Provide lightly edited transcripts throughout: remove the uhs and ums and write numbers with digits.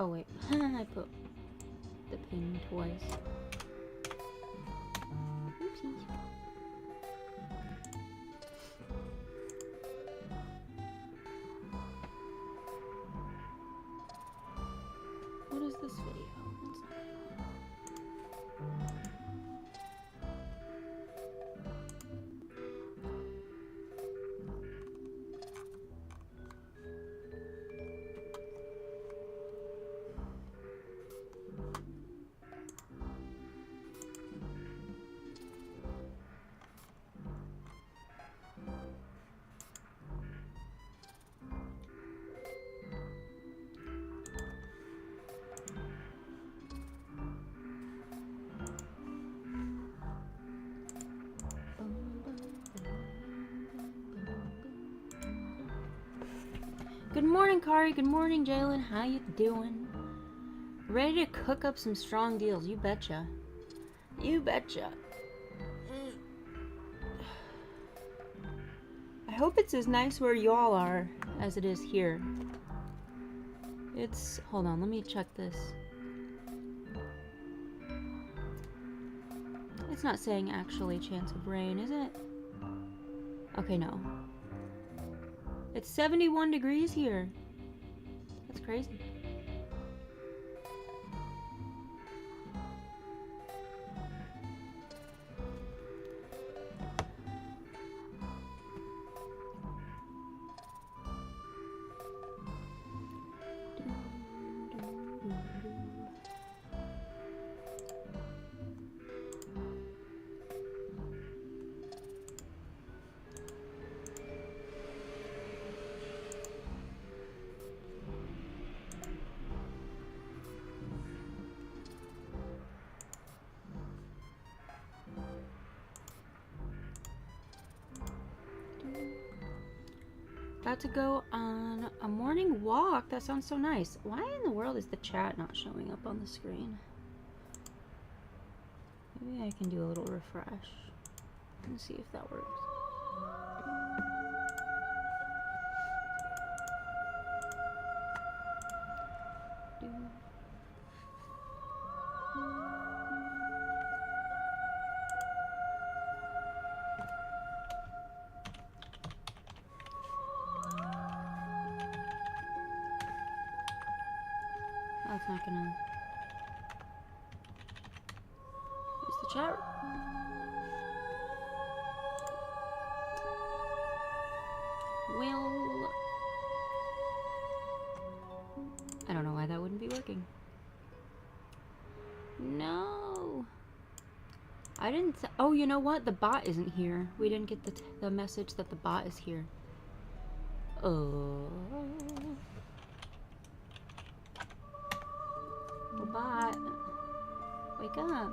Oh wait, I put the pin twice. Oopsie. What is this video? What's that? Good morning, Kari. Good morning, Jalen. How you doing? Ready to cook up some strong deals? You betcha. You betcha. I hope it's as nice where y'all are as it is here. It's... Hold on, let me check this. It's not saying actually chance of rain, is it? Okay, no. It's 71 degrees here. That's crazy. About to go on a morning walk. That sounds so nice. Why in the world is the chat not showing up on the screen? Maybe I can do a little refresh and see if that works. Oh, it's not gonna... Is the chat... Well... I don't know why that wouldn't be working. No! I didn't... Oh, you know what? The bot isn't here. We didn't get the message that the bot is here. Oh... Bot, wake up.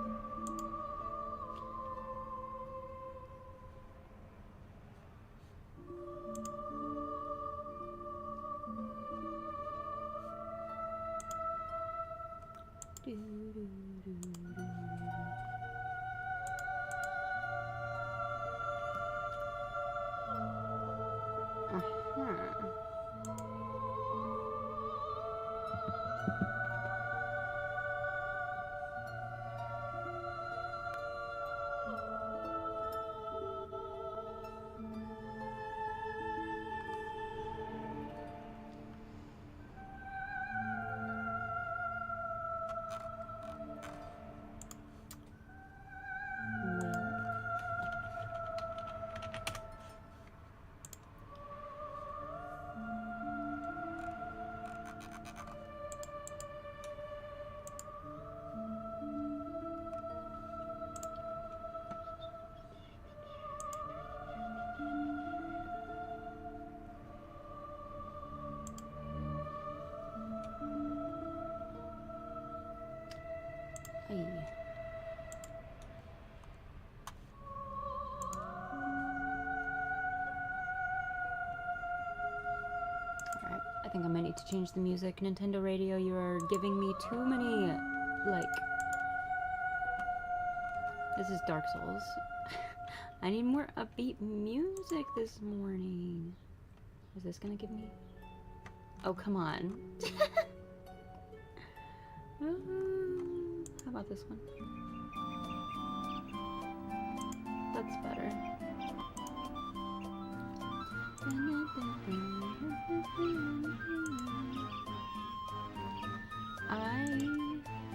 I think I might need to change the music. Nintendo Radio, you are giving me too many, like... This is Dark Souls. I need more upbeat music this morning. Is this gonna give me... Oh, come on. How about this one? That's better.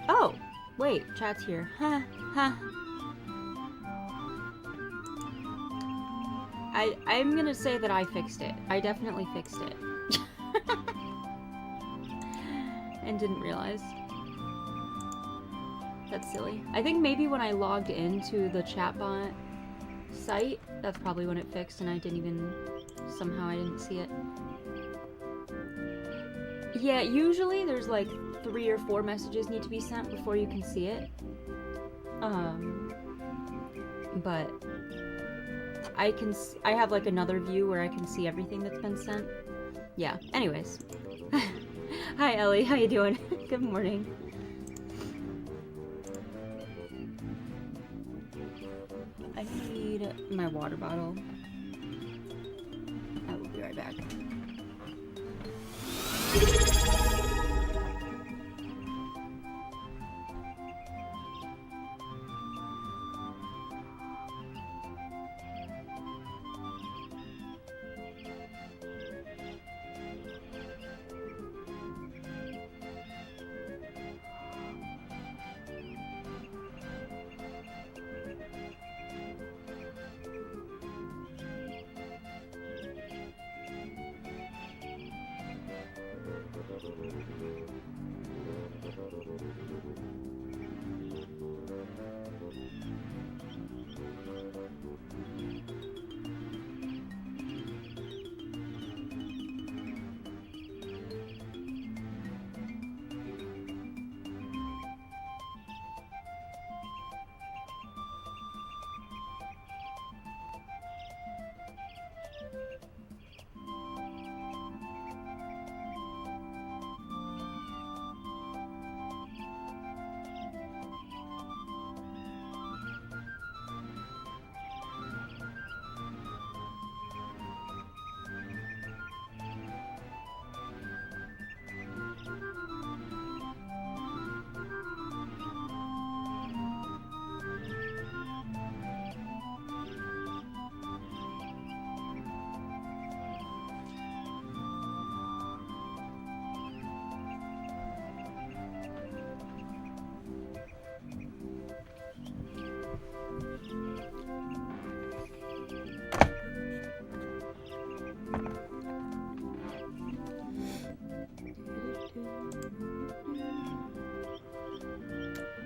Oh! Wait, chat's here. Ha ha. I'm gonna say that I fixed it. I definitely fixed it. And didn't realize. That's silly. I think maybe when I logged into the chatbot site, that's probably when it fixed and I didn't even... Somehow I didn't see it. Yeah, usually there's like 3 or 4 messages need to be sent before you can see it. But I have like another view where I can see everything that's been sent. Yeah, anyways. Hi Ellie, how you doing? Good morning. I need my water bottle. I will be right back.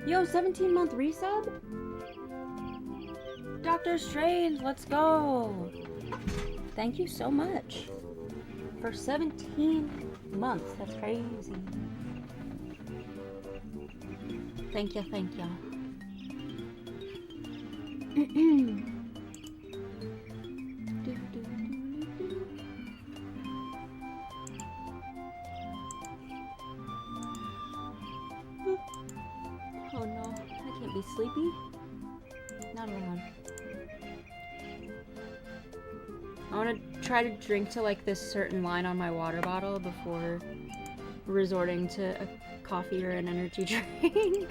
Yo, 17-month resub? Doctor Strange, let's go! Thank you so much for 17 months. That's crazy. Thank you, thank you. Oh no, I can't be sleepy. Not allowed. I want to try to drink to like this certain line on my water bottle before resorting to a coffee or an energy drink.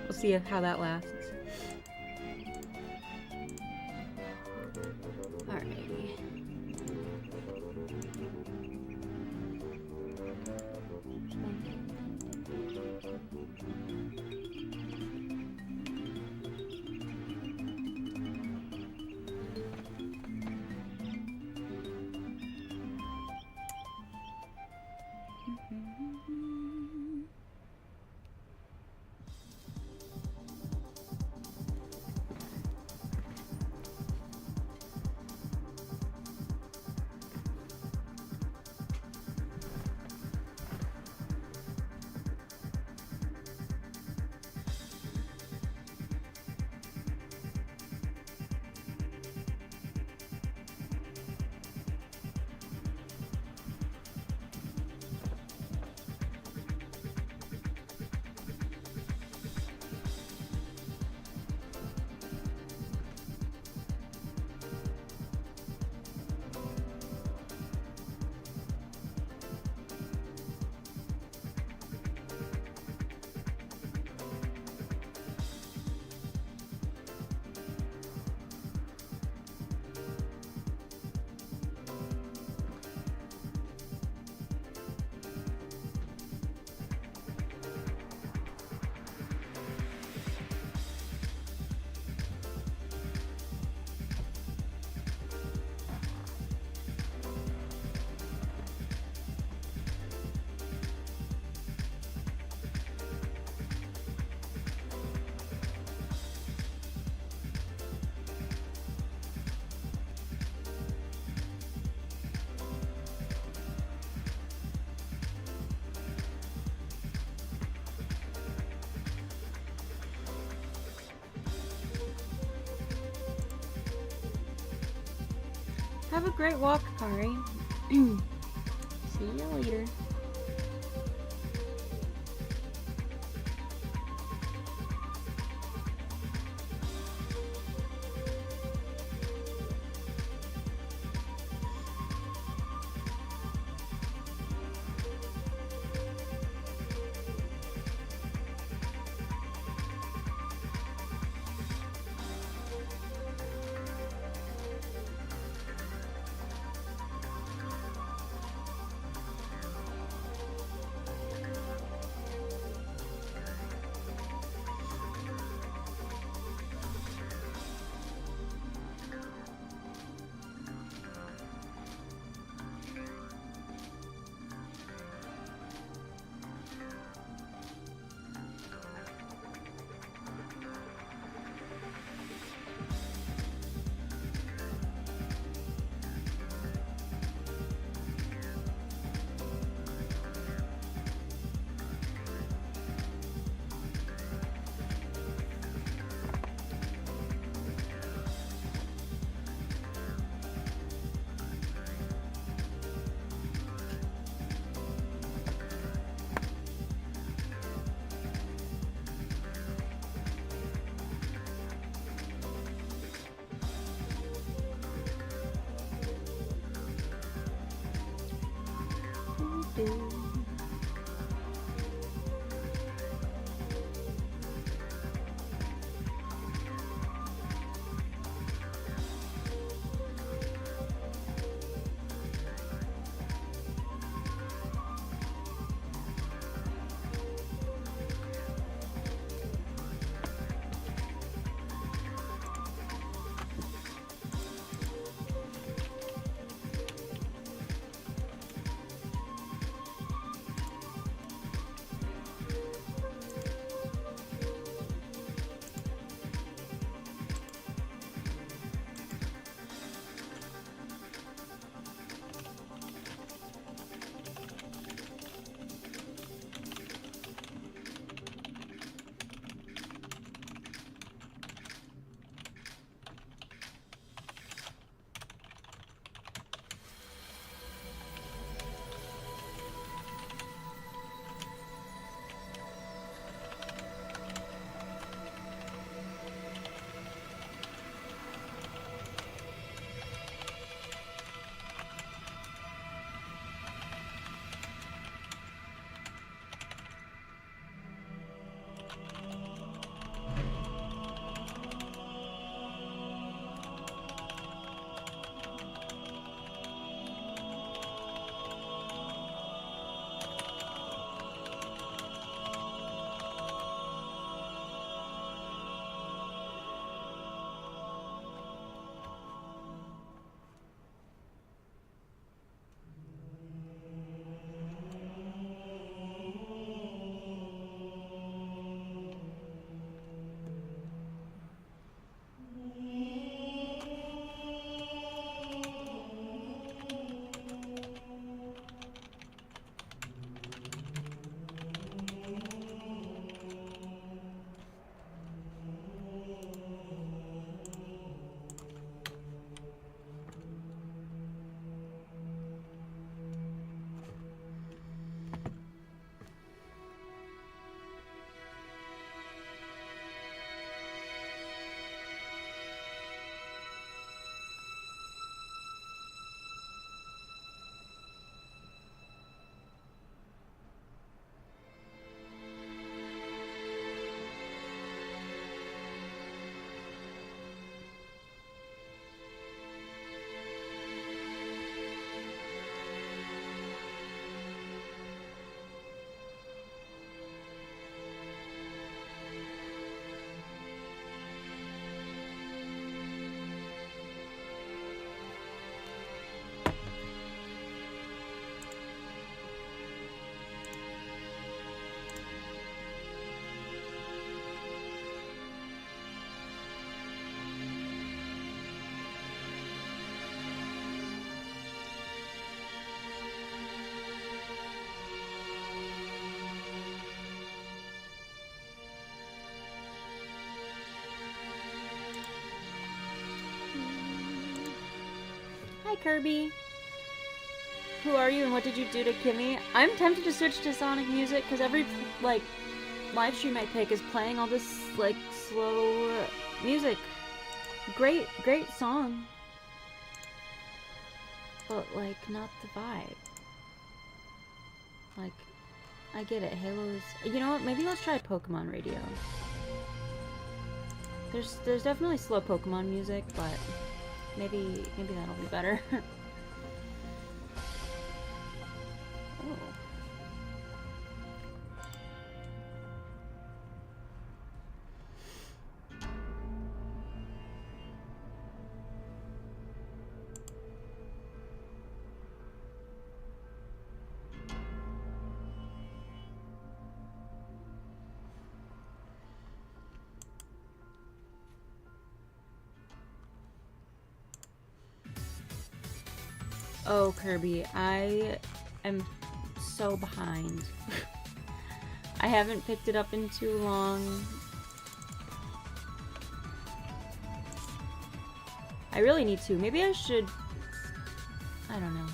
We'll see how that lasts. Alrighty. Have a great walk, Kari. See you later. Hi, Kirby. Who are you and what did you do to Kimmy? I'm tempted to switch to Sonic music because every, like, live stream I pick is playing all this, like, slow music. Great song. But, like, not the vibe. Like, I get it. Halo's... You know what? Maybe let's try Pokemon Radio. There's definitely slow Pokemon music, but maybe that'll be better. Oh. Oh, Kirby, I am so behind. I haven't picked it up in too long. I really need to. Maybe I should... I don't know.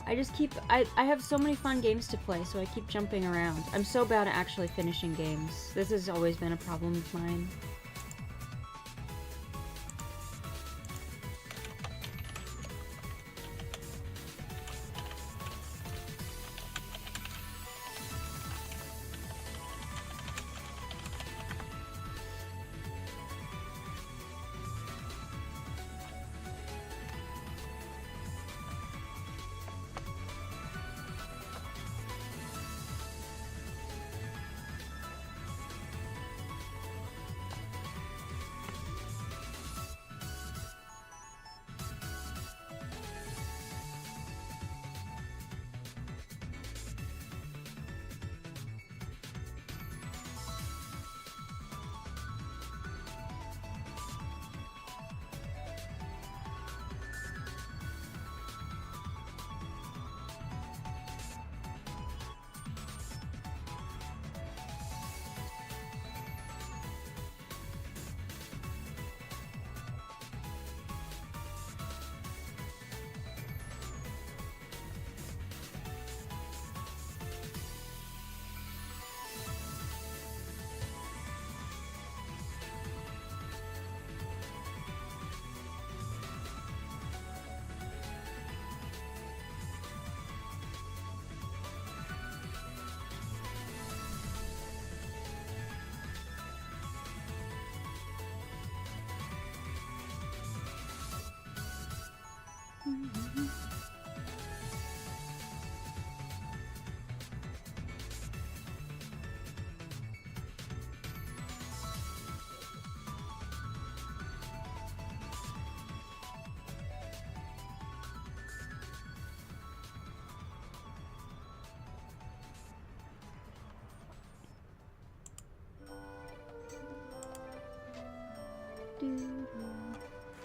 I just keep... I have so many fun games to play, so I keep jumping around. I'm so bad at actually finishing games. This has always been a problem of mine.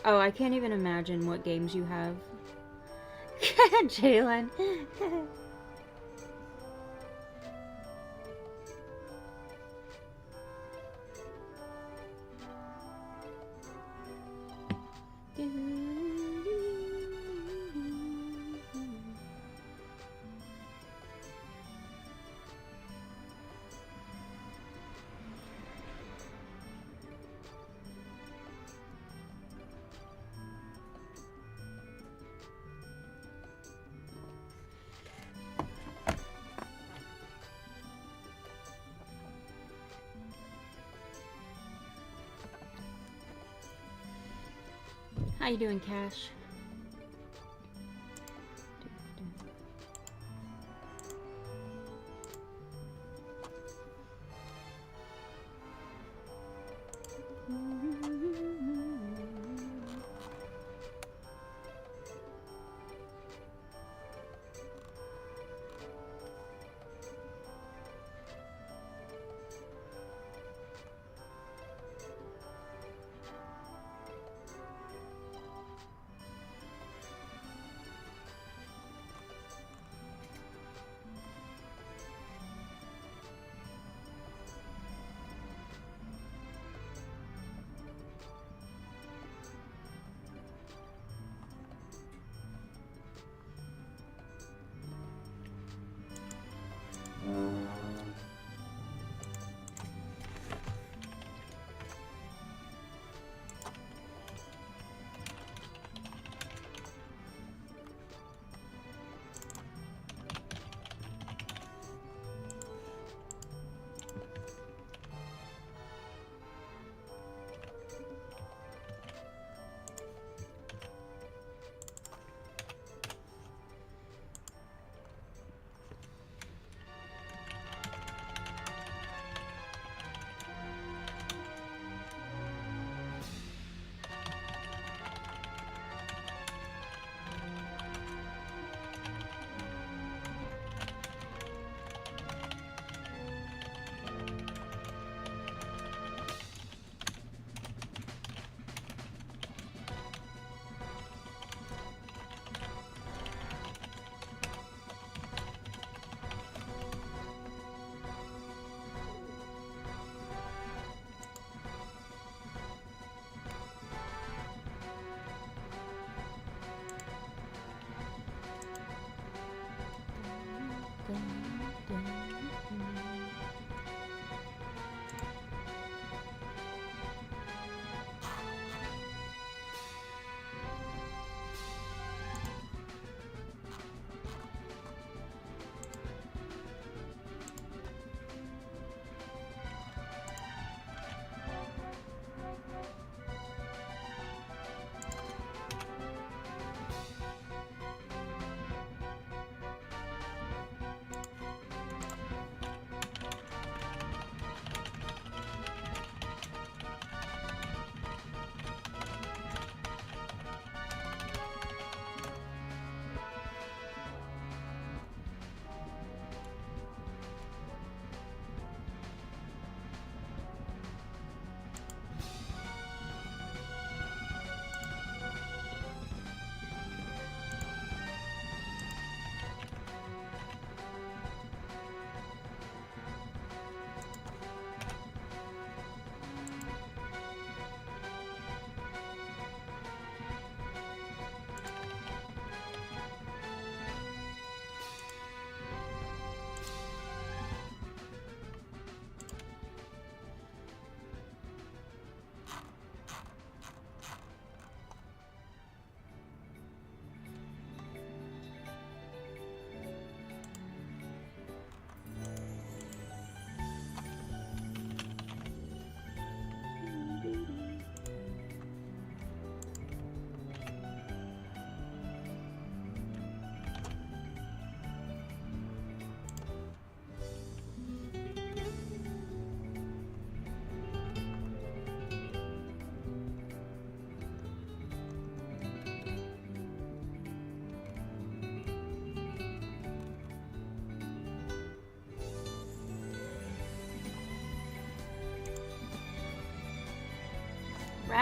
Oh, I can't even imagine what games you have. Jalen. How you doing, Cash?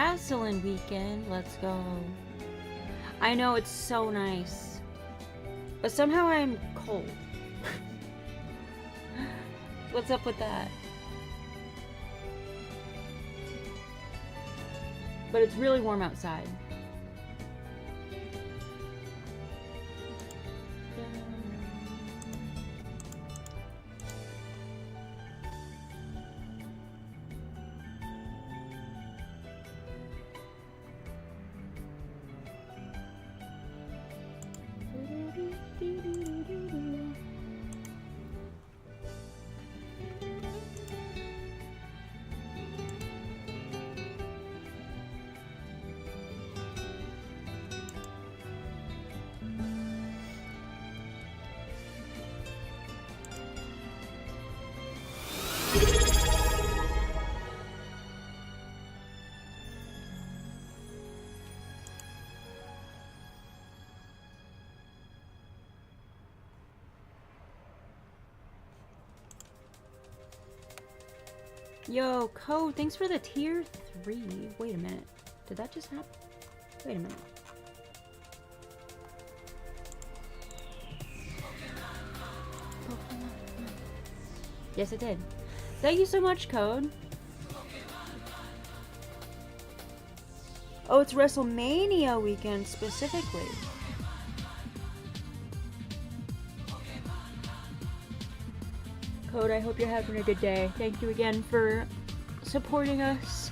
wrestling weekend. Let's go. I know, it's so nice. But somehow I'm cold. What's up with that? But it's really warm outside. Yo, Code, thanks for the tier 3. Wait a minute. Did that just happen? Wait a minute. Yes, it did. Thank you so much, Code. Oh, it's WrestleMania weekend specifically. Code, I hope you're having a good day. Thank you again for supporting us.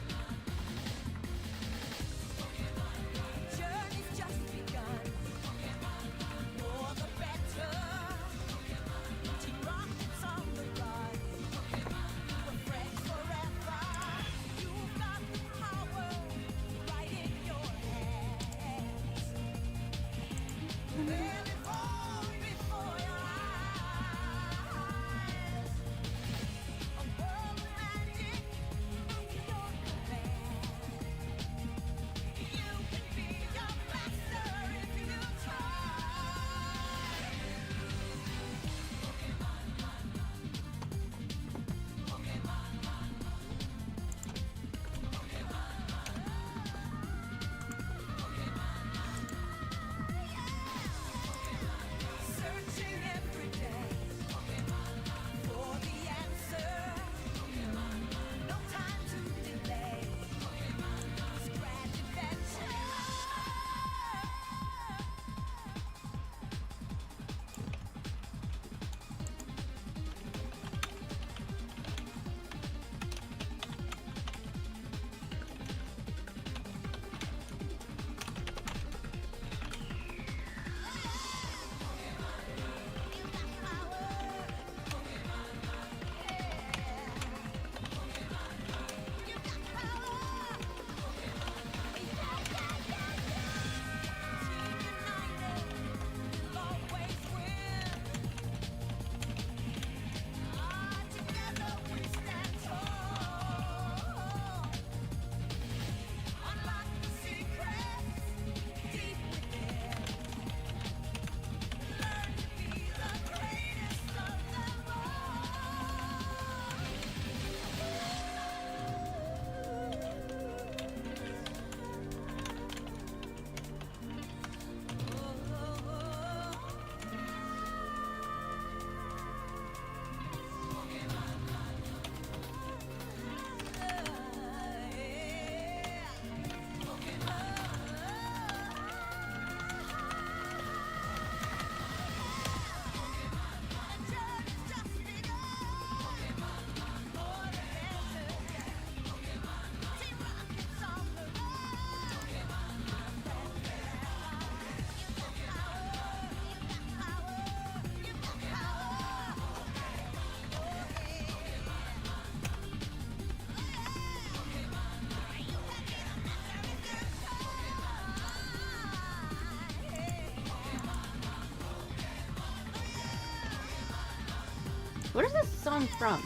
What is this song from?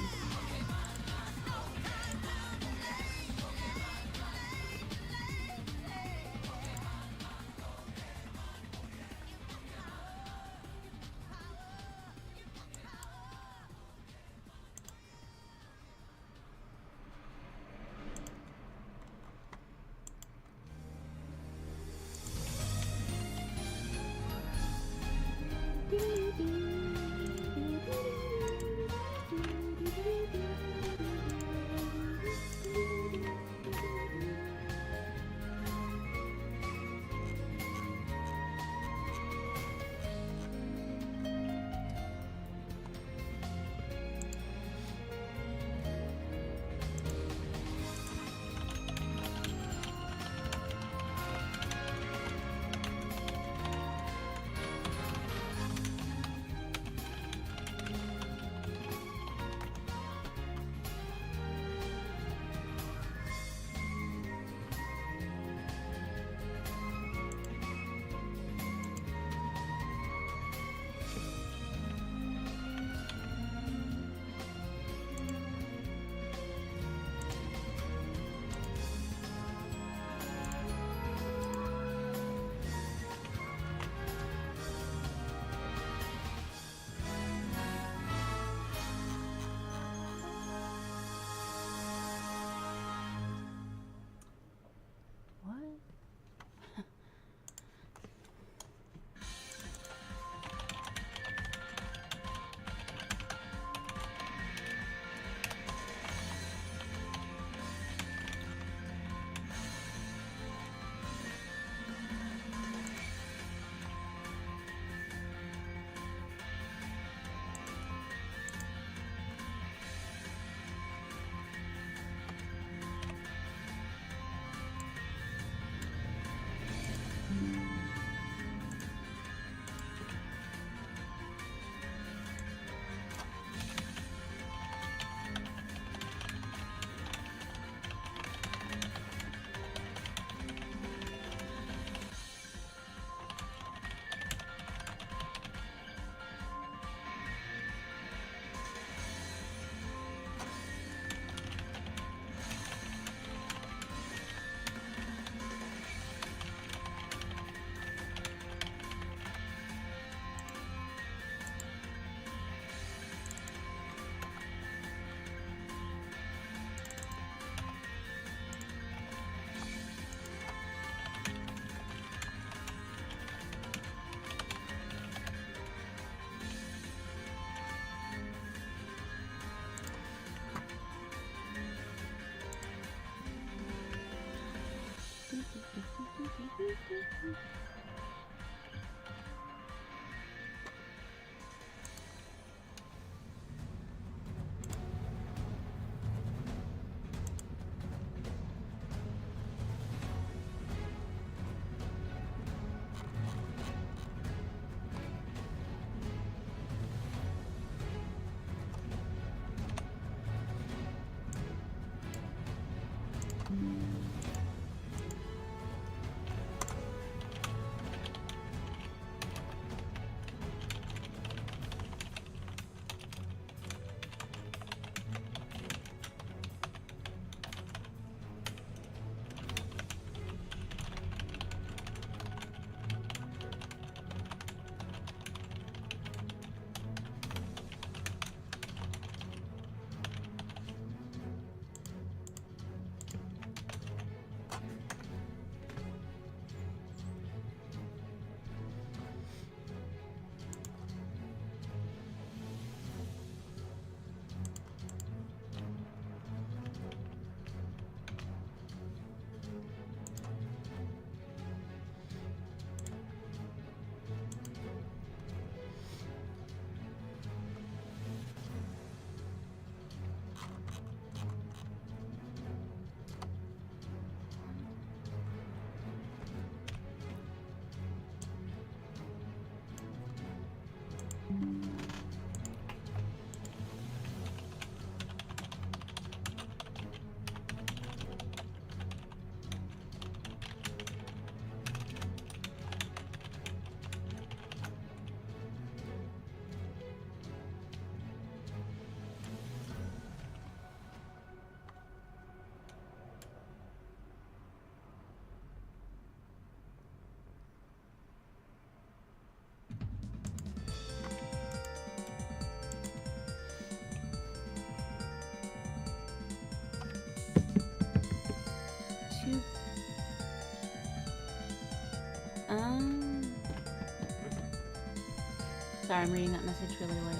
sorry, I'm reading that message really late.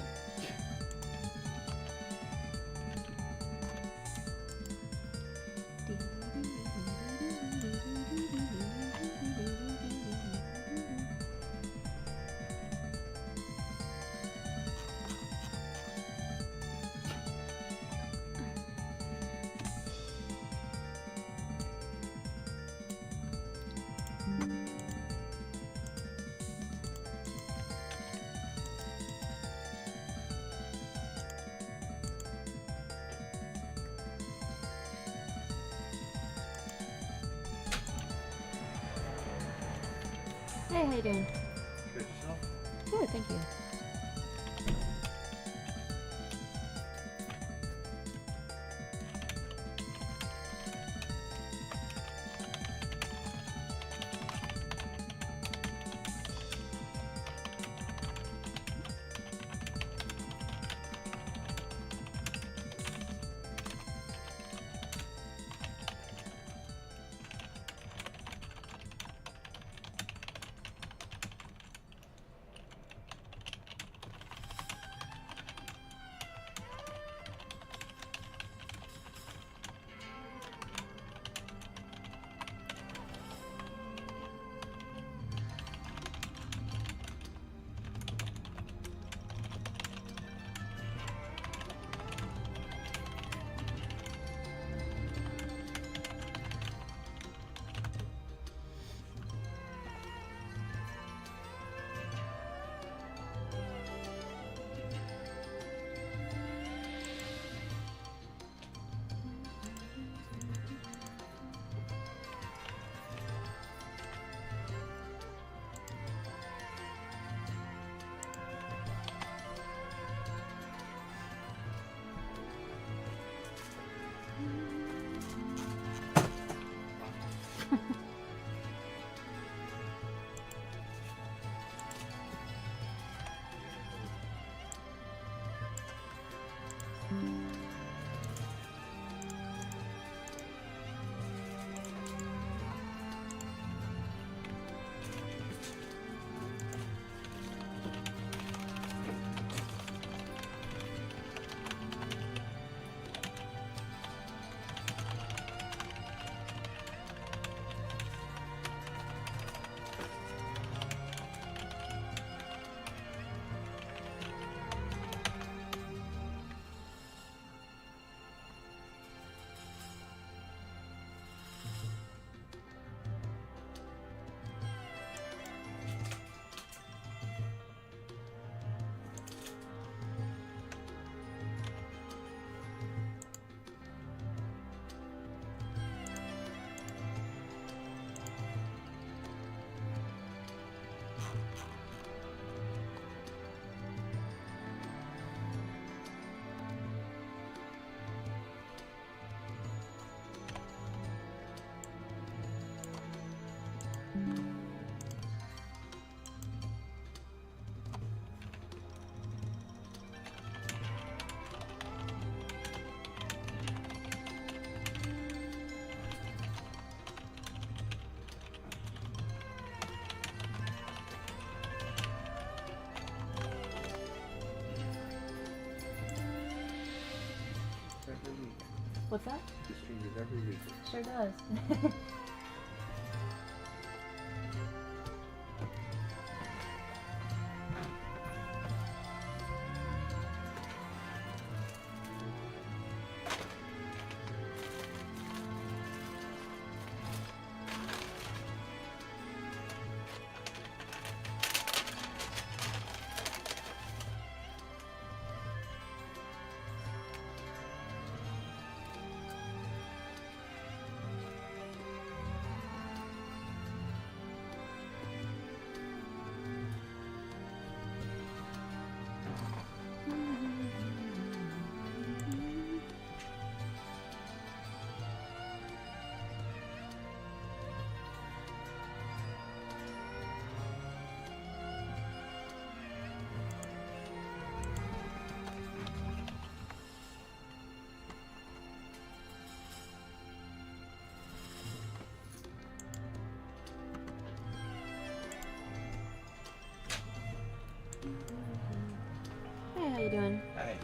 Hey, how you doing? Good yourself? Good, thank you. Every week. What's that? This changes every week. Sure does. Hey.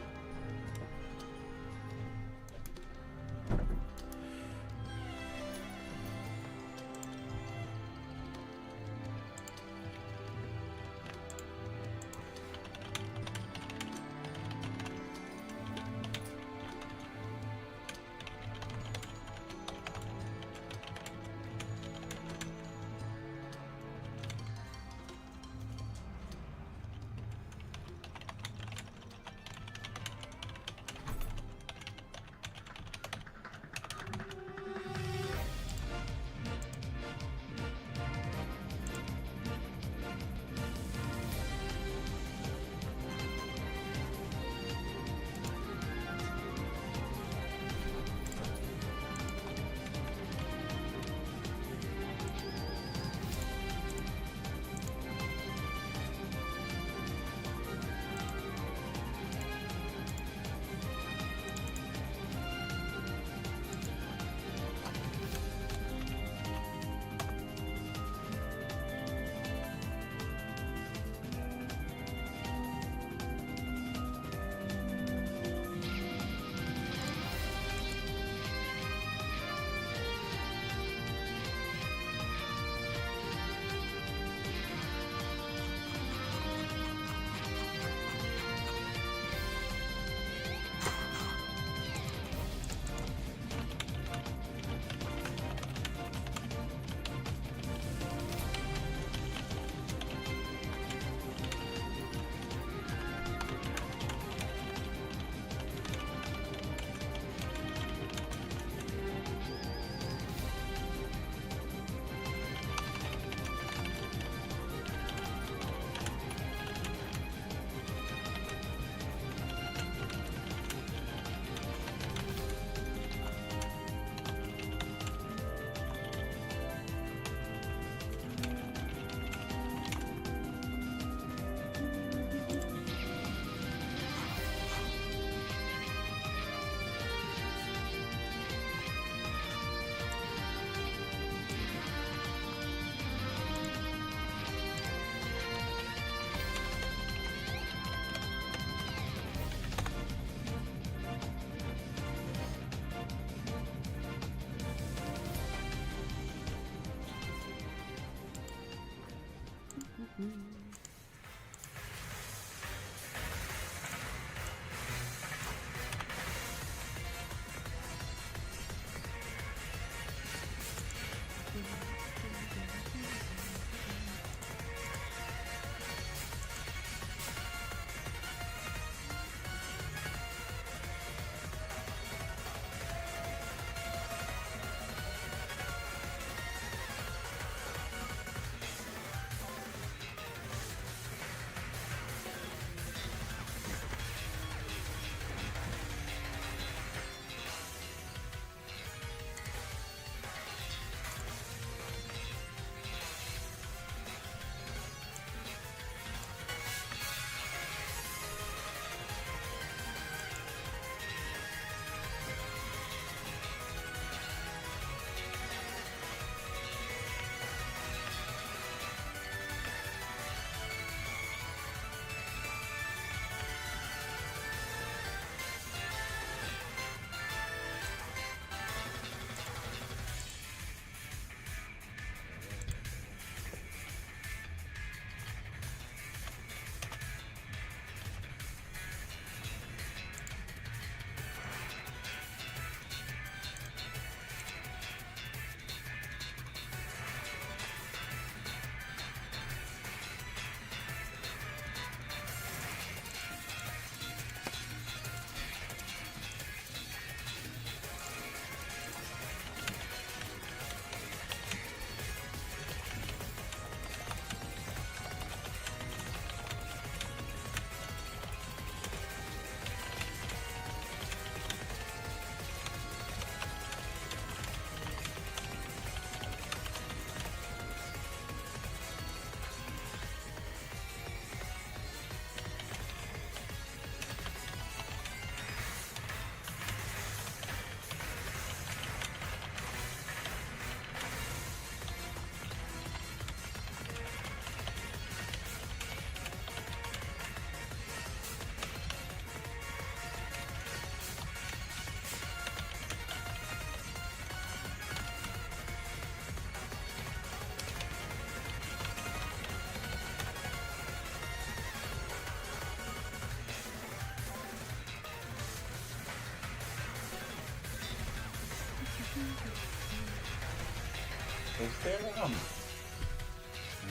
Is there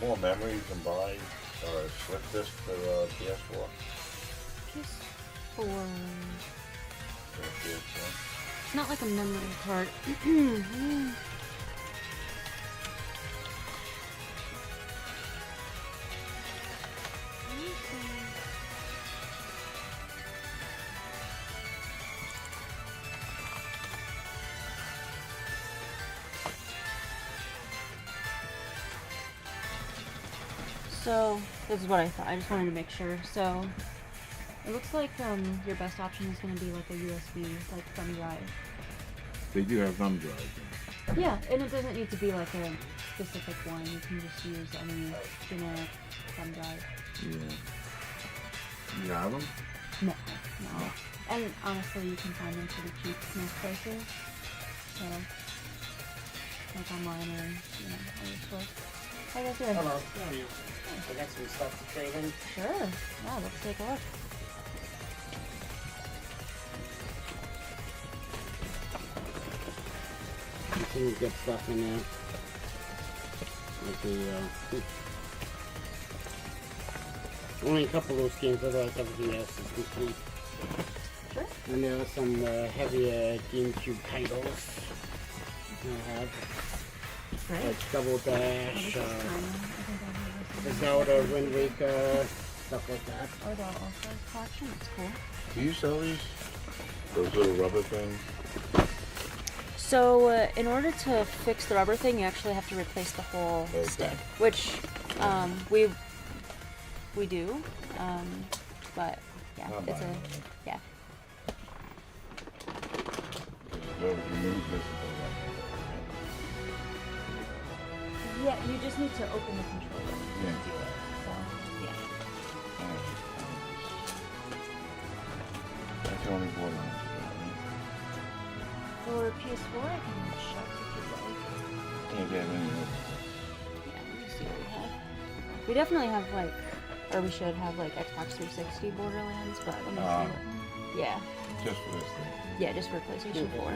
more memory you can buy or a slip disc for PS4? PS4. For PS4? It's not like a memory card. So, this is what I thought. I just wanted to make sure. So, it looks like your best option is going to be like a USB, like thumb drive. They do have thumb drives. Yeah, and it doesn't need to be like a specific one. You can just use any generic thumb drive. Yeah. You have them? No. And honestly, you can find them pretty cheap most places. So, like online or, other stores. How you guys doing? Hello. Yeah, you. I got some stuff to trade in. Sure. Yeah, let's take a look. Continue to get stuff in there. Like the, only a couple of those games, otherwise everything else is complete. Sure. And there are some heavier GameCube titles I have. Great. Like Double Dash, I think I have this. Zelda, Wind Waker, stuff like that. Oh, the All-Stars collection? That's cool. Do you sell these? Those little rubber things? So, in order to fix the rubber thing, you actually have to replace the whole Okay. stick, which we do, but yeah, Not it's buying a it. yeah. Go remove this and go back. Yeah, you just need to open the controller and Yeah. do it. So yeah. That's the only board on For PS4, I can check if you like. Can't get any of Yeah, let me see what we have. We definitely have or we should have Xbox 360 Borderlands, but let me see. What, yeah, just for this thing. yeah, just for PlayStation 4.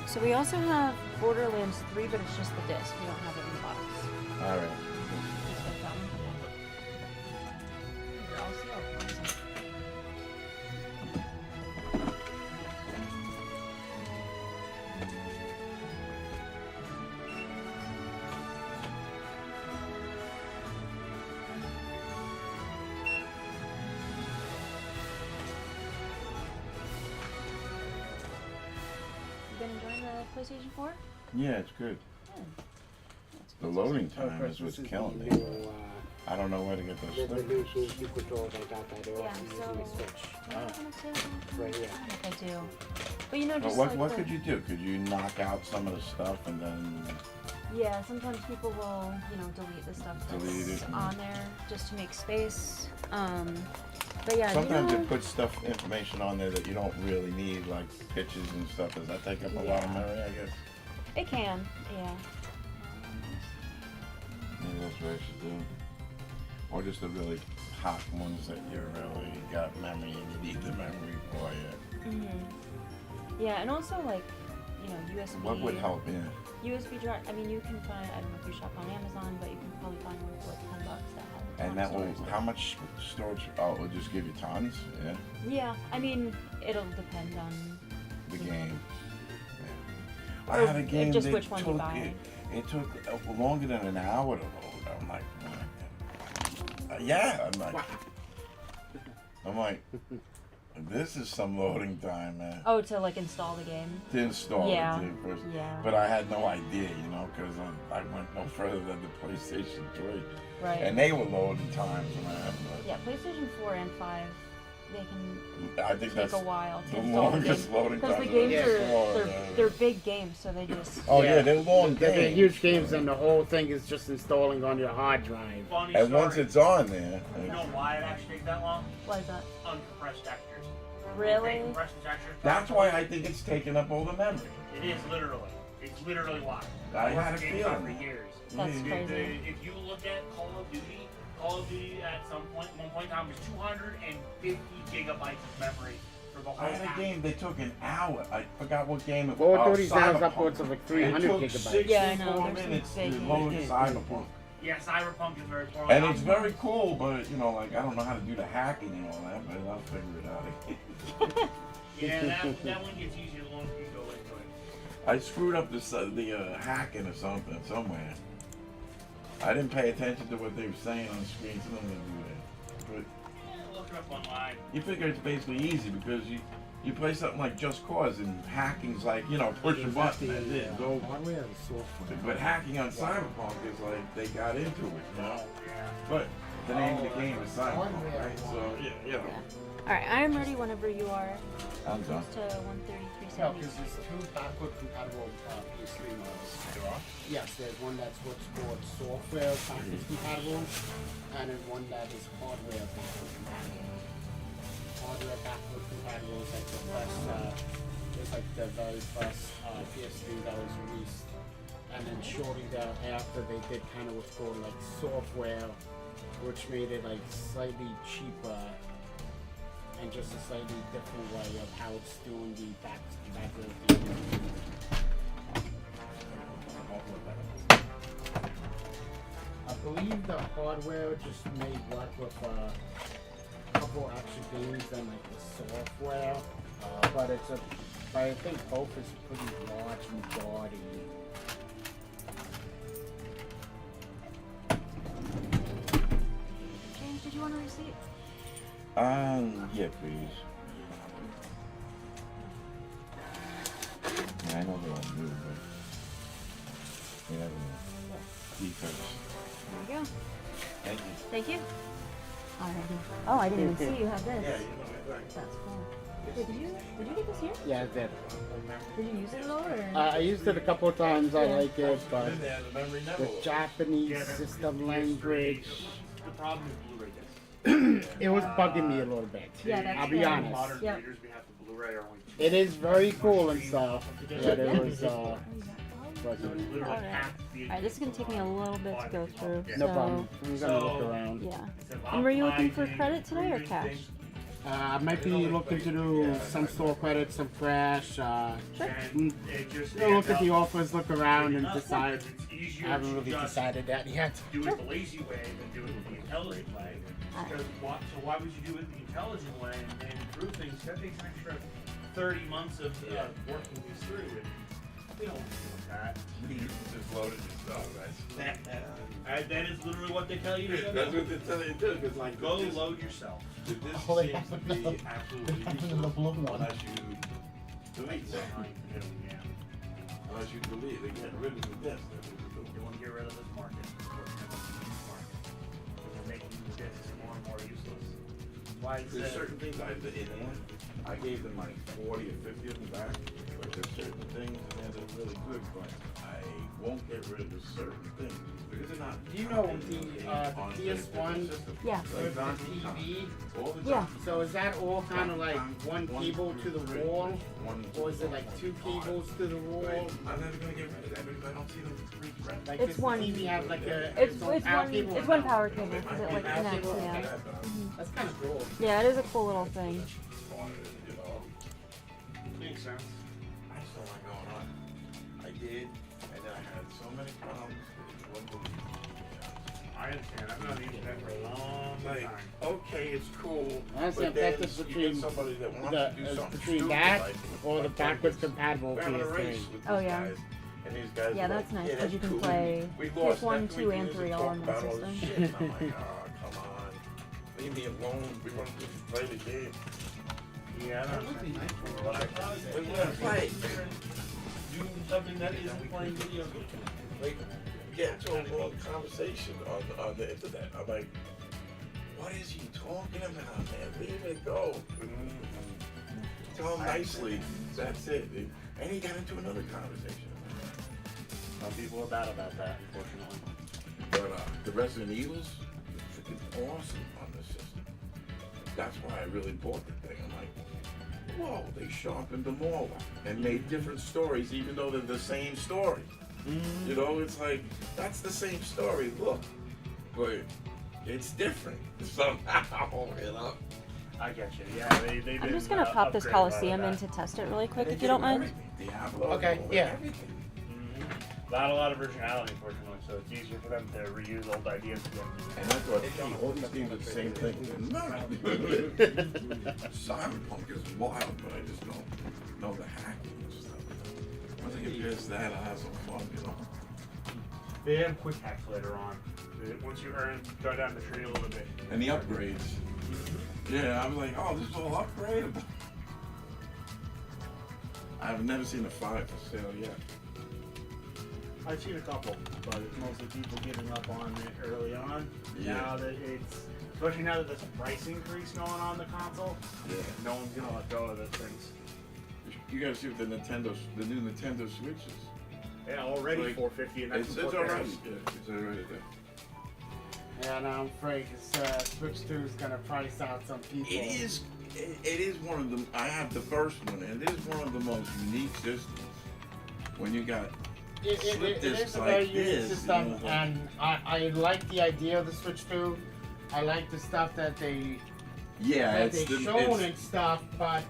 So we also have Borderlands 3, but it's just the disc. We don't have it in the box. All right. Just like that one. They're all sealed. Awesome. You been enjoying the PlayStation 4? Yeah, it's good. Yeah. The loading time is what's killing me. I don't know where to get those The stickers. new GameCube controls I got that are Yeah, also so using the Switch. do I have an example? Right here. I don't know if I do. But But just what, like what the- could you do? Could you knock out some of the stuff and then... Yeah, sometimes people will, delete the stuff that's Delete it and- on there just to make space. But yeah, Sometimes it puts stuff, information on there that you don't really need, like pictures and stuff. Does that take up a lot of Yeah. memory, I guess? it can, yeah. Maybe that's what I should do. Or just the really hot ones that you really got memory and you need the memory for you. Yeah, and also USB. What would help, yeah? USB drive. I mean, you can find. I don't know if you shop on Amazon, but you can probably find one for $10 that have. a ton And of that will, storage. how much storage? Oh, it'll just give you tons, yeah? Yeah, I mean, it'll depend on. The game. Yeah. Or I had a game just that which one you took, buy. it took longer than an hour to load. I'm like, yeah, I'm like, this is some loading time, man. Oh, to install the game. To install Yeah. it first. Yeah. But I had no idea, because I went no further than the PlayStation 3. Right. And they were loading times, man. But Yeah, PlayStation 4 and 5 they can I think take that's a while to the install the game. longest loading Because time. the games Yeah. they're big games, so they just Oh yeah, they're long They're games. huge games, and the whole thing is just installing on your hard drive. Funny And story. once it's on there, You know why it actually takes that long? why is that? Uncompressed textures. Really? They compress the textures. that's why I think it's taking up all the memory. It is literally. It's literally why. I had a Worked feeling. GameStop for years. That's Mhm. crazy. If you look at Call of Duty at some point, one point in time was 250 gigabytes of memory for the I whole had a pack. game that took an hour. I forgot what game it was. Call of Duty's now is Cyberpunk. upwards of like 300 It took gigabytes. 64 Yeah, I know, there's some minutes to big load games. Cyberpunk. Yeah, Cyberpunk is very poorly And it's optimized. very cool, but you know, like I don't know how to do the hacking and all that, but I'll figure it out. Yeah, that one gets easier the longer you go into it. I screwed up the hacking or something somewhere. I didn't pay attention to what they were saying on the screen, so I'm gonna do that. But Yeah, look it up online. you figure it's basically easy because you play something like Just Cause and hacking's like, you know, push a button, that's it. Go. Hardware and software. But hacking on Cyberpunk is like they got into it, you know. Yeah. But the name of the game is Cyberpunk, right? So yeah, you know. Alright, I am ready whenever you are. I'm done. Close to 133.70. Because there's two backward compatible PS3 models. There are? Yes, there's one that's what's called software backwards compatible, and then one that is hardware backward compatible. Hardware backward compatible is like the first, it's like the very first PS3 that was released, and then shortly thereafter they did kind of what's called like software, which made it like slightly cheaper and just a slightly different way of how it's doing the backward. I believe the hardware just made work with a couple extra games than like the software, but I think both is pretty large majority. James, did you want a receipt? Yeah, please. Yeah, I know they're all new, but you never know. Defense. There you go. Thank you. Thank you. Alrighty. Oh, I didn't even see you have this. Yeah, you know, right. That's cool. Wait, did you get this here? Yeah, I did. Did you use it at all, or? I used it a couple of times. I Yeah. like it, but Been there, the memory never the was. Japanese Yeah, that's system the language, The problem is Blu-ray discs. it was bugging me a little bit. Yeah, that's I'll be fair. honest. Modern Yep. readers, we have the Blu-ray are only It is very cool and stuff, but it Yeah. was So it's bugging. literally Alright. half the- Alright, this is gonna take me a little bit to go through. Yeah. No so, problem. I'm gonna look So- around. Yeah. Instead of And were you looking for optimizing, credit today or improving cash? things, I might be looking to do some store credits, some cash. Sure. and it just Look at ends the up offers, look around, and enough decide. because it's easier I haven't to really just decided that yet. do it the lazy way than do it the intelligent way. Because why would you do it the intelligent way and improve things? That takes an extra 30 months of working these through. And we don't want to do that. You just loaded yourself, right? That is literally what they tell you to do. That's what they tell you to do, because like Go this, load yourself. this Oh, they seems have to to be know. absolutely They have to useless know the blue one. unless you delete So, something. yeah. Unless you delete, they get rid of the disk. That's what You they're want to get rid of this market. We're making the discs more and more useless. Why is There's that? certain things I did in there. I gave them like 40 or 50 of them back. But there's certain things in there that are really good, but I won't get rid of certain things because they're not. Do you know on the different PS1 systems. Yeah. Like with the Donkey Kong. TV? All the Yeah. Donkey So is that all kind of like one cable to the wall, One- or is it like two cables to the wall? I'm never gonna get rid of that because I don't see them refresh. Like It's does the one- TV have like a It's own power cable? it's one power cable because it like Power connects. cable? Yeah. That's kind of cool. Yeah, it is a cool little thing. You know, Makes sense. I saw what going on. I did, and then I had so many problems. It wasn't believable. I understand. I've known these guys for a long Like, time. okay, it's cool. I understand but then that's you between get somebody that wants the to do something between stupid, that like, or the like backwards this. compatible We're having a race PS3. with Oh, these yeah. guys, and these guys Yeah, are that's like, nice, yeah, 'cause you that's can cool. play We PS1, lost 2, that and week, 3 we all talk in one about all this system. shit, and I'm like, oh, come on. Leave me alone. We want to just play the game. Yeah, I don't know. But we want to play. Do something that isn't playing video games. Like, get into a long conversation on the internet. I'm like, what is he talking about, man? Leave it go. Tell him nicely. That's it. And he got into another conversation. Some people are bad about that, unfortunately. But the Resident Evil's freaking awesome on this system. That's why I really bought the thing. I'm like, whoa, they sharpened them all up and made different stories, even though they're the same story. You know, it's like, that's the same story, look. But it's different somehow, you know? I get you. Yeah, they've I'm just been, gonna pop this upgraded Coliseum by in that. to test it really quick, They if did you don't mind. everything. Diablo, Okay, yeah. everything. Not a lot of originality, unfortunately, so it's easier for them to reuse old ideas again. And I thought, hey, all these games are the same thing. No. Cyberpunk is wild, but I just don't know the hacking and stuff. Once I get past that, I'll have some fun, you know? They have quick hacks later on. Once you go down the tree a little bit. And the upgrades. Yeah, I was like, oh, this is all upgradable. I've never seen a 5 for sale yet. I've seen a couple, but it's mostly people giving up on it early on. Yeah. Now that especially now that there's a price increase going on the console, Yeah. no one's gonna let go of those things. You gotta see what the new Nintendo Switch is. Yeah, already Like, $450, and that's It's before already, tariffs. yeah, it's already there. And I'm afraid Switch 2 is gonna price out some people. It is one of the, I have the first one, and it is one of the most unique systems. When you got It slip is discs a like very unique this, system, you know, and I like the idea of the Switch 2. I like the stuff that they shown and stuff, but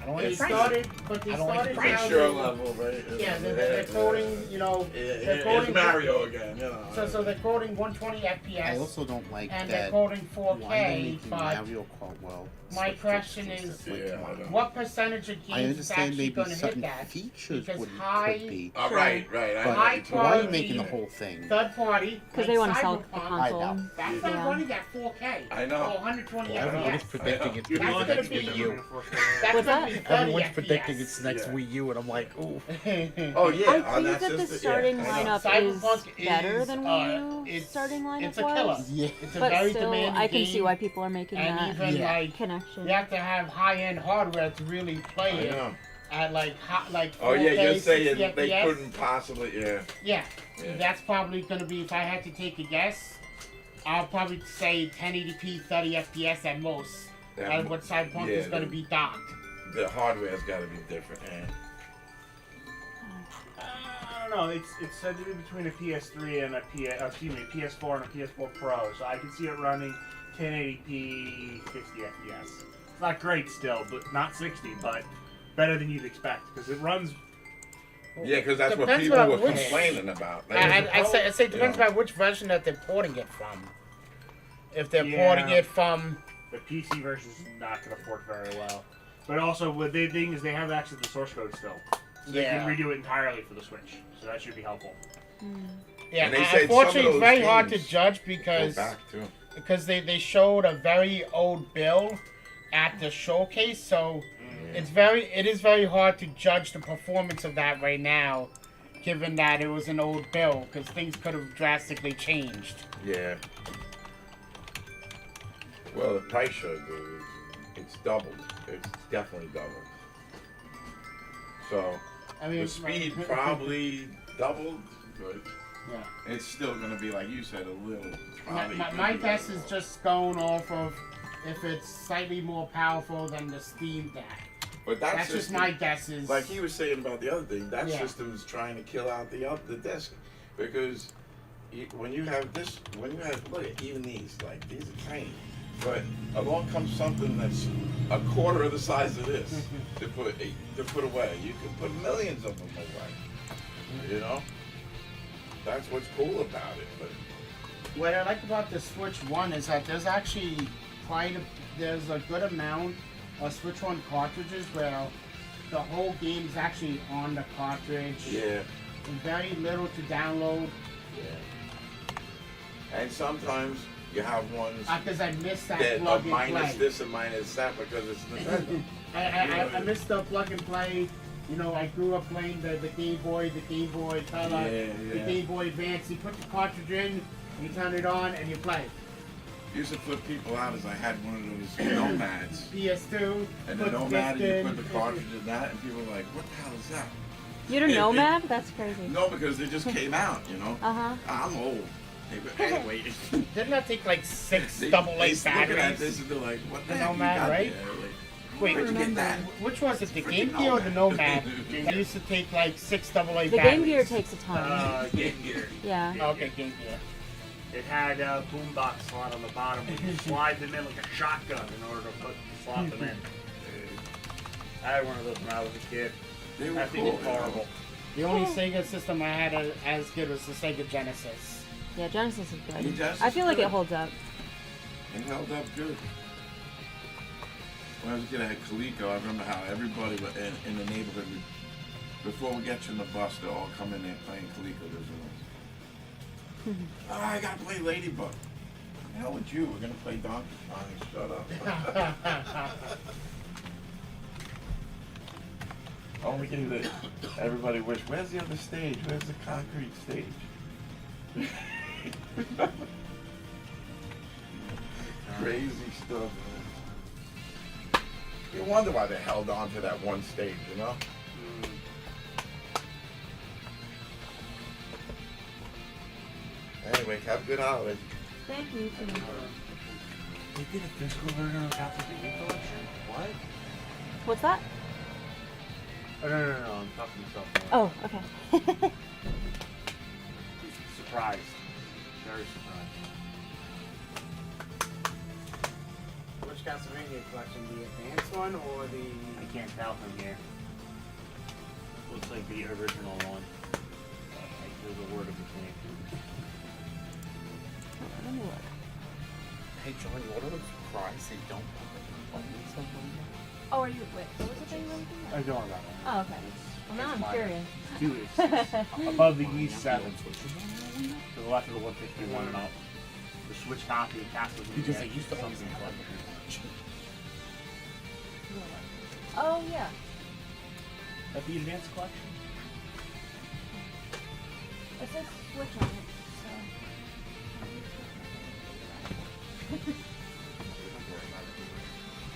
I don't they like the price. started, I don't like the now price. sure they- level, right? Yeah, they're quoting, you know, they're It's quoting Mario again, you know. So they're quoting 120 I FPS, also don't like and they're that. quoting Why are they 4K. making But Mario Kart well? my Switch question just is, like, Yeah, come I on. know. what percentage of I games is understand actually maybe going to hit certain that? features Because would high- could be. Oh, right. I But know high what you're why are you quality- making the whole thing? Third party, Because they want to sell the Cyberpunk, console. know. that's Yeah. not running at 4K. I know. Or 120 Yeah, I know. Everyone's FPS. predicting it's That's going to gonna be be- Wii U. That's What's gonna be that? 30 Everyone's FPS. predicting it's next Yeah. Wii U, and I'm like, ooh. Oh yeah, I on think that that the system, starting yeah, I know. lineup Cyberpunk is better is, than Wii U it's- starting lineup it's a killer. was. Yeah. It's a But very still, demanding I can see game, why people are making and that even Yeah. like connection. you have to have high-end hardware to really play I it know. at like 4K, Oh yeah, you're saying 60 they FPS. couldn't possibly, yeah. Yeah, Yeah. that's probably going to be, if I had to take a guess, I'll probably say 1080p 30 FPS at most. That's what Cyberpunk is going to be docked. The hardware's got to be different, man. I don't know. It's said to be between a PS3 and a PS4 and a PS4 Pro. So I can see it running 1080p 50 FPS. It's not great still, but not 60, but better than you'd expect because it runs. Yeah, because that's what Depends people on were which- complaining about. I say it depends Yeah. by which version that they're porting it from. If they're Yeah. porting it from... The PC version is not going to port very well. But also, what the thing is, they have access to the source code still. So they can redo it entirely for the Switch. So that should be helpful. Yeah, And they said unfortunately, some of it's very those hard to games judge Go because back to. they showed a very old bill at the showcase, so it is very hard to judge the performance of that right now, given that it was an old bill, because things could have drastically changed. Yeah. Well, the price should it's doubled. It's definitely doubled. So I mean, the speed probably doubled, but Yeah. it's still gonna be like you said, a little. Probably My guess is just going off of if it's slightly more powerful than the Steam Deck. But That's just my guess. Is Like he was saying about the other thing, that Yeah. system's trying to kill out the disc, because when you have look at even these, like these are tiny, but along comes something that's a quarter of the size of this to put away. You can put millions of them away. You know, that's what's cool about it. But What I like about the Switch One is that there's actually there's a good amount of Switch One cartridges where the whole game is actually on the cartridge. yeah, Very little to download. yeah. And sometimes you have ones Because I missed that that are plug and minus play. this and minus that because it's Nintendo. I missed the plug and play. You know, I grew up playing the Game Boy Color, Yeah, the yeah. Game Boy Advance. You put the cartridge in, you turn it on, and you play. used to flip people out is I had one of those nomads. PS2. And the put nomad, disc and you in. put the cartridge in that, and people were like, what the hell is that? You had a Nomad? That's crazy. No, because they just came out, you know? Uh-huh. I'm old. Anyway, Didn't that take like 6 they AA looking at batteries? this and they're like, what the The heck you Nomad, got right? there? Like, Wait, where'd you get that? which was it? The Freaking Game Gear or the Nomad? Nomad. That used to take like 6 AA batteries. The Game Gear takes a ton. Game Gear. Yeah. Oh, okay, Game Gear. It had a boombox slot on the bottom where you slide them in like a shotgun in order to slot them in. I had one of those when I was a kid. They were That thing cool. was horrible. The only Sega system I had as good was the Sega Genesis. Yeah, Genesis is Yeah, good. Genesis I feel like is it good. holds up. It held up good. When I was a kid, I had Coleco. I remember how everybody in the neighborhood, before we get you in the bus, they'll all come in there playing Coleco. Oh, I gotta play Ladybug. The hell with you? We're gonna play Donkey Kong. Shut up. Only thing that everybody wish, where's the other stage? Where's the concrete stage? Crazy stuff, man. You wonder why they held on to that one stage, you know? Anyway, have a good holiday. Thank you. They did a physical version of Half the Game Collection? What? What's that? Oh, no, I'm talking to myself. Oh, okay. Surprised. Very surprised. Which Castlevania collection? The advanced one or the... I can't tell from here. Looks like the original one. Like there's a word of the name. Let me look. Hey, Johnny, what are those cries they don't want something? Oh, are you? Wait, what was it that you were looking I at? don't know about that. Oh, okay. Well, now I'm It's curious. It's above the E7. To the left of the 151 and up. The Switch copy of Castlevania. Because I used to always something have collection. Oh, yeah. At the Advanced Collection? It says Switch on it, so.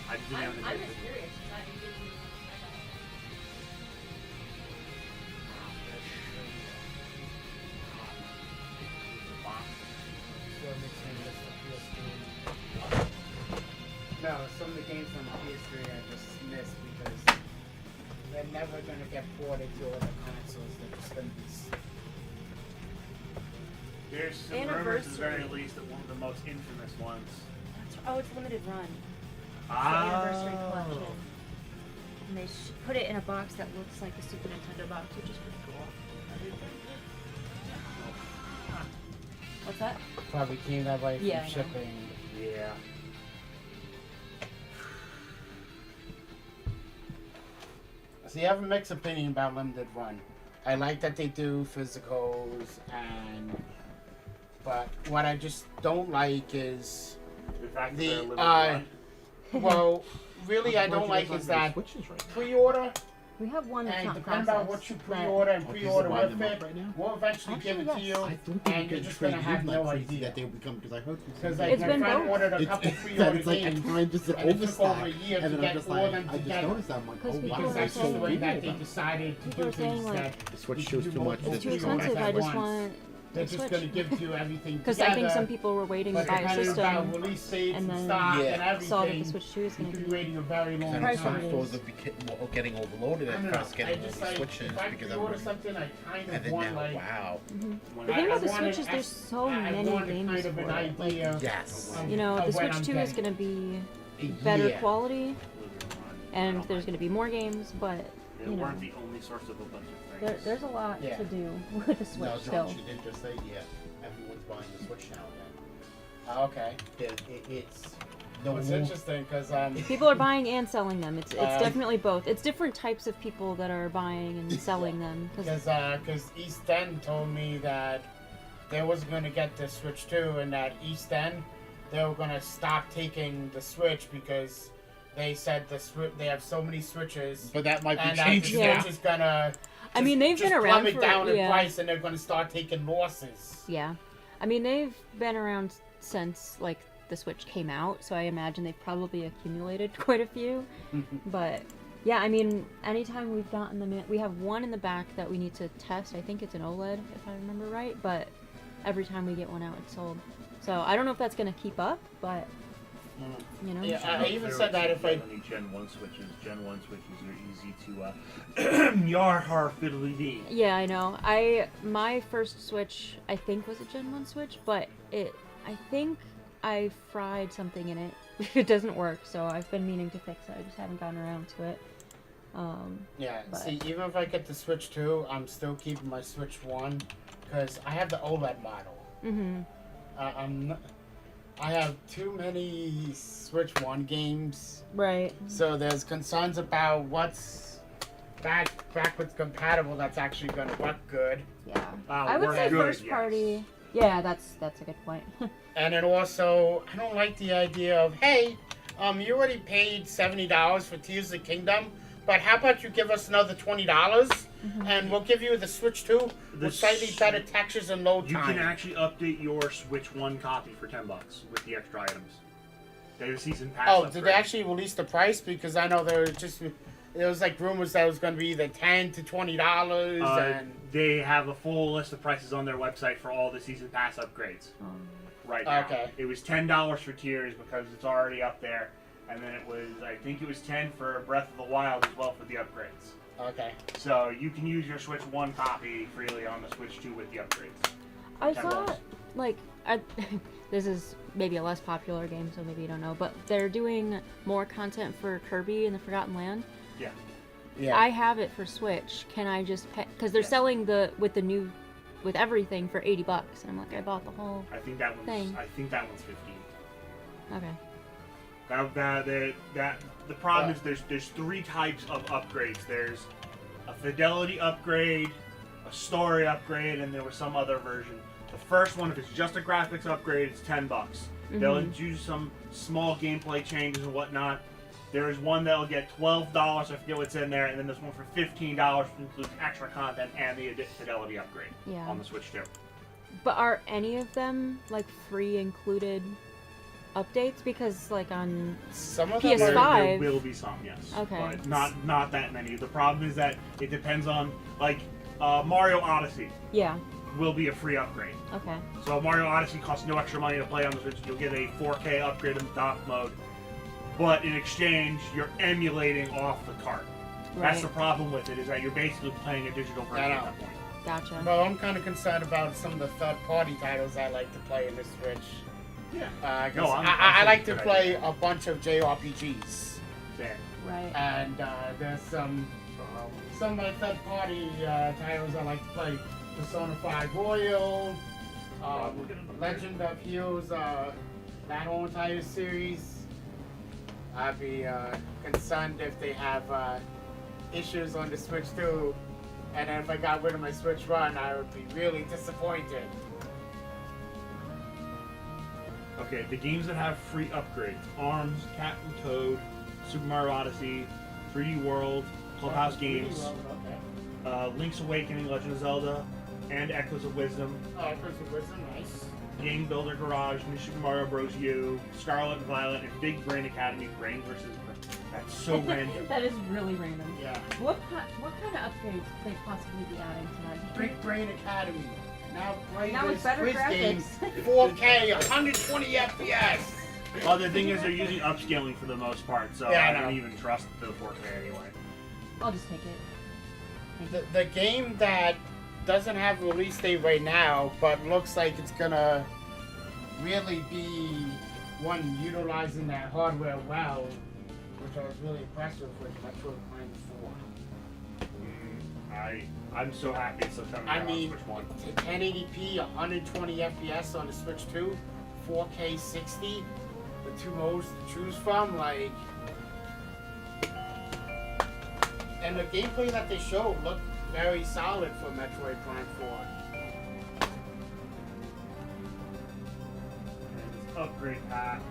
I didn't have the I'm date. just curious. No, some of the games on the PS3 I just missed because they're never going to get ported to other consoles. They're just going to be... There's some rumors, at the very least, that one of the most infamous ones. Oh, it's limited run. It's the Ah. anniversary collection. And they put it in a box that looks like a Super Nintendo box, which is pretty cool. What's that? Probably came that way from Yeah, I know. shipping. Yeah. So you have a mixed opinion about limited run. I like that they do physicals, but what I just don't like is The fact that The, they're limited uh, run. well, really I don't like is that pre-order, We have one that's and not depending processed. about what you but- pre-order and pre-order line with them up it, right now? we'll eventually give it Actually, to yes. you, I thought and you're just gonna have no idea. that they would become because I heard Because like, like It's my been friend both. ordered a it's, couple that pre-order it's like games, I find just an and it took over overstock, a year to and then get I'm just all like, them I just together. noticed that I'm like, Because oh people wow, are because that's so just the way weird. that they decided to People do are saying, things like, that The Switch you shows do too much. multiple It's too pre-orders expensive. at I just once. want They're the just Switch. gonna give you everything Because I think together, some people were waiting to but buy a depending about system release dates and and then stock Yeah. and everything, saw that the Switch 2 is you going to could be. be waiting a very long And Price some what it stores is. are getting overloaded I at don't know. first I getting all just the like, switches if I because pre-order I'm something, I kind and of then want now like. wow. The thing about the want Switch is there's so I many want a games kind of for an it. Like, idea. Yes. of- you know, of the when Switch I'm 2 is getting. going to be better Yeah. quality, Limited run. I and don't there's like going to be more games, but They you know, weren't the only source of a bunch of things. there's a lot Yeah. to do with the Switch No, still. John, she did just say everyone's buying the Switch now again. Oh, okay. It's no It's more. interesting because People are buying and selling them. It's Uh, definitely both. It's different types of people that are buying and selling them. 'Cause because East End told me that they wasn't going to get the Switch 2 and that East End they were going to stop taking the Switch because they said they have so many Switches But that might be and that changed the now. Switch is going to I mean, they've been around plummet for down in yeah. price and they're going to start taking losses. Yeah, I mean they've been around since like the Switch came out, so I imagine they've probably accumulated quite a few. But yeah, I mean, anytime we've gotten them in, we have one in the back that we need to test. I think it's an OLED, if I remember right, but every time we get one out, it's sold. So I don't know if that's going to keep up, but, you know. Yeah, I even said that if I... Any Gen 1 switches. Gen 1 switches are easy to, yar har fiddly dee. Yeah, I know. My first Switch, I think, was a Gen 1 Switch, but I think I fried something in it. It doesn't work, so I've been meaning to fix it. I just haven't gotten around to it. Yeah, but- see, even if I get the Switch 2, I'm still keeping my Switch 1, because I have the OLED model. Mm-hmm. I have too many Switch 1 games, Right. so there's concerns about what's backwards compatible that's actually going to work good. Yeah. I would work say good, first yes. party. Yeah, that's a good point. And then also, I don't like the idea of, hey, you already paid $70 for Tears of the Kingdom, but how about you give us another $20 and we'll give you the Switch 2 with slightly better textures and load You time. can actually update your Switch 1 copy for $10 with the extra items. They have a season pass. Oh, upgrade. did they actually release the price? Because I know there was like rumors that it was going to be either $10 to $20 and... They have a full list of prices on their website for all the season pass upgrades. Right now. Okay. It was $10 for Tears because it's already up there, and then I think it was $10 for Breath of the Wild as well for the upgrades. Okay. So you can use your Switch 1 copy freely on the Switch 2 with the upgrades. I $10. saw, like, this is maybe a less popular game, so maybe you don't know, but they're doing more content for Kirby and the Forgotten Land. Yeah. Yeah. I have it for Switch. Can I just pay? Because they're selling with everything for $80, and I'm like, I bought the whole I think that one's. thing. I think that one's 15. Okay. The problem is there's three types of upgrades. There's a fidelity upgrade, a story upgrade, and there was some other version. The first one, if it's just a graphics upgrade, it's $10. They'll introduce some small gameplay changes and whatnot. There is one that'll get $12, I forget what's in there, and then there's one for $15, which includes extra content and the fidelity upgrade on the Switch 2. But are any of them like free included updates? Because like on Some of PS5. There will be some, yes. Okay. But not that many. The problem is that it depends on, like, Mario Odyssey yeah, will be a free upgrade. okay, So Mario Odyssey costs no extra money to play on the Switch. You'll get a 4K upgrade in the dock mode. But in exchange, you're emulating off the cart. That's right, the problem with it, is that you're basically playing a digital version at that point. gotcha. Well, I'm kind of concerned about some of the third-party titles I like to play in the Switch. Yeah. 'Cause No, I'm I like to good play a bunch of JRPGs. Same. Right. And there's some of my third-party titles I like to play. Persona 5 Royal, Legend of Heroes, that whole entire series. I'd be concerned if they have issues on the Switch too, and then if I got rid of my Switch 1, I would be really disappointed. Okay, the games that have free upgrades: ARMS, Captain Toad, Super Mario Odyssey, 3D World, Clubhouse Games, Link's Awakening, Legend of Zelda, and Echoes of Wisdom, Echoes of Wisdom, nice. Game Builder Garage, New Super Mario Bros. U, Scarlet and Violet, and Big Brain Academy, Brain vs. Brain. That's so random. That is really random. Yeah. What kind of upgrades could they possibly be adding to that? Big Brain Academy. Now play Now with this better quiz game, graphics. 4K, 120 FPS. Well, the thing is, they're using upscaling for the most part, so Yeah, I I know. don't even trust the 4K anyway. I'll just take it. The game that doesn't have a release date right now, but looks like it's gonna really be one utilizing that hardware well, which I was really impressed with Metroid Prime 4. I'm so happy it's September I on mean, Switch 1. 1080p, 120 FPS on the Switch 2, 4K 60, the two modes to choose from, like... And the gameplay that they showed looked very solid for Metroid Prime 4. And this upgrade pack.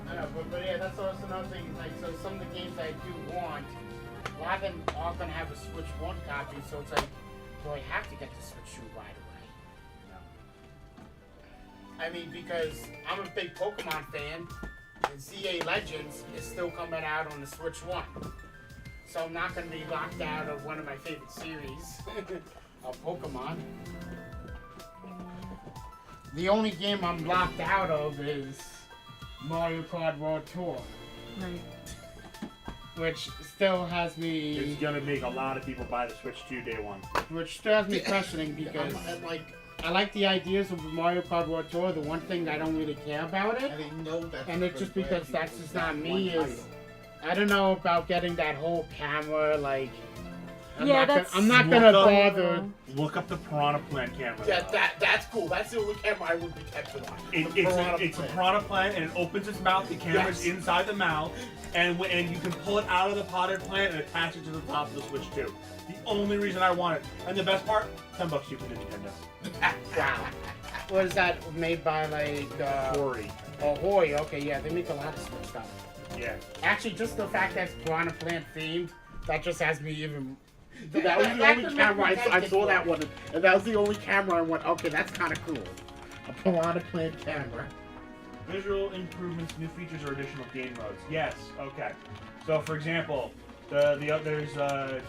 I know, but yeah, that's also another thing. Like, so some of the games I do want, a lot of them are gonna have a Switch 1 copy, so it's like, do I have to get the Switch 2 right away? I mean, because I'm a big Pokemon fan, and ZA Legends is still coming out on the Switch 1. So I'm not going to be locked out of one of my favorite series of Pokemon. The only game I'm locked out of is Mario Kart World Tour, Right. which still has me... It's gonna make a lot of people buy the Switch 2 day one. Which still has me questioning because I like the ideas of Mario Kart World Tour. The one thing I don't really care about it, And they know that. and it's just because that's just not me, is I don't know about getting that whole camera, like... I'm not gonna bother. Look up the Piranha Plant camera. Yeah, that's cool. That's the only camera I would be tempted on. It's a Piranha Plant, and it opens its mouth. The camera's Yes. inside the mouth, and you can pull it out of the potted plant and attach it to the top of the Switch 2. The only reason I want it, and the best part, $10 cheaper than Nintendo. Wow. What is that made by, like, Hori. Oh, Hori. Okay, yeah, they make a lot of stuff. Yeah. Actually, just the fact that it's Piranha Plant themed, that just has me even... That was the that only could camera make me I think saw it's that cool. one, and that was the only camera I went, okay, that's kind of cool. A Piranha Plant camera. Visual improvements, new features, or additional game modes. Yes. Okay. So, for example, there's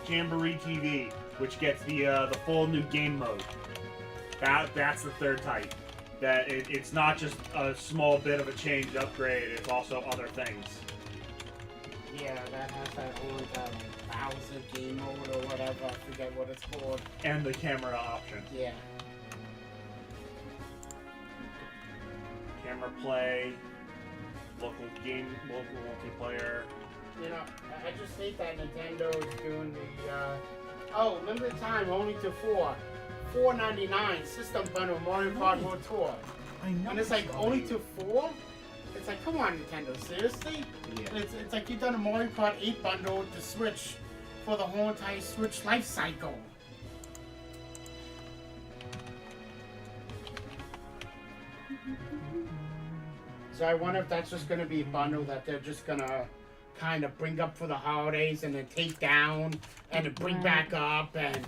Jamboree TV, which gets the full new game mode. That's the third type. That it's not just a small bit of a change upgrade. It's also other things. Yeah, that has that old Bowser game mode or whatever. I forget what it's called. And the camera option. Yeah. Camera play, local multiplayer. You know, I just hate that Nintendo is doing the, limited time, only to $4.99 system bundle Mario Kart World Tour. I know. And it's like, only to 4? It's like, come on, Nintendo, seriously? Yeah. And it's like you've done a Mario Kart 8 bundle with the Switch for the whole entire Switch life cycle. So I wonder if that's just going to be a bundle that they're just going to kind of bring up for the holidays and then take down and then bring back up, and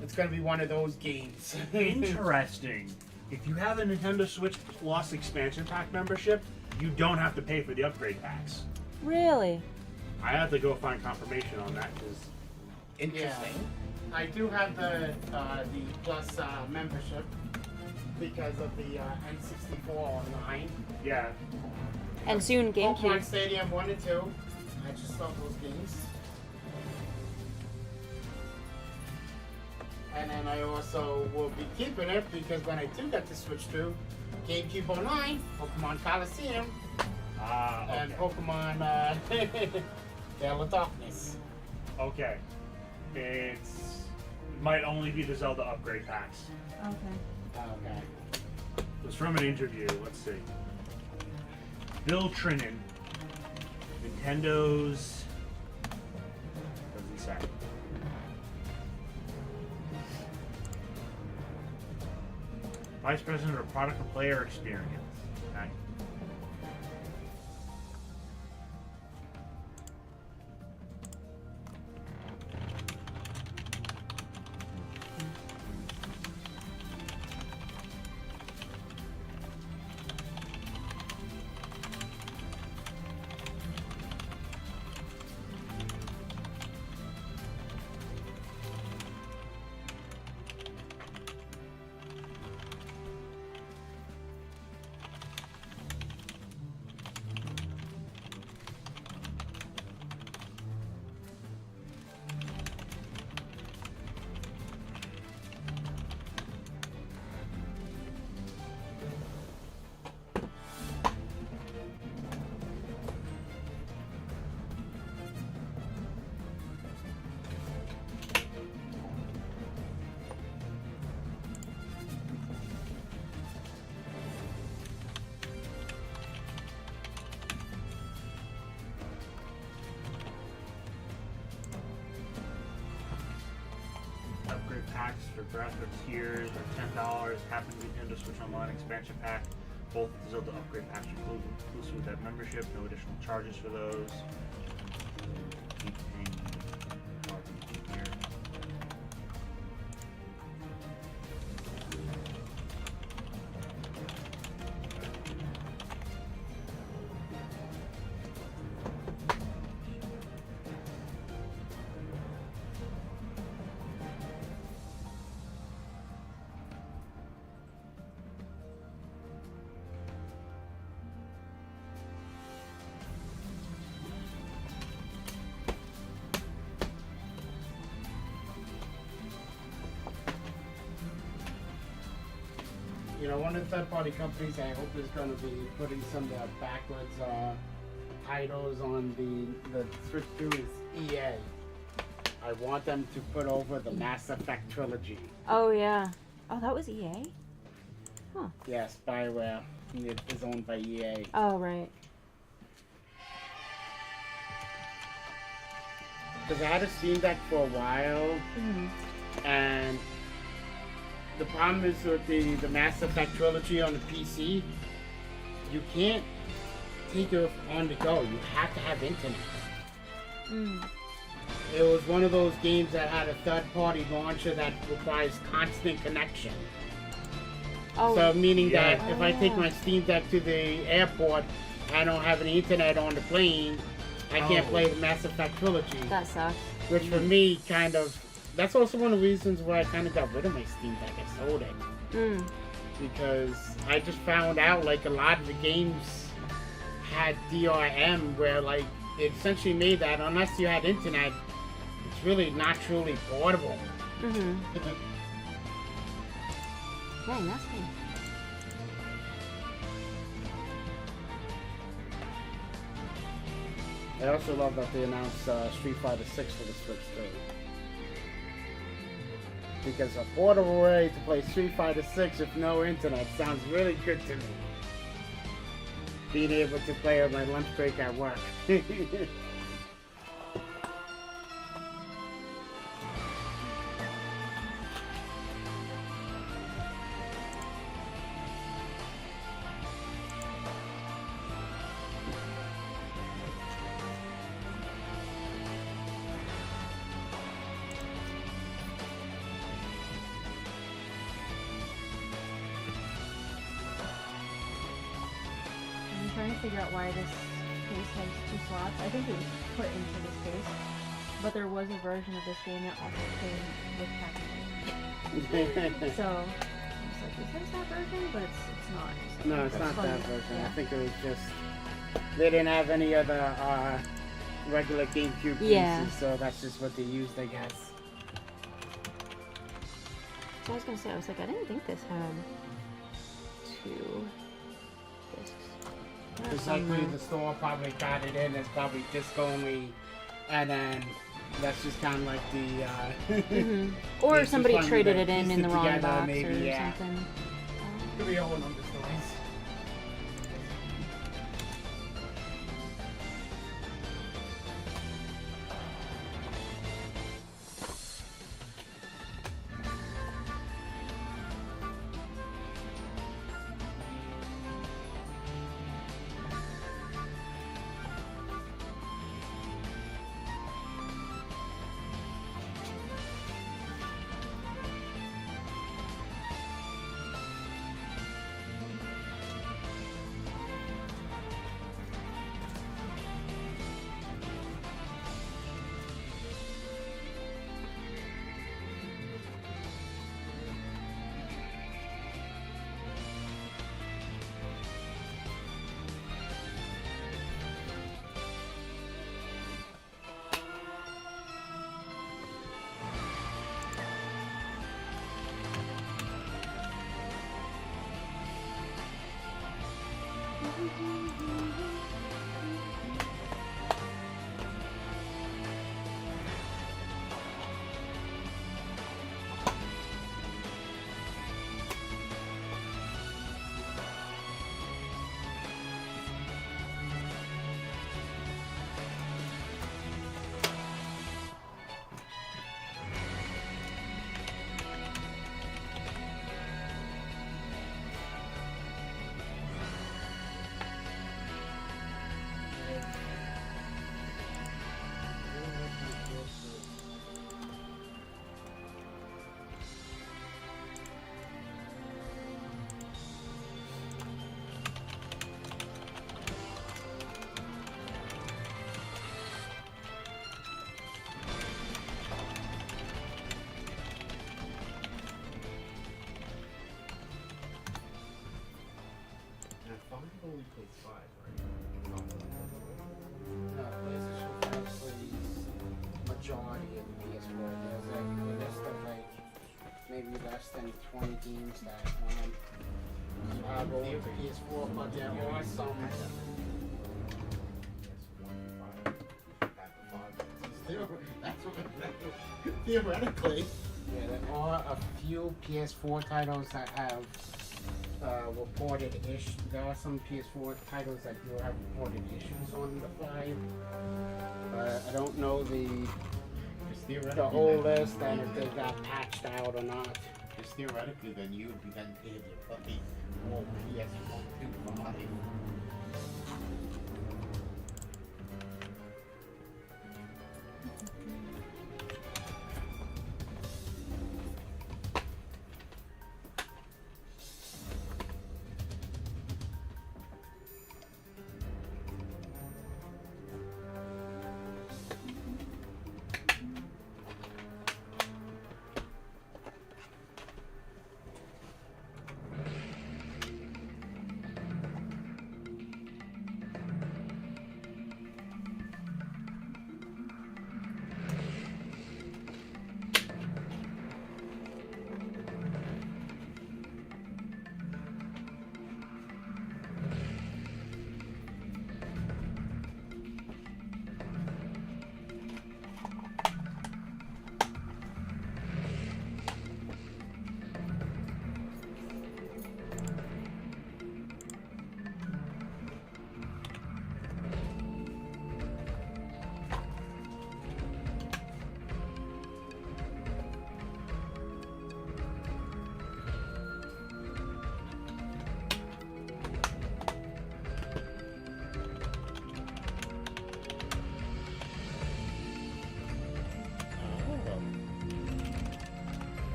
it's going to be one of those games. Interesting. If you have a Nintendo Switch Plus expansion pack membership, you don't have to pay for the upgrade packs. Really? I have to go find confirmation on that because Interesting. I do have the Plus membership because of the N64 online. yeah, And soon Pokemon GameCube. Stadium 1 and 2. I just love those games. And then I also will be keeping it because when I do get the Switch 2, GameCube Online, Pokemon Coliseum, and okay. Pokemon Veil of Darkness. Okay. It might only be the Zelda upgrade packs. Okay. Okay. It was from an interview. Let's see. Bill Trinan, Nintendo's. What does he say? Vice President of Product and Player Experience. Okay. Upgrade packs for graphics here, they're $10. Happen to be Nintendo Switch Online expansion pack. Both the Zelda upgrade packs are inclusive with that membership. No additional charges for those. Keep paying here. one of the third-party companies I hope is going to be putting some of the backwards titles on the Switch 2 is EA. I want them to put over the Mass Effect trilogy. Oh yeah. Oh, that was EA. Yeah, Spyware. It is owned by EA. Oh right. Because I had a Steam Deck for a while, and the problem is with the Mass Effect trilogy on the PC, you can't take it on the go. You have to have internet. It was one of those games that had a third-party launcher that requires constant connection. Oh. So meaning Yeah. that if I take my Steam Deck to the airport, I don't have any internet on the plane, I can't Oh. play the Mass Effect trilogy. That sucks. Which for me kind of, that's also one of the reasons why I kind of got rid of my Steam Deck. I sold it. Because I just found out like a lot of the games had DRM where like it essentially made that unless you had internet, it's really not truly portable. Dang, that's cool. I also love that they announced Street Fighter 6 for the Switch too. Because a portable way to play Street Fighter 6 with no internet sounds really good to me. Being able to play on my lunch break at work. I'm trying to figure out why this case has 2 slots. I think it was put into this case, but there was a version of this game that also came with packaging. So I was like, is this that version? But it's not. So No, it's that's not funny. that version. Yeah. I think it was just they didn't have any other regular GameCube pieces, Yeah. so that's just what they used, I guess. So I was gonna say, I was like, I didn't think this had 2 discs. It's likely the store probably got it in as probably disc only, and then that's just kind of like the. Or It's just somebody funny traded they it in pieced the it wrong together, box maybe, or yeah. something. Could be a whole number of stories. only plays 5, right? No, PlayStation 5 plays majority of the PS4. There's like a list of like maybe less than 20 games that rolling to PS4, but there are some. Theoretically, yeah, there are a few PS4 titles that have reported issues. There are some PS4 titles that do have reported issues on the 5. I don't know the whole list and if they got patched out or not. Because theoretically, then you would be then able to play more PS1 to 5.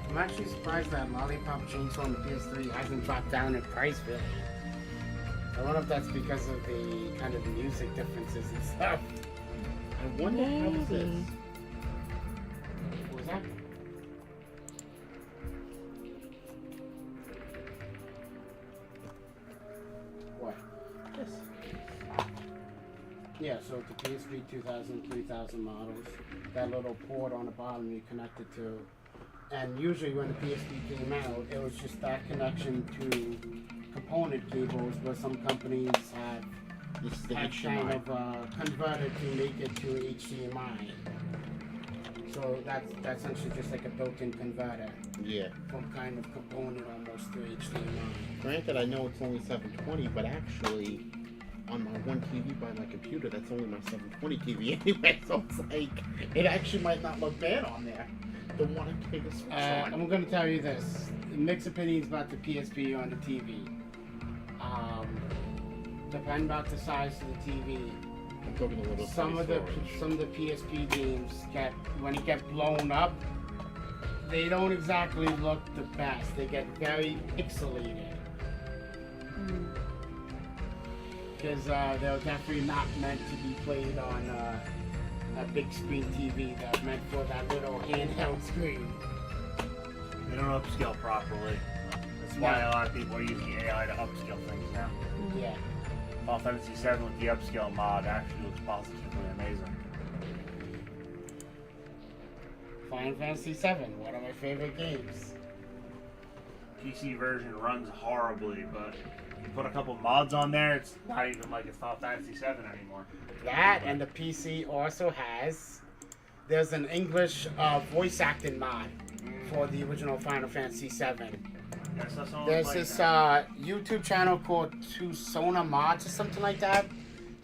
I'm actually surprised that Lollipop Chainsaw on the PS3 hasn't dropped down in price really. I wonder if that's because of the kind of music differences and stuff. I wonder how this is. What was that? What? Yes. Yeah, so the PS3 2000, 3000 models, that little port on the bottom you connect it to. And usually when the PSP came out, it was just that connection to component cables where some companies have This is the had kind HDMI. of converted to make it to HDMI. So that's essentially just like a built-in converter Yeah. from kind of component almost to HDMI. Granted, I know it's only 720, but actually, on my one TV by my computer, that's only my 720 TV anyway. So it's like, it actually might not look bad on there. The one I take a switch on. I'm going to tell you this: mixed opinions about the PSP on the TV. Depending about the size of the TV. I'm talking a little Some of the PSP games when it get blown up, they don't exactly look the best. They get very pixelated because they're definitely not meant to be played on a big screen TV. They're meant for that little handheld screen. They don't upscale properly. That's why a lot of people are using AI to upscale things now. Yeah. Final Fantasy VII with the upscale mod actually looks positively amazing. Final Fantasy VII, one of my favorite games. PC version runs horribly, but you put a couple mods on there, it's not even like it's Final Fantasy VII anymore. That and the PC also has. There's an English voice acting mod for the original Final Fantasy VII. Yes, that's all There's like this that. YouTube channel called Tusona Mods or something like that,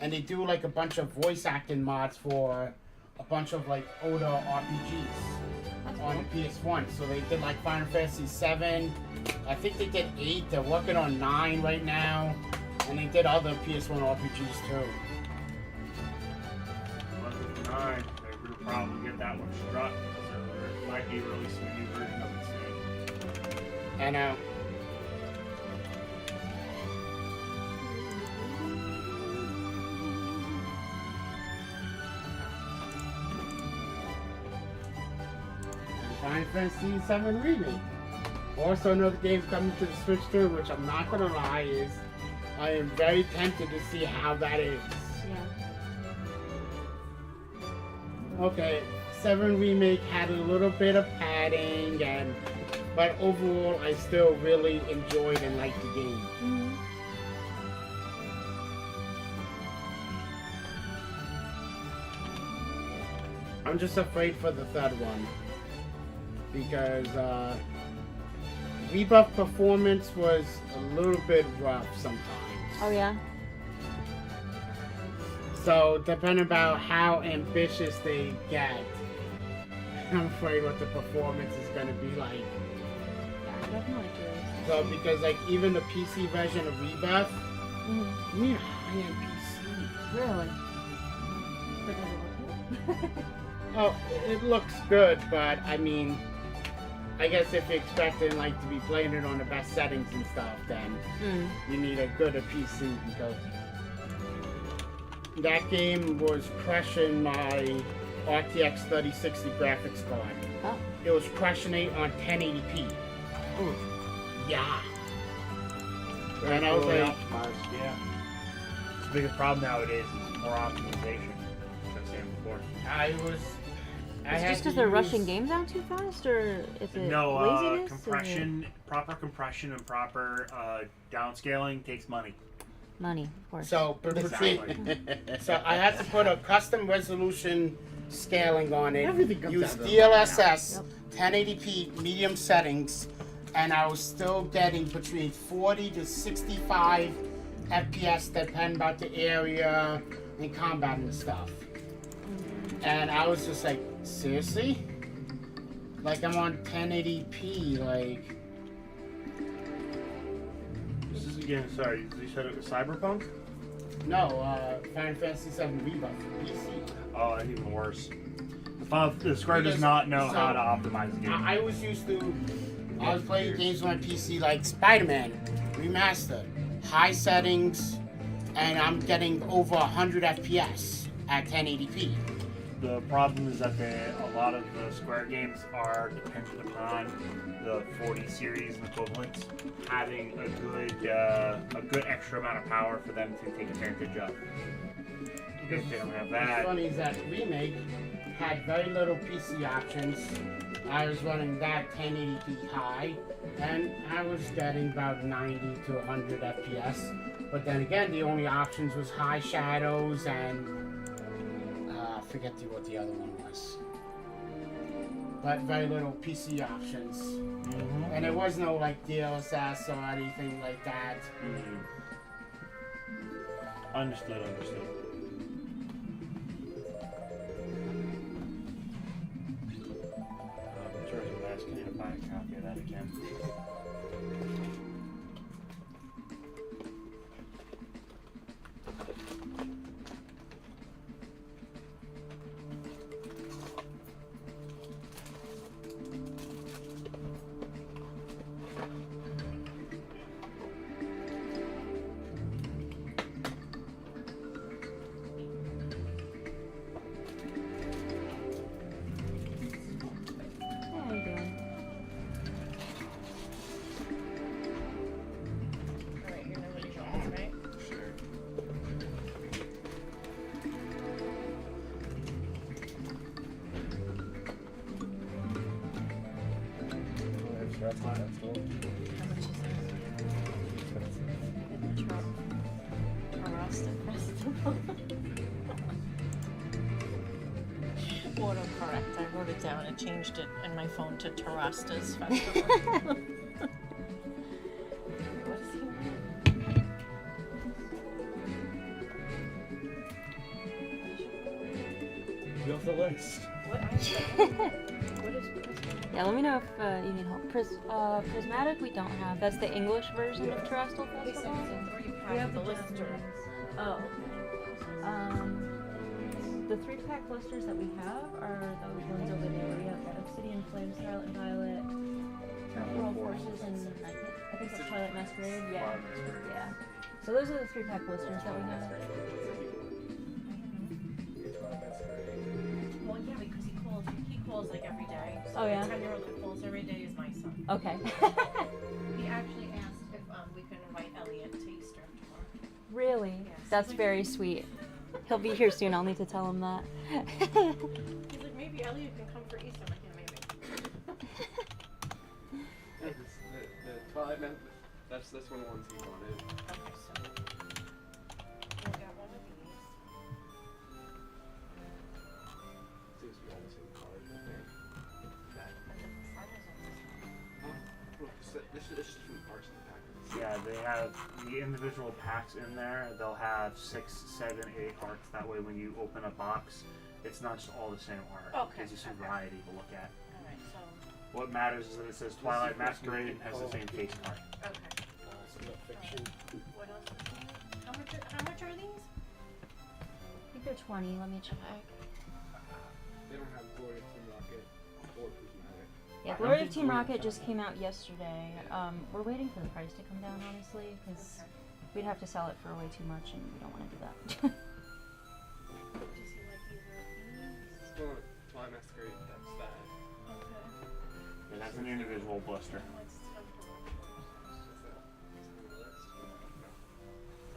and they do like a bunch of voice acting mods for a bunch of like older RPGs on the PS1. So they did like Final Fantasy VII. I think they did 8. They're working on 9 right now, and they did other PS1 RPGs too. 9, they would probably get that one struck because they might be releasing a new version of it soon. I know. Final Fantasy VII Remake. Also another game coming to the Switch too, which I'm not gonna lie is I am very tempted to see how that is. Yeah. Okay, 7 Remake had a little bit of padding and But overall, I still really enjoyed and liked the game. Mhm. I'm just afraid for the third one because Rebuff performance was a little bit rough sometimes. Oh yeah. So depending about how ambitious they get, I'm afraid what the performance is going to be like. Yeah, I'm definitely curious. So because like even the PC version of Rebuff, Mhm. you need a high-end PC. Really? But does it look good? Oh, it looks good, but I mean, I guess if you're expecting like to be playing it on the best settings and stuff, then you need a good PC because that game was crushing my RTX 3060 graphics card. Oh. It was crushing it on 1080p. Ooh. Yeah. And I was Really like, optimized, yeah. It's the biggest problem nowadays is more optimization. Which I was saying before. I It's had just to because they're use- rushing games out too fast, or is it No, laziness? compression, proper compression and proper downscaling takes money. Or money, of course. So, Exactly. so I had to put a custom resolution scaling on it. Everything comes Use down to DLSS, 1080p medium settings, and I was still getting between 40 to 65 FPS, depending about the area and combat and stuff. And I was just like, seriously? Like I'm on 1080p, like. This is again, sorry, you said it was Cyberpunk? No, Final Fantasy VII Rebuff, PC. Oh, that's even worse. The Square does Because- not know so, how to optimize the game. I was used to, I was playing games on my PC like Spider-Man Remastered, high settings, and I'm getting over 100 FPS at 1080p. The problem is that a lot of the Square games are dependent upon the 40 series and equivalents having a good extra amount of power for them to take advantage of. If they don't have What's that, funny is that Remake had very little PC options. I was running that 1080p high, and I was getting about 90 to 100 FPS. But then again, the only options was high shadows and I forget what the other one was. But very little PC options. And there was no like DLSS or anything like that. Understood. Majora's Mask, I need to buy a copy of that again. How you doing? Alright, you're nobody else, right? Sure. How much is it? Tarasta Festival. Autocorrect. I wrote it down and changed it in my phone to Tarasta's Festival. What is he? You off the list. What? What is Yeah, let me know if you need help. Prismatic, we don't have. That's the English version of Terrestrial Festival. Or you have the lister. Oh. The 3-pack blisters that we have are those ones over there. We have Obsidian Flame, Scarlet and Violet, Temporal Forces, and I think it's Twilight Masquerade. Yeah. Yeah. So those are the 3-pack blisters that we have. Well, yeah, because he calls like every day. So Oh, yeah? the 10-year-old that calls every day is my son. Okay. He actually asked if we could invite Elliot to Easter tomorrow. Really? Yes. That's very sweet. He'll be here soon. I'll need to tell him that. He's like, maybe Elliot can come for Easter. I'm like, yeah, maybe. Well, I meant that's one of the ones he wanted. Okay, so we got one of these. Seems to be all the same colors, I think. That. And the front is on this one. Well, this is just different parts of the package. Yeah, they have the individual packs in there. They'll have 6, 7, 8 arts. That way, when you open a box, it's not just all the same art. Okay, It gives you some okay. variety to look at. Alright, so, What matters is that it says Twilight Masquerade and has the same face card. okay. Some of the fiction. What else is there? How much are these? I think they're 20. Let me check. They don't have Glory of Team Rocket or Prismatic. Yeah, Glory of Team Rocket just came out yesterday. We're waiting for the price to come down, honestly, because we'd have to sell it for way too much, and we don't want to do that. Do you see like either of these? Well, Twilight Masquerade, that's that. Okay. And that's an individual blister. Let's temporary. Is that on the list? No.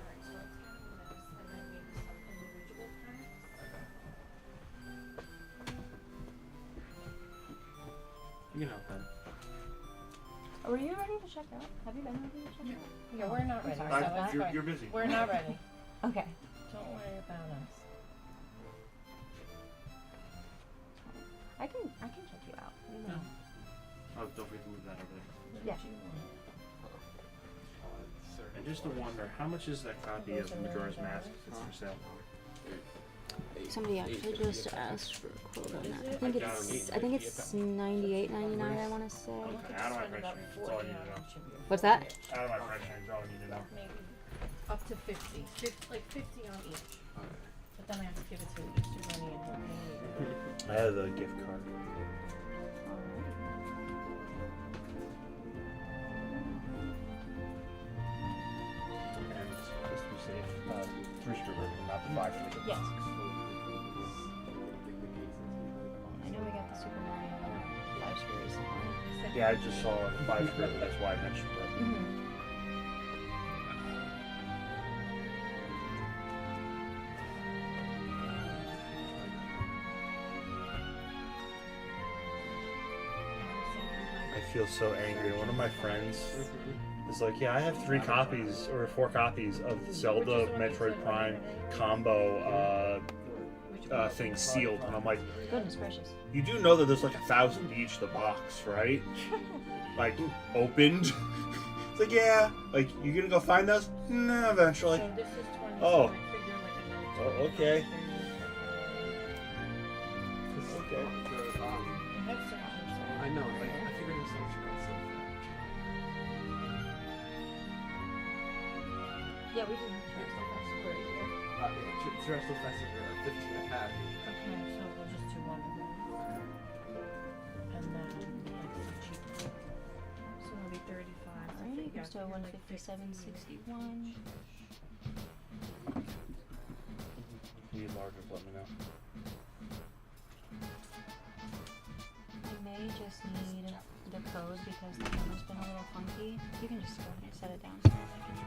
Alright, so let's get this, and then maybe some individual packs. You can help them. Were you ready to check out? Have you been ready to check out? Yeah, we're not ready, so sorry. it's You're, fine. you're busy. We're not ready. Okay. Don't worry about us. I can check you out. You know. Oh, don't forget to move that over there. Yeah. And just to wonder, how much is that copy of Majora's Mask that's for sale? Somebody actually just asked for a quote on that. I think it's $98.99. I want to say. Okay, out of my price range. That's all I need to know. What's that? Out of my price range. All I need to know. Maybe up to 50. Like 50 on each. But then I have to give it to Easter Bunny and he'll pay me. I have the gift card. And just to be safe, 3 stripper, not the 5 stripper. Yes. I know we got the Super Mario 5 screw recently. Yeah, I just saw 5 stripper. That's why I mentioned it. Mm-hmm. I feel so angry. One of my friends is like, yeah, I have 3 copies or 4 copies of Zelda Metroid Prime combo thing sealed. And I'm like, Goodness gracious. you do know that there's like 1,000 each the box, right? Like, opened. It's like, yeah. Like, you gonna go find those? No, eventually. So this is 20. Oh. So I figure like another Oh, okay. 30. Okay. I have some I know, like, I figured it was so expensive. Yeah, we didn't try stuff that's super here. Terrestrial Festive are 15 a pack. Okay, so we'll just do one of those. And then like the cheap. So it'll be 35. So Alright, yeah, goes to figure like 157.61. Need larger, let me know. I may just need the code because the camera's been a little funky. You can just go ahead and set it down so that I can.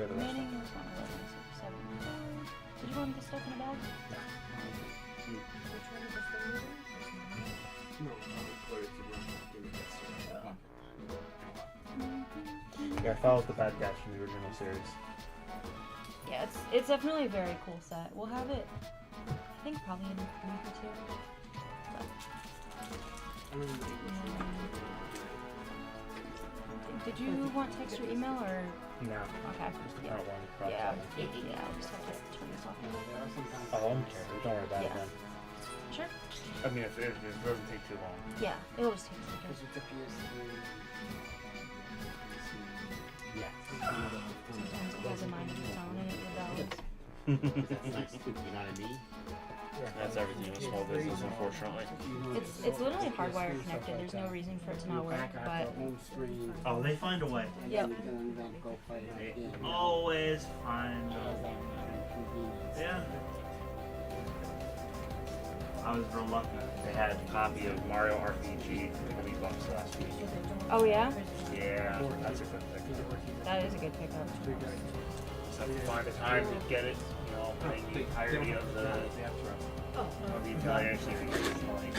Okay, the rest. Remaining was 111.67. Did you want the stuff in a bag? Which one is the third? No, Glory of Team Rocket. Give me that. Yeah, I followed the bad guys from the original series. Yeah, it's definitely a very cool set. We'll have it, I think, probably in a week or 2. But, I mean, did you want text or email or? No. Okay. I don't want to cross Yeah, that. yeah, I'll just have to turn this off. Oh, I don't care. Don't worry about it Yeah. then. Sure. I mean, if it doesn't take too long. Yeah, it'll just take a second. because it's a PS3. Yeah. Sometimes it has a mind of its own and it rebels. That's nice too, you know what I mean? That's everything in a small business, unfortunately. It's literally hardwire connected. There's no reason for it to not work, but Oh, they find a way. yep. They always find a way. Yeah. I was real lucky. They had a copy of Mario RPG for $20 last week. Oh yeah, Yeah, that's a good pick. that is a good pickup. Just have to find a time to get it, you know, paying the entirety of the Italian money.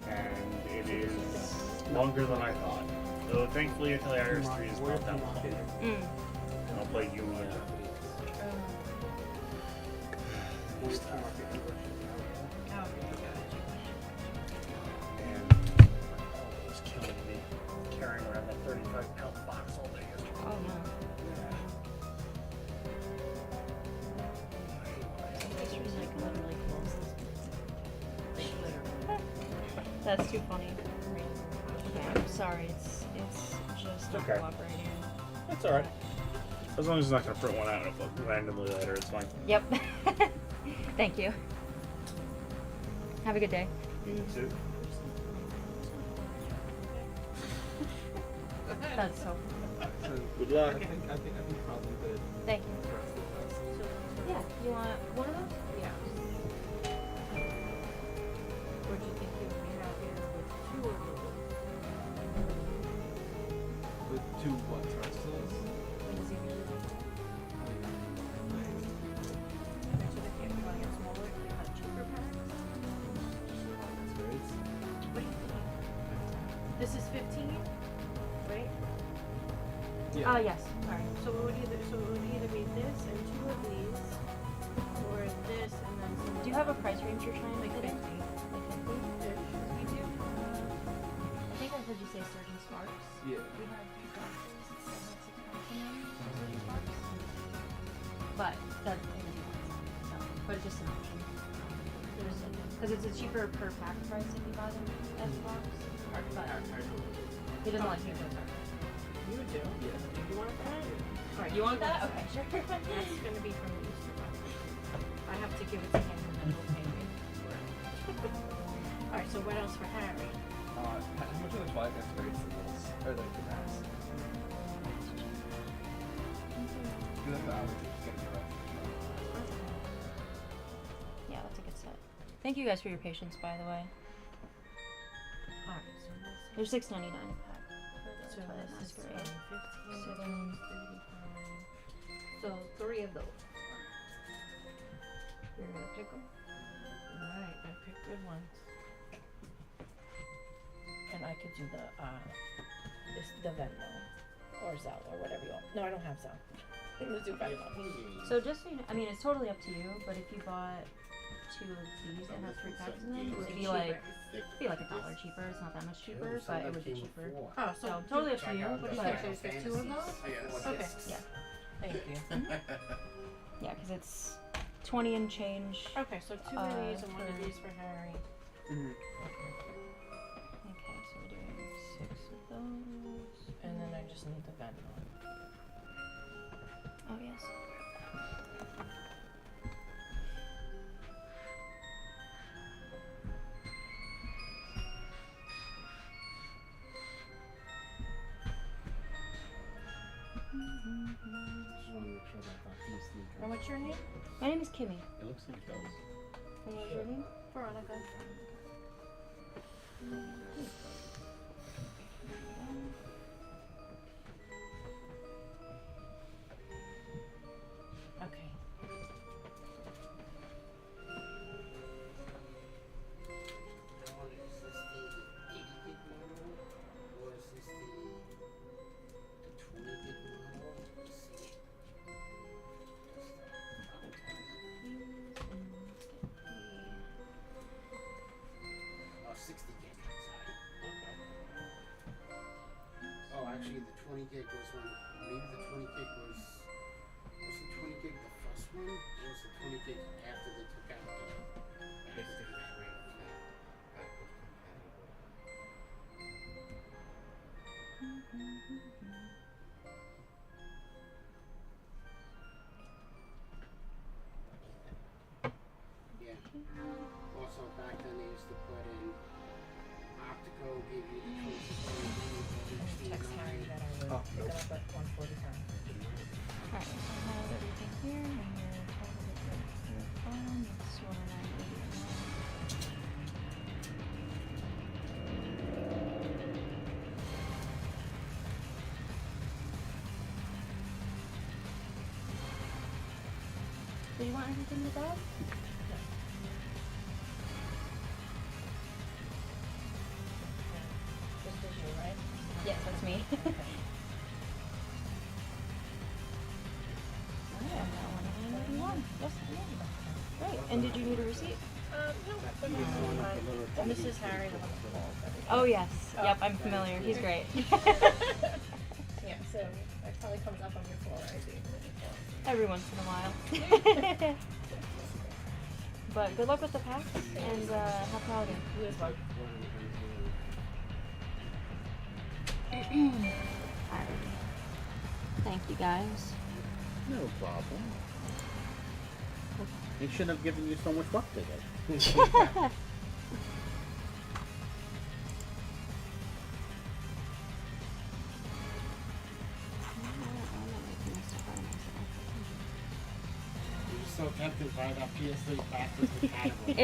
And it is longer than I thought. Though thankfully Italian Irish 3 is not that long. Mm. And I'll play you and it was killing me carrying around that 35-pound box all day yesterday. Oh no. That's too funny. Okay, I'm sorry. It's just not Okay. cooperating. That's alright. As long as it's not going to print one out in a book randomly later, it's fine. Yep. Thank you. Have a good day. You too. That's so. Good luck. I think probably the Thank you. rest of us. Yeah. You want one of those? Yeah. Would you think you would be happier with two of those? With two what pretzels? Easy to do. Bet you if you want to get smaller, you have cheaper packs. What do you think? This is 15, right? Yeah. Yes. Alright, so it would either be this and two of these, or this and then some. Do you have a price range you're trying to like fit 50? in? Like 50? We do. I think I heard you say Surgeon Sparks. Yeah. We have 6 packs in them, Surgeon Sparks. But that, so, but it's just an option. Because it's a cheaper per pack price if you buy them as a box. But he doesn't like cheaper. You do? Yeah. You want that? Alright, You want that? Okay, sure. That's gonna be from the Easter box. I have to give it to him and then he'll pay me for it. Alright, so what else for Harry? How much are the life expectations? Or like the past? You have the hours to get your Yeah, that's a good set. Thank you guys for your patience, by the way. Alright, so They're $6.99 a pack. So Twilight this is Masquerade. 15, 35. So 3 of those. You're gonna pick them? Alright, I picked good ones. And I could do the Venmo or Zelle or whatever you want. No, I don't have Zelle. I'm gonna do Venmo. So just so you know, I mean, it's totally up to you, but if you bought 2 of these that have 3 packs in them, it would be like $1 cheaper. It's not that much cheaper, but it would be cheaper. Oh, So totally up to you. What do you But think? There's 2 of those? Okay. yeah, Thank you. yeah, because it's 20 and change. Okay, so 2 of these and 1 of for- these for Harry. Okay, so we're doing 6 of those. And then I just need the Venmo. Oh yes. Just want to make sure that I got these sneakers. And what's your name? My name is Kimmy. It looks like those. And what's your name? Veronica. Okay. Oh, actually, the 20 gig was when, maybe the 20 gig was the 20 gig the first one? Or was the 20 gig after they took out the up at 1:45. Alright, so I have everything here, and your total your phone, it's 109.89. Do you want anything in the bag? Just as you, right? Yes, that's me. Yes, great. And did you need a receipt? No, but Mrs. Harry, the one that calls every day. Oh yes. Oh, Yep, I'm okay. familiar. He's great. Yeah, so it probably comes up on your caller ID. Every once in a while. But good luck with the packs and happy holidays. You as well. Alrighty. Thank you guys. No problem. They shouldn't have given you so much work today. You're so tempted by that PS3 backwards compatible.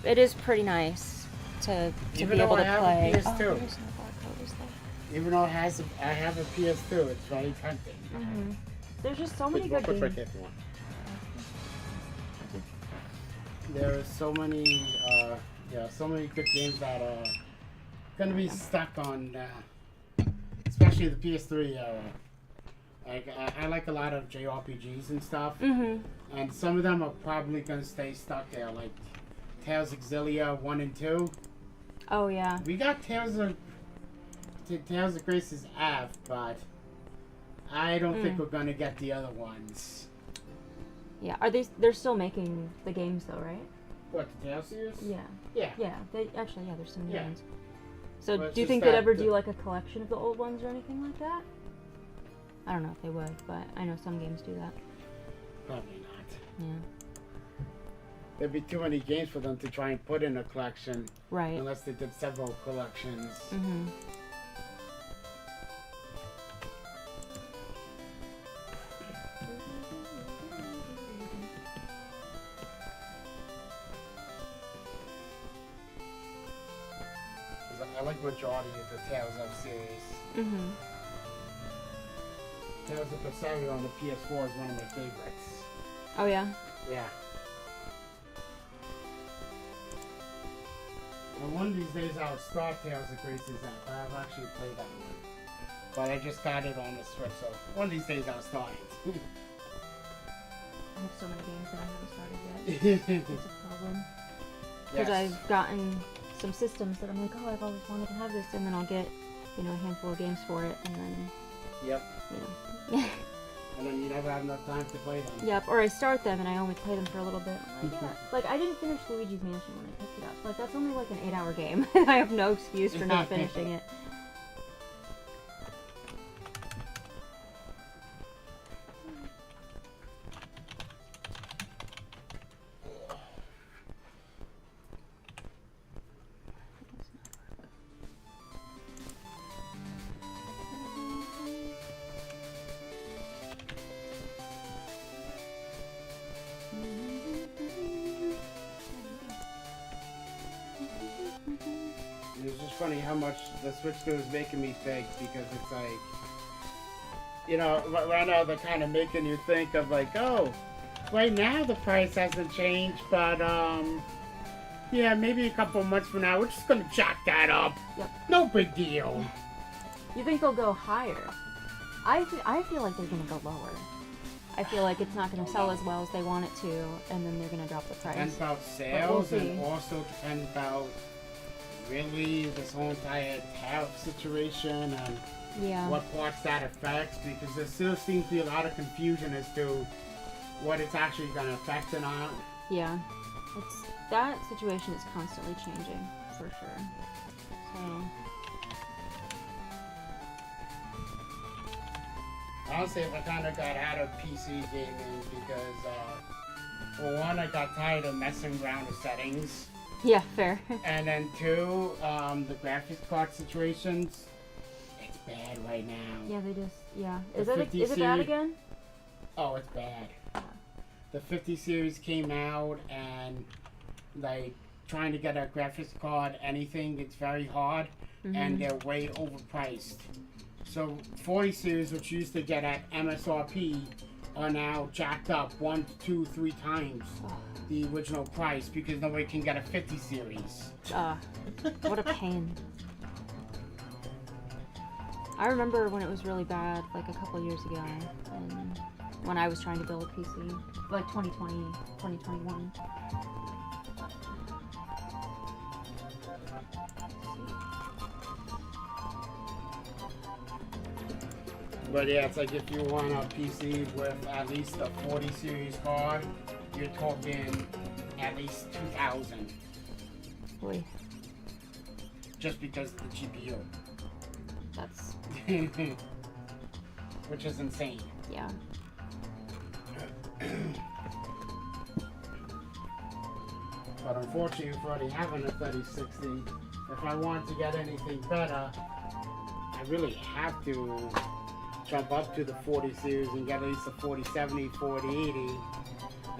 It is pretty nice to Even be able though to I have a play. PS2. Oh, there's no barcode, is there? Even though I have a PS2, it's very tempting. Mm-hmm. There's just so many Put good right games. there if you want. There are so many, so many good games that are gonna be stuck on, especially the PS3 era. Like I like a lot of JRPGs and stuff, Mm-hmm. and some of them are probably gonna stay stuck there, like Tales of Xillia 1 and 2. Oh yeah. We got Tales of Grace's Ave, but I don't think we're gonna get the other ones. Yeah. They're still making the games though, right? What, the Tales series? Yeah. Yeah. Yeah. There's some new Yeah. ones. So Well, it's do you just think they'd that ever the- do like a collection of the old ones or anything like that? I don't know if they would, but I know some games do that. Probably not. Yeah. There'd be too many games for them to try and put in a collection Right. unless they did several collections. Mm-hmm. I like majority of the Tales of series. Mm-hmm. Tales of Berseria on the PS4 is one of my favorites. Oh yeah. Yeah. And one of these days I'll start Tales of Grace's app. I've actually played that one. But I just got it on the Switch, so one of these days I'll start it. I have so many games that I haven't started yet. It's a problem. Because I've gotten some systems that I'm like, oh, I've always wanted to have this, and then I'll get, a handful of games for it, and then, Yep. yeah. And then you never have enough time to play them. Yep, or I start them and I only play them for a little bit. I'm like, yeah. Like, I didn't finish Luigi's Mansion when I picked it up. Like, that's only like an 8-hour game. I have no excuse for not finishing it. It's just funny how much the Switch 2 is making me think, because it's like, right now they're kind of making you think of like, oh, right now the price hasn't changed, but yeah, maybe a couple months from now we're just gonna jack that up. Yep. No big deal. You think they'll go higher? I feel like they're gonna go lower. I feel like it's not gonna sell as well as they want it to, and then they're gonna drop the price. Depends about we'll sales, see. and also depends about really this whole entire tariff situation and Yeah. what parts that affects, because there still seems to be a lot of confusion as to what it's actually going to affect or not. Yeah. That situation is constantly changing, for sure. So. Honestly, I kind of got out of PC gaming because, for one, I got tired of messing around with settings. Yeah, fair. And then two, the graphics card situations, it's bad right now. Yeah, they just Yeah. The Is it 50 bad series- again? Oh, it's bad. The 50 series came out, and like trying to get a graphics card, anything, it's very hard, and they're way overpriced. So 40 series, which you used to get at MSRP, are now jacked up 1, 2, 3 times the original price because nobody can get a 50 series. What a pain. I remember when it was really bad, like a couple years ago, and when I was trying to build a PC, like 2020, 2021. But yeah, it's like if you want a PC with at least a 40 series card, you're talking at least 2,000 Boy, just because of the GPU, that's, which is insane. yeah. But unfortunately, if already having a 3060, if I want to get anything better, I really have to jump up to the 40 series and get at least a 4070, 4080,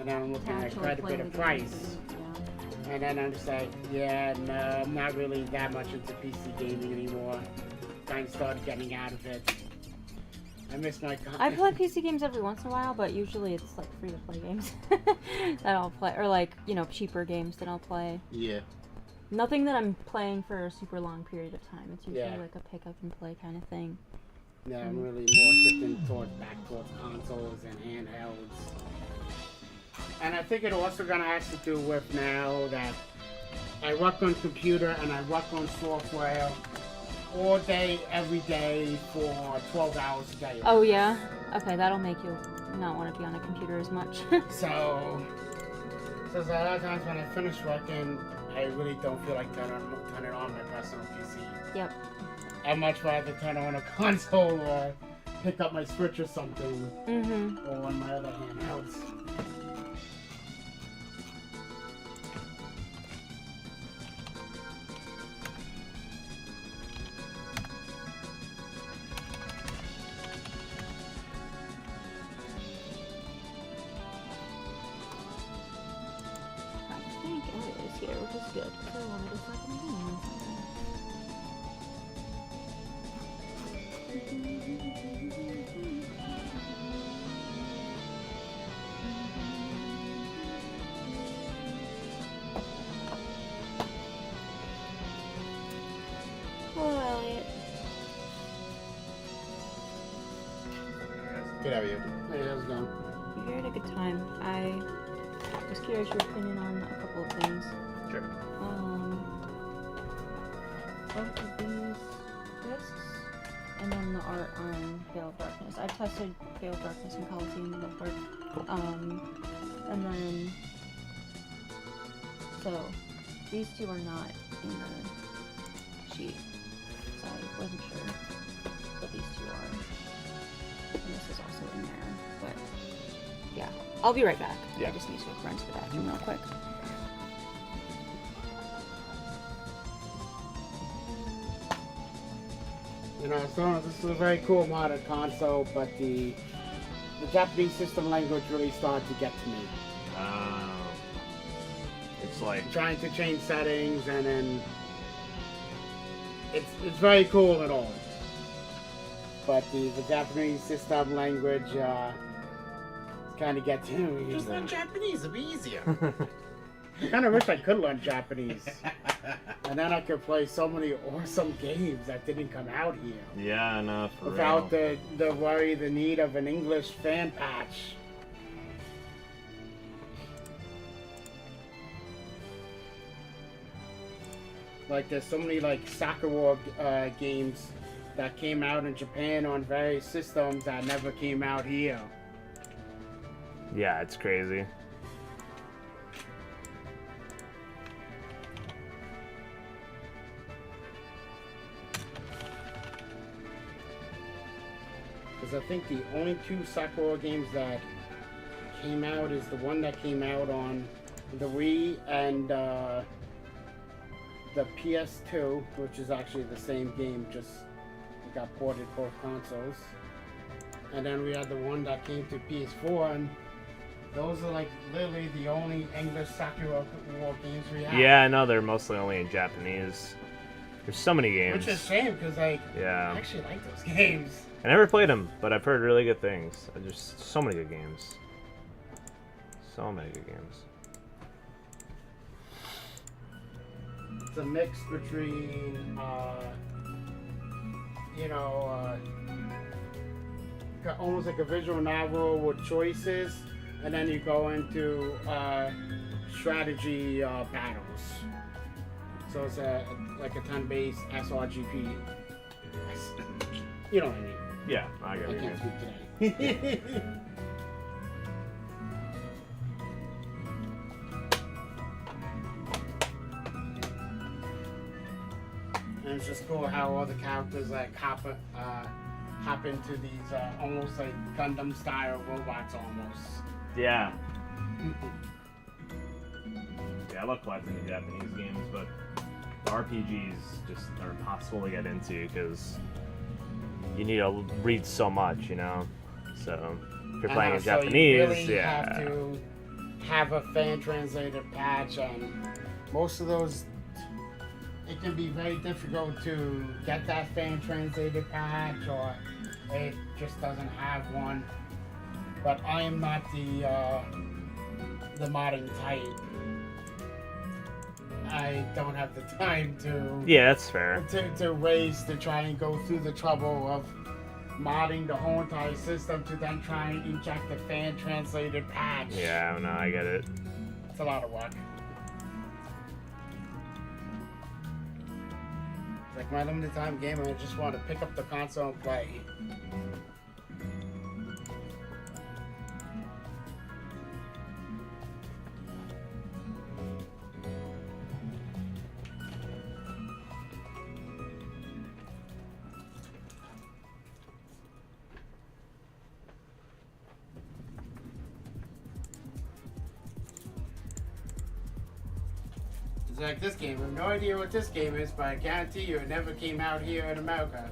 and then I'm looking at Actually quite a play bit of the price. games, yeah. And then I'm just like, yeah, no, I'm not really that much into PC gaming anymore. Kind of started getting out of it. I miss my. I play PC games every once in a while, but usually it's like free to play games that I'll play, or like, you know, cheaper games that I'll play. Yeah. Nothing that I'm playing for a super long period of time. It's usually Yeah. like a pick up and play kind of thing. Yeah, I'm really more shifting back towards consoles and handhelds. And I think it also gonna have to do with now that I work on computer and I work on software all day, every day for 12 hours a day. Oh yeah? Okay, that'll make you not want to be on a computer as much. So a lot of times when I finish working, I really don't feel like turning on my personal PC. Yep. I'd much rather turn on a console or pick up my Switch or something, Mm-hmm. or one of my other handhelds. I think it is here, which is good, because I wanted a second game. Hello, Elliot. Good have you. Hey, how's it going? You here at a good time. I was curious your opinion on a couple of things. Sure. Both of these discs, and then the art on Veil of Darkness. I've tested Veil of Darkness and Coliseum and both work. And then, so these two are not in the sheet, so I wasn't sure, but these two are. And this is also in there, but yeah, I'll be right back. Yeah. I just need to run to the bathroom real quick. You know, so this is a very cool modern console, but the Japanese system language really started to get to me. It's like Trying to change settings, and then it's very cool and all. But the Japanese system language kind of gets to me. Just learn Japanese, it'll be easier. I kind of wish I could learn Japanese. And then I could play so many awesome games that didn't come out here. yeah, no, for Without real. the worry, the need of an English fan patch. Like there's so many like Sakura games that came out in Japan on various systems that never came out here. Yeah, it's crazy. Because I think the only two Sakura games that came out is the one that came out on the Wii and the PS2, which is actually the same game, just it got ported both consoles. And then we had the one that came to PS4, and those are like literally the only English Sakura War games we have. Yeah, I know they're mostly only in Japanese. There's so many games. Which is a shame, because I Yeah. actually like those games. I never played them, but I've heard really good things. There's so many good games. So many good games. It's a mix between, almost like a visual novel with choices, and then you go into strategy battles. So it's like a turn-based SRGP. You know what I mean? Yeah, I get I it. can't speak today. And it's just cool how all the characters like hop into these almost like Gundam style robots almost. Yeah. Yeah, I love collecting the Japanese games, but the RPGs just are impossible to get into because you need to read so much, you know? So, if you're playing in So Japanese, you really yeah. have to have a fan translated patch, and most of those, it can be very difficult to get that fan translated patch, or it just doesn't have one. But I am not the modding type. I don't have the time to Yeah, that's fair. to race to try and go through the trouble of modding the whole entire system to then try and inject a fan translated patch. Yeah, no, I get it. It's a lot of work. It's like my limited time game, and I just want to pick up the console and play. It's like this game. I have no idea what this game is, but I guarantee you it never came out here in America.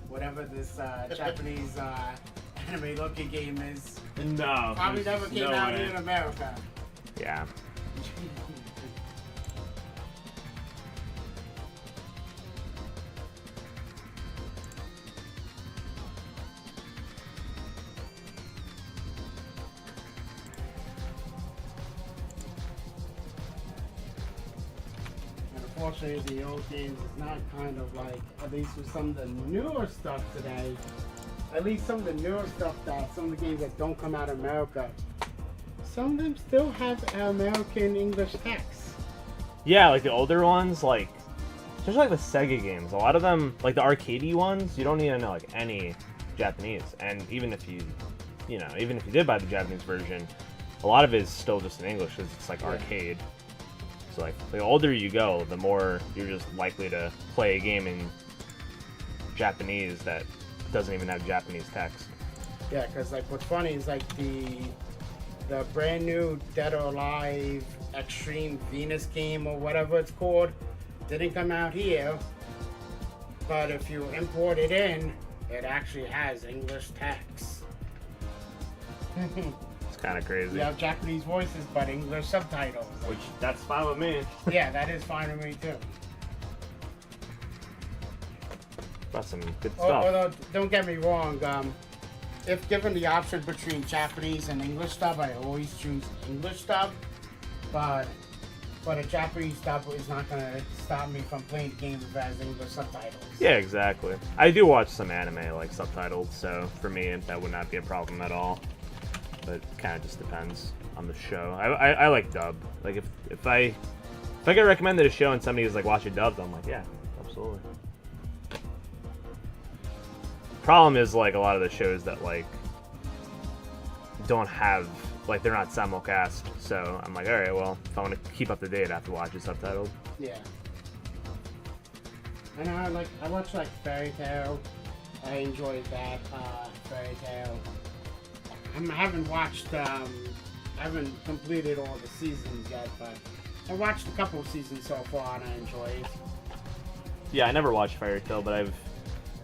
Whatever this Japanese anime looking game is. No. Probably never came out here in America. Yeah. Unfortunately, the old games is not kind of like, at least with some of the newer stuff today, at least some of the newer stuff that, some of the games that don't come out of America, some of them still have American English text. Yeah, like the older ones, like, especially like the Sega games, a lot of them, like the arcadey ones, you don't need to know like any Japanese. And even if you did buy the Japanese version, a lot of it is still just in English because it's like arcade. So like the older you go, the more you're just likely to play a game in Japanese that doesn't even have Japanese text. Yeah, because like what's funny is like the brand new Dead or Alive Extreme Venus game or whatever it's called didn't come out here, but if you import it in, it actually has English text. It's kind of crazy. You have Japanese voices but English subtitles. Which, that's fine with me. Yeah, that is fine with me too. That's some good stuff. Although, don't get me wrong, if given the option between Japanese and English dub, I always choose English dub. But a Japanese dub is not going to stop me from playing the game if it has English subtitles. Yeah, exactly. I do watch some anime like subtitled, so for me that would not be a problem at all. But it kind of just depends on the show. I like dub. Like if I get recommended a show and somebody is like watch it dubbed, I'm like, yeah, absolutely. Problem is like a lot of the shows that like don't have, like, they're not simulcast, so I'm like, all right, well, if I want to keep up to date, I have to watch it subtitled. Yeah. And I watch like Fairy Tail. I enjoyed that Fairy Tail. I haven't watched. I haven't completed all the seasons yet, but I watched a couple of seasons so far, and I enjoyed it. Yeah, I never watched Fairy Tail, but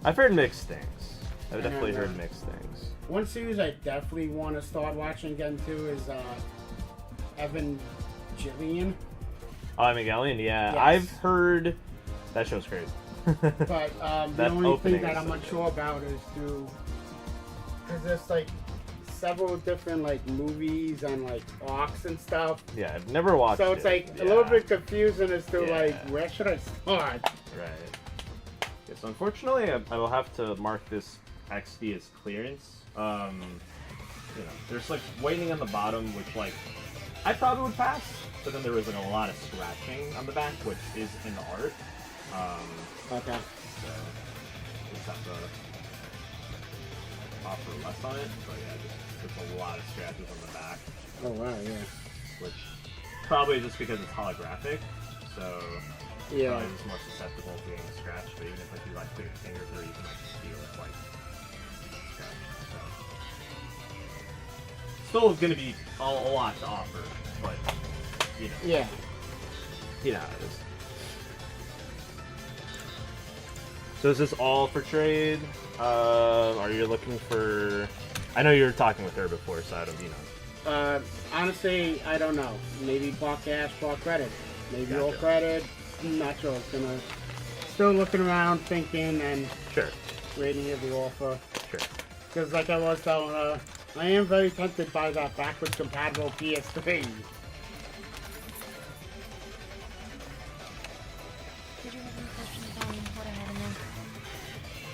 I've heard mixed things. I've definitely heard mixed things. One series I definitely want to start watching again too is Evangelion. Oh, Evangelion, yeah. Yes. I've heard that show's crazy. But the That only opening thing that is I'm so unsure about is because there's like several different like movies and like arcs and stuff. Yeah, I've never watched it. So it's like a Yeah. little bit confusing as to Yeah. like where should I start? Right. Yes, unfortunately, I will have to mark this XD as clearance. You know, there's like whitening on the bottom, which like I probably would pass, but then there was like a lot of scratching on the back, which is in the art. Okay. So just have to offer less on it. But yeah, just there's a lot of scratches on the back, Oh wow, yeah. which probably just because it's holographic. So Yeah. probably just more susceptible to getting scratched. But even if like you like put your finger through, you can like feel it like scratch. So still gonna be a lot to offer, but you know, Yeah. you know how it is. So is this all for trade? Are you looking for? I know you were talking with her before, so I don't, you know. Honestly, I don't know. Maybe block cash, block credit. Maybe all Gotcha. credit. I'm not sure. It's gonna still looking around, thinking, and Sure, waiting to hear the offer. sure. Because like I was telling her, I am very tempted by that backwards compatible PS3. Did you have any questions on what I had in there?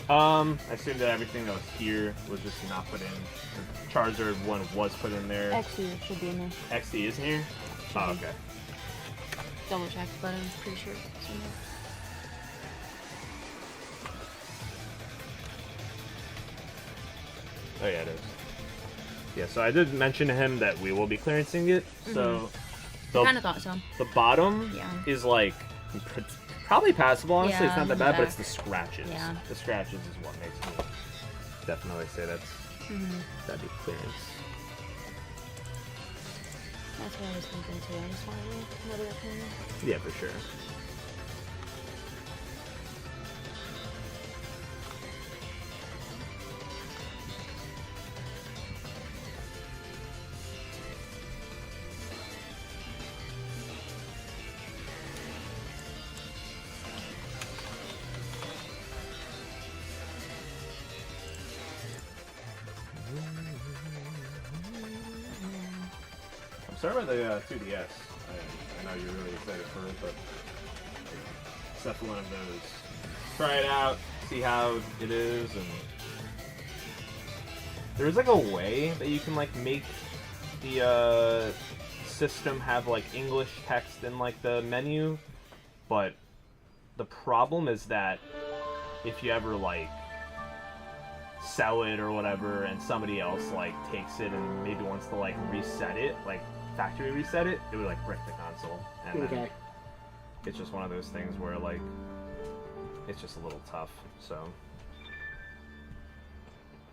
I assume that everything that was here was just not put in. The Charizard one was put in there. XD should be in there. XD is in here. Oh, okay. Double check, but I'm pretty sure it's in there. Oh yeah, it is. Yeah, so I did mention to him that we will be clearancing it. So I kind of thought so. the bottom Yeah. is like probably passable. Honestly, it's Yeah, not that the bad, but back. it's the scratches. Yeah. The scratches is what makes me definitely say that'd be clearance. That's what I was thinking too. I just wanted another opinion. Yeah, for sure. I'm sorry about the 2DS. I know you're really excited for it, but it's definitely one of those. Try it out, see how it is, and there's like a way that you can like make the system have like English text in like the menu, but the problem is that if you ever like sell it or whatever and somebody else like takes it and maybe wants to like reset it, like factory reset it, it would like break the console. And then Okay. it's just one of those things where like it's just a little tough. So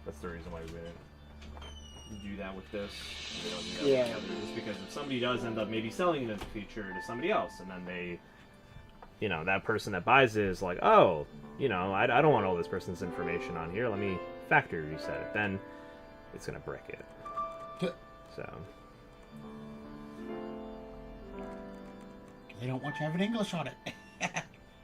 that's the reason why we didn't do that with this. We don't do that Yeah. with the others, just because if somebody does end up maybe selling it in the future to somebody else, and then they, you know, that person that buys it is like, oh, you know, I don't want all this person's information on here. Let me factory reset it. Then it's gonna break it. So They don't want you having English on it.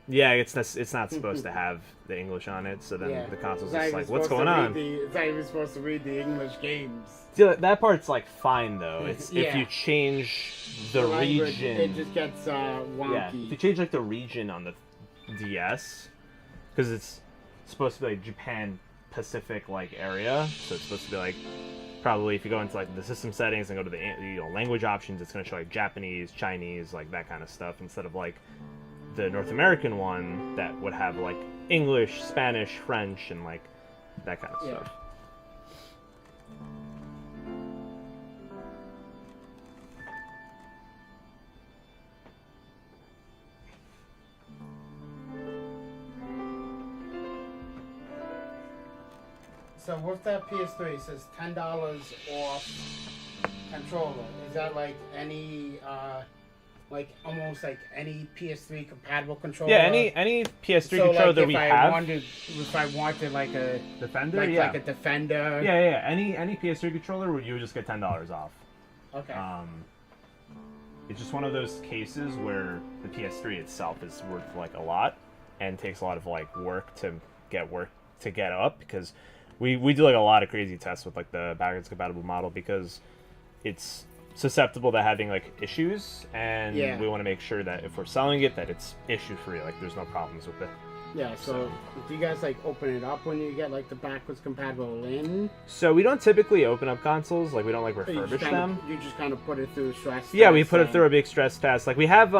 yeah, it's not supposed to have the English on it. So then the console's It's just not like, even what's supposed going to on? it's not even supposed to read the English games. See, that part's like fine though. It's if Yeah. you change the language, region. it just gets Yeah, wonky. if you change like the region on the DS, because it's supposed to be like Japan Pacific like area, so it's supposed to be like probably if you go into like the system settings and go to the language options, it's going to show like Japanese, Chinese, like that kind of stuff instead of like the North American one that would have like English, Spanish, French, and like that kind of Yeah. stuff. So with that PS3, it says $10 off controller. Is that like any like almost like any PS3 compatible controller. Yeah, any PS3 so, controller like, that if we I have. if I wanted like a Defender, like, yeah. like a Defender. Yeah. Any PS3 controller, you would just get $10 off. Okay. It's just one of those cases where the PS3 itself is worth like a lot and takes a lot of like work to get up, because we do like a lot of crazy tests with like the backwards compatible model, because it's susceptible to having like issues, and we want to make sure that if we're selling it, that it's issue free, like there's no problems with it. Yeah, so do you guys like open it up when you get like the backwards compatible in? So we don't typically open up consoles, like we don't like refurbish them. You just kind of put it through stress test. Yeah, we put it through a big stress test. Like we have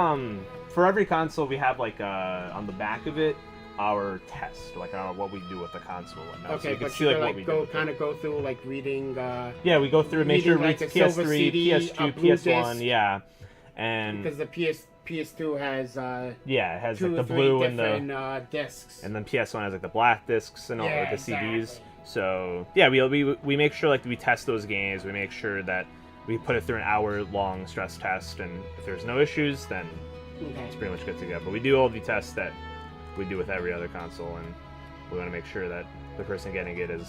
for every console we have like on the back of it our test, like what we do with the console. And okay, so you can but see you like can, what like we go do kind of go through like reading. Yeah, we go through, make sure it like reads a silver PS3, CD, a PS2, blue PS1, disc. yeah, and Because the PS2 has yeah, it has two like or the three blue and the different discs. and then PS1 has like the black discs and all Yeah, with the exactly. CDs. So yeah, we make sure like we test those games. We make sure that we put it through an hour-long stress test, and if there's no issues, then it's pretty much good to go. But we do all the tests that we do with every other console, and we want to make sure that the person getting it is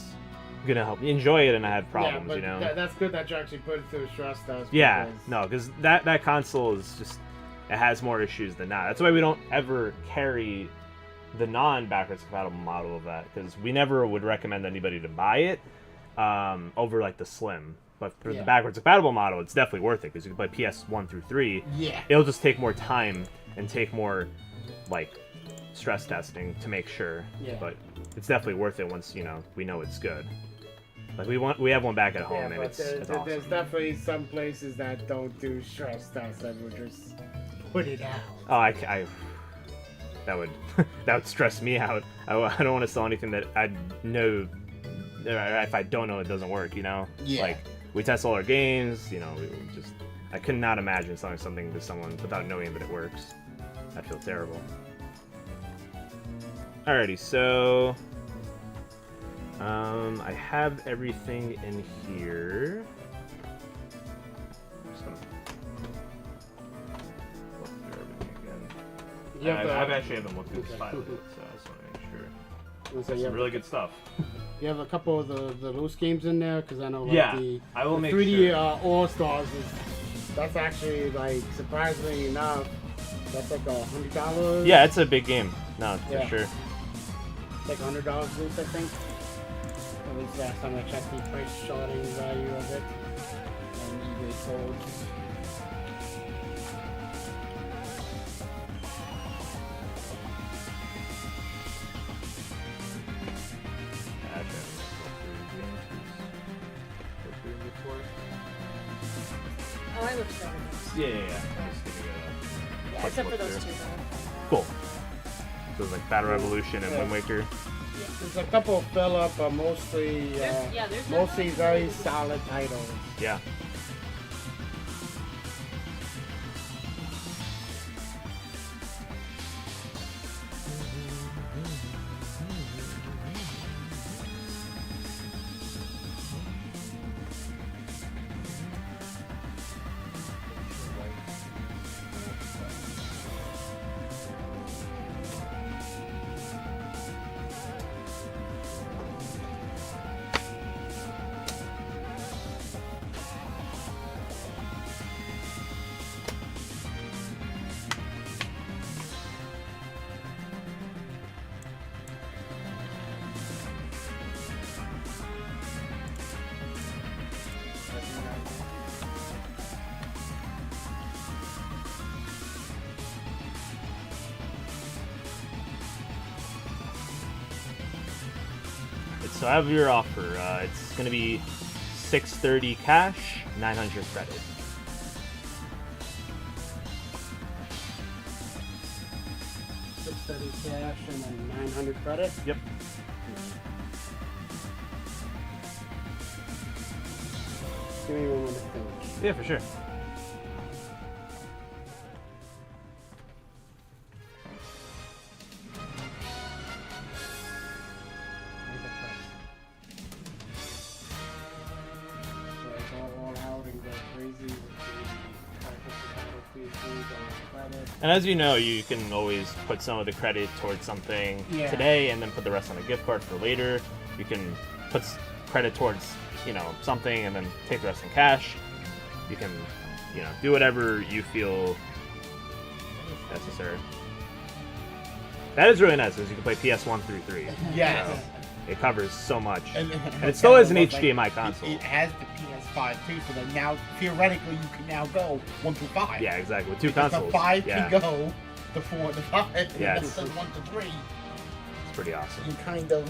gonna help enjoy it and not have problems. Yeah, but you know. that's good that you actually put it through a stress test. Yeah, because- no, because that console is just, it has more issues than not. That's why we don't ever carry the non-backwards compatible model of that, because we never would recommend anybody to buy it over like the Slim. But for the backwards compatible model, it's definitely worth it, because you can play PS1 through 3. Yeah. It'll just take more time and take more like stress testing to make sure. Yeah. But it's definitely worth it once we know it's good. Like we have one back at home, Yeah, and but it's there's awesome. definitely some places that don't do stress tests that would just put it out. Oh, I that would that would stress me out. I don't want to sell anything that I know, if I don't know it doesn't work. Yeah. Like we test all our games. I could not imagine selling something to someone without knowing that it works. I feel terrible. Alrighty, so I have everything in here. I'm just gonna look through everything again. You have I've actually haven't looked through this file yet, so I just want to make sure. So you Some have, really good stuff. you have a couple of the loose games in there, because I know like Yeah, the I will make 3D sure. All Stars that's actually like surprisingly enough that's like $100. Yeah, it's a big game. No, for Yeah. sure. It's like $100 loose, I think. At least last time I checked the price charting value of it. And eBay sold. Yeah, actually, I haven't looked through games before. Oh, I looked at everything. Yeah. Just give me a Yeah, quick except for look those through. two, though. Cool. So it's like Battle Revolution and Yeah. Wind Waker. There's a couple fill up, but mostly There's mostly definitely very solid titles. Yeah. So I have your offer. It's gonna be $630 cash, 900 credit. $630 cash and then 900 credit. Yep. Give me one more to think. Yeah, for sure. So I go all out and go crazy with the backwards compatible PS3s credit. And as you know, you can always put some of the credit towards something Yeah. today, and then put the rest on a gift card for later. You can put credit towards, you know, something, and then take the rest in cash. You can, you know, do whatever you feel necessary. That is really nice, because you can play PS1 through 3. Yes. So it covers so much. And it still is an like, HDMI console. It has the PS5 too, so that now theoretically you can now go 1 through 5. Yeah, exactly. With two Because consoles. The 5 yeah. can go to 4 to 5. Yeah, And it's- then 1 to 3. It's pretty awesome. You kind of.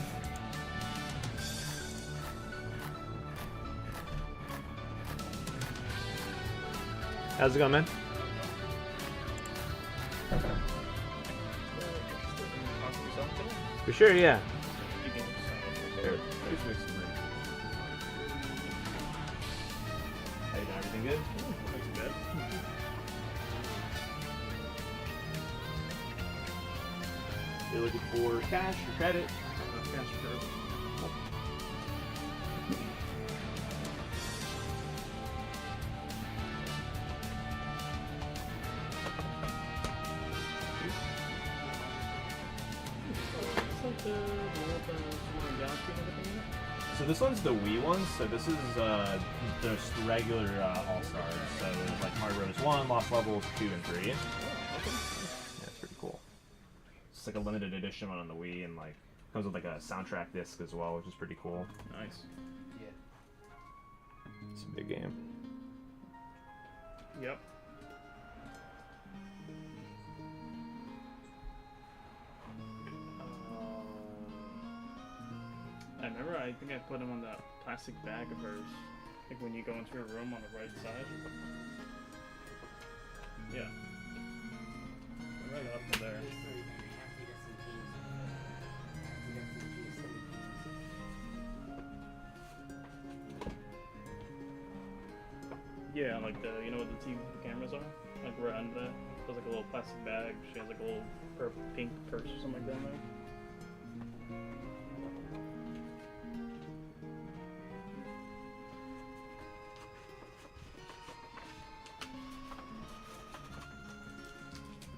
How's it going, man? For sure, yeah. Sure. How you doing? Everything good? Looks good. You're looking for cash or credit? Cash first. So this one's the Wii one. So this is just regular All Stars. So there's like Mario Bros. 1, Lost Levels 2, and 3. Yeah, it's pretty cool. It's like a limited edition one on the Wii, and like comes with like a soundtrack disc as well, which is pretty cool. Nice. It's a big game. Yep. I remember, I think I put him on that plastic bag of hers. Like when you go into her room on the right side. Yeah. Right up to there. Yeah, like the, you know what the TV cameras are? Like right under that. There's like a little plastic bag. She has like a little pink purse or something like that in there.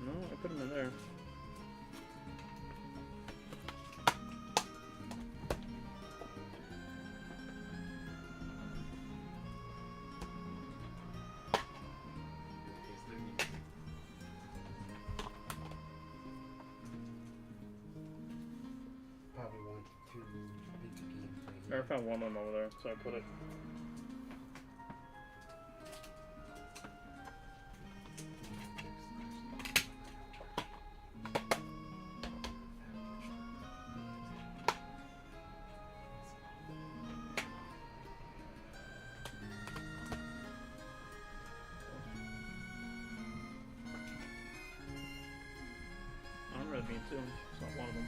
No, I put them in there. Probably want to beat the game for I found one of them over there, so I put it. I'm Red Bean too. It's not one of them.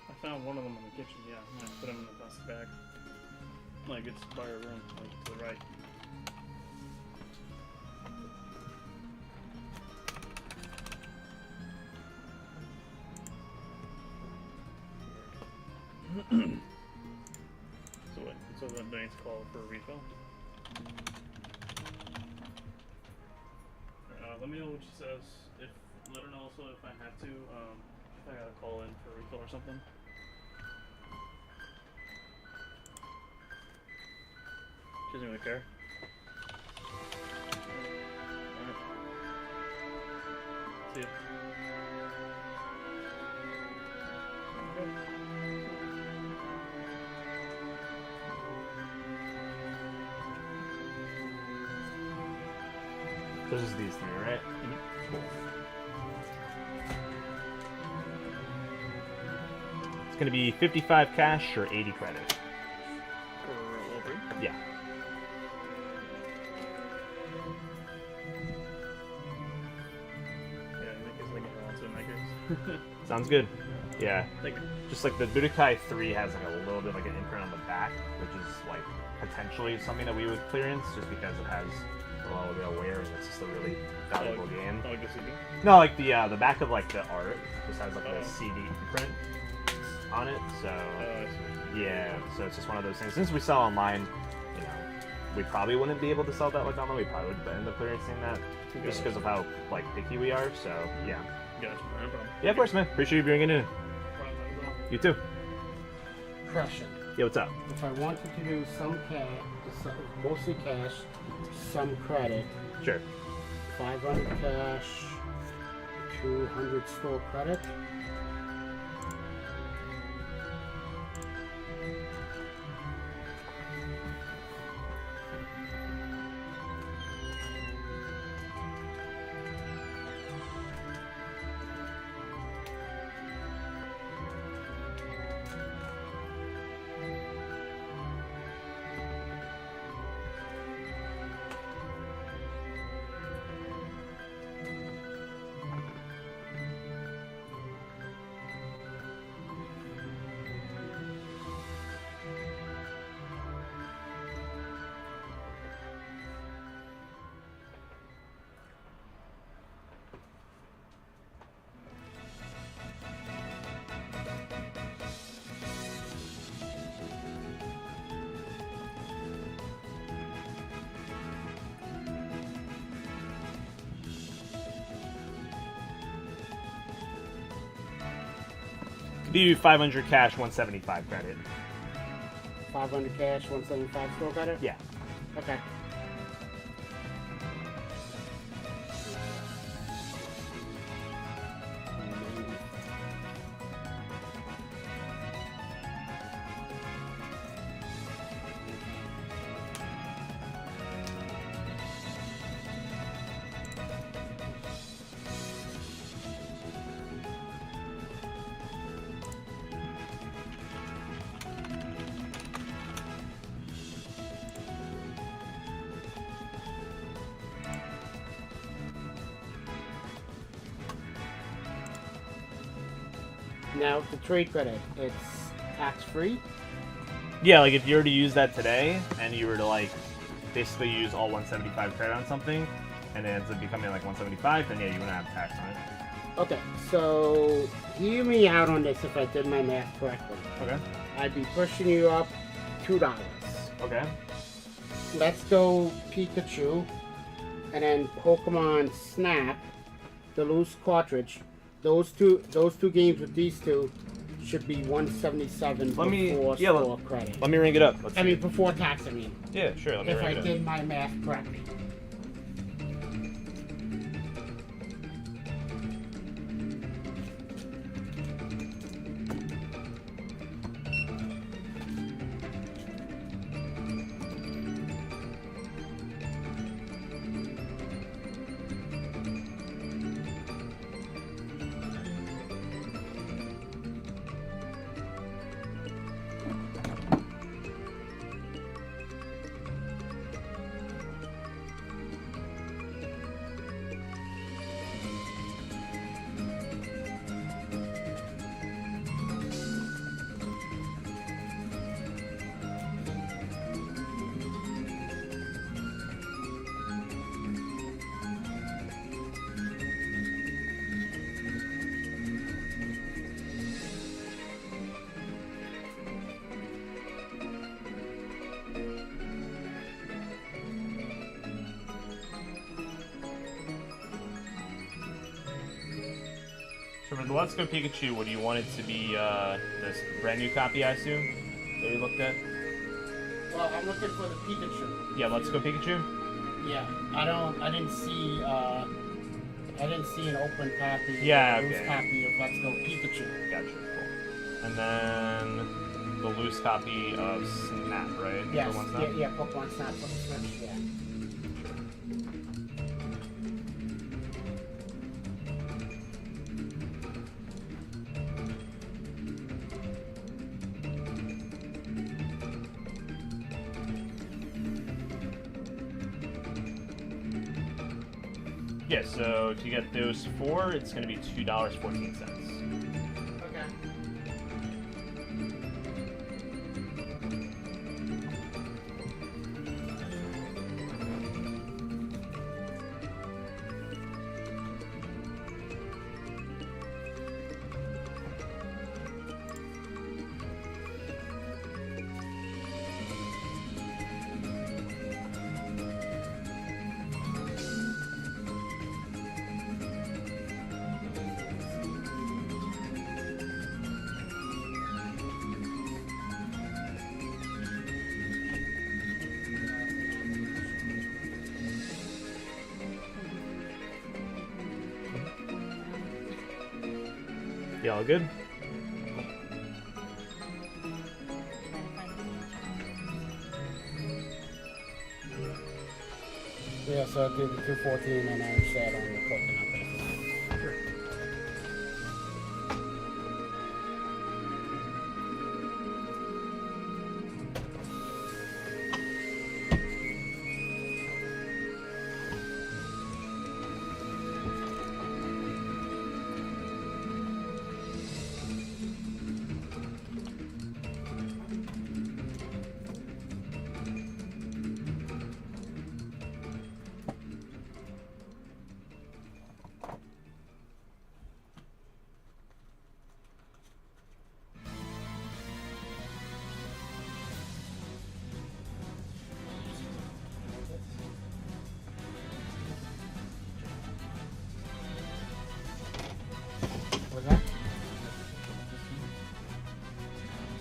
I found one of them in the kitchen, yeah. And I put them in a plastic bag. Like it's by her room, like to the right. So then they need to call for a refill. Let me know what she says. If let her know also if I have to, if I gotta call in for a refill or something. She doesn't really care. Alright. See ya. So this is these three, right? Cool. It's gonna be 55 cash or 80 credit. For all three? Yeah. Yeah, make it like it wants to make it. Sounds good. Yeah. Like, Just like the Budokai 3 has like a little bit like an imprint on the back, which is like potentially something that we would clearance just because it has a lot of real wear and it's just a really valuable game. like the CD. No, like the back of like the art just has like a Oh. CD imprint on it, so I see. yeah, so it's just one of those things. Since we sell online, you know, we probably wouldn't be able to sell that like online. We probably would end up clearancing that just because of how like picky we are. So yeah, Gotcha. No problem. yeah, of course, man. Appreciate you bringing it in. Problem at all. You too. Question. Yeah, what's up? If I wanted to do some cash, mostly cash, some credit, Sure. 500 cash, 200 store credit. Do 500 cash, 175 credit. 500 cash, 175 store credit? Yeah. Okay. Now, the trade credit, it's tax-free? Yeah, like if you were to use that today and you were to like basically use all 175 credit on something and it ends up becoming like 175, then yeah, you wouldn't have tax on it. Okay, so hear me out on this if I did my math correctly. Okay. I'd be pushing you up $2. Okay. Let's go Pikachu, and then Pokemon Snap, the loose cartridge. Those two games with these two should be 177 Let me- before yeah, store credit. Let me ring it up. Let's I see. mean, before tax, I mean. Yeah, sure. Let me If ring I it up. did my math correctly. So for the Let's Go Pikachu, what do you want it to be? This brand new copy, I assume, that we looked at? Well, I'm looking for the Pikachu. Yeah, Let's Go Pikachu? Yeah, I didn't see an open copy. Yeah, a loose okay. copy of Let's Go Pikachu. Gotcha, cool. And then the loose copy of Snap, right? Yes, Pokemon Snap? yeah, Pokemon Snap for the Switch, yeah. Yeah, so to get those four, it's going to be $2.14. Okay. You all good? Yeah, so I did the 214 and I sat on the coconut base. What's that?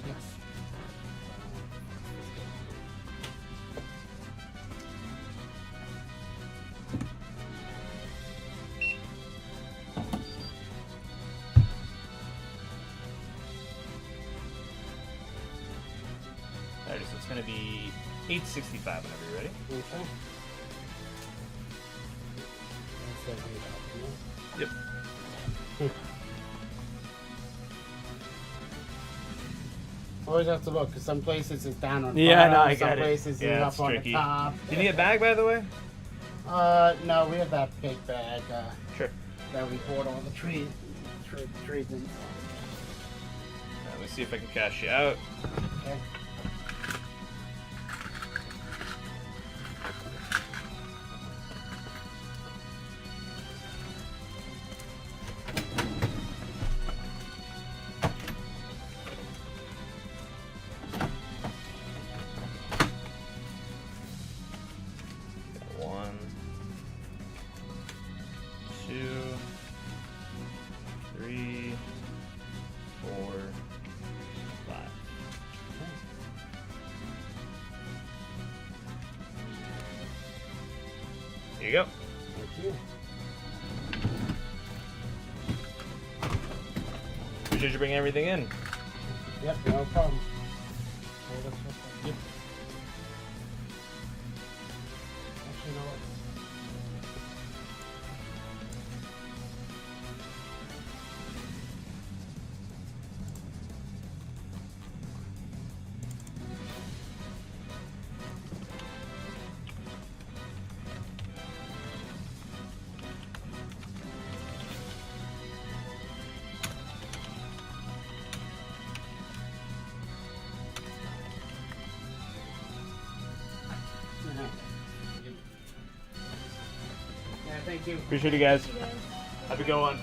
Yes. Alright, so it's gonna be 865 whenever you're ready. Okay. That's $78, Yep. Always have to look, because some places it's down on Yeah, bottom, no, I some got it. places Yeah, it's it's up on tricky. the top. Do you need a bag, by the way? No, we have that big bag Sure. that we bought all the trees in. Let me see if I can cash you out. Okay. One, two, three, four, five. Here you go. Thank you. Appreciate you bringing everything in. Yep, no problem. Yep. Actually, you know what? Yeah, thank you. Appreciate you guys. Have a good one.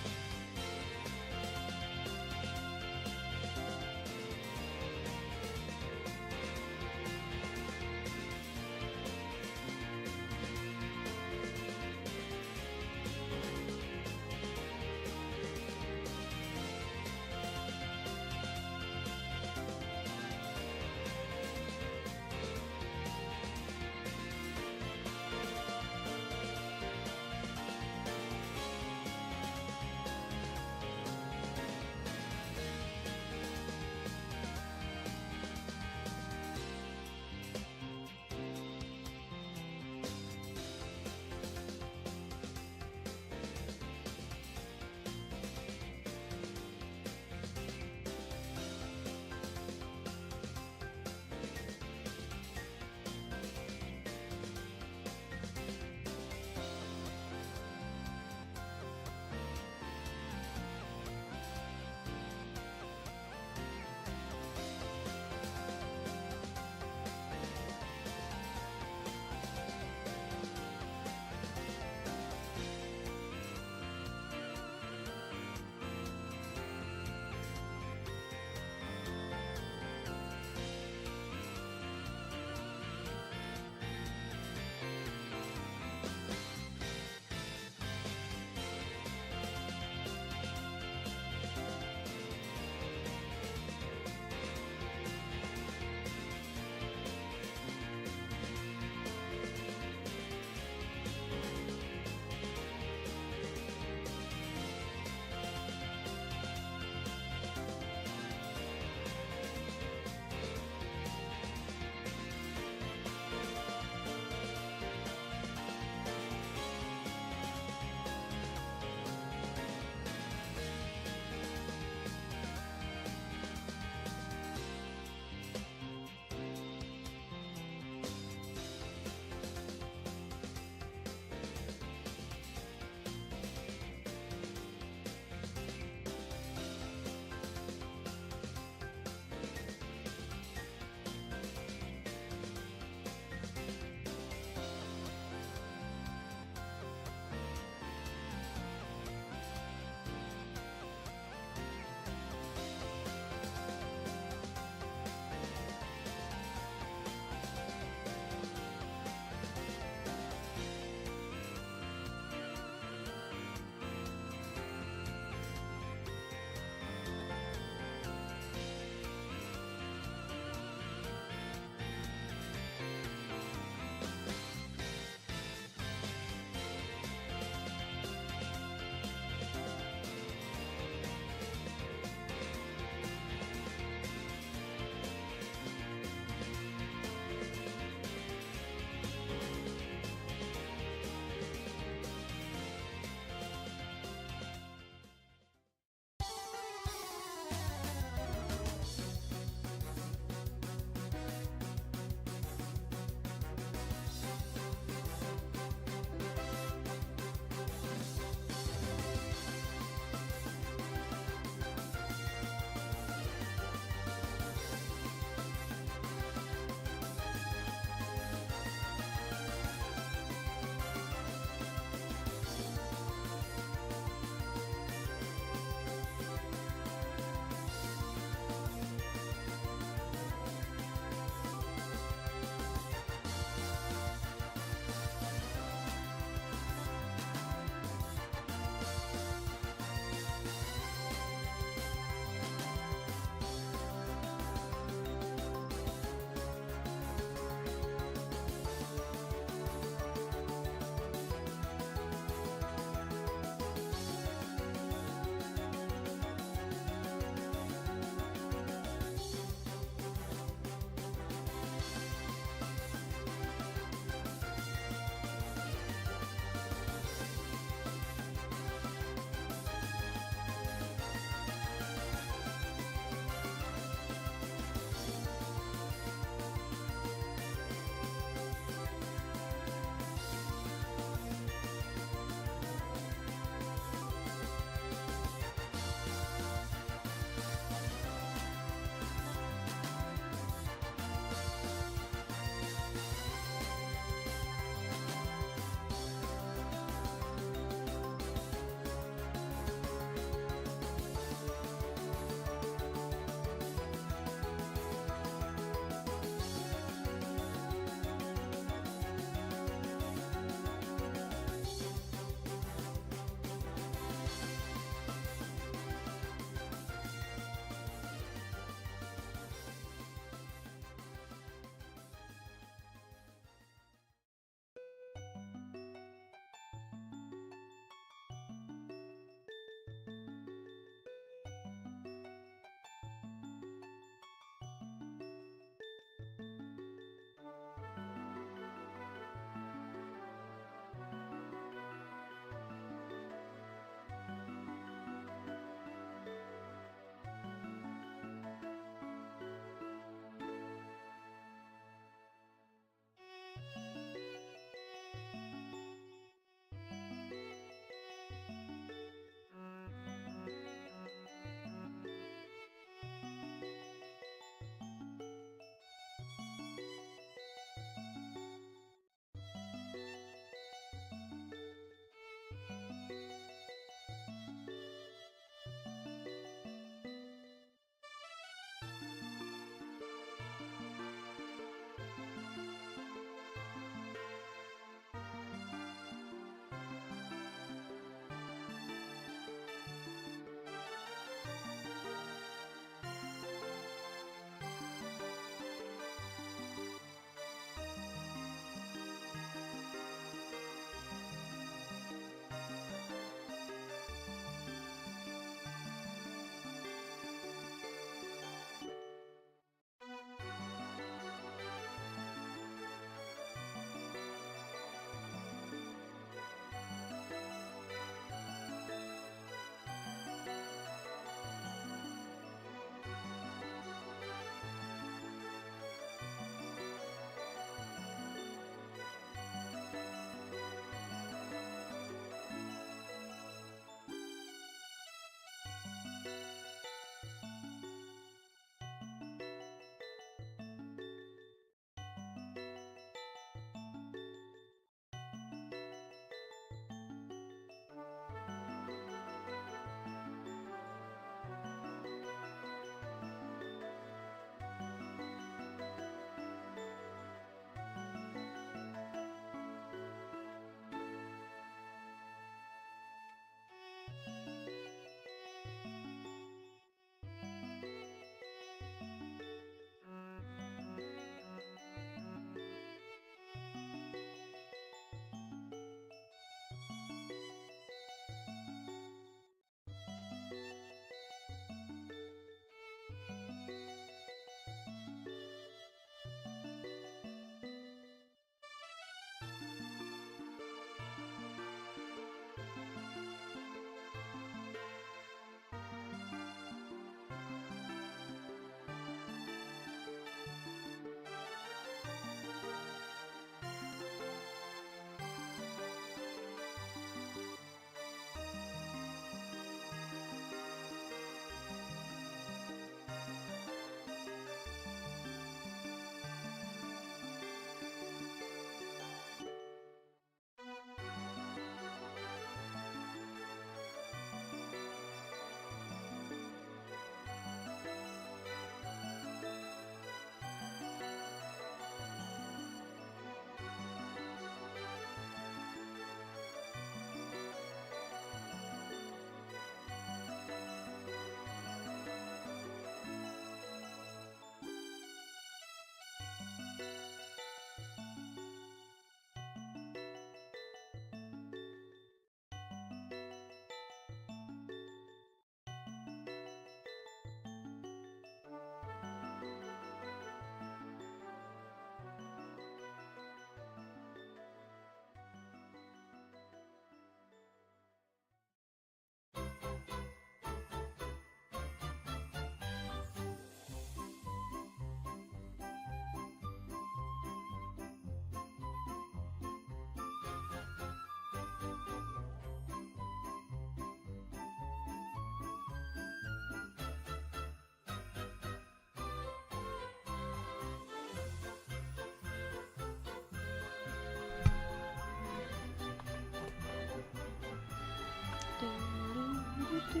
Hi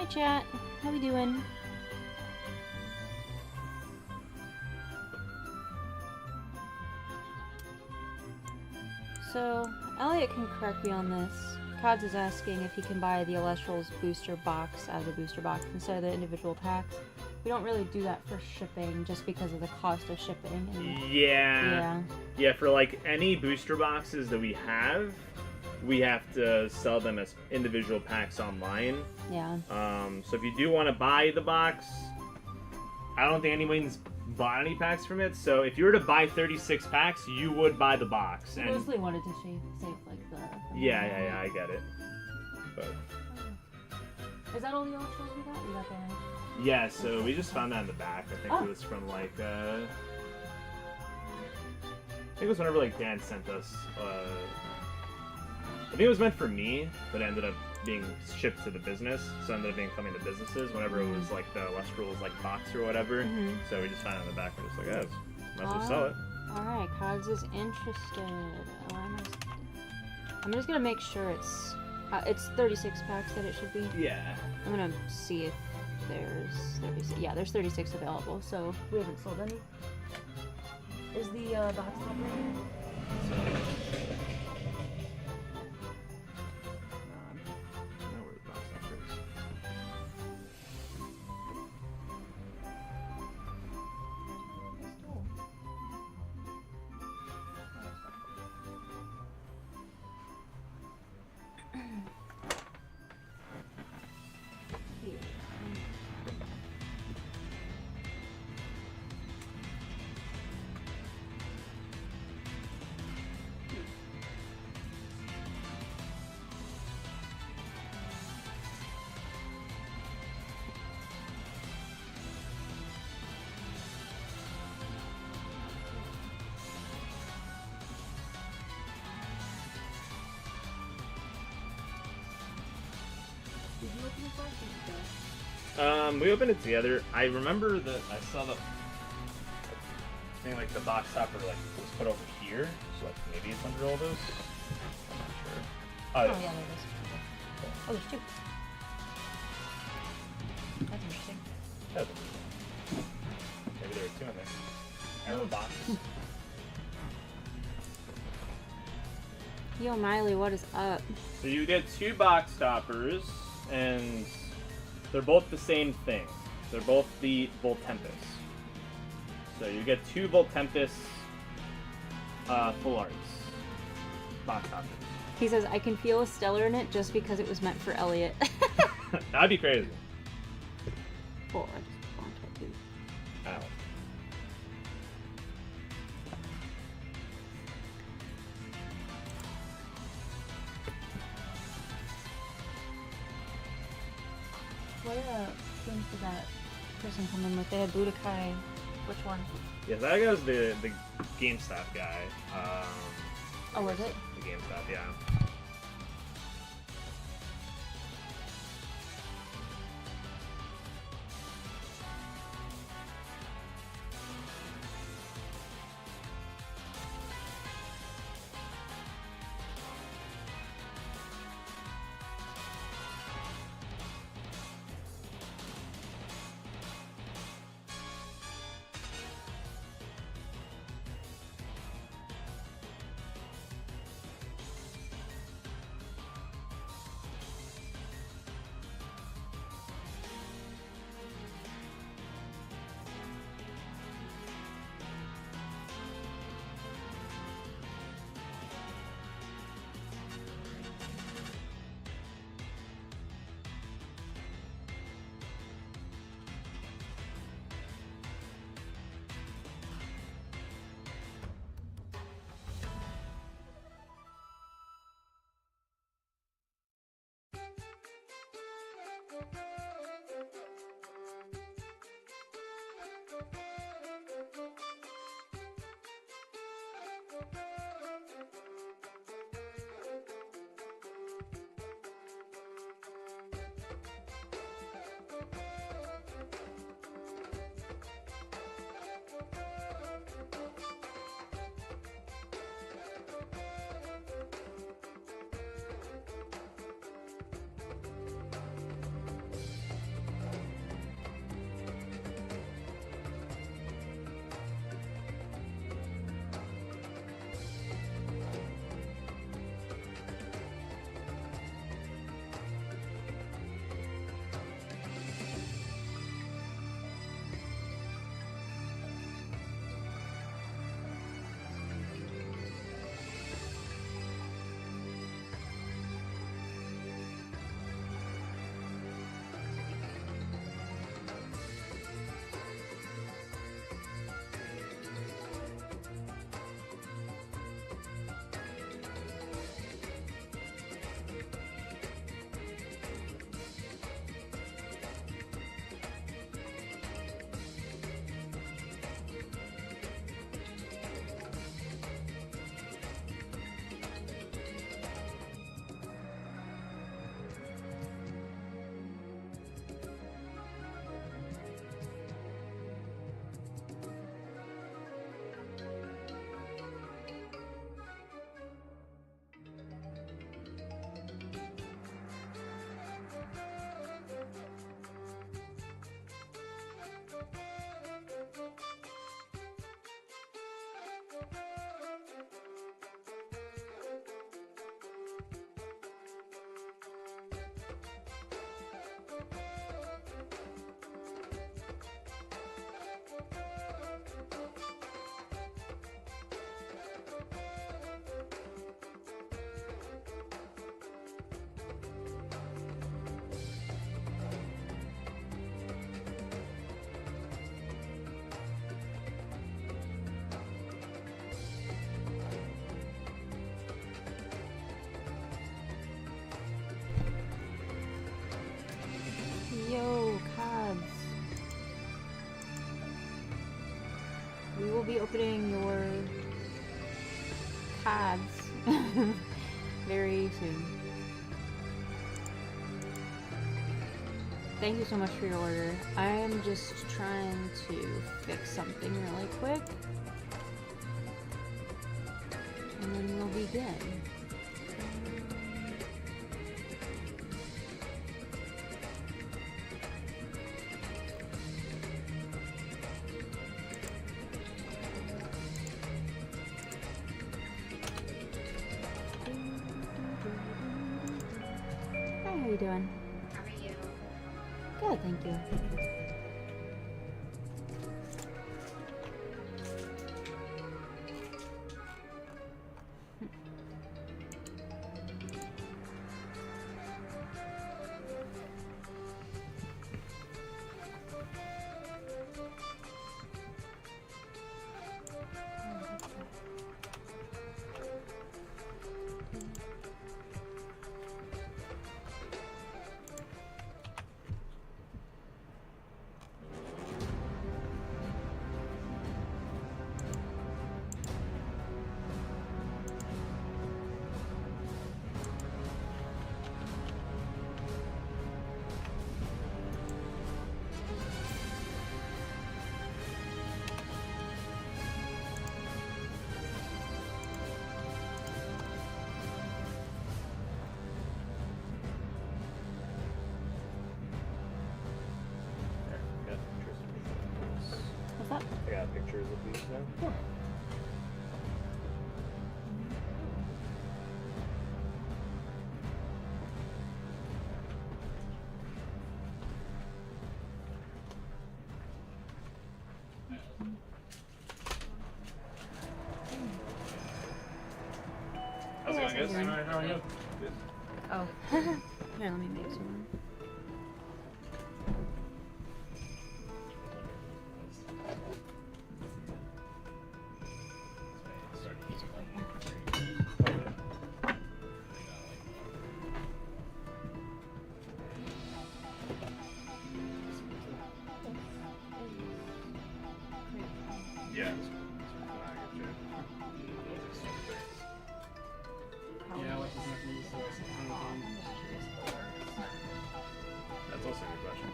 chat, how we doing? So, Elliot can correct me on this. Cods is asking if he can buy the Elestral's booster box as a booster box instead of the individual packs. We don't really do that for shipping just because of the cost of shipping. And, Yeah. Yeah, for like any booster boxes that we have to sell them as individual packs online. Yeah. So if you do want to buy the box, I don't think anyone's bought any packs from it. So if you were to buy 36 packs, you would buy the box. I And mostly wanted to save like the... yeah, I get it. But Is that all the Elestrals we got? We got the... yeah, so we just found that in the back. I think Oh. it was from like I think it was whenever like Dan sent us. I think it was meant for me, but it ended up being shipped to the business. So it ended up being coming to businesses whenever it was like the Lestral's like box or whatever. Mhm. So we just found it in the back. We're just like, oh, might as well sell it. Alright, Cods is interested. I'm just gonna make sure it's 36 packs that it should be. Yeah. I'm gonna see if there's 36. Yeah, there's 36 available, so we haven't sold any. Is the box top right here? I don't know where the box top is. Did you open the box? We opened it together. I remember that I saw the thing like the box topper like was put over here, so like maybe it's under all those. I'm not sure. Oh, yeah, there it is. Oh, there's two. That's interesting. Oh. Maybe there were two in there. And the box. Yo, Miley, what is up? So you get two box toppers, and they're both the same thing. They're both the Voltempus. So you get two Voltempus full arts box toppers. He says, I can feel a stellar in it just because it was meant for Elliot. That'd be crazy. Oh, I just bonked that dude. Ow. What things did that person come in with? They had Budokai. Which one? Yeah, that guy's the GameStop guy. Oh, was it? The GameStop, yeah. opening your tabs very soon. Thank you so much for your order. I am just trying to fix something really quick. And then we'll be good. Hey, how you doing? How are you? Good, thank you. What's up? I got pictures of these now. Cool. How's it going, guys? Hey, Alright, how are you? Oh. Here, let me make some. Yeah. Yeah, what does that mean? So it's kind of That's also a good question.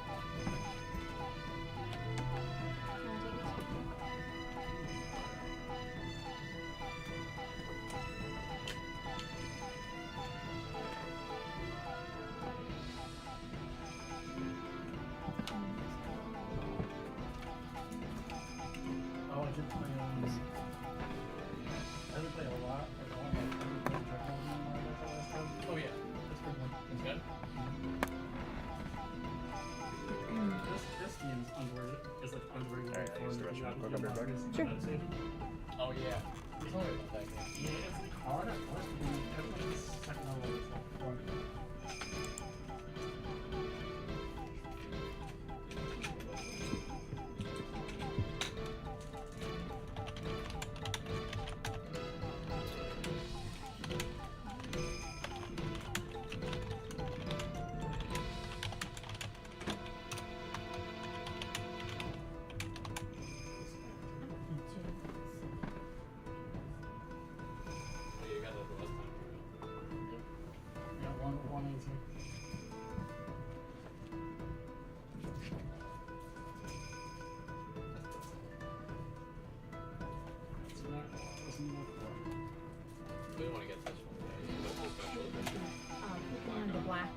Oh, I did play I didn't play a lot. I didn't play last time. Oh yeah, that's pretty fun. That's good. This game's underrated. Is like underrated. Alright, I used the restaurant. Quick up your back. Sure. Oh yeah. Sorry about that game. Yeah, it's like hard at first, but then everybody's second level is like fun. Oh, you got that the last time. Yeah, one easy. So that wasn't enough for We don't want to get this one. Yeah, you got the special edition. And the black.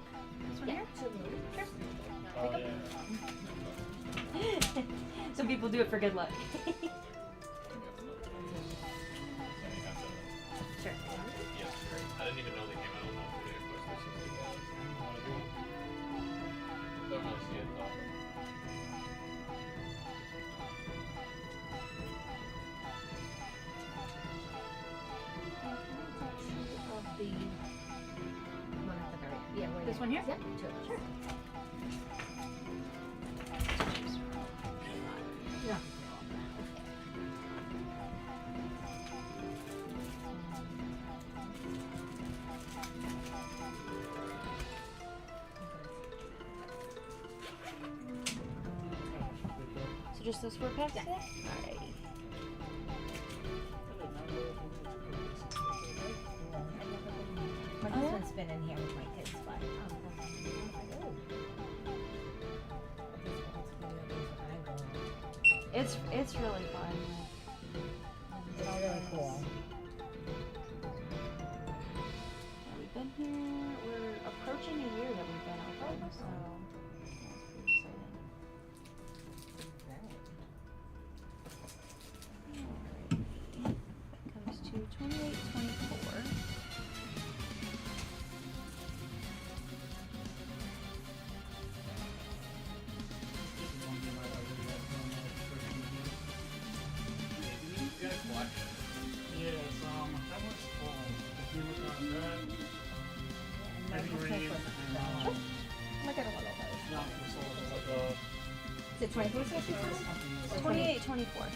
This one Yeah, here? absolutely. Sure. Oh yeah. Some people do it for good luck. Sure. Yes, great. I didn't even know they came out on that video. Of course, this is the guys. Don't really see it though. Of the one at the very yeah. Where This you- one here? Yep. Sure. Sure. Yeah. So just those 4 packs? Yeah. Alrighty. been in here with my kids, but I'm like, oh. It's really fun. It's all really cool. We've been here. We're approaching a year that we've been open, so that's pretty exciting. Alright. That comes to 28.24. You guys watch? Yeah, it's that one's called. If you look on that, February. Sure. Look at a little bit. No, it's all like a. Is it 24.64? 28.24.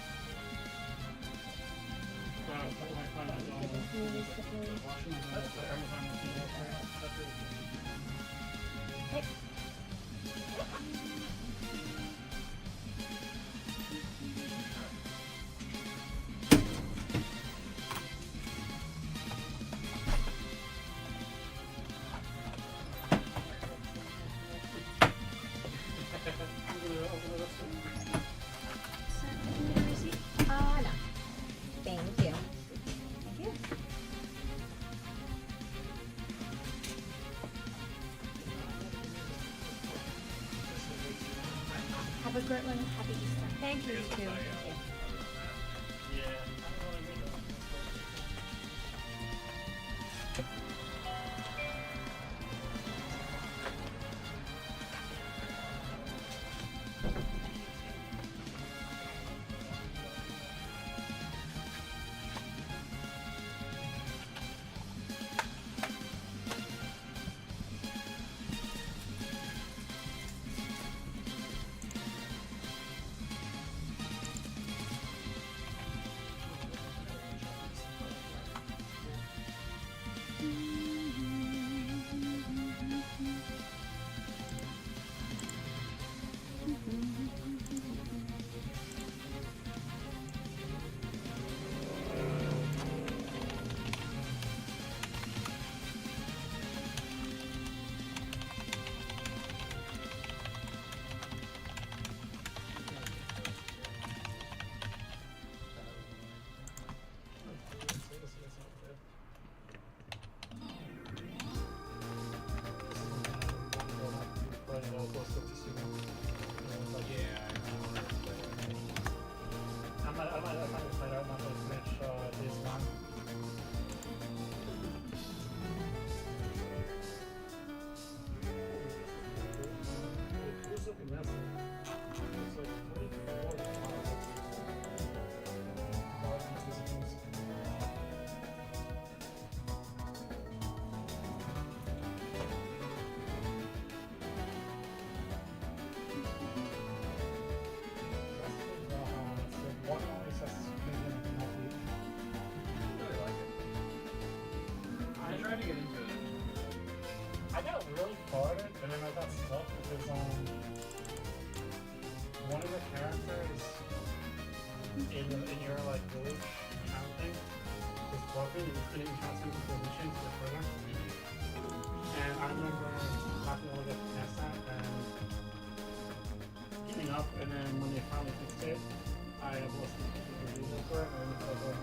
Hey. No. Thank you. Thank you. Have a great one. Happy Easter. Thank you, you too. I got really far in it, and then I got stuck because one of the characters in your like village town thing was broken. You couldn't even pass into the mission to the further. And I remember not being able to get past that and giving up. And then when they finally fixed it, I was the reason for it, and I was like,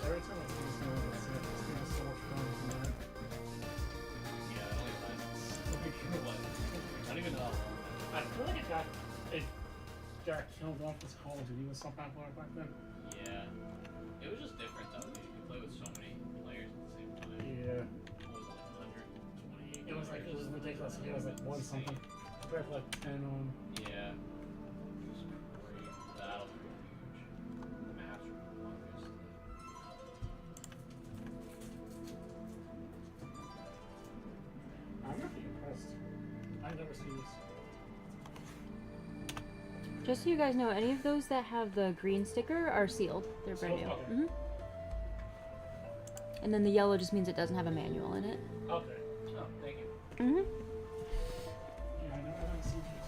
every time I see this movie, it's gonna be so much fun. Yeah, it only lasts. I don't even know how long. I feel like it got killed off this Call of Duty was so popular back then. Yeah. It was just different though. You could play with so many players at the same time. Yeah. What was it, like 128? It was ridiculous. It was like one something. Compared to like 10 on. Yeah. It was great. The battles were huge. The maps were humongous. I'm not impressed. I've never seen this. Just so you guys know, any of those that have the green sticker are sealed. They're brand new. Okay. Hmm. And then the yellow just means it doesn't have a manual in it. Okay. Oh, thank you. Mm-hmm. Yeah, I haven't seen these.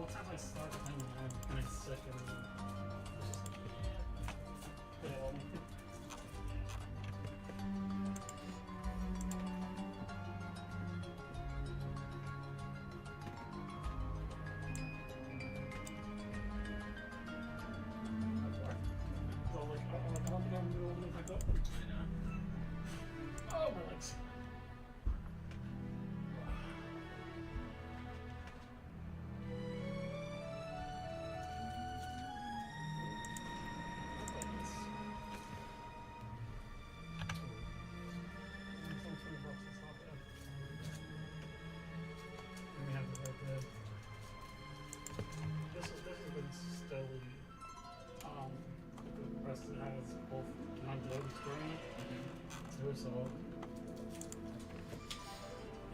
lot of times I start playing and it's sick and oh, my legs. This has been steadily the rest of it has both longevity story too, so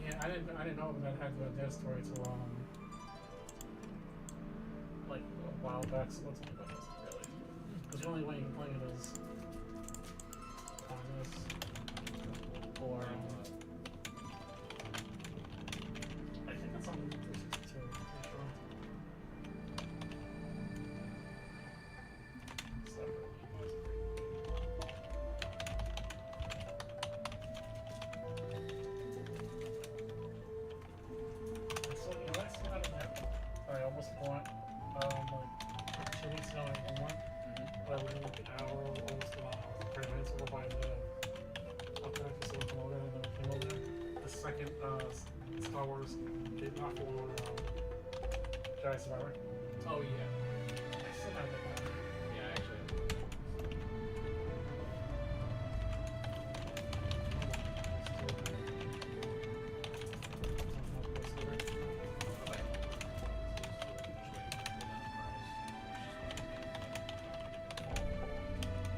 yeah, I didn't know that had their story till like a while back, so let's talk about this really. Because the only way you can play it is on this or I think it's on the 362, I'm pretty sure. So, you know, that's not a map. I almost bought, like 2 weeks ago, like one. But I was like an hour, almost 2 hours, 30 minutes over by the upcoming facility from over there, and then we came over there. The second, Star Wars did not go on, Jedi Survivor. Oh yeah. I still gotta get that. Yeah, actually.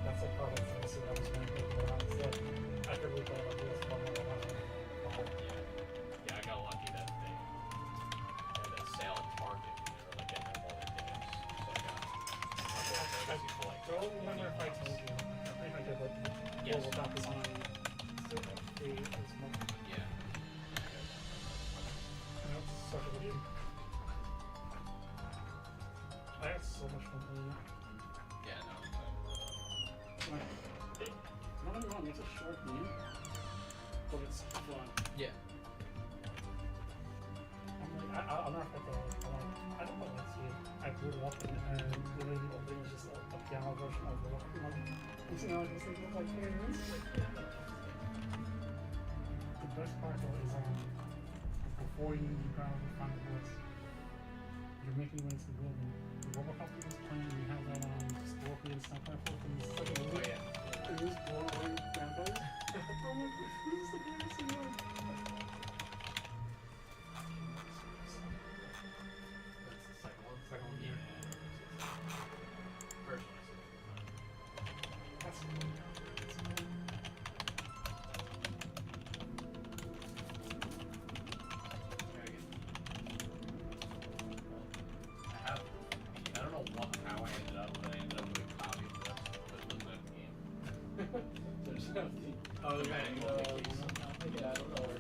That's a part of the thing I was going to put on. So I could replay like this one more than Yeah, I got lucky that they had that sale at Target. They were like getting all their games. So I got for like. I don't remember if I told you. I think I did, but Yes. we'll talk this on this month. Yeah. I know it's such a good game. I had so much fun playing it. Yeah, no. Like, don't get me wrong, it's a short game, but it's fun. Yeah. I'm like, I'll never forget the, I don't know what's here. I grew up and literally the opening is just a piano version of the rock. I'm like, you know, I just think of like, hey, the best part though is, before you grab the final boss, you're making your way into the building. The Robocop is playing, and you have that, Scorpion stuff like that, and it's like a Oh movie. yeah. And this blowing vampires. I'm like, this is the greatest thing ever. That's the second one. Second one, Yeah. yeah. First one. That's really good. I don't know how I ended up, but I ended up with a copy of this, but it wasn't that game. There's nothing. Oh, the manual. Yeah, I don't know where.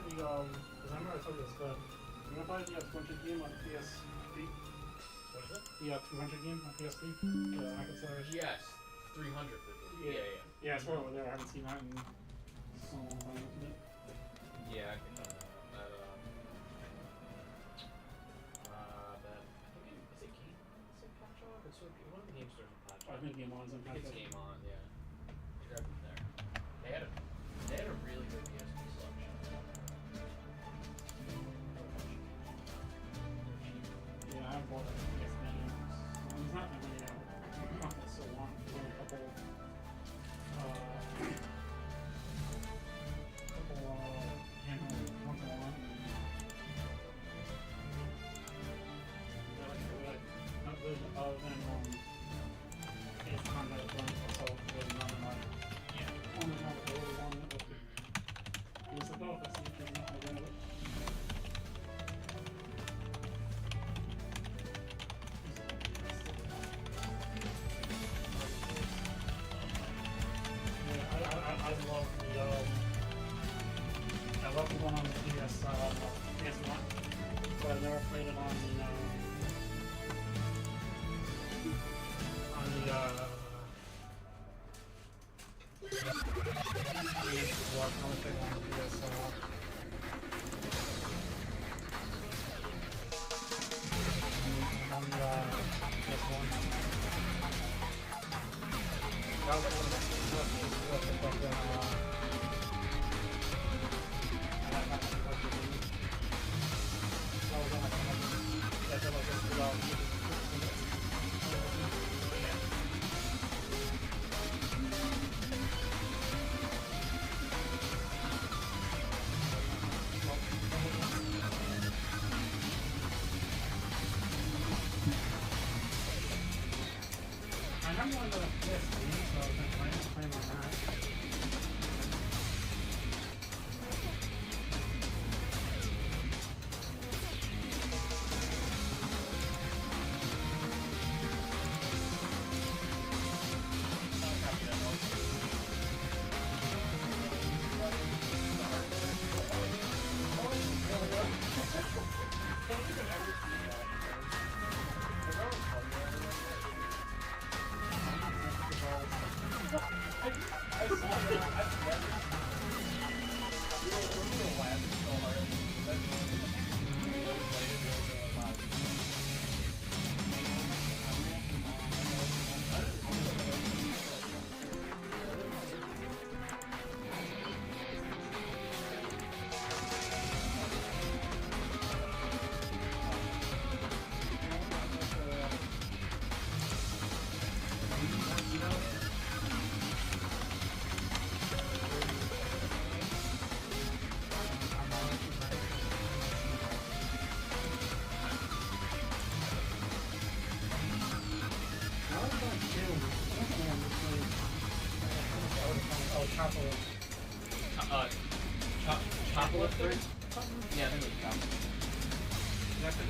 the, because I remember I told you this, but you want to play the 200 game on PSP? What is it? The 200 game on PSP? The hack and slash? Yes, 300 for the yeah. Yeah, I saw it over there. I haven't seen that in so long. Yeah, I can that. Is it Game? Is it Patchog? It's one of the game stores in Patchog. I think Game On's in It's Patchog. Game On, yeah. I grabbed it there. They had a really good PSP selection. Yeah, I haven't bought it. It's many. It's not that many. Not that so long. Only a couple. Handheld once in a while. Not good other than Ace Combat One, so really not enough. Yeah. Only have a little one that could use the belt, but see if there's nothing wrong with it. I love the I love the one on the PS1, but I've never played it on the I remember when the PSP, so I've been playing on that. Chocolate 3? Yeah, I think it was chocolate. That's it.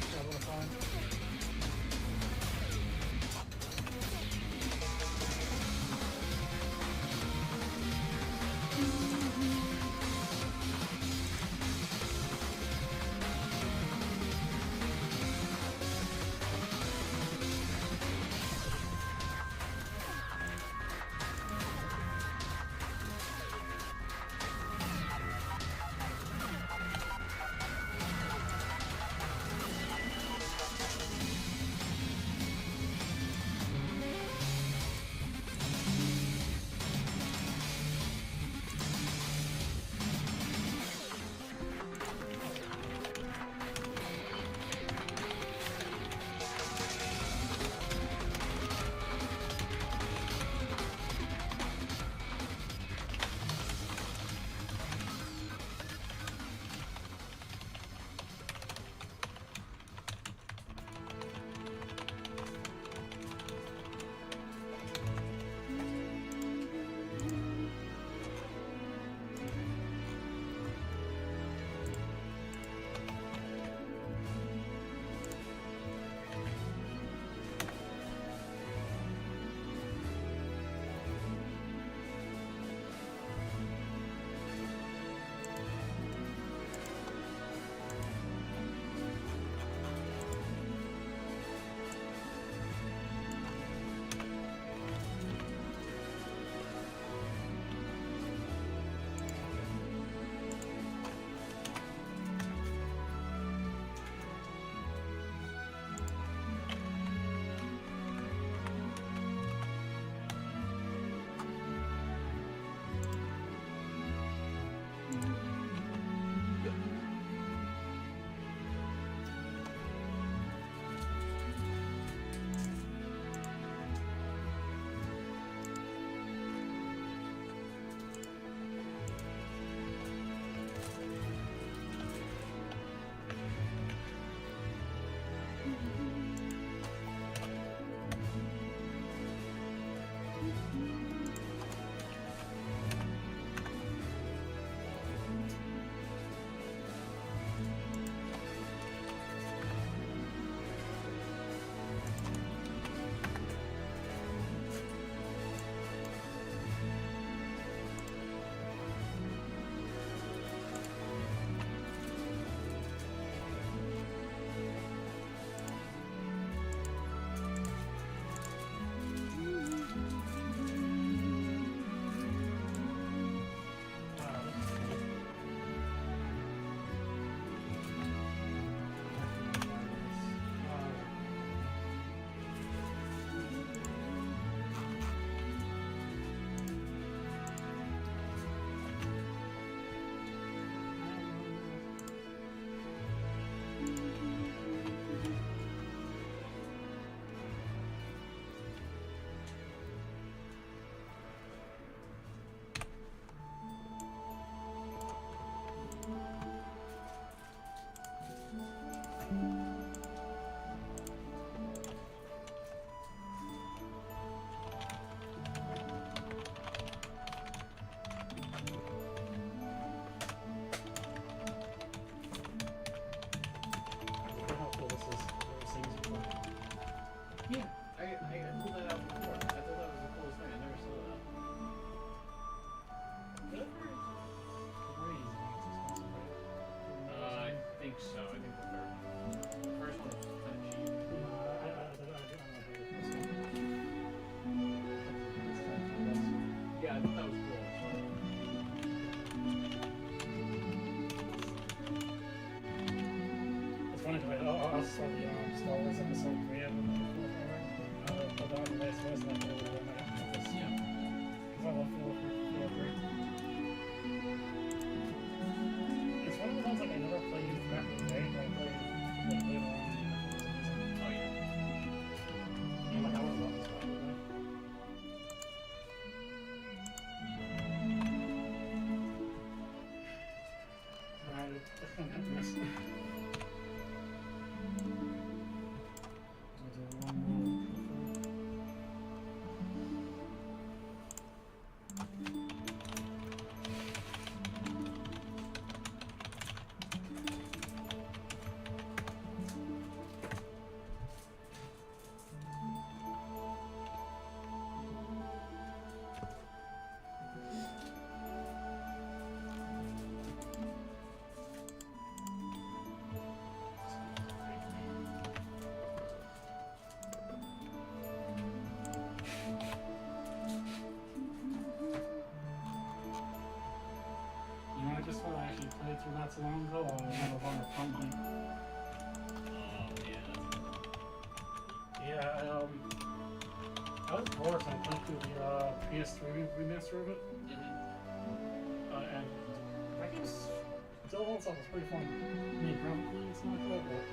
was for the Star Wars episode 3 of the last voice like a little bit of this. Yeah. Because I love Feel 3. It's one of the ones like I never played back in the day, but I played like later on. Oh yeah. And like I would love this one. Just what I actually played through not so long ago on Medal of Honor Pumpkin. Oh yeah. Yeah, I was bored, so I played through the PS3 remaster of it. And I guess still holds up. It's pretty fun. I mean, graphically it's not good, but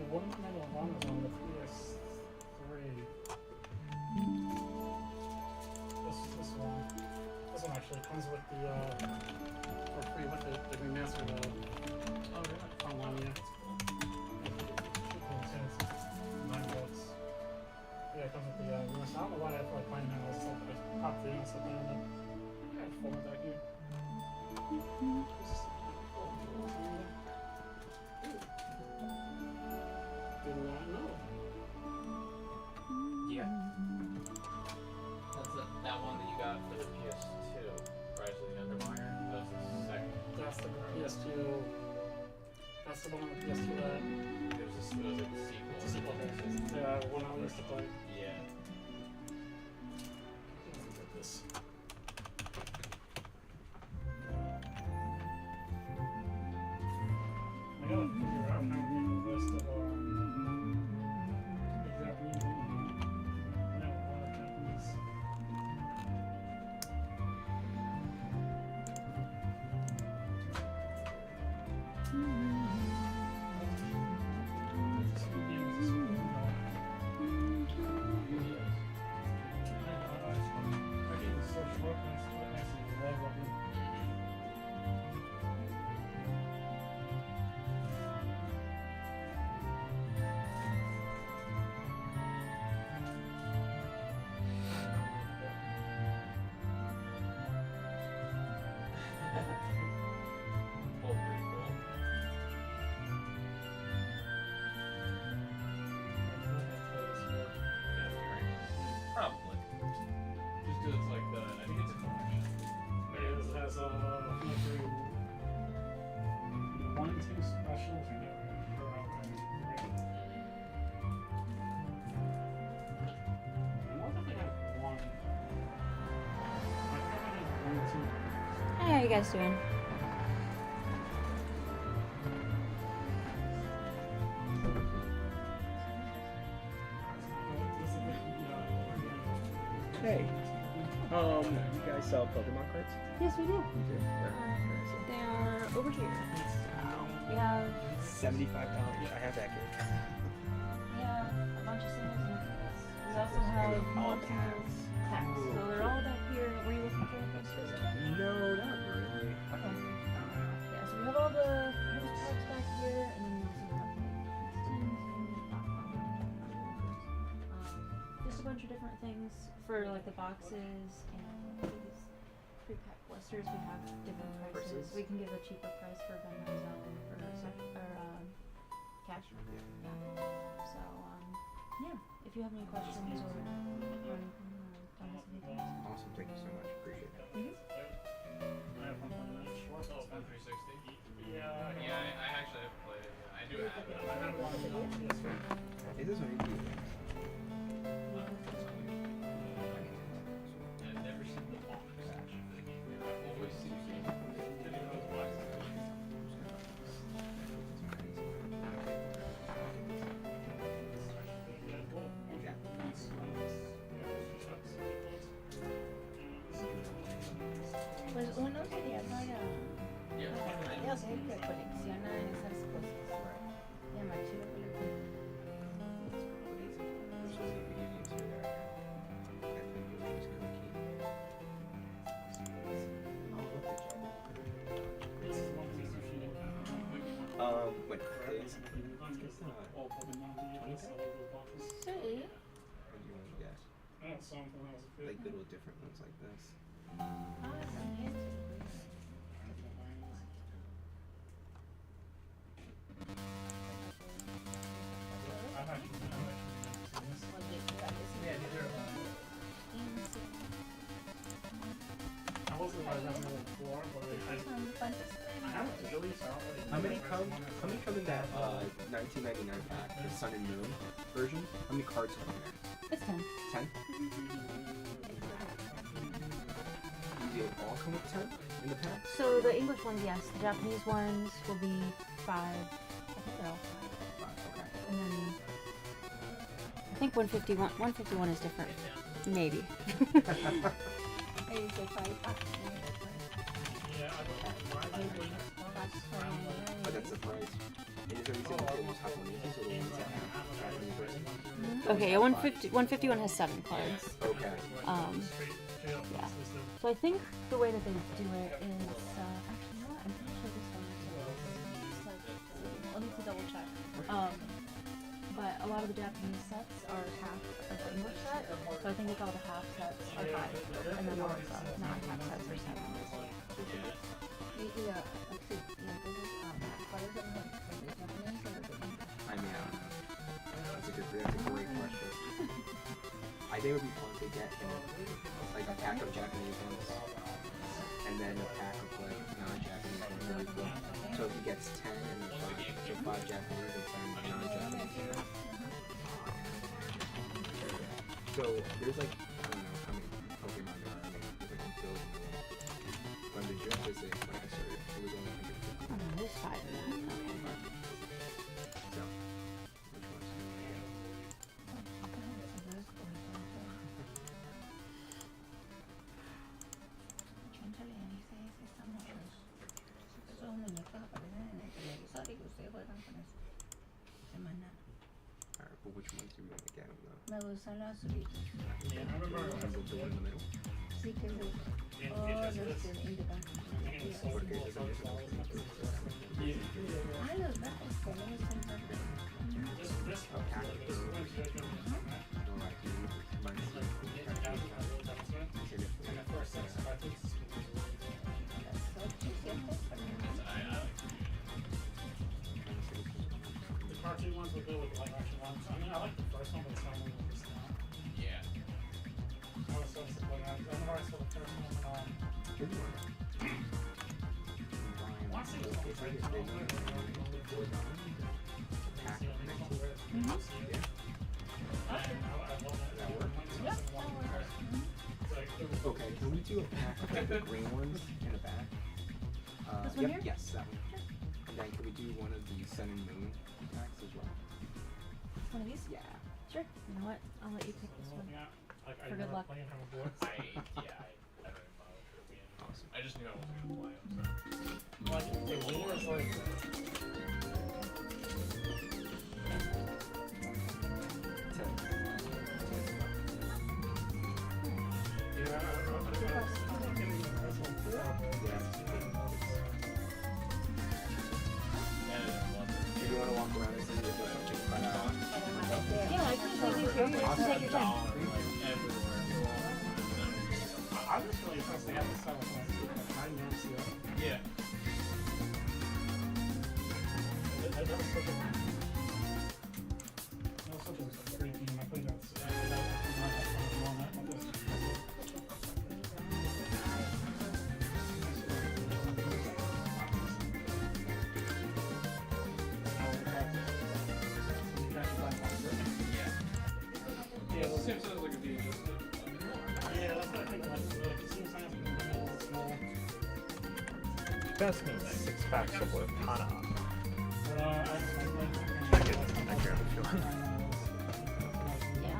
one Medal of Honor on the PS3. This one. This one actually comes with the for free with the remastered Oh really? online, yeah. It's $9. Yeah, it comes with the remastered. I don't know why I feel like playing now. I popped it in and sat down and I had fun with that game. Did not know. Yeah. That's that one that you got for the PS2, Rise of the Underminer. That was the second. That's the PS2. That's the one on the PS2 that. There was a sequel. One I used to play. Yeah. Look at this. I gotta figure out how to make a list of Japanese. I have a lot of Japanese. Oh, pretty cool. Probably. Just 'cause it's like the, I think it's a collection. It has through 1 and 2 specials. You get her out there. I wonder if they have one. I probably have 1 and 2. Hey, how you guys doing? Hey, you guys sell Pokemon cards? Yes, we do. You do? Where is it? They are over here. We have $75. I have that game. a bunch of singles and duos. We also have All multis. packs. packs. So they're all back here. Were you looking for them specifically? No, not really. Okay. Yeah, so we have all the loose packs back here, and then we also have just a bunch of different things for like the boxes and these pre-packed blisters. We have different prices. We can give a cheaper price for Venmo Zone or cash. Yeah. So yeah. If you have any questions or anything, don't hesitate to ask. Awesome, thank you so much. Appreciate it. I have one more short. Oh, 360? Yeah. Yeah, I actually have played it. I do have it. I have one of them. Yes, sir. It is what it is. I've never seen the box actually for the game. I've always seen any of those boxes. Pues uno sería para Yeah. alguien que colecciona esas cosas. Ya más chido que le What days? Sí. Or do you want to guess? I had some when I was a kid. Like little different ones like this. También. I've actually been yeah, these are I wasn't like that before, but I haven't really, so I don't really How many know come? where How many come in that 1999 pack, the Sun and Moon version? How many cards come in there? It's 10. 10? Do they all come with 10 in the pack? So the English ones, yes. The Japanese ones will be 5. I think they're all 5. Okay. And then I think 151 is different. Maybe. Oh, that's the price. And is there any single those Japanese or the ones that have Japanese version? Okay, yeah, 151 has 7 cards. Okay. Yeah. So I think the way that they do it is actually, you know what? I'm pretty sure this one is like, let me double check. But a lot of the Japanese sets are half of the English set, so I think it's all the half sets are 5, and then all the non-half sets are 7. I mean, that's a great question. I think it would be fun to get like a pack of Japanese ones, and then a pack of like non-Japanese ones. Really cool. So if he gets 10 and then 5 Japanese and 10 non-Japanese. So there's like I don't know how many Pokemon there are. I mean, there's like a billion. When the gym visit, when I started, it was only like 50. Oh, no, there's 5 of them. Okay. So, which one's gonna get? Esos muñecos aparecen en el televisor y ustedes juegan con eso. Semanal. Alright, but which ones do we want to get them though? Me gustan los azulitos. Yeah, I remember. The one in the middle? Sí que me gustan. Yeah, Oh, yeah, los yes. independientes. Porque es Ah, los verdes, como los verdes. This a pack of those. Or like you, mine's and the first sex, I think it's the cartoon ones will go with the live action ones. I mean, I like the first one, but the second one was not. Yeah. I was so disappointed. I remember I saw the first one good one. Once it was It's like it's big. Pack of 19. Yeah. Does that work? Okay, can we do a pack of like the green ones in the back? This one yep, here? yes, that one. And then can we do one of the Sun and Moon packs as well? One of these? Yeah. Sure. You know what? I'll let you pick this one. For good luck. I don't even bother being. Awesome. I just knew I wasn't gonna play them. So. the winner is like. 10. dollar like everywhere. I'm just really impressed they have this stuff with I never see that. Yeah. That was such a great game. I think that's Yeah, well, Sim sounds like a DJ. yeah, that's what I think. Like, it seems like it's small. Best means 6 packs of what? Hana. But I can grab a few. Yeah.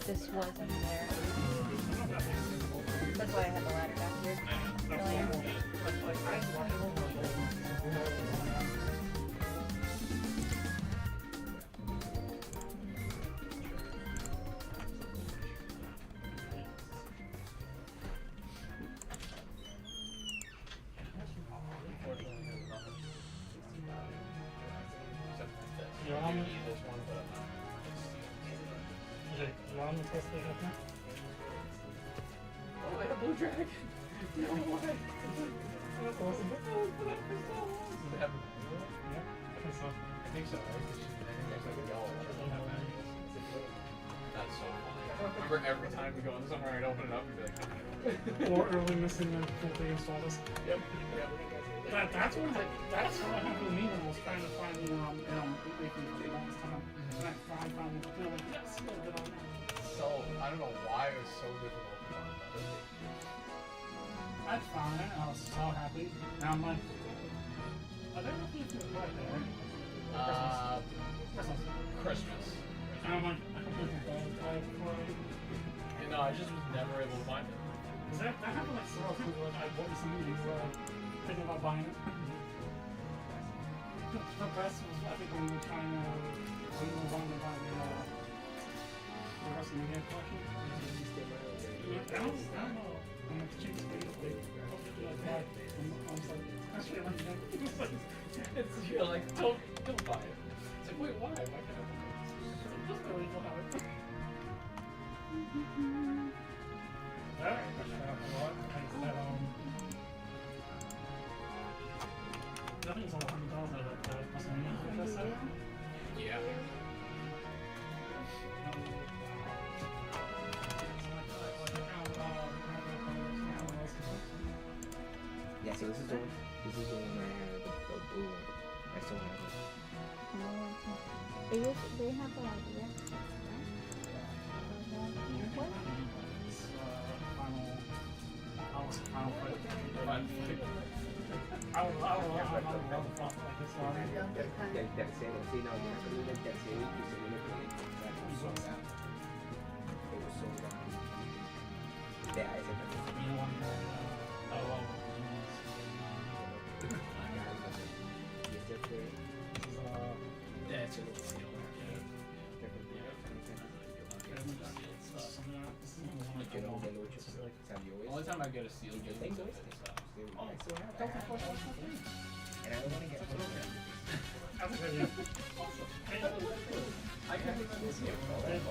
This wasn't there. That's why I had the ladder back here earlier. Oh, I have blue dragon. No way. I think so, right? That's so funny. I remember every time we go in somewhere, I'd open it up and be like, or early missing the full they installed us. yep. That's what happened with me when I was trying to find the weekly for the longest time. And I found it, like, yes, yeah, get on there. So, I don't know why it was so difficult to find that. I found it, and I was so happy. Now I'm like, are there enough people right there? Christmas. And I'm like, I completely died for it. You know, I just was never able to find it. Cause that happened like several times where like, I bought something and thinking about buying it. The best was, I think, when we were trying to, when we were wanting to buy the WrestleMania collection. I don't know. And it's cheap space, they posted like that. And I was like, especially like that. You're like, don't buy it. It's like, wait, why? Why can't I buy it? Just really don't have it. Alright, I think it's all $100 that WrestleMania set. Yeah. Yeah, so this is the one where I had the blue one. I still have it. They have the idea. What? Yeah, it's a little seal. The only time I get a seal game is if it's And I don't want to get I can't even see it.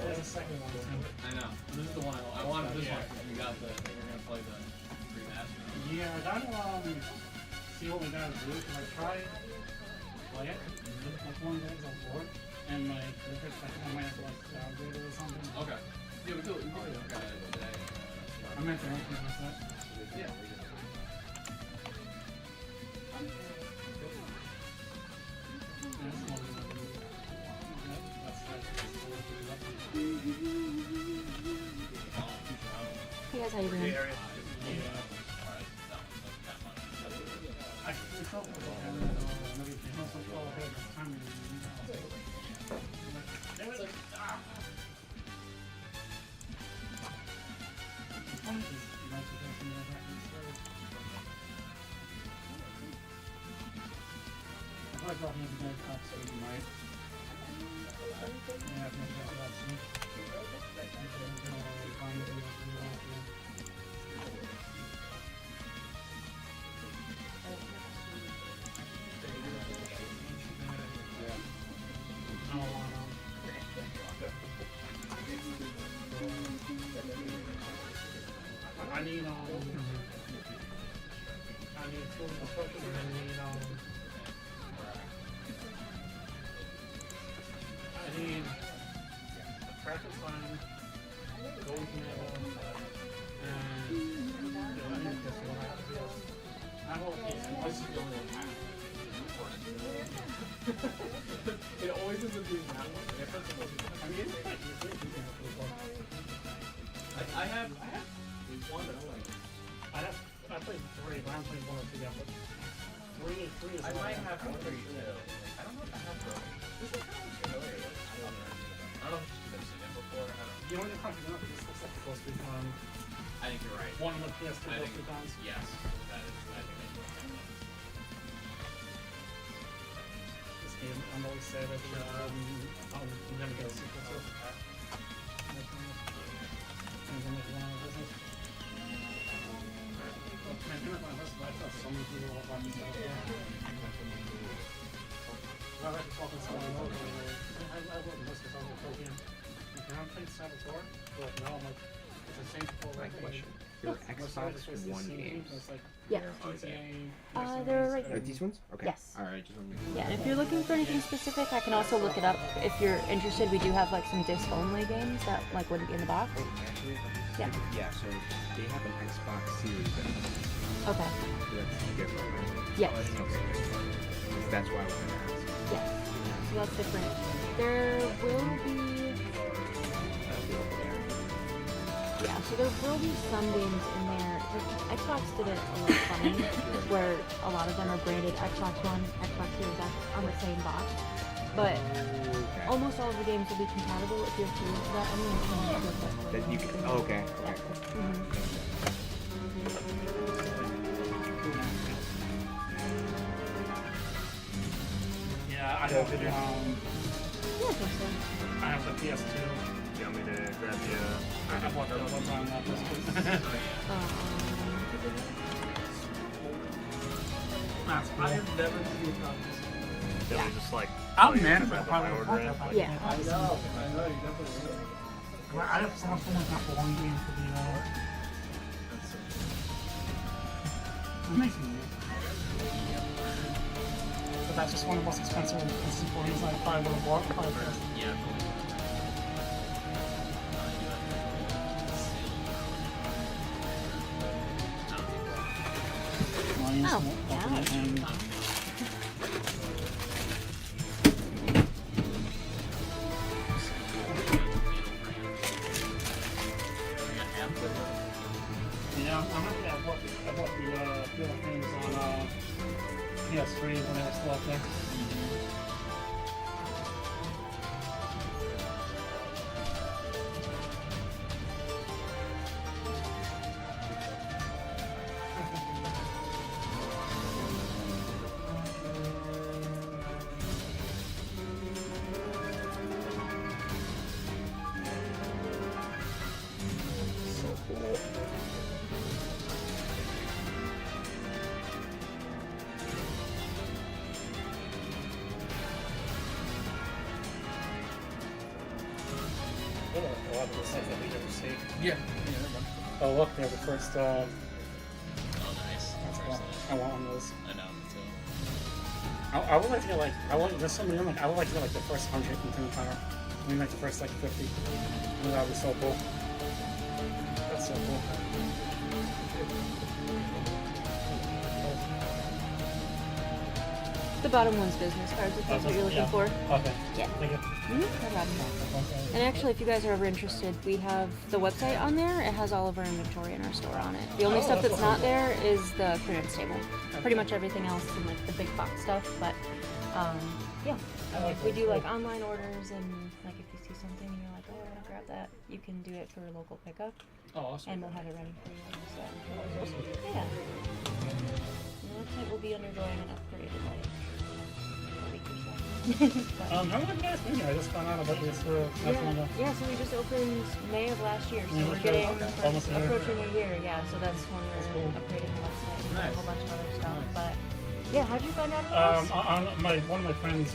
There's a second one too. I know. This is the one I wanted this one. You got the, you're gonna play the remaster. Yeah, I gotta see what we gotta do. Cause I tried play it, like one day on board, and like if it's like I might have to like downgrade it or something. Okay. Yeah, we do it today. I meant to open it that. Yeah. Hey guys, how you doing? I felt like thought maybe that cops might. Yeah, maybe that's me. I need food construction and I need traffic sign, gold medal, and I need this one. I hope this is the only one. It always ends up being that one. I mean, it's quite easy. I have one that I like. I played 3, but I haven't played 1 or 2 yet, but 3 is I what might have 1 or 2. I don't know if I have those. This one kind of looks familiar. I don't know if you've seen it before. I don't know. you know, you're probably not. This looks like the Ghost Recon. I think you're right. One of the PS2 I Ghost think- Recons. Yes, that is. I think that's right. This game, I'm always sad that I'm never get a sequel to. Man, you're not my list, but I thought so many people were watching stuff. I like talking to someone over. I wrote the list because I was a pro game. Like, I played Saboteur, but now I'm like, it's the same full My question. There are Xbox One games. Yeah. They're right Are here. these ones? Okay. Yes. Alright, just want to Yeah, and if you're looking for anything specific, I can also look it up. If you're interested, we do have like some disc-only games that like wouldn't be in the box. Actually, Yeah. yeah, so they have an Xbox Series X. Okay. So that's different, right? Yes. Okay. That's why I wanted to ask. Yes. So that's different. There will be. Yeah, so there will be some games in there. Xbox did it a little funny, where a lot of them are branded Xbox One, Xbox Series X on the same box. But Okay. almost all of the games will be compatible if you have to use that. Anyone can use that. That you can. Oh, okay. Okay. Yeah, I have the Yeah, I think so. I have the PS2. You want me to grab you? I bought the other one on this one. I have never seen copies. Can we just like? I'm tell you mad to about grab how my I order in? Yeah. I know, you definitely will. I have someone not for one game for the amazing. But that's just one of the most expensive employees I probably would have bought probably first. Yeah. Oh, yeah. Yeah, I'm happy I bought the other things on PS3 when they were still up there. A lot of the stuff that we never see. Yeah. Oh look, they're the first. Oh, nice. I want one of those. I know, me too. I would like to get like there's so many of them, like I would like to get like the first 100 in Team Power. I mean like the first like 50. I mean, that would be so cool. That's so cool. The bottom one's business cards, if that's what you're looking for. Okay. Yeah. Thank you. No problem. And actually, if you guys are ever interested, we have the website on there. It has all of our inventory in our store on it. The only stuff that's not there is the clearance table. Pretty much everything else and like the big box stuff. But yeah, we do like online orders, and like if you see something and you're like, oh, I want to grab that, you can do it for local pickup. Oh, awesome. And we'll have it ready for you. So, yeah. And the website will be undergoing an upgrade in like a week How long have you guys been here? I just found out about this not too long ago. Yeah, so we just opened May of last year, so Yeah, we're okay. getting Almost a year. approaching a year. Yeah, so that's when we're cool. upgrading the website and Nice. a whole bunch of other stuff. But yeah, how'd you find out about this? One of my friends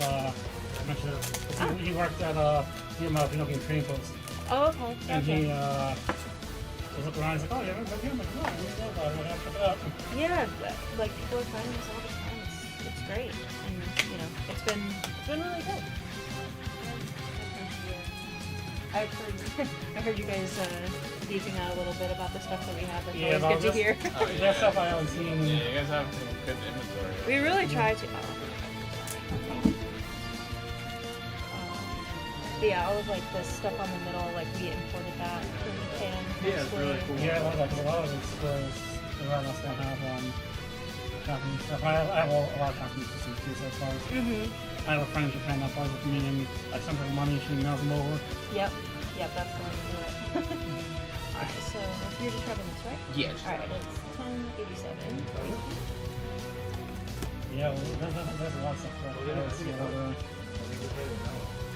mentioned it. He worked at video game training post, Oh, okay. and Okay. he was looking around. He's like, "Oh, yeah, I'm here." I'm like, "No, I didn't know about it. I gotta check it out." Yeah, like people are finding us all the time. It's great, and you know, it's been really good. I heard you guys beefing out a little bit about the stuff that we have. That's Yeah, always good to hear. Oh, yeah. That stuff I haven't seen. Yeah, you guys have good inventory. We really try to. But yeah, all of like the stuff on the middle, like we imported that from Japan. Yeah, it's really cool. Yeah, I love that because a lot of these stores around us don't have Japanese stuff. I have a lot of Japanese systems too, so as far as I have a friend in Japan that buys with me, and I send her money, she mails them over. Yep, that's the way to do it. Alright, so you're just grabbing this, right? Yeah. Just Alright, it's 1087. Yeah, well, there's a lot of stuff that I see over.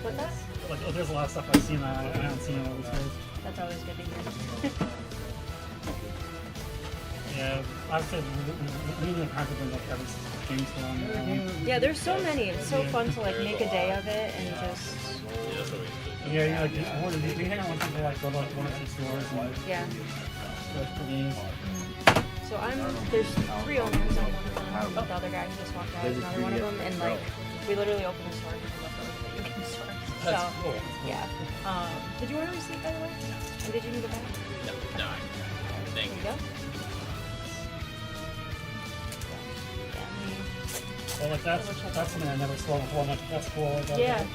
What's that? Like, there's a lot of stuff I've seen that I haven't seen in other stores. That's always good to hear. Yeah, I've said we need to have to bring like every game store on. Yeah, there's so many. It's so fun to like make a day of it and just. Yeah, that's what we did. Yeah, we hang out with people like go to like one or two stores and Yeah. look for these. So there's 3 owners on one of them. The other guy who just walked out is another one of them, and like we literally opened the store because we left over the video game store. That's So cool. yeah. Did you order a receipt by the way? And did you need a bag? No. Thank There you you. go. Well, like that's something I never saw before. Like, that's cool. Like, Yeah. Yeah,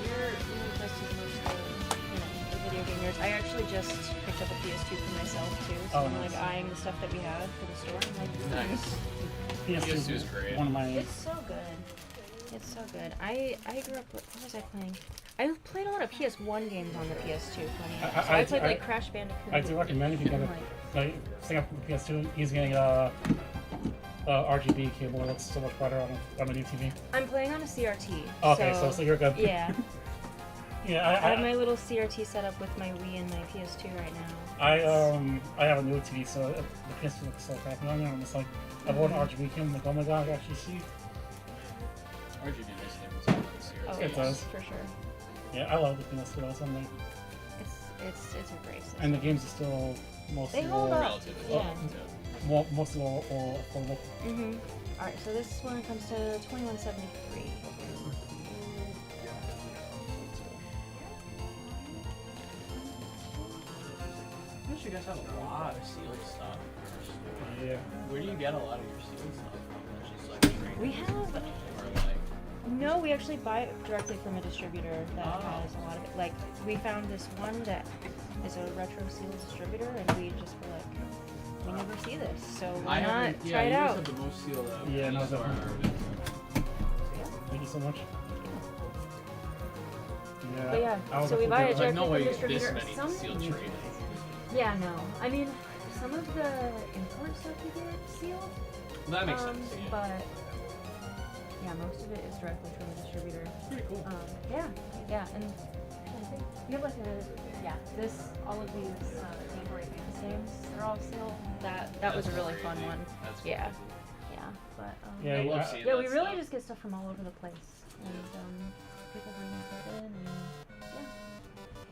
we're impressed with most of the video gamers. I actually just picked up a PS2 for myself too, so Oh, I'm nice. like eyeing the stuff that we have for the store. I'm like, Nice. PS2 is great. One of my. It's so good. It's so good. I grew up with, what was I playing? I played a lot of PS1 games on the PS2. Funny enough. So I played like Crash Bandicoot. I do recommend if you get like setting up the PS2, he's getting RGB cable. It looks so much better on a new TV. I'm playing on a CRT. Okay, so you're good. Yeah. Yeah, I have my little CRT set up with my Wii and my PS2 right now. I have a new TV, so the PS2 looks so crappy on there. I'm just like, I bought an RGB cable. I'm like, oh my god, I actually see. RGB makes things on the series. Oh, It yeah, does. for sure. Yeah, I love the PS2 also. I'm like, It's a great system. and the games are still mostly They hold up. Relatively. Yeah. mostly all affordable. Mhm. All right, so this one comes to 2173. Notice you guys have a lot of sealed stuff. Yeah. Where do you get a lot of your sealed stuff from? That's just like training We have. or like. No, we actually buy it directly from a distributor that has a lot of it. Like, we found this one that is a retro sealed distributor, and we just were like, we never see this, so why not try it out? Have the most sealed out. Yeah, no, So definitely. Thank you so much. Yeah. But yeah, I was so we looking buy for- it like, directly no from way a you get this distributor. many Some, sealed trade. yeah, no. I mean, some of the import stuff you get sealed. Well, that makes sense. Yeah. But yeah, most of it is directly from the distributor. Pretty cool. Yeah, and I think we have like all of these Game Boy Advance games, they're all sealed. That was a really fun one. That's Yeah, cool. yeah, but Yeah, I love yeah. seeing yeah, that we really stuff. just get stuff from all over the place, and people bring it in, and yeah.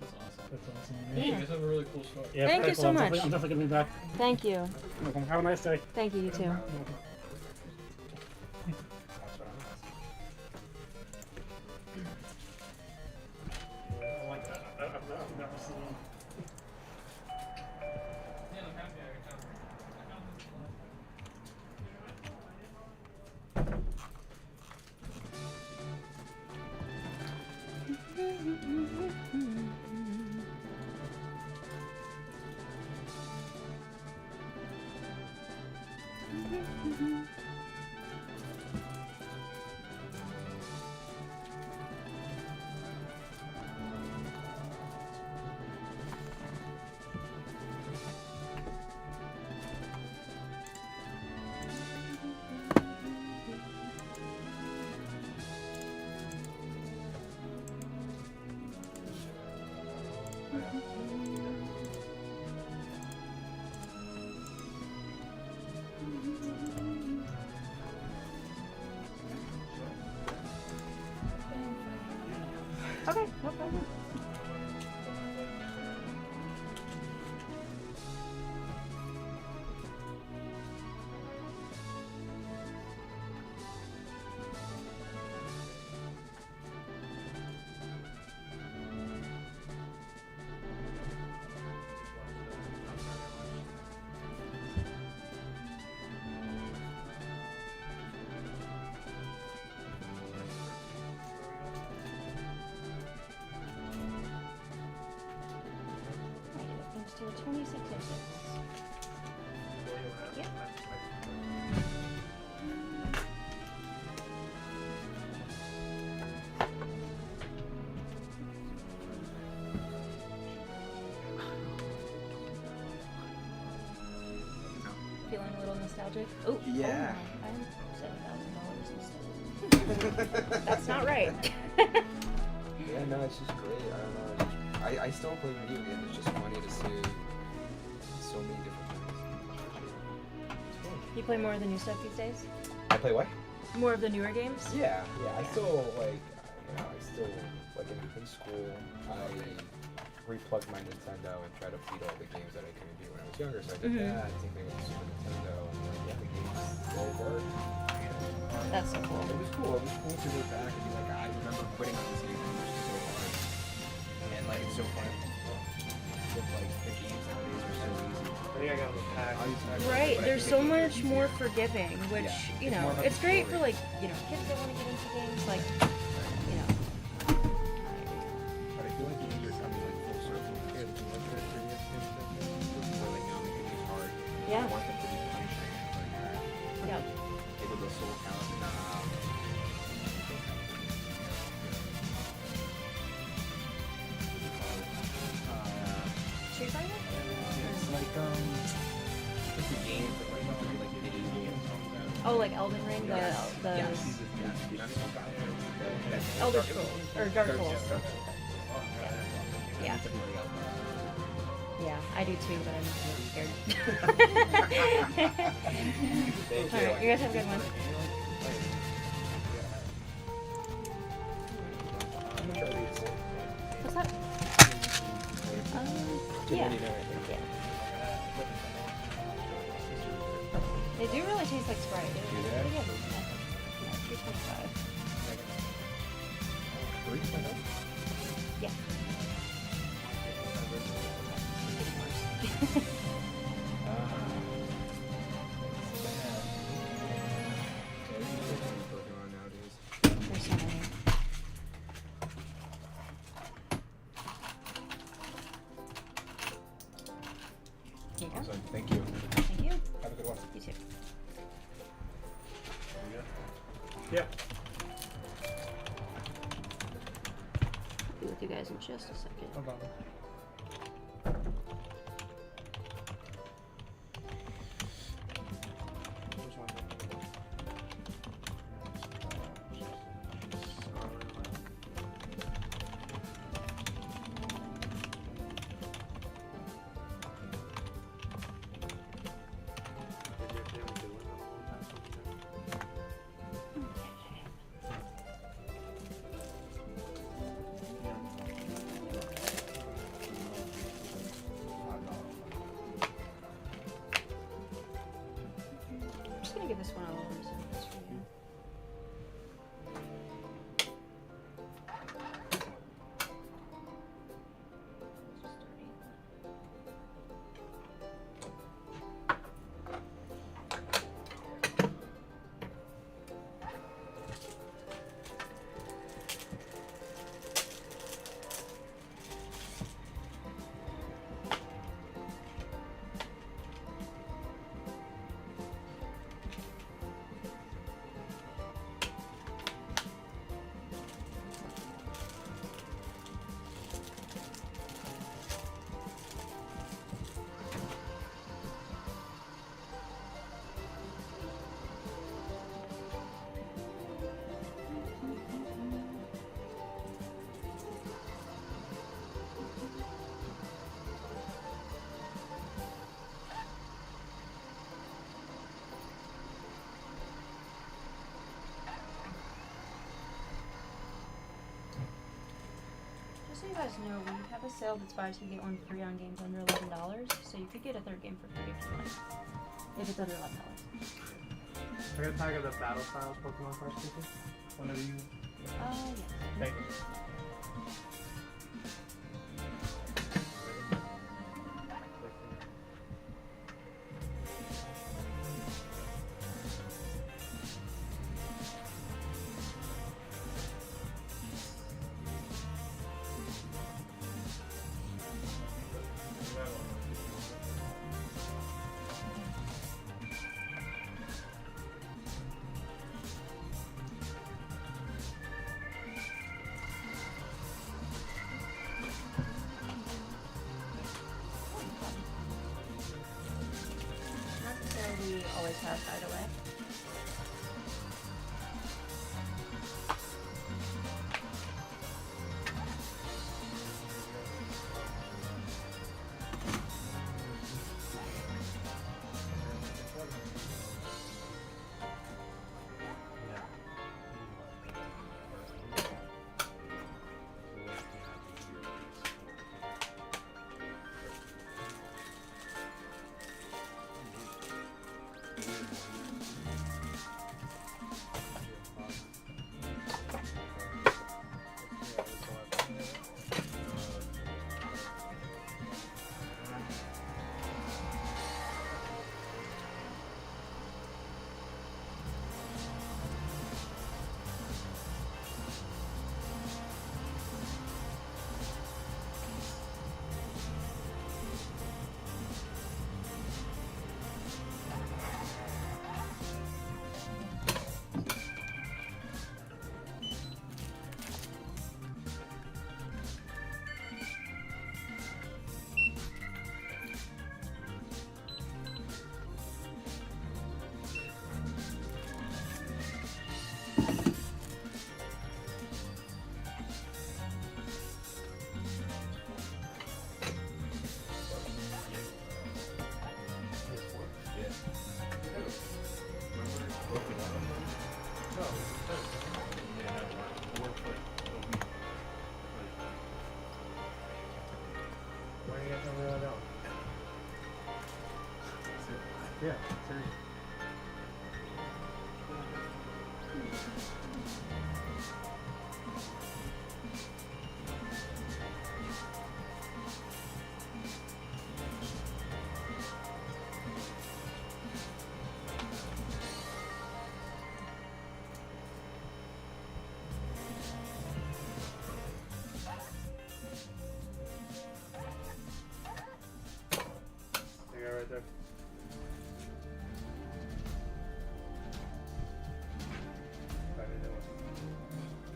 That's awesome. That's awesome. Yeah. You guys have a really cool store. Yeah, Thank very you cool. so I'm much. definitely gonna be back. Thank you. Welcome. Have a nice day. Thank you, you too. I've never seen. Okay, no problem. To 26 inches. Yep. Feeling a little nostalgic? Oh, Yeah. Oh my. I'm $7,000 That's not right. Yeah, no, it's just great. I don't know. I still play video games. It's just funny to see so many different things. You play more of the new stuff these days? I play what? More of the newer games? Yeah. I still like in school I replugged my Nintendo and tried to beat all the games that I couldn't do when I was younger. So I did that. Same thing with the Super Nintendo, and the games still work. That's so cool. It was cool. It was cool to go back and be like, I remember quitting on this game. It was just so hard. And like it's so fun. With like the games nowadays are so easy. I think I got the pack. Right, there's so much more forgiving, which, Yeah, you it's know, more about it's the great story. for like, you know, kids that want to get into games, like, you know. But I feel like games are coming like full circle with kids. Like the previous kids that were like now making these hard. Yeah. I want them to be punishing. Like Yeah. they would go Soul Calibur. Street Fighter? It's like it's a game, but like video games. Oh, like Elden Ring, the Yes. Yes. Elder Scrolls, or Dark Souls. Yeah. Yeah, I do too, but I'm really scared. Alright, you guys have a good one. What's that? Yeah. Yeah. They do really taste like Sprite. They're pretty good. Yeah, 2.5. Yeah. There's so many. Here you go. Awesome. Thank you. Thank you. Have a good one. You too. Yeah. Be with you guys in just a second. No problem. Just so you guys know, we have a sale that's buy two get one free on games under $11, so you could get a third game for free if you want. If it's under $11. I got a pack of the Battle Styles Pokemon cards, people. Whenever you. Yes. Thank you. Not to say we always have, by the way. Why do you guys not really know? Yeah, seriously. There you go, right there. Find a new one.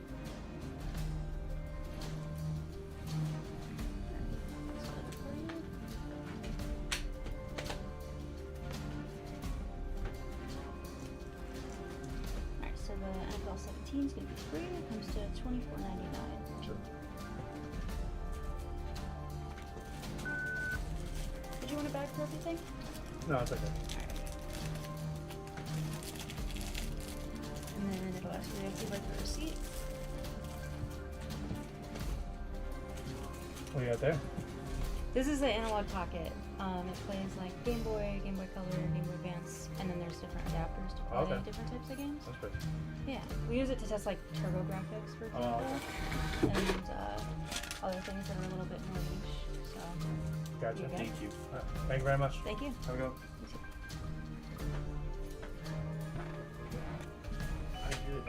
Alright, so the NFL 17 is going to be free. It comes to $24.99. Sure. Did you want a bag for everything? No, it's okay. And then it'll ask you if you'd like the receipt. What do you got there? This is the analog pocket. It plays like Game Boy Color, Game Boy Advance, and then there's different adapters to play Okay. different types of games. That's great. Yeah, we use it to test like TurboGrafx, for example, Oh, okay. and other things that are a little bit more niche. So, Gotcha. Here you go. Thank you. Thank you very much. Thank you. Have a good one. I do it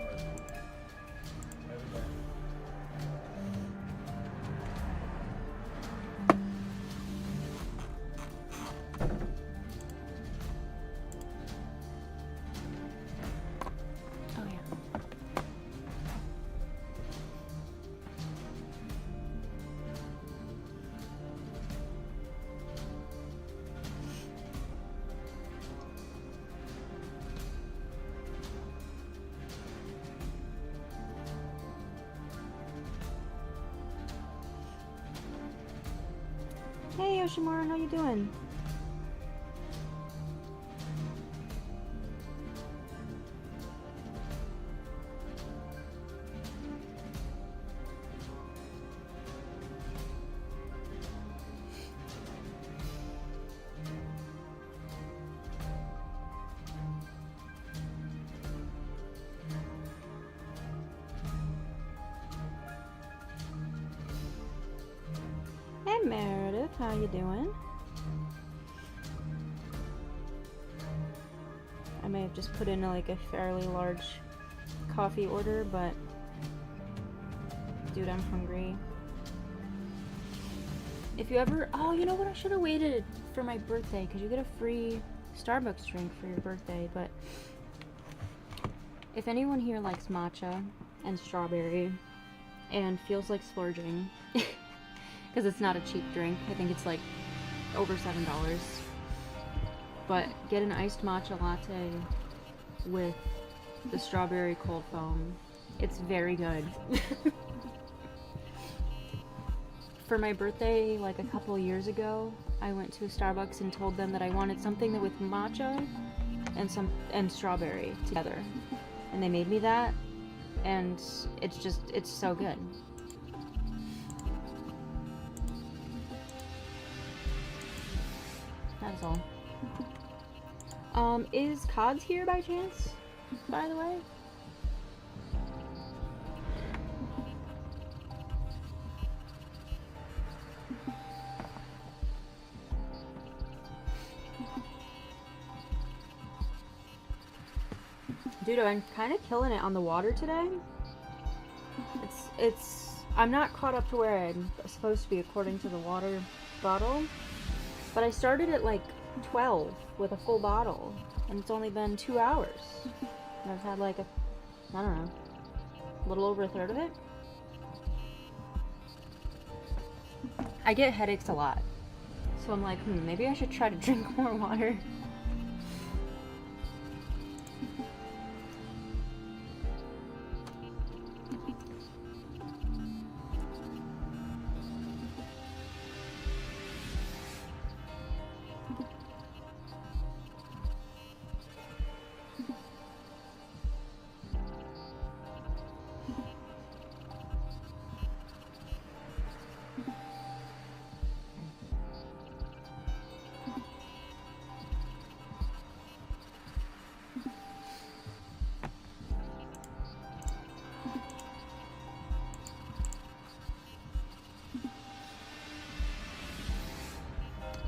every day. Oh yeah. Hey Yoshimura, how you doing? Meredith, how you doing? I may have just put in like a fairly large coffee order, but dude, I'm hungry. If you ever, oh, you know what? I should have waited for my birthday because you get a free Starbucks drink for your birthday. But if anyone here likes matcha and strawberry and feels like splurging, because it's not a cheap drink, I think it's like over $7. But get an iced matcha latte with the strawberry cold foam. It's very good. For my birthday, like a couple years ago, I went to a Starbucks and told them that I wanted something with matcha and strawberry together. And they made me that, and it's so good. That's all. Is Cods here by chance, by the way? Dude, I'm kind of killing it on the water today. I'm not caught up to where I'm supposed to be according to the water bottle, but I started at like 12 with a full bottle, and it's only been 2 hours. And I've had like I don't know, a little over a third of it. I get headaches a lot, so I'm like, maybe I should try to drink more water.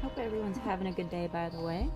Hope everyone's having a good day, by the way.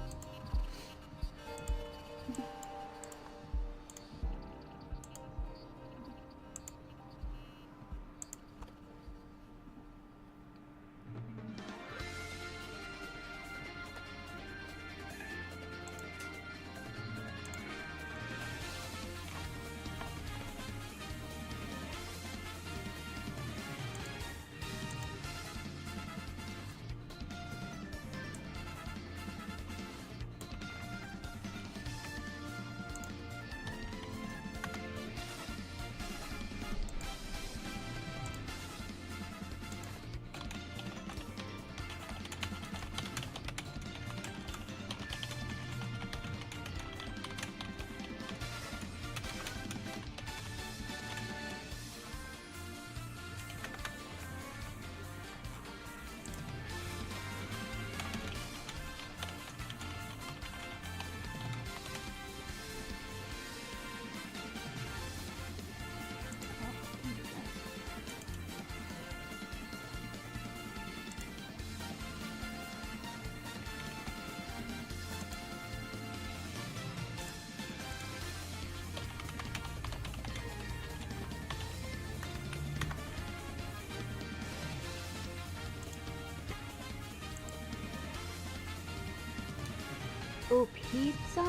Oh, pizza?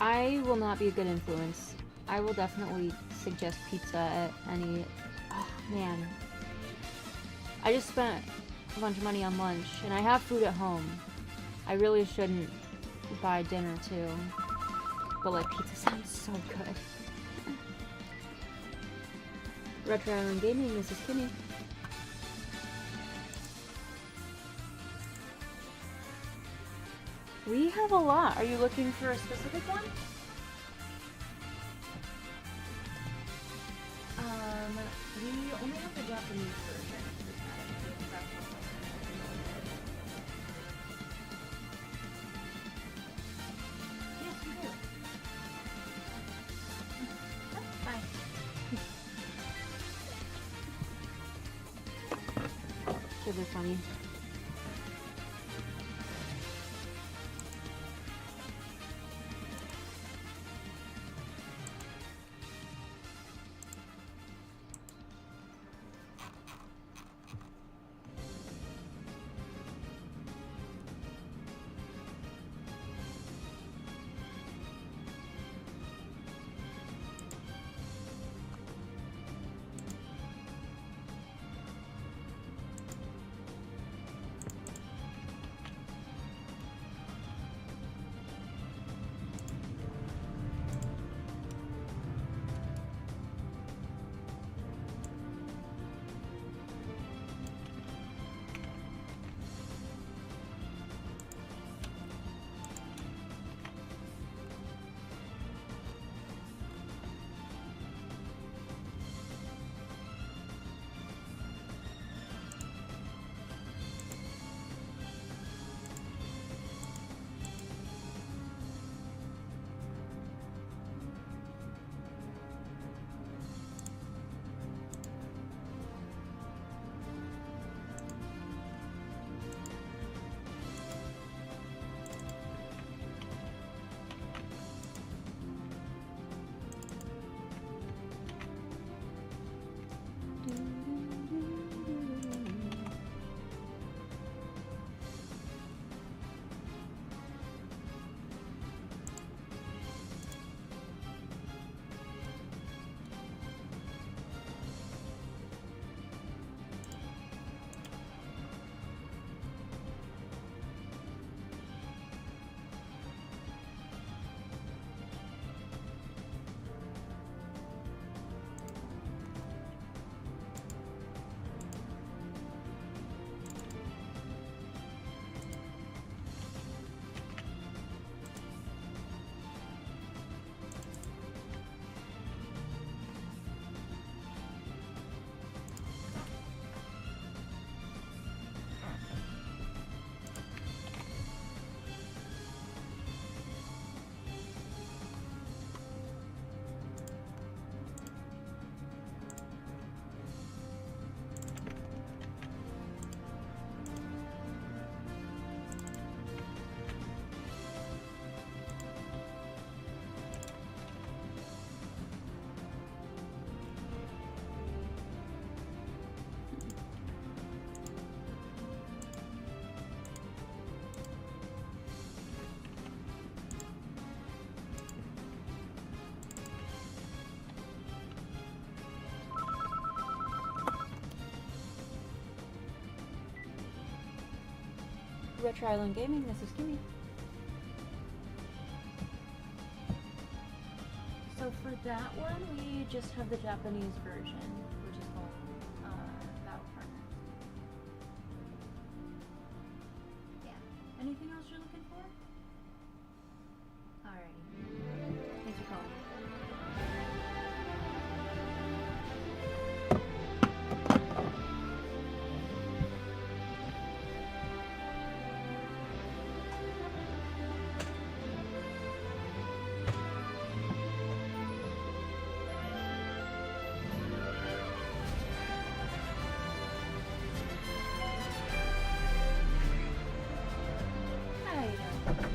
I will not be a good influence. I will definitely suggest pizza at any... Oh, man. I just spent a bunch of money on lunch, and I have food at home. I really shouldn't buy dinner, too. But, like, pizza sounds so good. Retro Island Gaming, this is Kimmy. We have a lot. Are you looking for a specific one? We only have the Japanese version. Yes, we do. Bye. Those are funny. Retro Island Gaming, this is Kimmy. So for that one, we just have the Japanese version, which is called Battle Partners. Yeah. Anything else you're looking for? Alrighty. Thanks for calling. How you doing?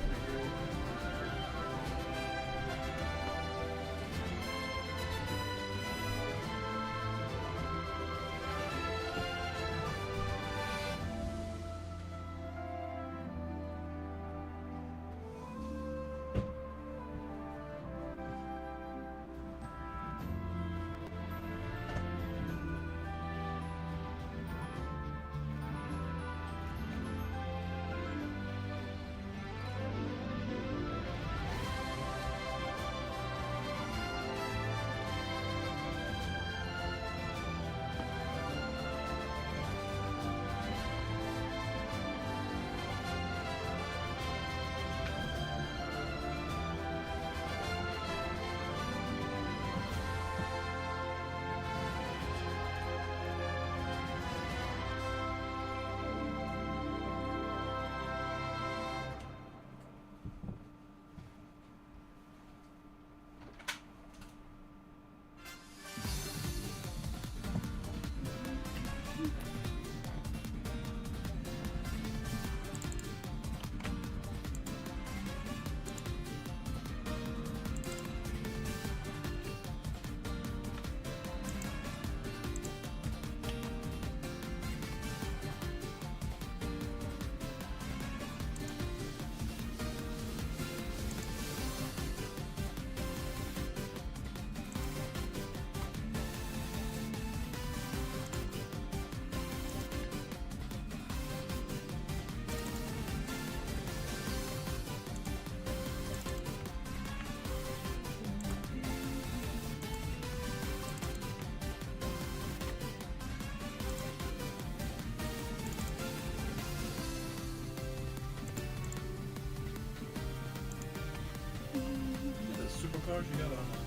hours you got on that?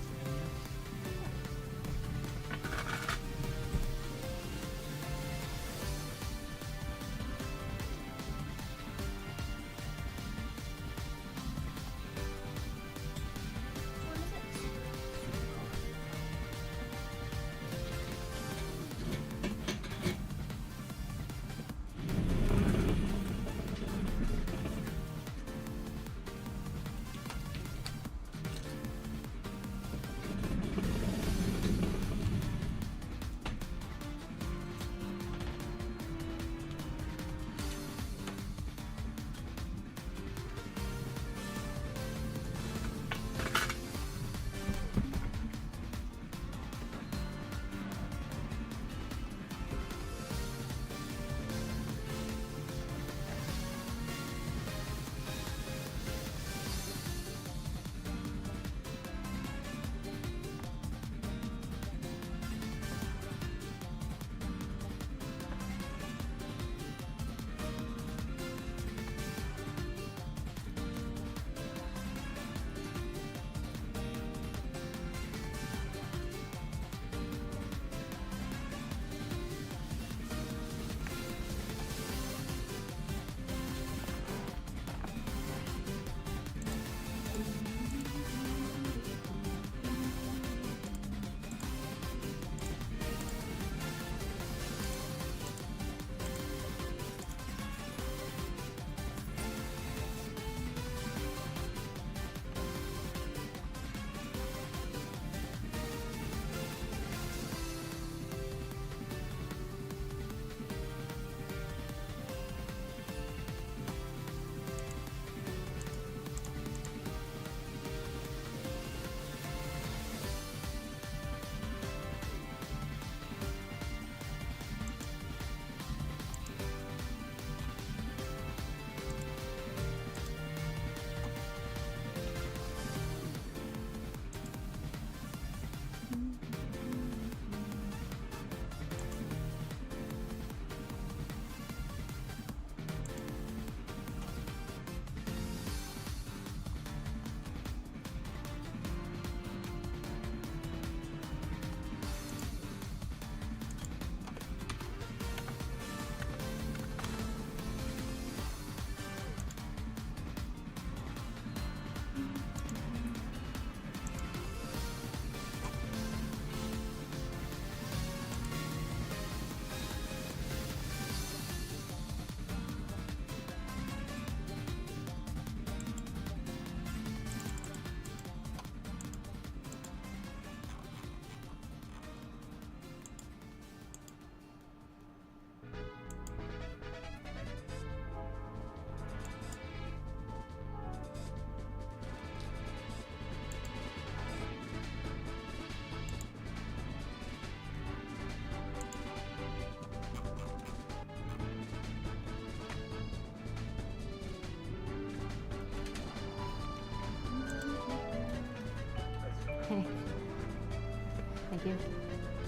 Thank you.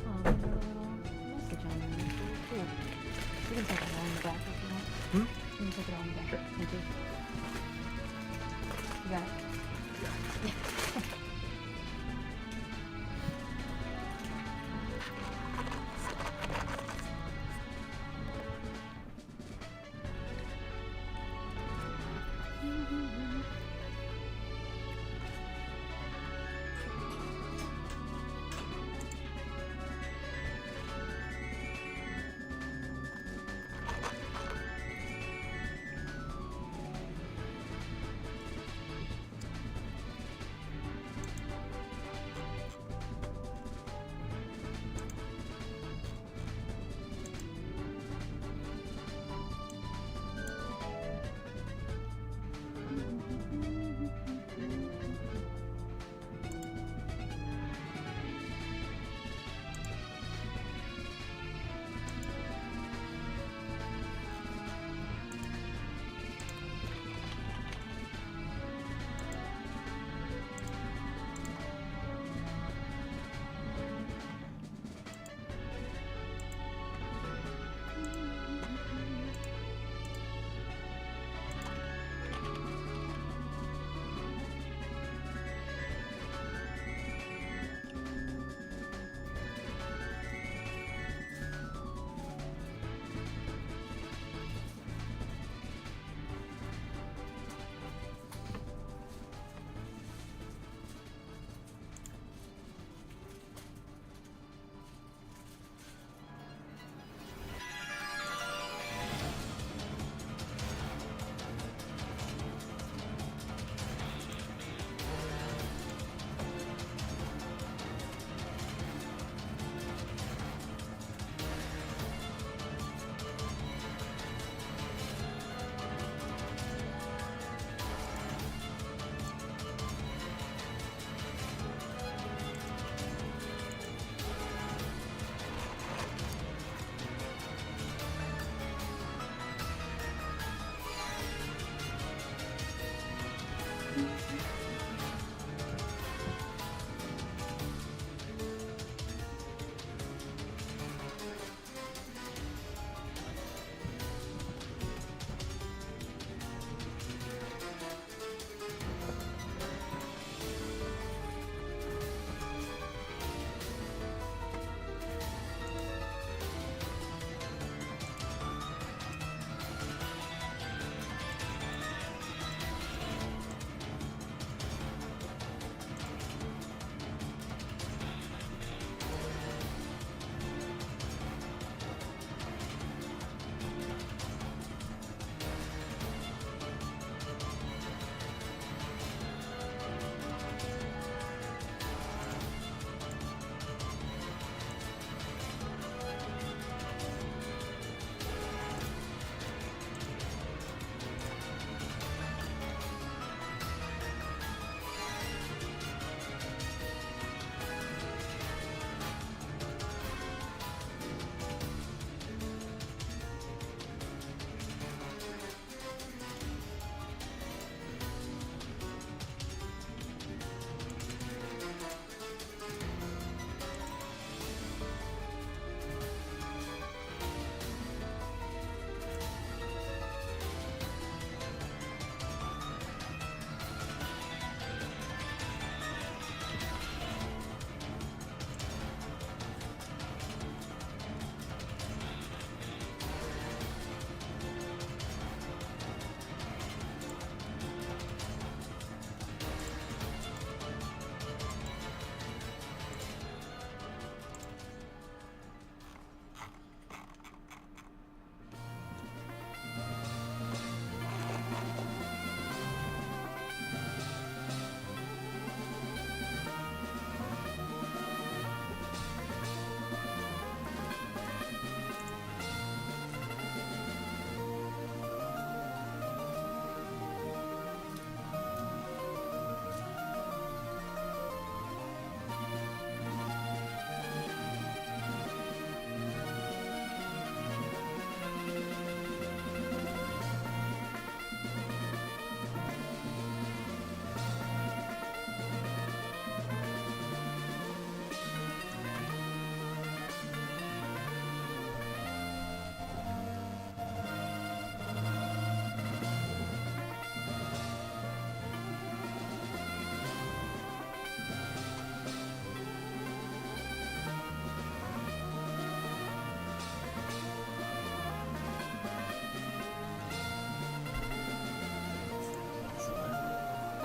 Oh, a little message on there. Cool. You can take it all in the back if you want. You can take it all in the back. Sure. Thank you. You got it?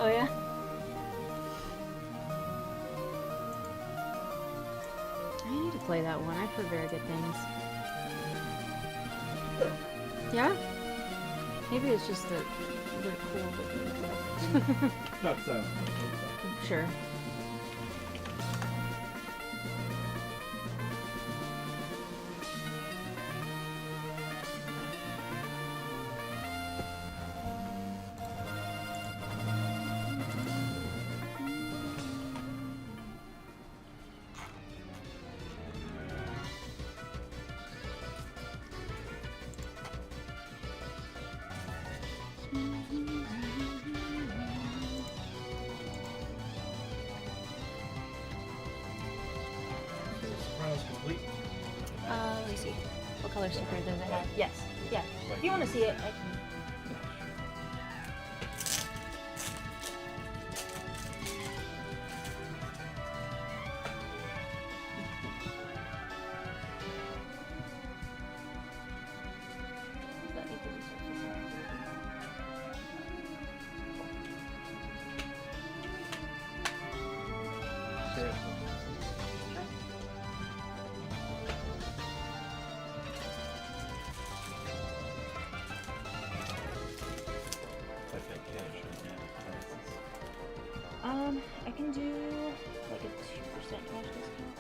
Oh yeah? I need to play that one. I've heard very good things. Yeah? Maybe it's just that they're cool looking. Not so. Sure. Sopranos complete. Let me see. What color sticker does it have? Yes. Yeah. If you want to see it, I can. I can do like a 2% cash discount.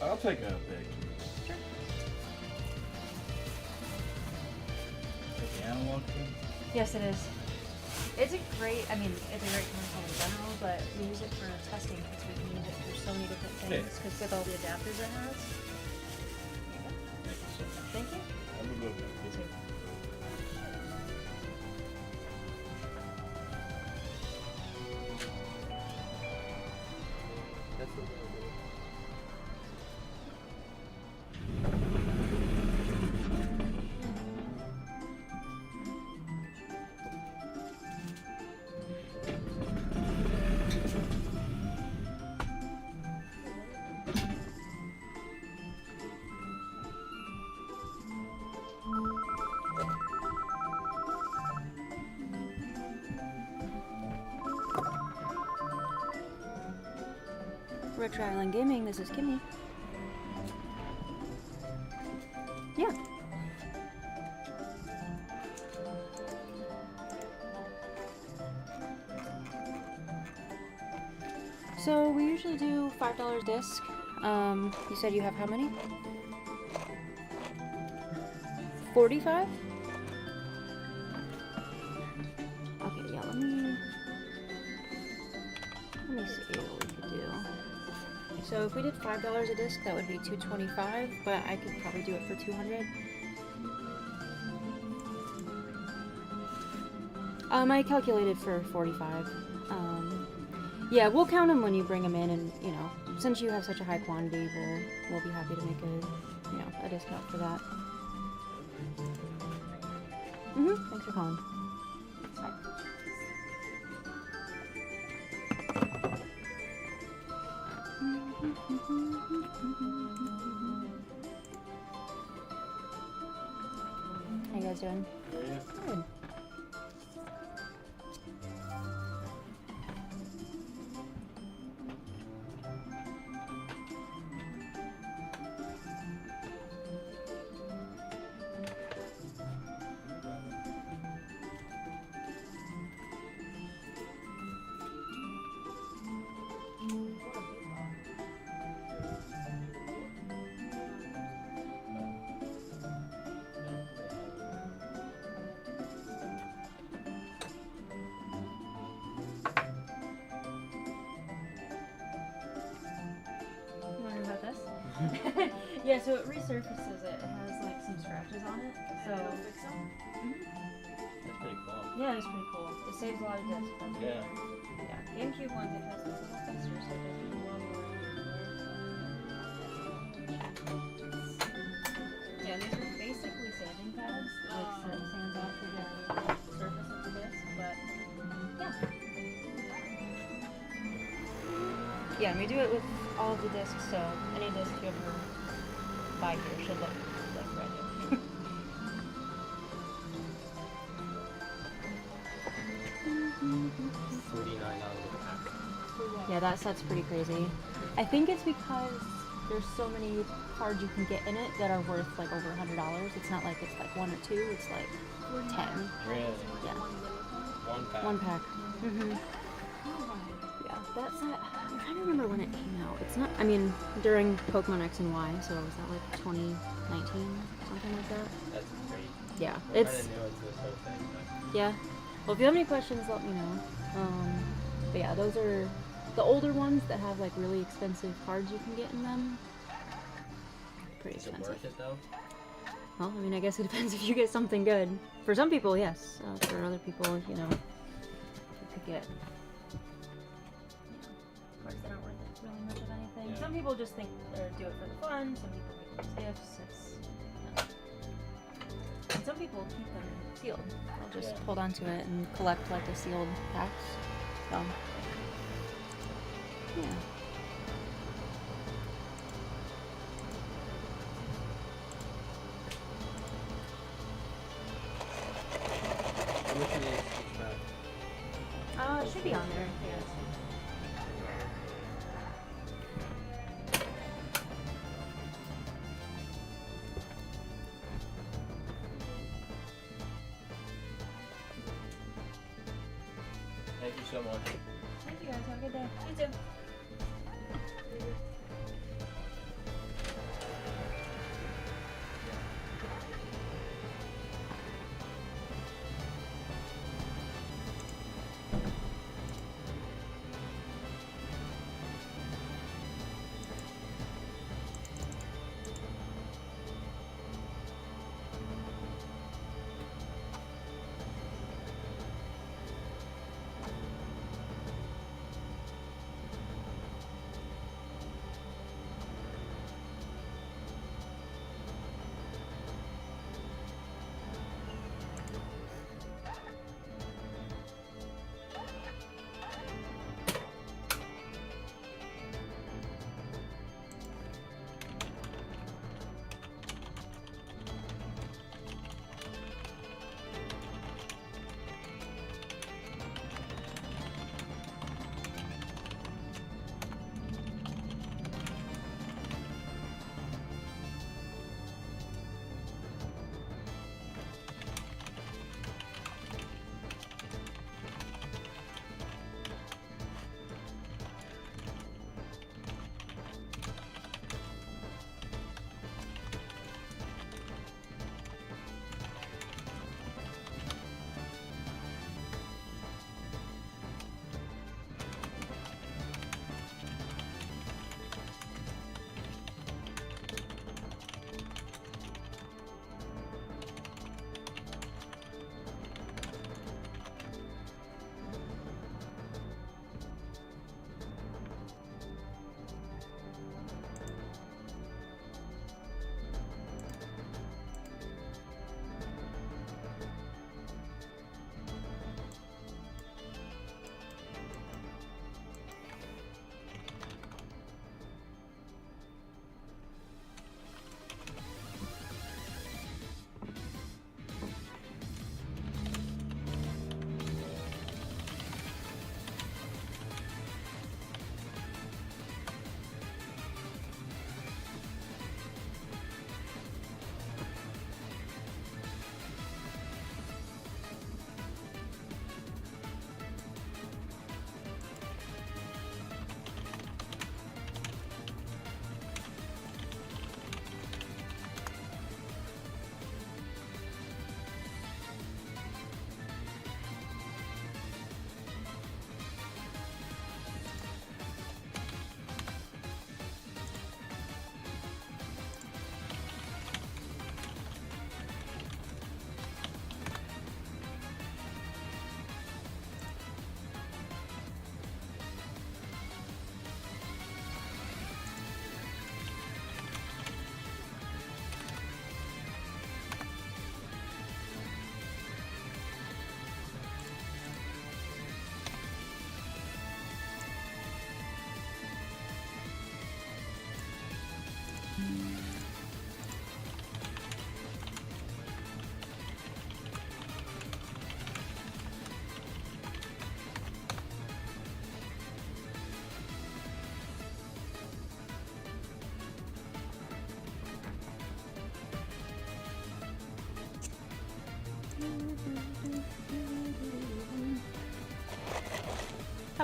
I'll take a big. Sure. Take the analog thing. Yes, it is. It's a great, I mean, it's a great console in general, but we use it for testing because we can use it for so many different things. Because with all the adapters it has. Thank you so much. Thank you. Have a good one. You too. That's the little bit. Retro Island Gaming, this is Kimmy. Yeah. So we usually do $5 disc. You said you have how many? 45? Okay, yeah, let me see what we could do. So if we did $5 a disc, that would be $225, but I could probably do it for $200. I calculated for 45. Yeah, we'll count them when you bring them in, and you know, since you have such a high quantity, we'll be happy to make a discount for that. Thanks for calling. Bye. How you guys doing? Good. Wondering about this? Yeah, so it resurfaces it. It has like some scratches on it. So That's pretty cool. yeah, it's pretty cool. It saves a lot of discs. Yeah. Yeah. GameCube ones, it has this little faster, so it doesn't yeah, these are basically sanding pads, like sands off the surface of the disc, but yeah. Yeah, and we do it with all of the discs, so any disc you ever buy here should look like brand new. Yeah, that set's pretty crazy. I think it's because there's so many cards you can get in it that are worth like over $100. It's not like it's like one or two, it's like 10. Really? Yeah. One pack. One pack. Yeah, that set, I'm trying to remember when it came out. It's not, I mean, during Pokemon X and Y, so was that like 2019? Something like that? That's great. Yeah, I'm it's, kinda new into this whole thing, but yeah. Well, if you have any questions, let me know. But yeah, those are the older ones that have like really expensive cards you can get in them. Pretty is it expensive. worth it though? Well, I mean, I guess it depends if you get something good. For some people, yes. For other people, you know, you could get cards that aren't worth really much of anything. Yeah. Some people just think or do it for the fun. Some people get them as gifts. It's, and some people keep them sealed. They'll just hold on to it and collect like the sealed packs. So, yeah. How much is each pack? It should be on there. Yes. Thank you so much. Thank you guys. Have a good day. You too.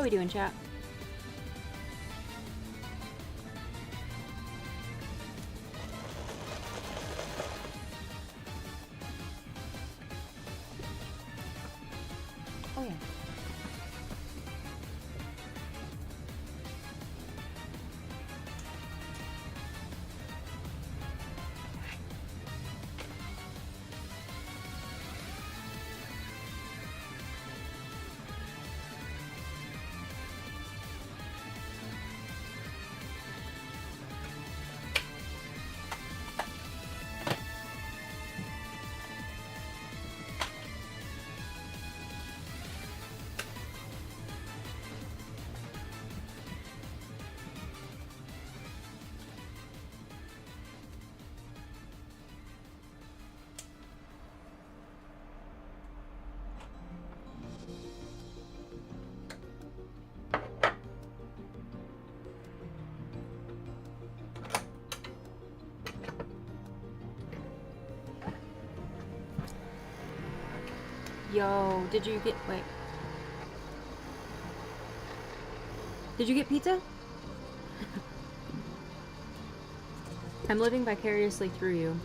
we doing, chat? Oh yeah. Yo, did you get, wait. Did you get pizza? I'm living vicariously through you.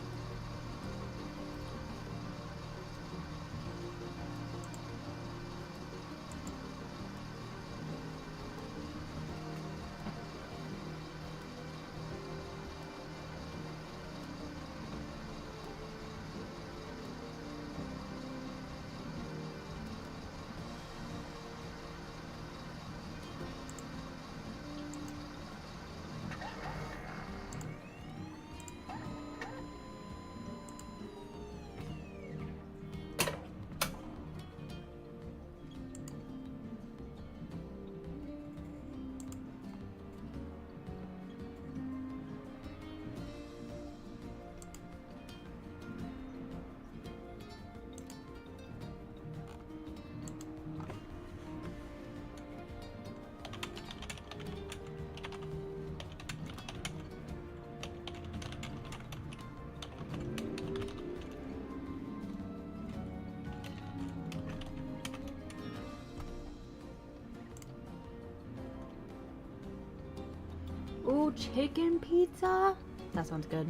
Ooh, chicken pizza? That sounds good.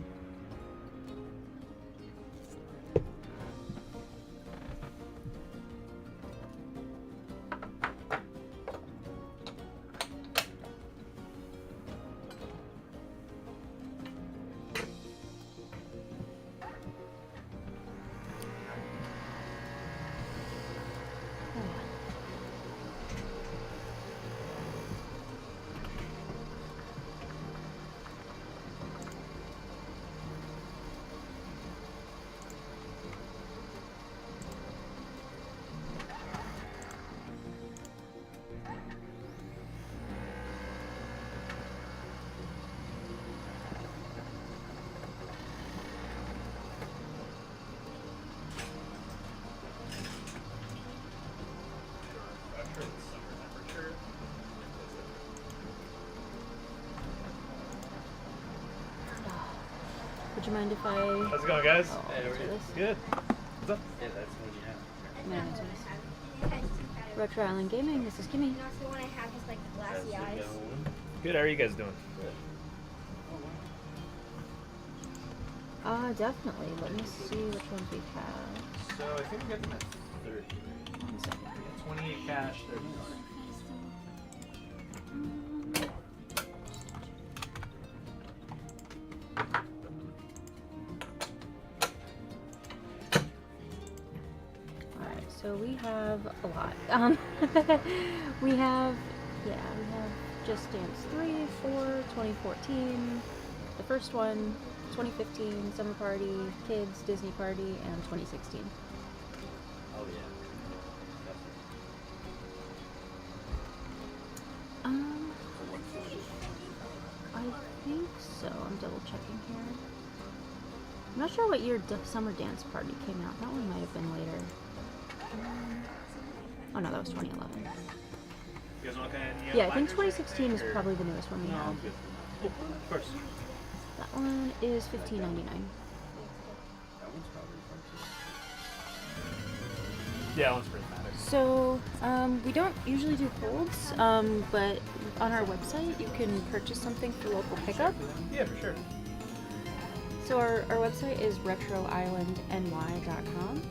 Would you mind if I... How's it going, guys? Oh, Hey, how are answer you? this? Good. What's up? Yeah, that's when you have. I'm gonna answer this. Retro Island Gaming, this is Kimmy. And also the one I have is like the glassy eyes. Good, how are you guys doing? Definitely. Let me see which ones we have. So I think we got them at 30. 1 second. Yeah, 28 cash, 30 card. Alright, so we have a lot. we have Just Dance 3, 4, 2014, the first one, 2015, Summer Party, Kids, Disney Party, and 2016. Oh yeah. I think so. I'm double checking here. I'm not sure what year Summer Dance Party came out. That one might have been later. Oh no, that was 2011. You guys want kind of, Yeah, I think 2016 is probably the newest one we have. Oh, of course. That one is $15.99. That one's probably fun too. Yeah, that one's pretty matter. So, we don't usually do holds, but on our website you can purchase something for local pickup. Yeah, for sure. So our website is retroislandny.com.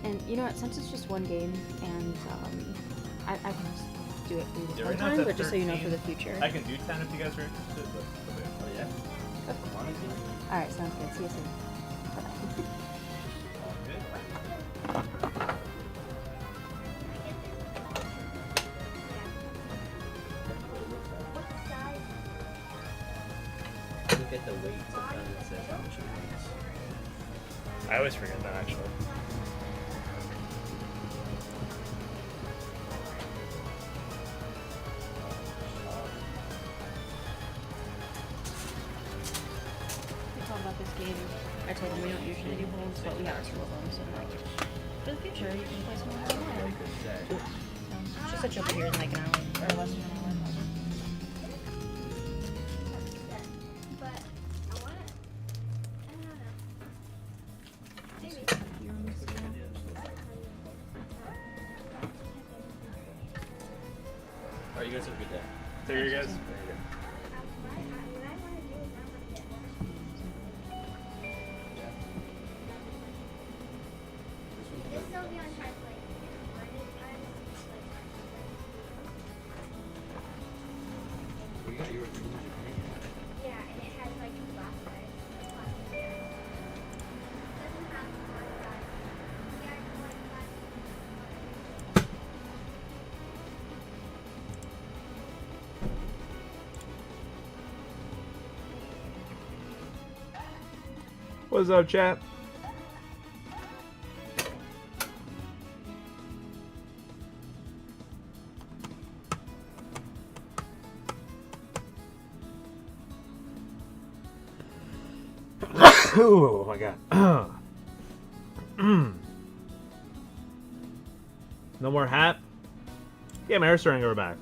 And you know what, since it's just one game, and I can just do it for you this Yeah, one right now it's time, at but just so you know 13. for the future. I can do 10 if you guys are interested, but oh yeah. Alright, sounds good. See you soon. Bye-bye. Look at the weight sometimes it says how much it weighs. I always forget that actually. We talk about this game. I told them we don't usually do holds, but we have two of them, so like, for the future, you can play something like that. It's just that you'll be here in like an hour, or less than an hour. Alright, you guys have a good day. Take care, guys. You got your Yeah, and it has like glass in it. Doesn't have What's up, chat? Oh my god. No more hat? Yeah, my hair's starting to grow back.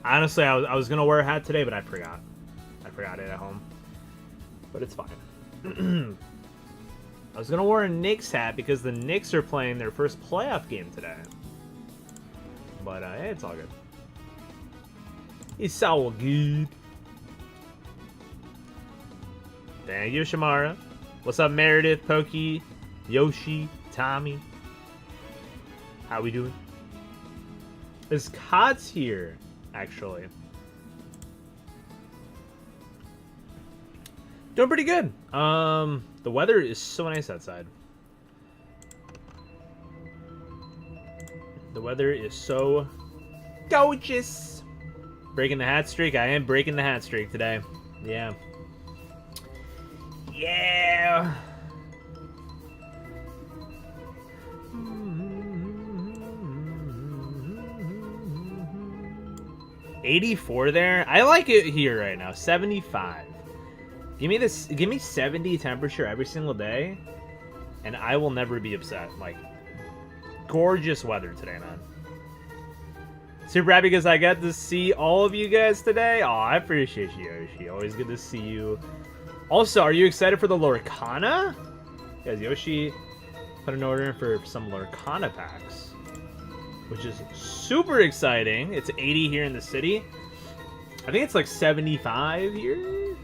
Honestly, I was gonna wear a hat today, but I forgot. I forgot it at home. But it's fine. I was gonna wear a Knicks hat because the Knicks are playing their first playoff game today. But hey, it's all good. It's all good. Thank you, Shamara. What's up, Meredith, Pokey, Yoshi, Tommy? How we doing? There's Cots here, actually. Doing pretty good. The weather is so nice outside. The weather is so gorgeous. Breaking the hat streak. I am breaking the hat streak today. Yeah. Yeah. 84 there. I like it here right now. 75. Give me this. Give me 70 temperature every single day, and I will never be upset. Like, gorgeous weather today, man. Super happy because I got to see all of you guys today. Oh, I appreciate you, Yoshi. Always good to see you. Also, are you excited for the Lorcana? Guys, Yoshi put an order in for some Lorcana packs, which is super exciting. It's 80 here in the city. I think it's like 75 here.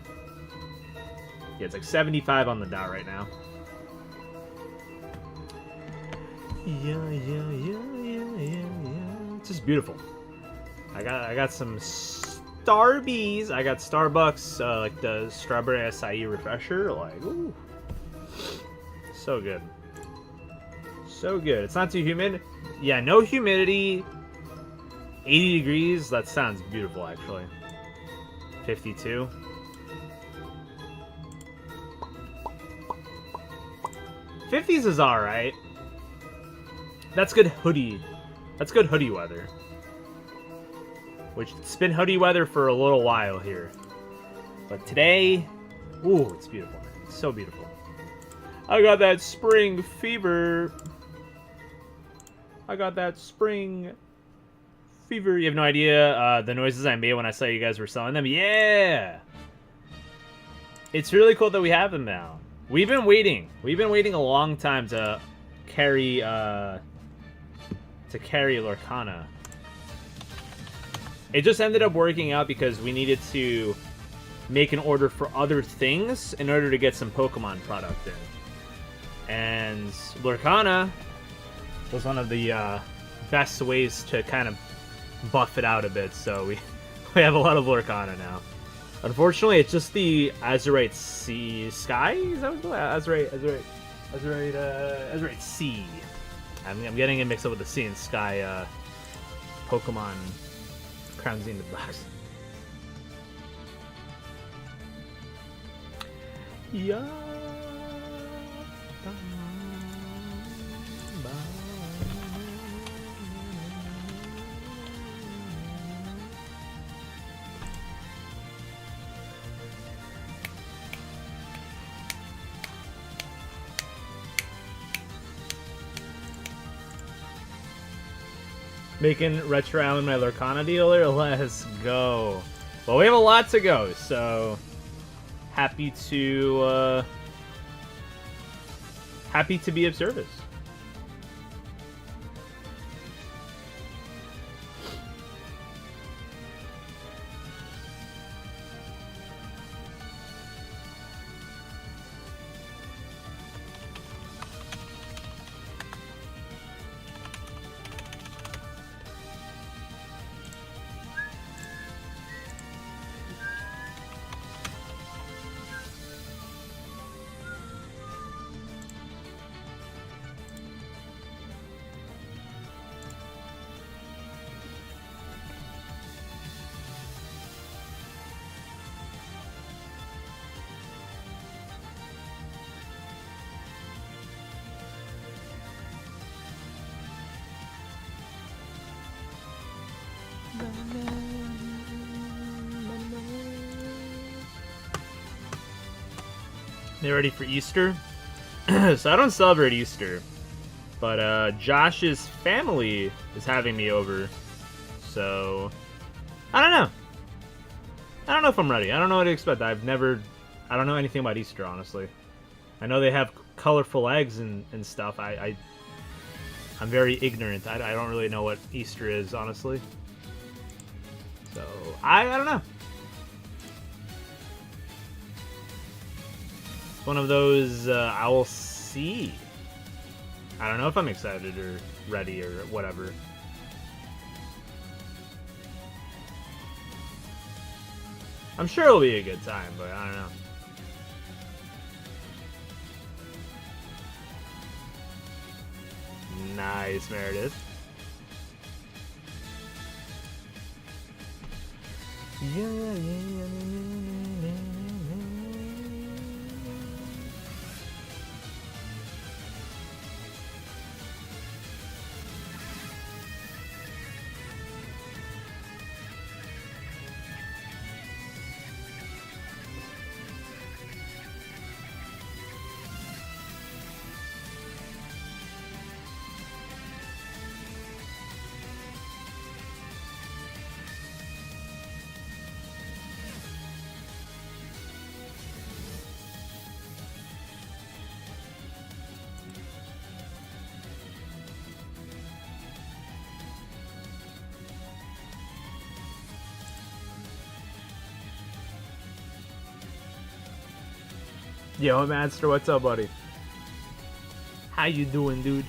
Yeah, it's like 75 on the dot right now. Yeah. It's just beautiful. I got some Starbies. I got Starbucks, like the strawberry acai refresher. Like, ooh, so good. So good. It's not too humid. Yeah, no humidity. 80 degrees. That sounds beautiful, actually. 52. '50s is all right. That's good hoodie. That's good hoodie weather. Which it's been hoodie weather for a little while here, but today, ooh, it's beautiful. It's so beautiful. I got that spring fever. I got that spring fever. You have no idea the noises I made when I saw you guys were selling them. Yeah, it's really cool that we have them now. We've been waiting. We've been waiting a long time to carry Lorcana. It just ended up working out because we needed to make an order for other things in order to get some Pokemon product in. And Lorcana was one of the best ways to kind of buff it out a bit, so we have a lot of Lorcana now. Unfortunately, it's just the Azurite Sea Sky? Is that what it's called? Azurite Sea. I'm getting it mixed up with the Sea and Sky Pokemon Crown Zenith box. Yeah. Making Retro Island my Lorcana dealer? Let's go. Well, we have a lot to go, so happy to be of service. They ready for Easter? So I don't celebrate Easter, but Josh's family is having me over, so I don't know. I don't know if I'm ready. I don't know what to expect. I don't know anything about Easter, honestly. I know they have colorful eggs and stuff. I'm very ignorant. I don't really know what Easter is, honestly. So I don't know. One of those I will see. I don't know if I'm excited or ready or whatever. I'm sure it'll be a good time, but I don't know. Nice, Meredith. Yo, Master, what's up, buddy? How you doing, dude?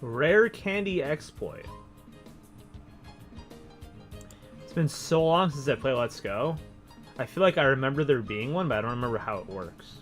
Rare candy exploit. It's been so long since I played Let's Go. I feel like I remember there being one, but I don't remember how it works.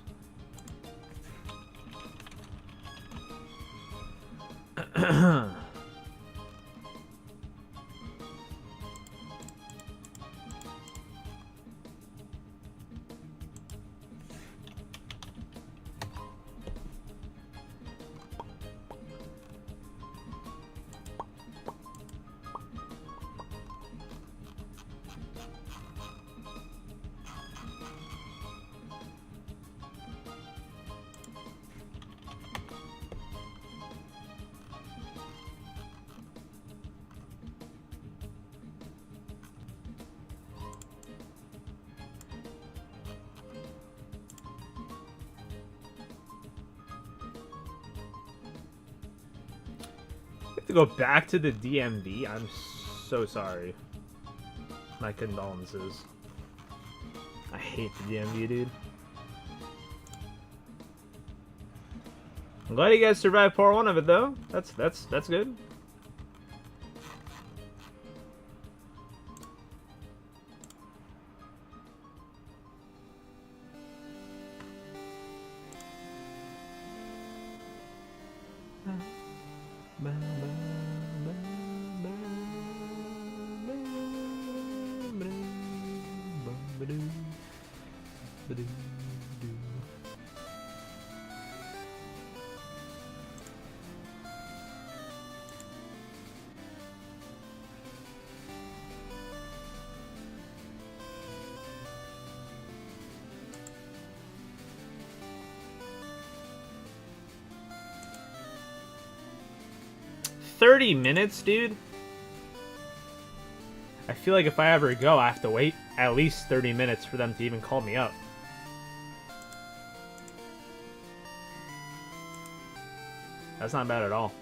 To go back to the DMV, I'm so sorry. My condolences. I hate the DMV, dude. I'm glad you guys survived part 1 of it, though. That's good. $30, dude? I feel like if I ever go, I have to wait at least 30 minutes for them to even call me up. That's not bad at all.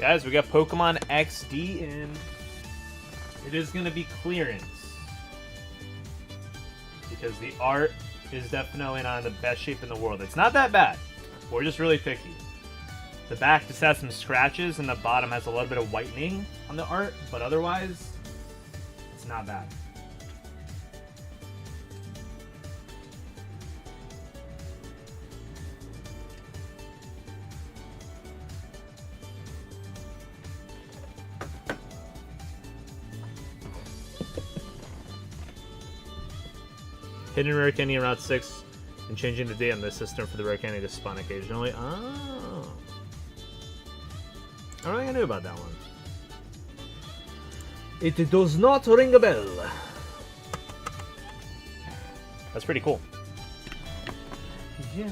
Guys, we got Pokemon XD in. It is going to be clearance. Because the art is definitely not in the best shape in the world. It's not that bad. We're just really picky. The back just has some scratches and the bottom has a little bit of whitening on the art, but otherwise, it's not bad. Hidden Rare Candy in Route 6 and changing the date on the system for the Rare Candy to spawn occasionally. Oh. I don't think I knew about that one. It does not ring a bell. That's pretty cool. Yeah.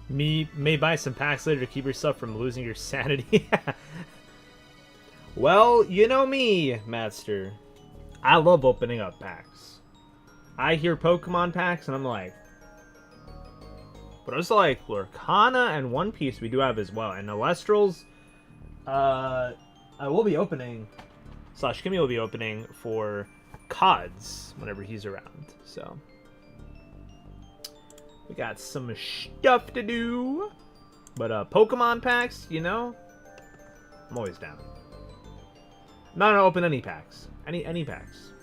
May buy some packs later to keep yourself from losing your sanity. Well, you know me, Master. I love opening up packs. I hear Pokemon packs and I'm like... But it's like Lurkana and One Piece we do have as well. And Elestrals, I will be opening... Slash Kimmy will be opening for CODs whenever he's around, so... We got some stuff to do. But Pokemon packs, you know, I'm always down. I'm not gonna open any packs. Any packs.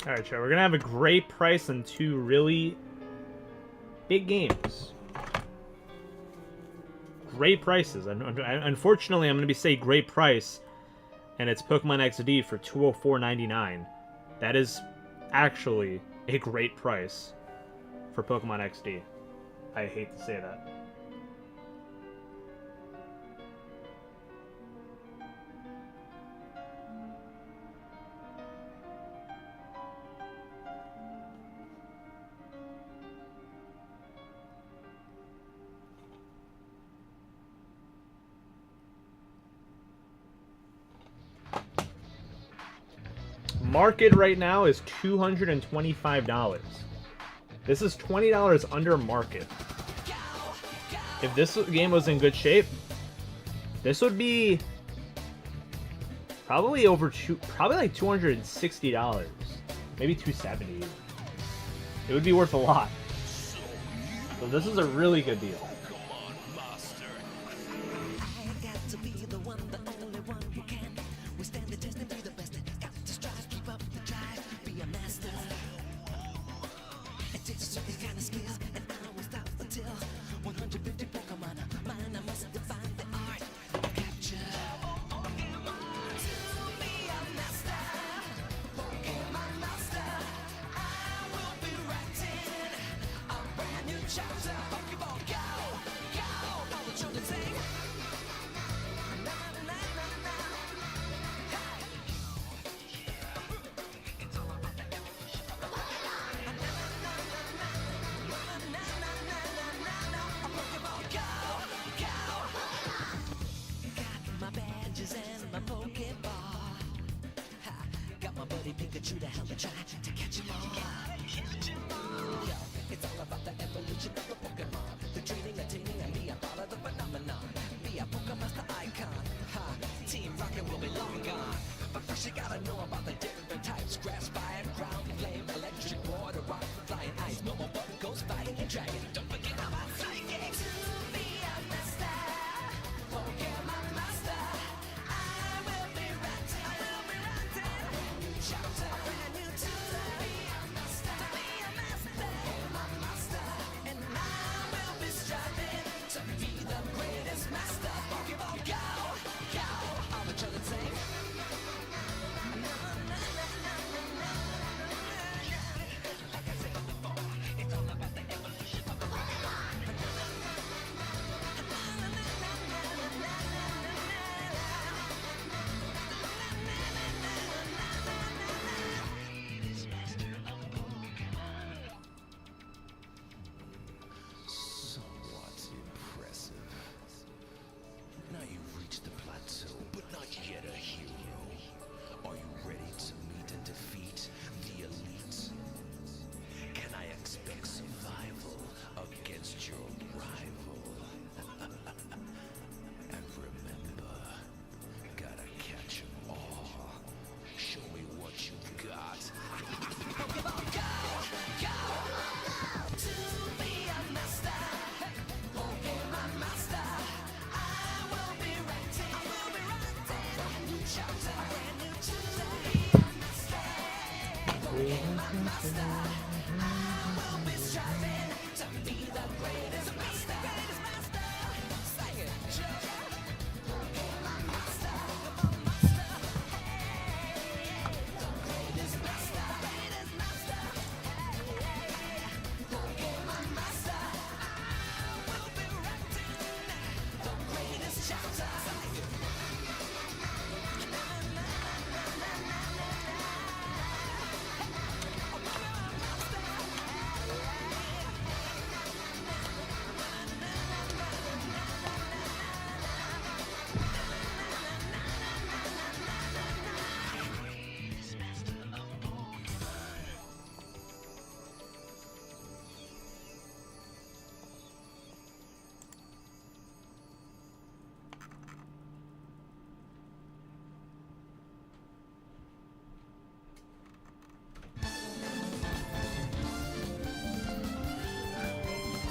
Alright, Joe, we're gonna have a great price on 2 really big games. Great prices. Unfortunately, I'm gonna be saying great price, and it's Pokemon XD for $204.99. That is actually a great price for Pokemon XD. I hate to say that. Market right now is $225. This is $20 under market. If this game was in good shape, this would be probably probably like $260, maybe $270. It would be worth a lot. So this is a really good deal.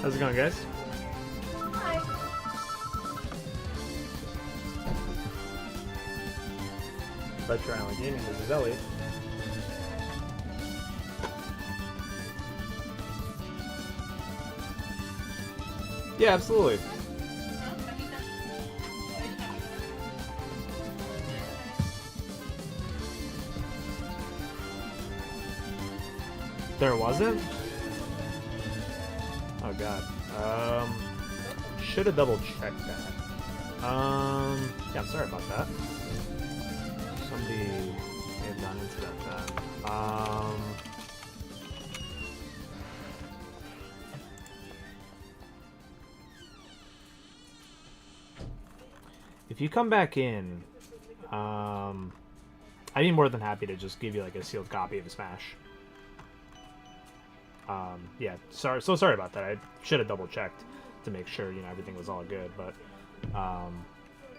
How's it going, guys? Hi. Let's try on gaming. This is Elliot. Yeah, absolutely. There wasn't? Oh god. Should have double checked that. Yeah, I'm sorry about that. Somebody may have gone into that then. If you come back in, I'd be more than happy to just give you like a sealed copy of Smash. Yeah, sorry about that. I should have double checked to make sure, you know, everything was all good, but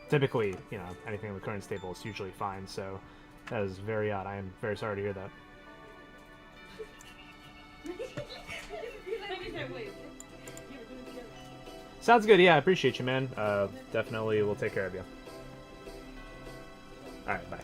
typically, you know, anything in the current stable is usually fine, so that is very odd. I am very sorry to hear that. Sounds good, yeah, I appreciate you, man. Definitely we'll take care of you. Alright, bye.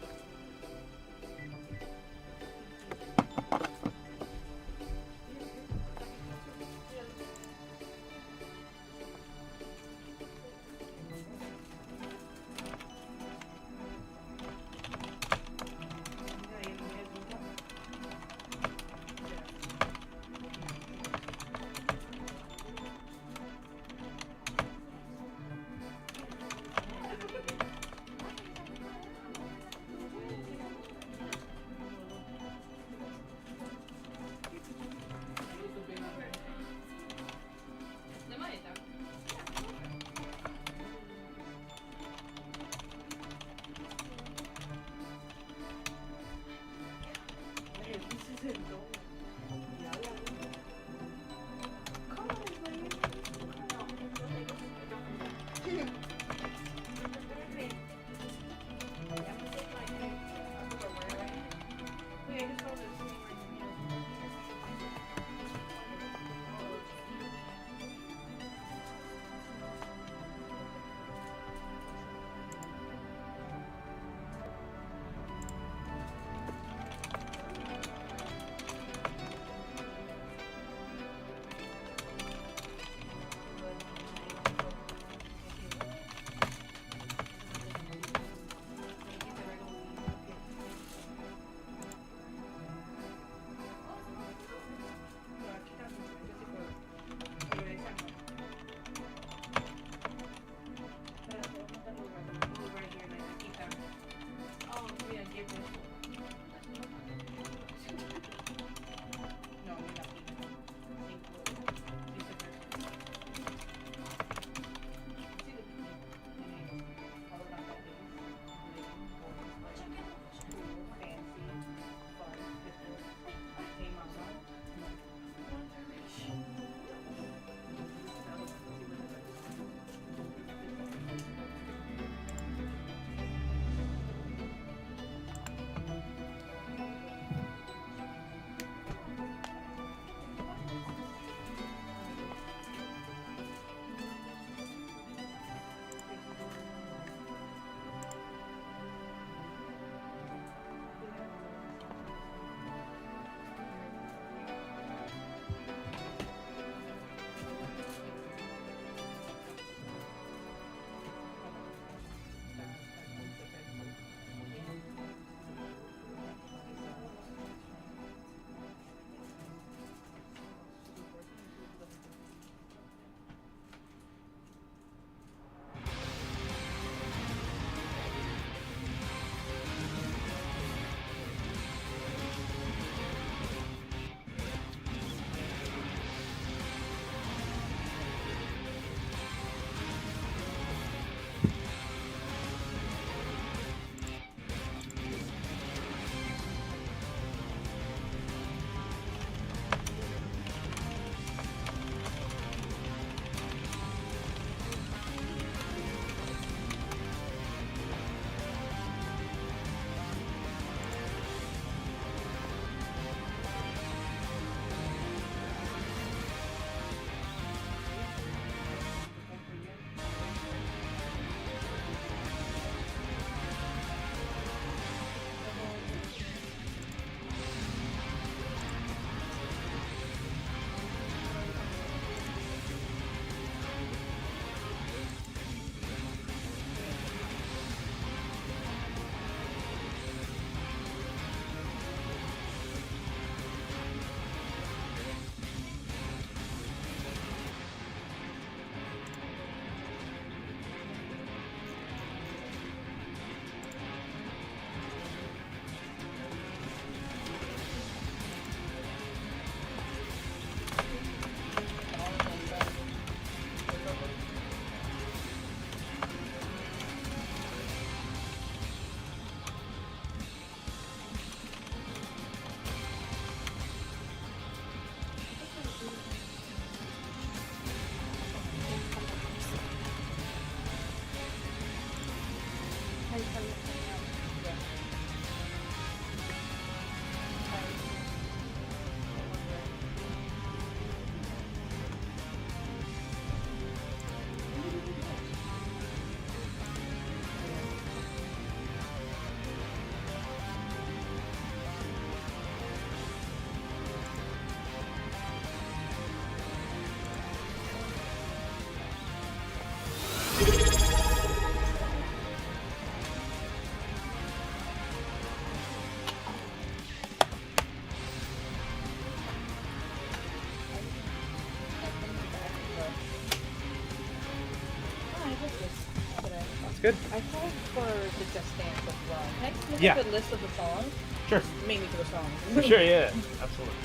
That's good. I called for the Just Dance as well. Can I just look Yeah. at the list of the songs? Sure. Mainly for the songs. For sure, yeah. Absolutely.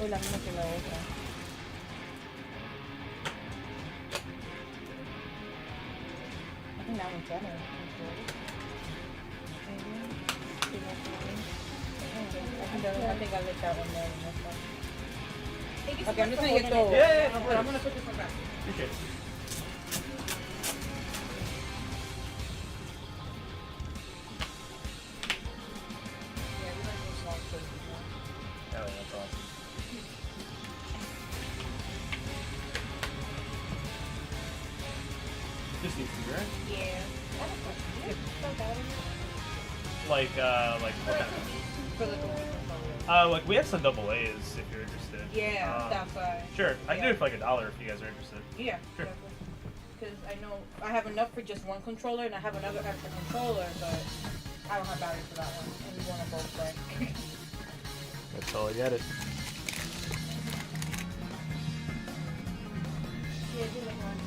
Uy, la misma que la otra. I think that one's better. I think I like that one more than this one. Okay, I'm just gonna get those. Yeah, no But I'm worries. gonna put this one back. Appreciate it. Yeah, we like those song choices more. Oh, yeah, that's awesome. Just needs to be right. Yeah. I have a question. Do you have so bad in it? Like what kind of? For the Dolby controller. Like we have some double A's if you're interested. Yeah, that's why. Sure, I can do Yeah. it for like $1 if you guys are interested. Yeah. Sure. Because I know I have enough for just one controller and I have another extra controller, but I don't have batteries for that one. And we want to both play. That's all I get it. Yeah, do like one.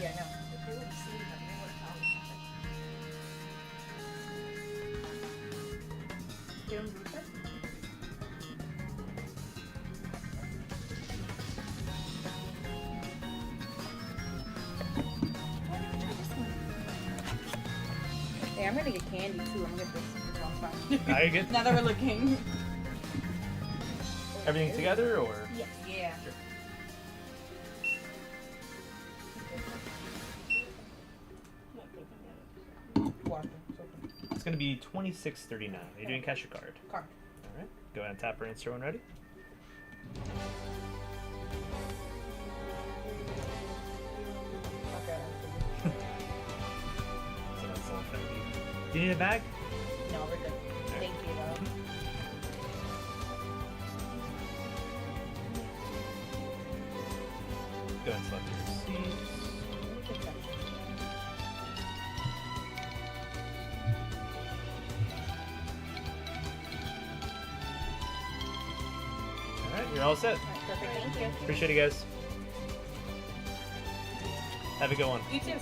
Yeah, no. If they would have seen them, they would have found it. Give them Bluetooth? Hey, I'm gonna get candy too. I'm gonna get this long time. Now you're good? Now that we're looking. Everything together or? Yeah. Yeah. Water. It's gonna be $26.39. Are you doing cash or card? Card. All right. Go ahead and tap or insert when ready. Okay. So that's all gonna be. Do you need a bag? No, we're good. Thank you, though. Go ahead and select your receipts. All right, you're all set. Perfect. Thank you. Appreciate it, guys. Have a good one. You too.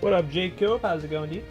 What up, Jacob? How's it going, dude?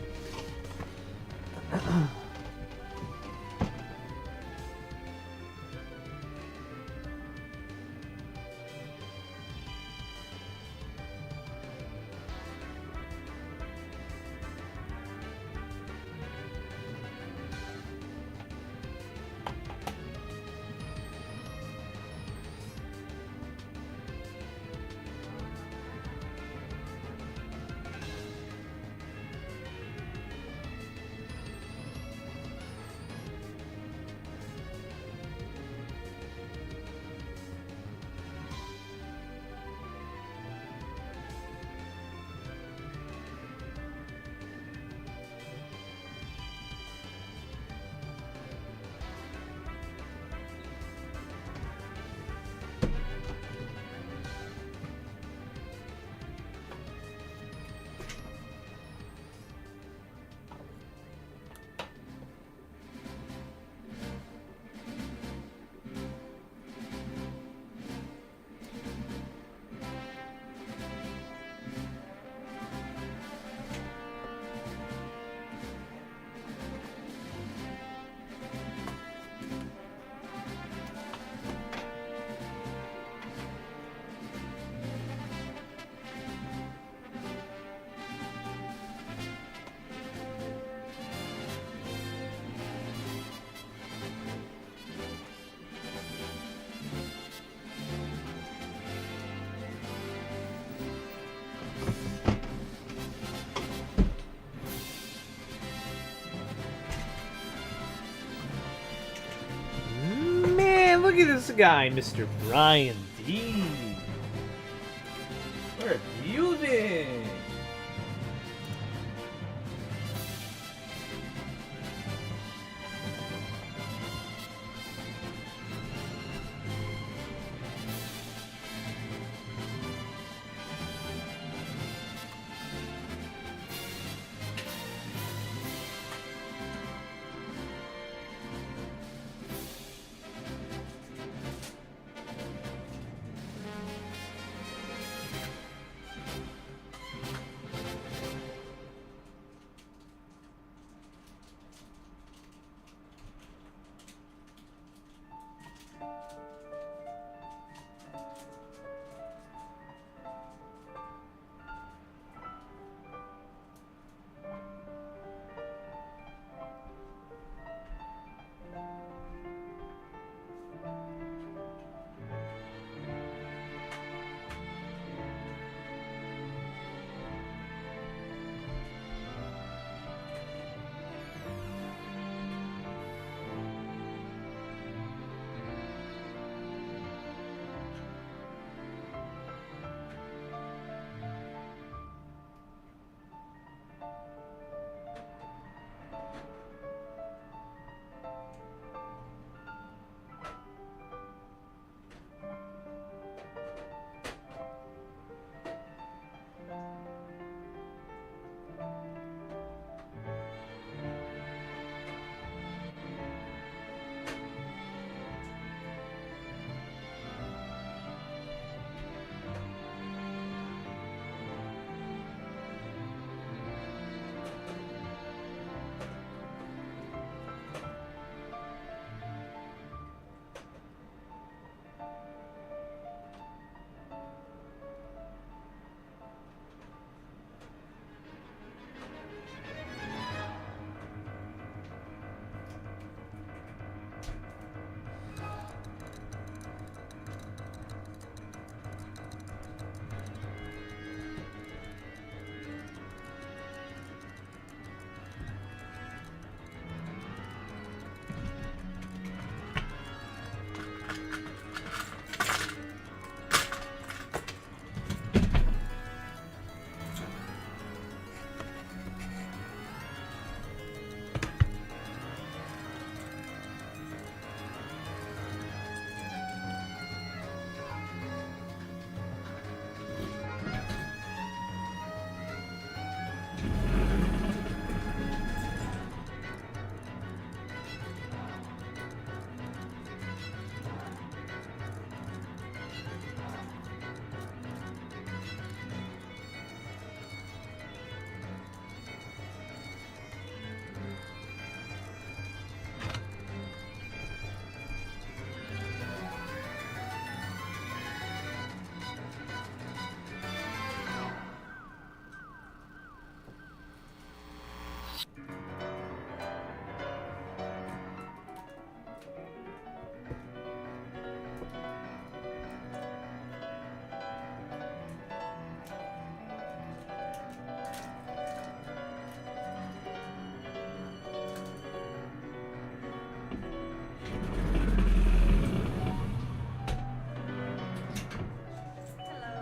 Man, look at this guy, Mr. Brian D. Where have you been?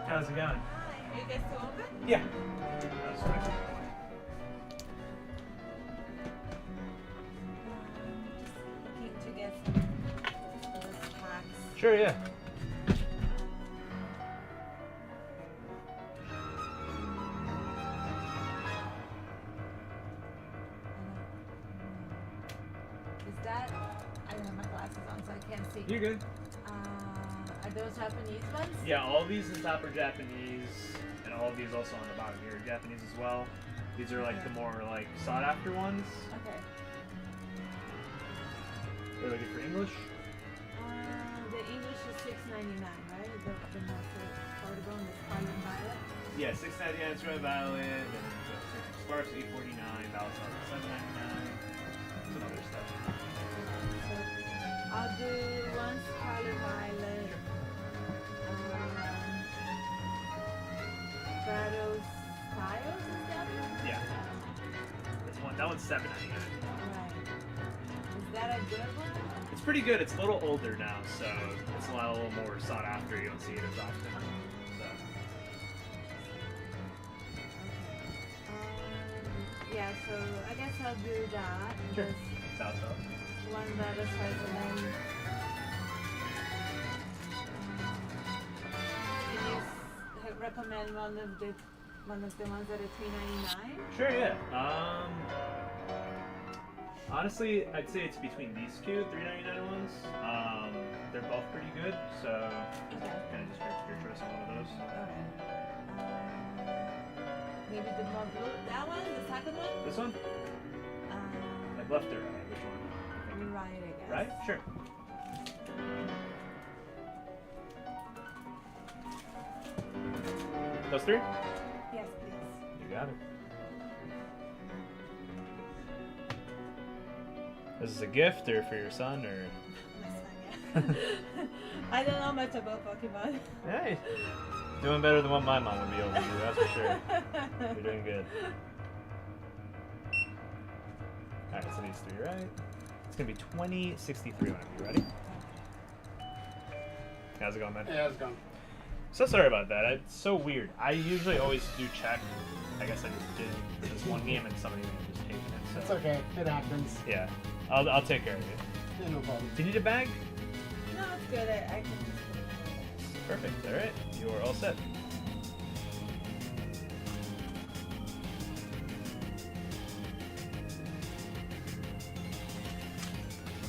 How's it going? Are you guys still open? Yeah. Looking to get some of those packs. Sure, yeah. Is that? I don't have my glasses on, so I can't see. You're good. Are those Japanese ones? Yeah, all these in top are Japanese, and all of these also on the bottom here are Japanese as well. These are like the more like sought after ones. Okay. They're looking for English. The English is $6.99, right? The most affordable and the Scarlet Violet. Yeah, $6.99 Red Violet, and Sparks $8.49, Valentine $7.99, some other stuff. So I'll do one Scarlet Violet. Battle Styles, is that one? Yeah. That one's $7.99. Right. Is that a good one? It's pretty good. It's a little older now, so it's a little more sought after. You don't see it as often. So. Yeah, so I guess I'll do that. Sure. Just South. one battle size and then can you recommend one of the ones that are $3.99? Sure, yeah. Honestly, I'd say it's between these two, $3.99 ones. They're both pretty good, so kind of just your choice on one of those. Maybe the more blue, that one, the second one? This one? Like left or right? Which one? Right, I guess. Right? Sure. Those three? Yes, please. You got it. Is this a gift or for your son or? I don't know much about Pokemon. Hey, doing better than what my mom would be able to do, that's for sure. You're doing good. Alright, so these three, right? It's gonna be 2063 whenever you're ready. How's it going, man? Yeah, it's gone. So sorry about that. It's so weird. I usually always do check. I guess I just did for this one game and somebody just taken it. So. It's okay. It happens. Yeah, I'll take care of it. Yeah, no problem. Do you need a bag? No, it's good. I can just put it in. Perfect. All right, you are all set.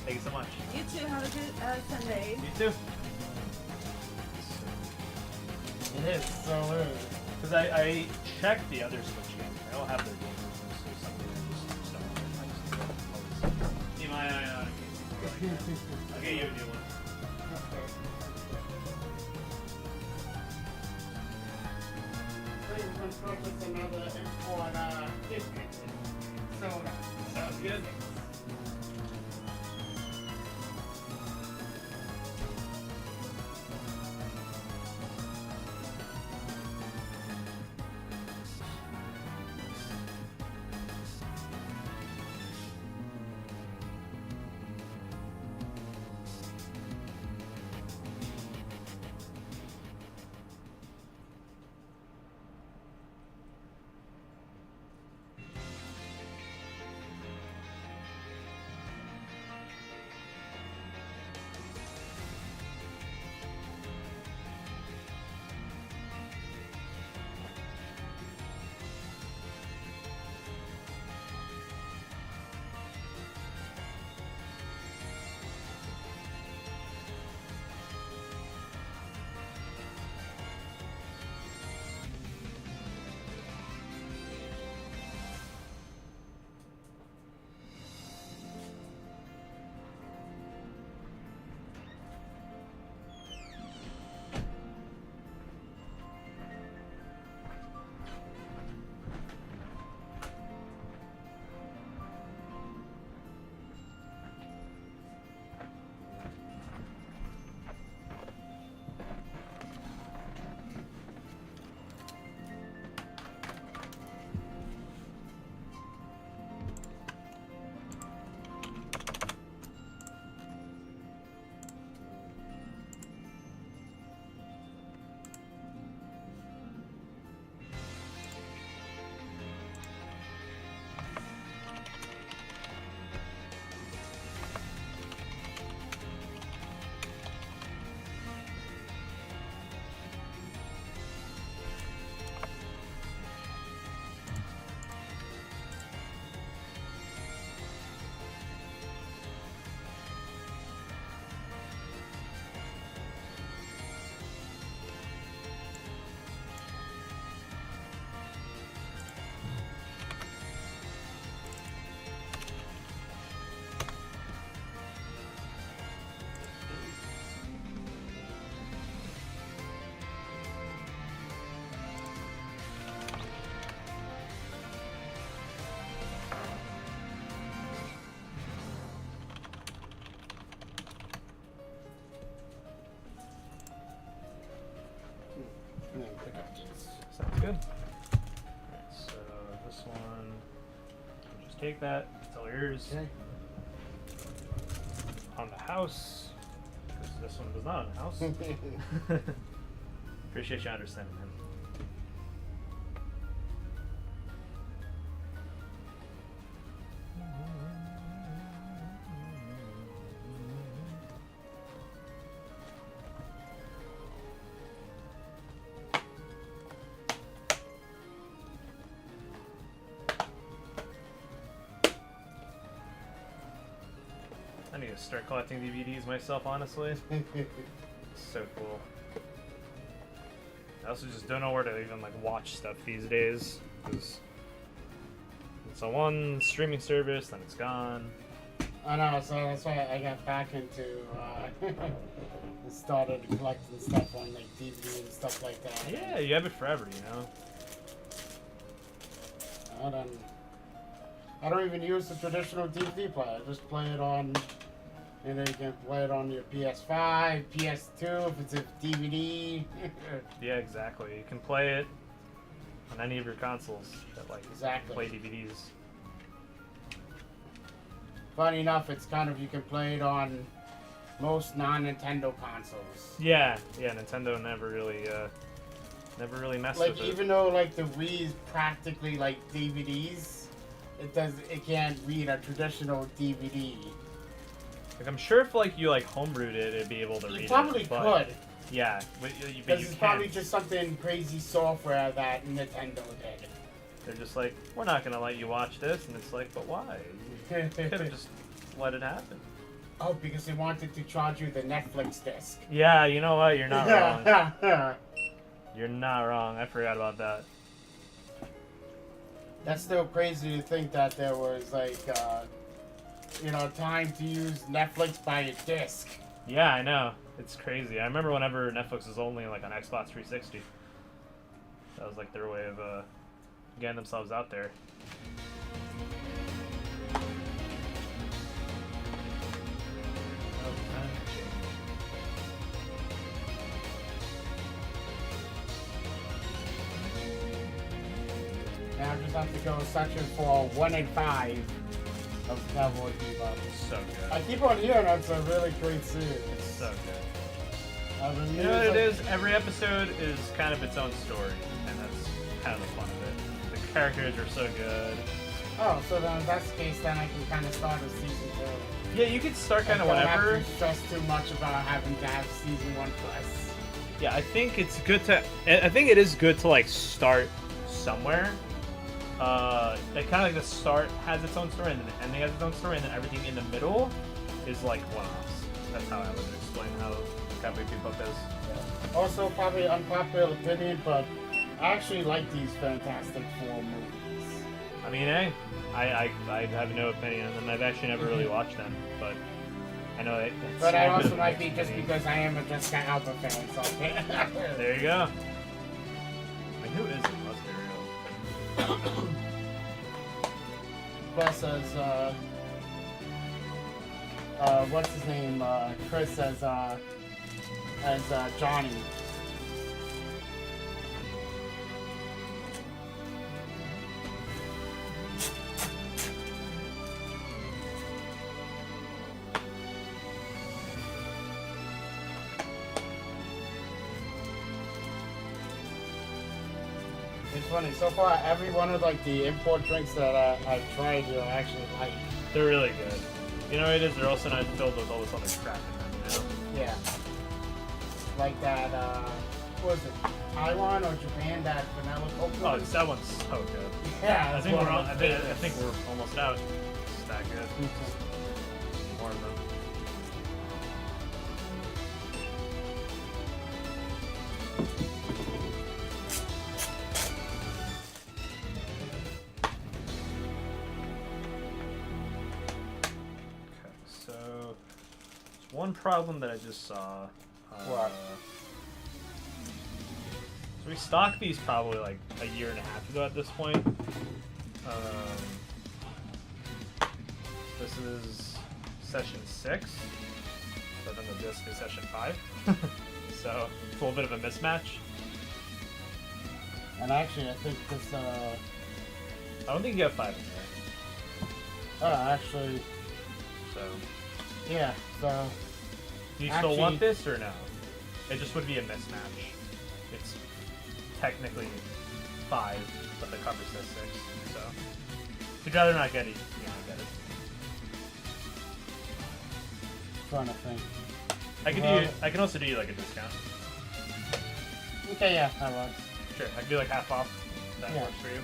Thank you so much. You too. Have a good Sunday. You too. It is. So weird. Because I checked the other Switch games. They all have their games. So something I just don't. Keep my eye on it. I'll get you a new one. So you can purchase another import soda. Sounds good. take that. It's all yours. Okay. On the house. Because this one was not on the house. Appreciate you understanding, man. I need to start collecting DVDs myself, honestly. So cool. I also just don't know where to even like watch stuff these days, because it's on one streaming service, then it's gone. I know, so that's why I got back into started collecting stuff on like DVD and stuff like that. Yeah, you have it forever, you know. I don't even use the traditional DVD player. I just play it on. You can play it on your PS5, PS2 if it's a DVD. Yeah, exactly. You can play it on any of your consoles that like play DVDs. Funny enough, it's kind of you can play it on most non-Nintendo consoles. Yeah, Nintendo never really messed with it. Like even though like the Wii is practically like DVDs, it can't read a traditional DVD. Like I'm sure if like you like homebrewed it, it'd be able to read it. You probably could. Yeah, but you Because it's can't. probably just something crazy software that Nintendo did. They're just like, we're not gonna let you watch this, and it's like, but why? You could have just let it happen. Oh, because they wanted to charge you the Netflix disc. Yeah, you know what? You're not wrong. You're not wrong. I forgot about that. That's still crazy to think that there was like, time to use Netflix by a disc. Yeah, I know. It's crazy. I remember whenever Netflix was only like on Xbox 360. That was like their way of getting themselves out there. Now I just have to go searching for 1 in 5 of Cowboy Bebop. So good. I keep on hearing that's a really great series. It's so good. You You know what it is? Every episode is kind of its own story, and that's kind of the fun of it. The characters are so good. Oh, so then if that's the case, then I can kind of start with season 2. Yeah, you can start kind of I whenever. don't have to stress too much about having to have season 1 first. Yeah, I think it's good to. I think it is good to like start somewhere. Like kind of like the start has its own story, and then the ending has its own story, and then everything in the middle is like one-offs. That's how I would explain how Cowboy Bebop is. Yeah. Also, probably unpopular opinion, but I actually like these Fantastic Four movies. I mean, hey, I have no opinion on them. I've actually never really watched them, but I know it's But I a bit also of a might be mixed just opinion. because I am a Jessica Alba fan, so There you go. Like, who is it? Let's be real. Plus, what's his name? Chris as Johnny. It's funny. So far, every one of like the import drinks that I've tried, I actually like. They're really good. You know what it is? They're also not filled with all this other crap in them, you know? Yeah. Like that, what was it? Taiwan or Japan, that vanilla Coke Oh, one? that one's so good. Yeah, I that's think one we're of on, my I favorites. think we're almost out. It's that good. More of them. Okay, so there's one problem that I just saw. What? So we stocked these probably like a year and a half ago at this point. This is session 6, but then the disc is session 5. So it's a little bit of a mismatch. And actually, I think this, I don't think you have 5 in there. Actually, So, yeah. So do you Actually- still want this or no? It just would be a mismatch. It's technically 5, but the cover says 6. So, if you'd rather not get it, get it. trying to think. I can also do you like a discount. Okay, yeah, that works. Sure, I can do like half off. If that Yeah. works for you.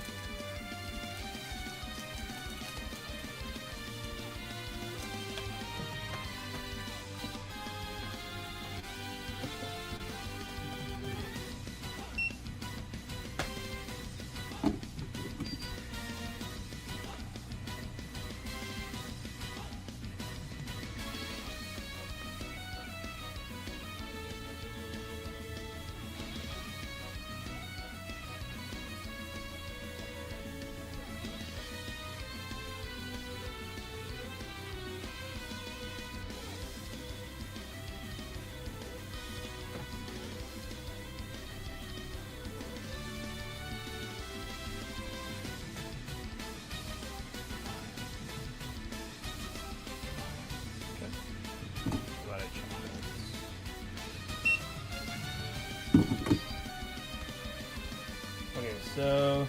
Okay, so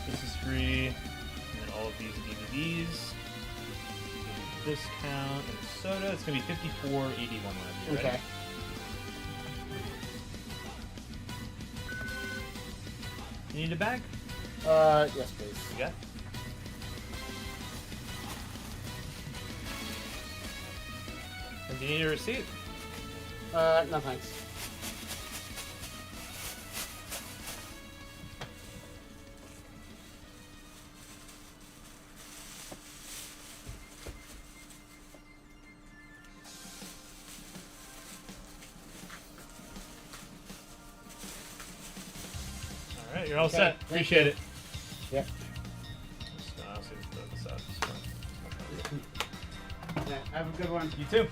this is free, and then all of these DVDs. Discount and soda. It's gonna be $54.81 left. You ready? Okay. You need a bag? Yes, please. You got it? And do you need a receipt? No thanks. Alright, you're all Okay, set. thank Appreciate you. it. Yep. I'll see if throw this out. Yeah, have a good one. You too.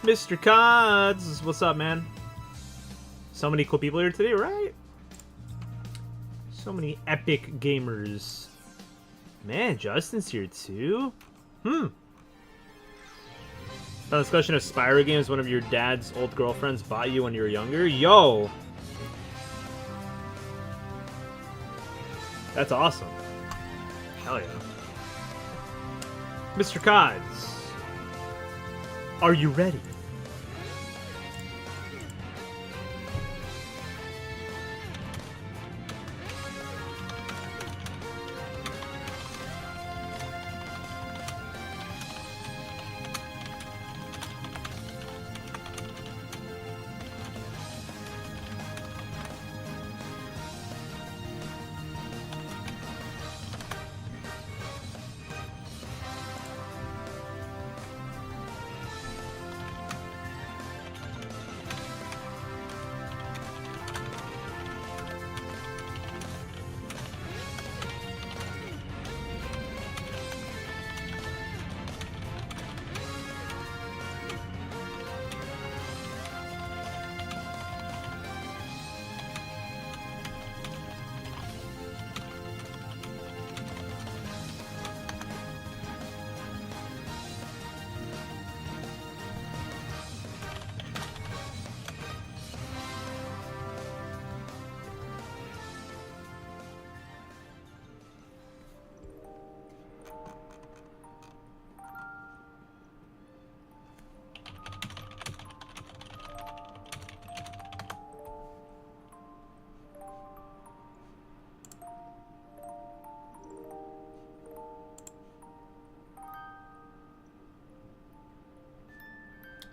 Mr. Cods, what's up, man? So many cool people here today, right? So many epic gamers. Man, Justin's here too. Found this question of Spyro games one of your dad's old girlfriends bought you when you were younger. Yo! That's awesome. Hell yeah. Mr. Cods, are you ready?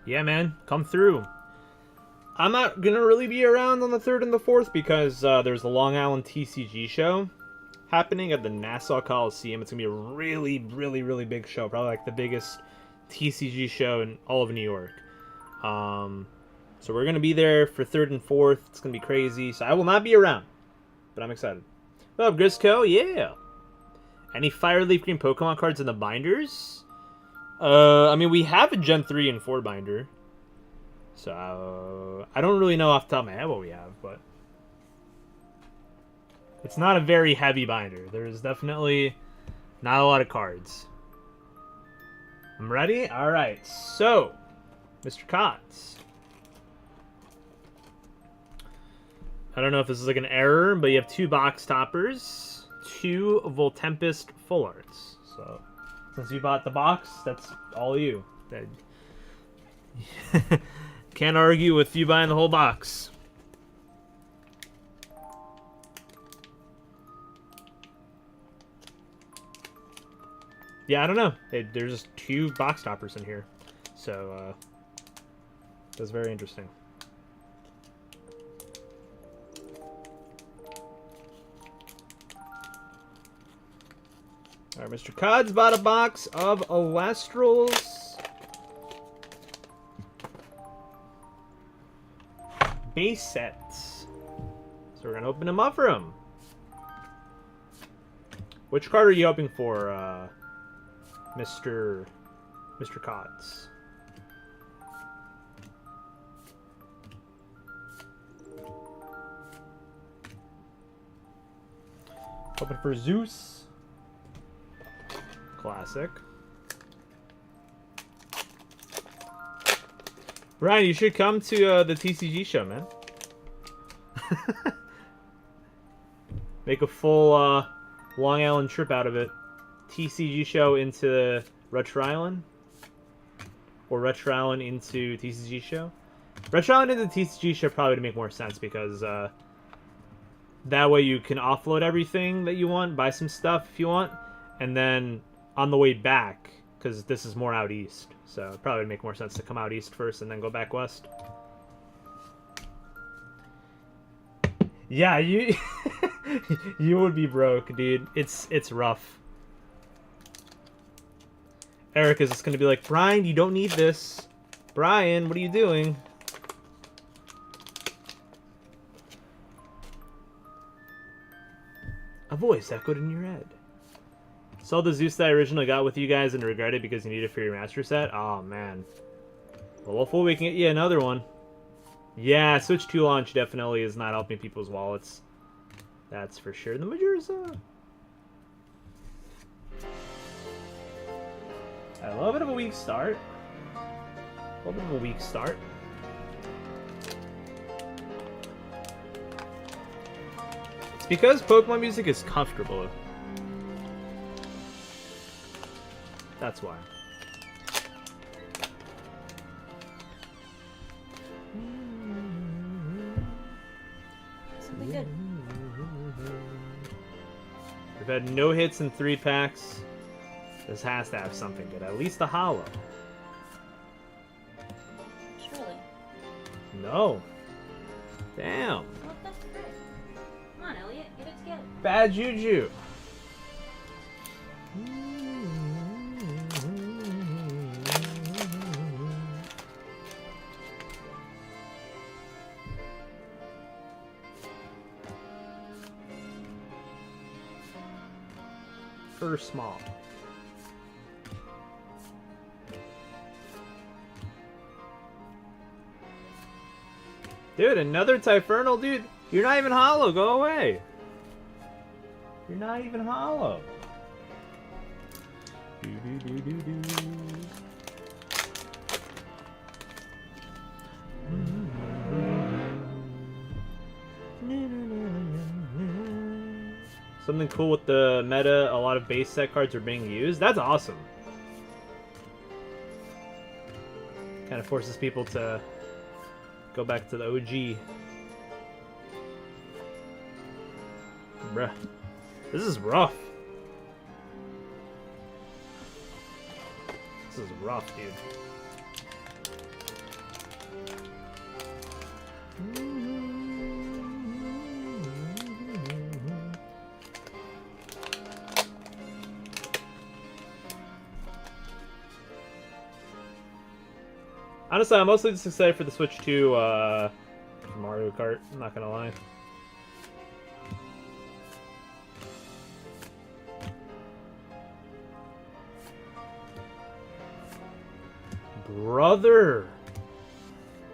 Yeah, man, come through. I'm not gonna really be around on the 3rd and the 4th because there's the Long Island TCG show happening at the Nassau Coliseum. It's gonna be a really, really, really big show, probably like the biggest TCG show in all of New York. So we're gonna be there for 3rd and 4th. It's gonna be crazy. So I will not be around, but I'm excited. What up, Grisco? Yeah. Any Fire Leaf Green Pokemon cards in the binders? I mean, we have a Gen 3 and 4 binder. So, I don't really know off the top of my head what we have, but... It's not a very heavy binder. There's definitely not a lot of cards. I'm ready? Alright, so... Mr. Kotz. I don't know if this is like an error, but you have 2 box toppers, 2 Voltempest full arts. So, since you bought the box, that's all you. Can't argue with you buying the whole box. Yeah, I don't know. There's just 2 box toppers in here. So, that's very interesting. Alright, Mr. Cod's bought a box of Elestrals. Base sets. So we're gonna open them up for him. Which card are you hoping for, Mr. Cod's? Hoping for Zeus. Classic. Ryan, you should come to the TCG show, man. Make a full Long Island trip out of it. TCG show into Retro Island. Or Retro Island into TCG show. Retro Island into TCG show probably to make more sense because that way you can offload everything that you want, buy some stuff if you want, and then on the way back, because this is more out east, so it probably would make more sense to come out east first and then go back west. Yeah, you you would be broke, dude. It's rough. Eric is just gonna be like, Brian, you don't need this. Brian, what are you doing? A voice echoed in your head. Saw the Zeus that I originally got with you guys and regretted because you need it for your master set. Oh man. Well, hopefully we can get you another one. Yeah, Switch 2 launch definitely is not helping people's wallets. That's for sure. The Majorza. A little bit of a weak start. A little bit of a weak start. It's because Pokemon music is comfortable. That's why. Something good. We've had no hits in 3 packs. This has to have something good. At least a holo. Surely. No. Damn. What the frick? Come on, Elliot. Get it together. Bad juju. Small. Dude, another Typhernal, dude. You're not even hollow. Go away. You're not even hollow. Something cool with the meta, a lot of base set cards are being used. That's awesome. Kind of forces people to go back to the OG. Bruh. This is rough. This is rough, dude. Honestly, I'm mostly just excited for the Switch 2 Mario Kart. I'm not gonna lie. Brother,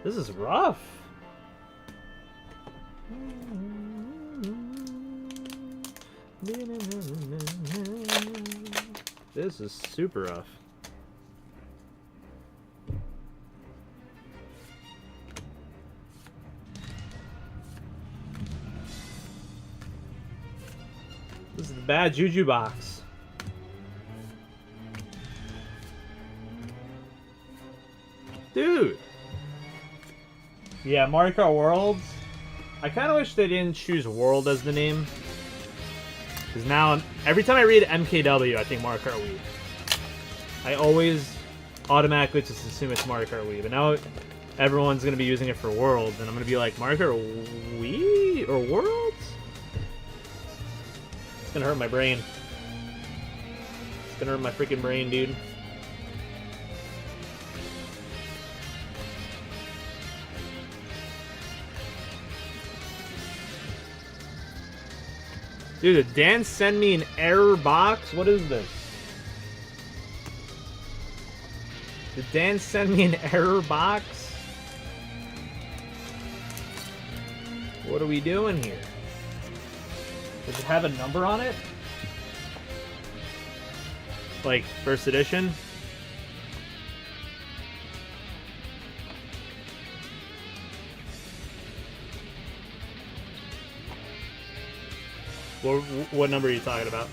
this is rough. This is super rough. This is the bad juju box. Dude. Yeah, Mario Kart Worlds. I kind of wish they didn't choose World as the name. Because now, every time I read MKW, I think Mario Kart Wii. I always automatically just assume it's Mario Kart Wii. But now, everyone's going to be using it for Worlds. And I'm going to be like, Mario Kart Wii? Or Worlds? It's going to hurt my brain. It's going to hurt my freaking brain, dude. Dude, did Dan send me an error box? What is this? Did Dan send me an error box? What are we doing here? Does it have a number on it? Like, first edition? What number are you talking about?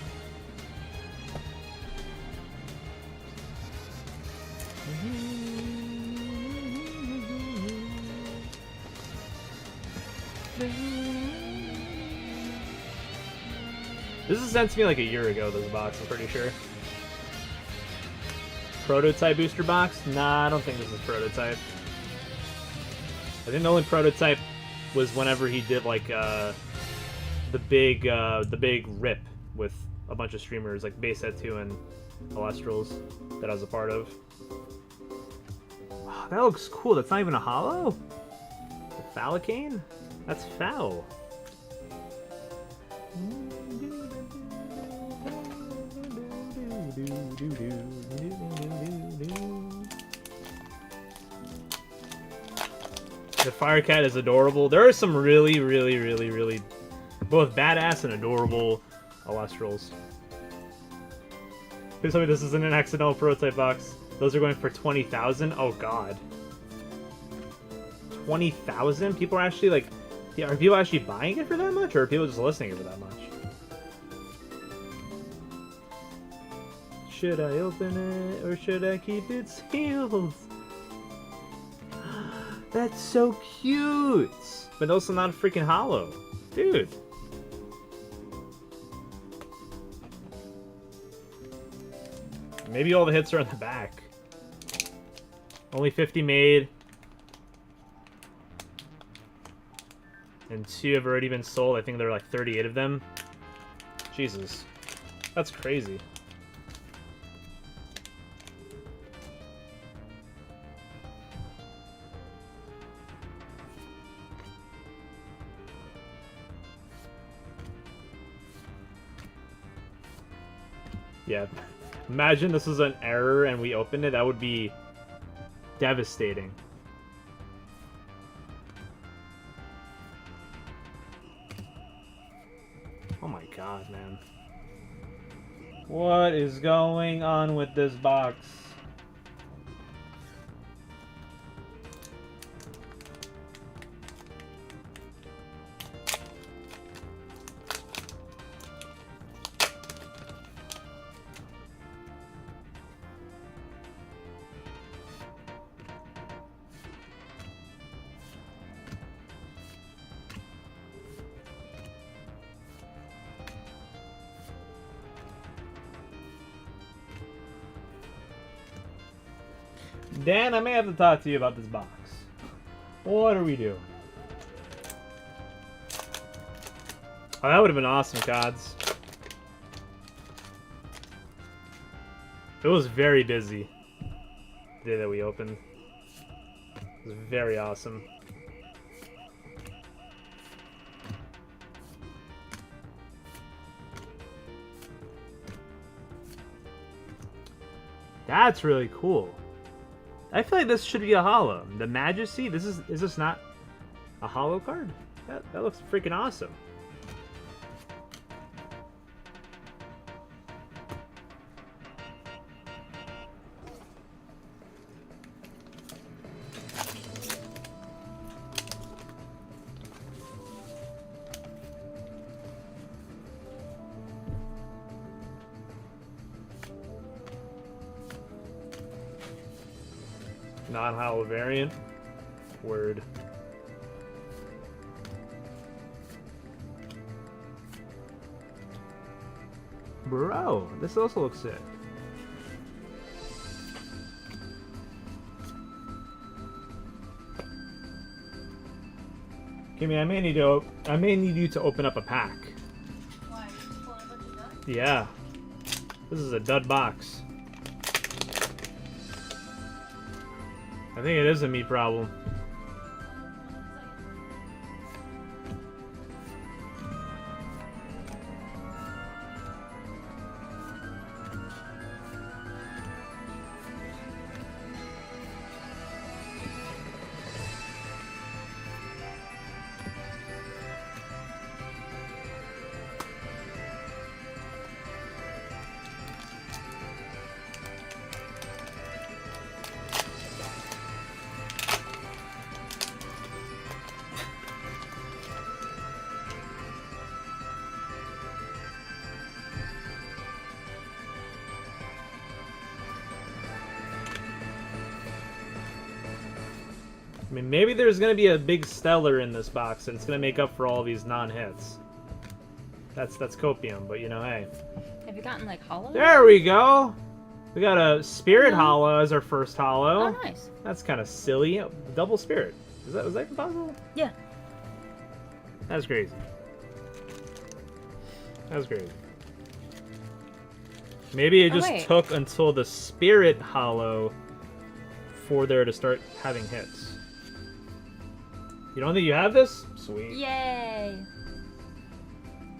This was sent to me like a year ago, this box, I'm pretty sure. Prototype booster box? Nah, I don't think this is prototype. I think the only prototype was whenever he did like the big rip with a bunch of streamers like Basehead 2 and Alestrals that I was a part of. Oh, that looks cool. That's not even a holo? The Phallicane? That's foul. The Firecat is adorable. There are some really both badass and adorable Alestrals. Please tell me this isn't an accidental prototype box. Those are going for 20,000. Oh god, 20,000? People are actually like, are people actually buying it for that much, or are people just listing it for that much? Should I open it or should I keep it sealed? That's so cute, but also not a freaking holo, dude. Maybe all the hits are on the back. Only 50 made. And 2 have already been sold. I think there are like 38 of them. Jesus. That's crazy. Yeah. Imagine this was an error and we opened it. That would be devastating. Oh my god, man. What is going on with this box? Dan, I may have to talk to you about this box. What are we doing? Oh, that would have been awesome, Cods. It was very busy the day that we opened. was very awesome. That's really cool. I feel like this should be a holo. The Majesty. Is this not a holo card? That looks freaking awesome. Non-holo variant. Word. Bro, this also looks sick. Kimmy, I may need you to open up a pack. Why? You pulling a bunch of duds? Yeah. This is a dud box. I think it is a me problem. I mean, maybe there's gonna be a big stellar in this box, and it's gonna make up for all these non-hits. That's copium, but you know, hey. Have you gotten like hollow? There we go. We got a spirit hollow as our first hollow. Oh, nice. That's kind of silly. Double spirit. Was that possible? Yeah. That's crazy. That's crazy. Maybe it just took until the spirit hollow for there to start having hits. You don't think you have this? Sweet. Yay!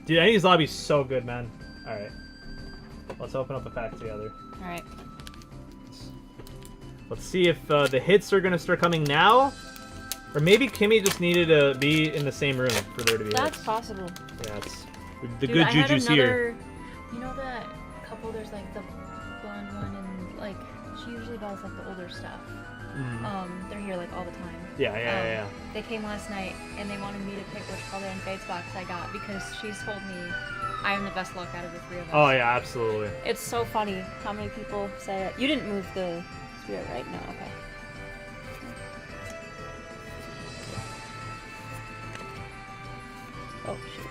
Dude, I think this lobby's so good, man. Alright. Let's open up a pack together. Alright. Let's see if the hits are going to start coming now. Or maybe Kimmy just needed to be in the same room for there to be That's hits. possible. Yeah, it's the Dude, good I had juju's another, here. You know that couple, there's like the blonde one and like, she usually buys like the older stuff. Mhm. They're here like all the time. Yeah. They came last night and they wanted me to pick which color and fades box I got because she's told me I am the best luck out of the three of us. Oh, yeah, absolutely. It's so funny how many people say it. You didn't move the spirit, right? No, okay. Oh, shoot.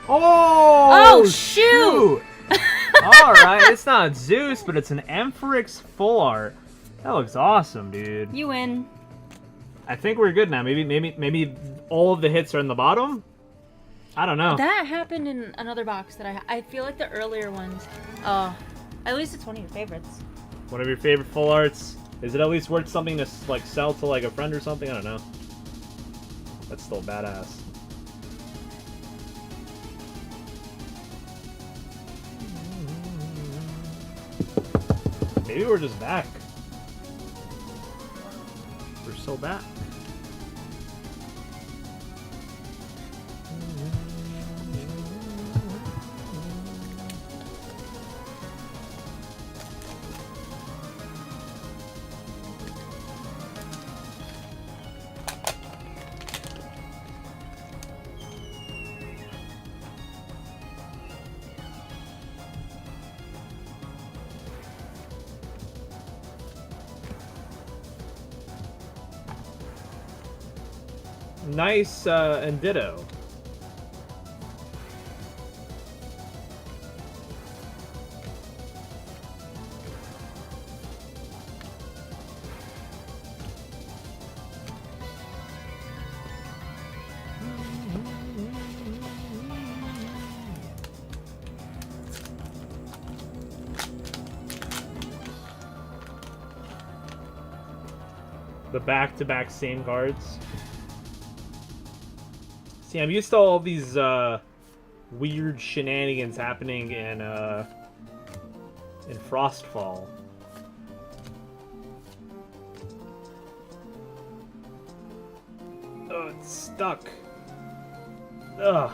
Oh, shoot! Alright, it's not Zeus, but it's an Ampharix full art. That looks awesome, dude. You win. I think we're good now. Maybe all of the hits are in the bottom? I don't know. That happened in another box that I feel like the earlier ones. At least it's one of your favorites. One of your favorite full arts. Is it at least worth something to like sell to like a friend or something? I don't know. That's still badass. Maybe we're just back. We're so back. Nice and ditto. the back-to-back same cards. See, I'm used to all these weird shenanigans happening in Frostfall. Oh, it's stuck. Ugh.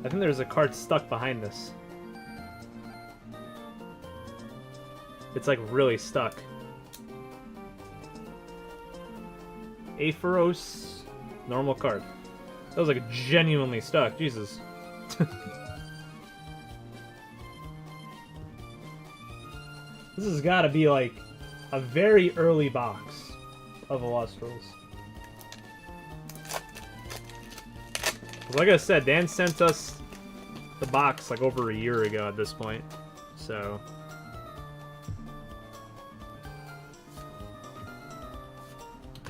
I think there's a card stuck behind this. It's like really stuck. Aphoros, normal card. That was like genuinely stuck. Jesus. This has got to be like a very early box of Illustrals. Like I said, Dan sent us the box like over a year ago at this point, so.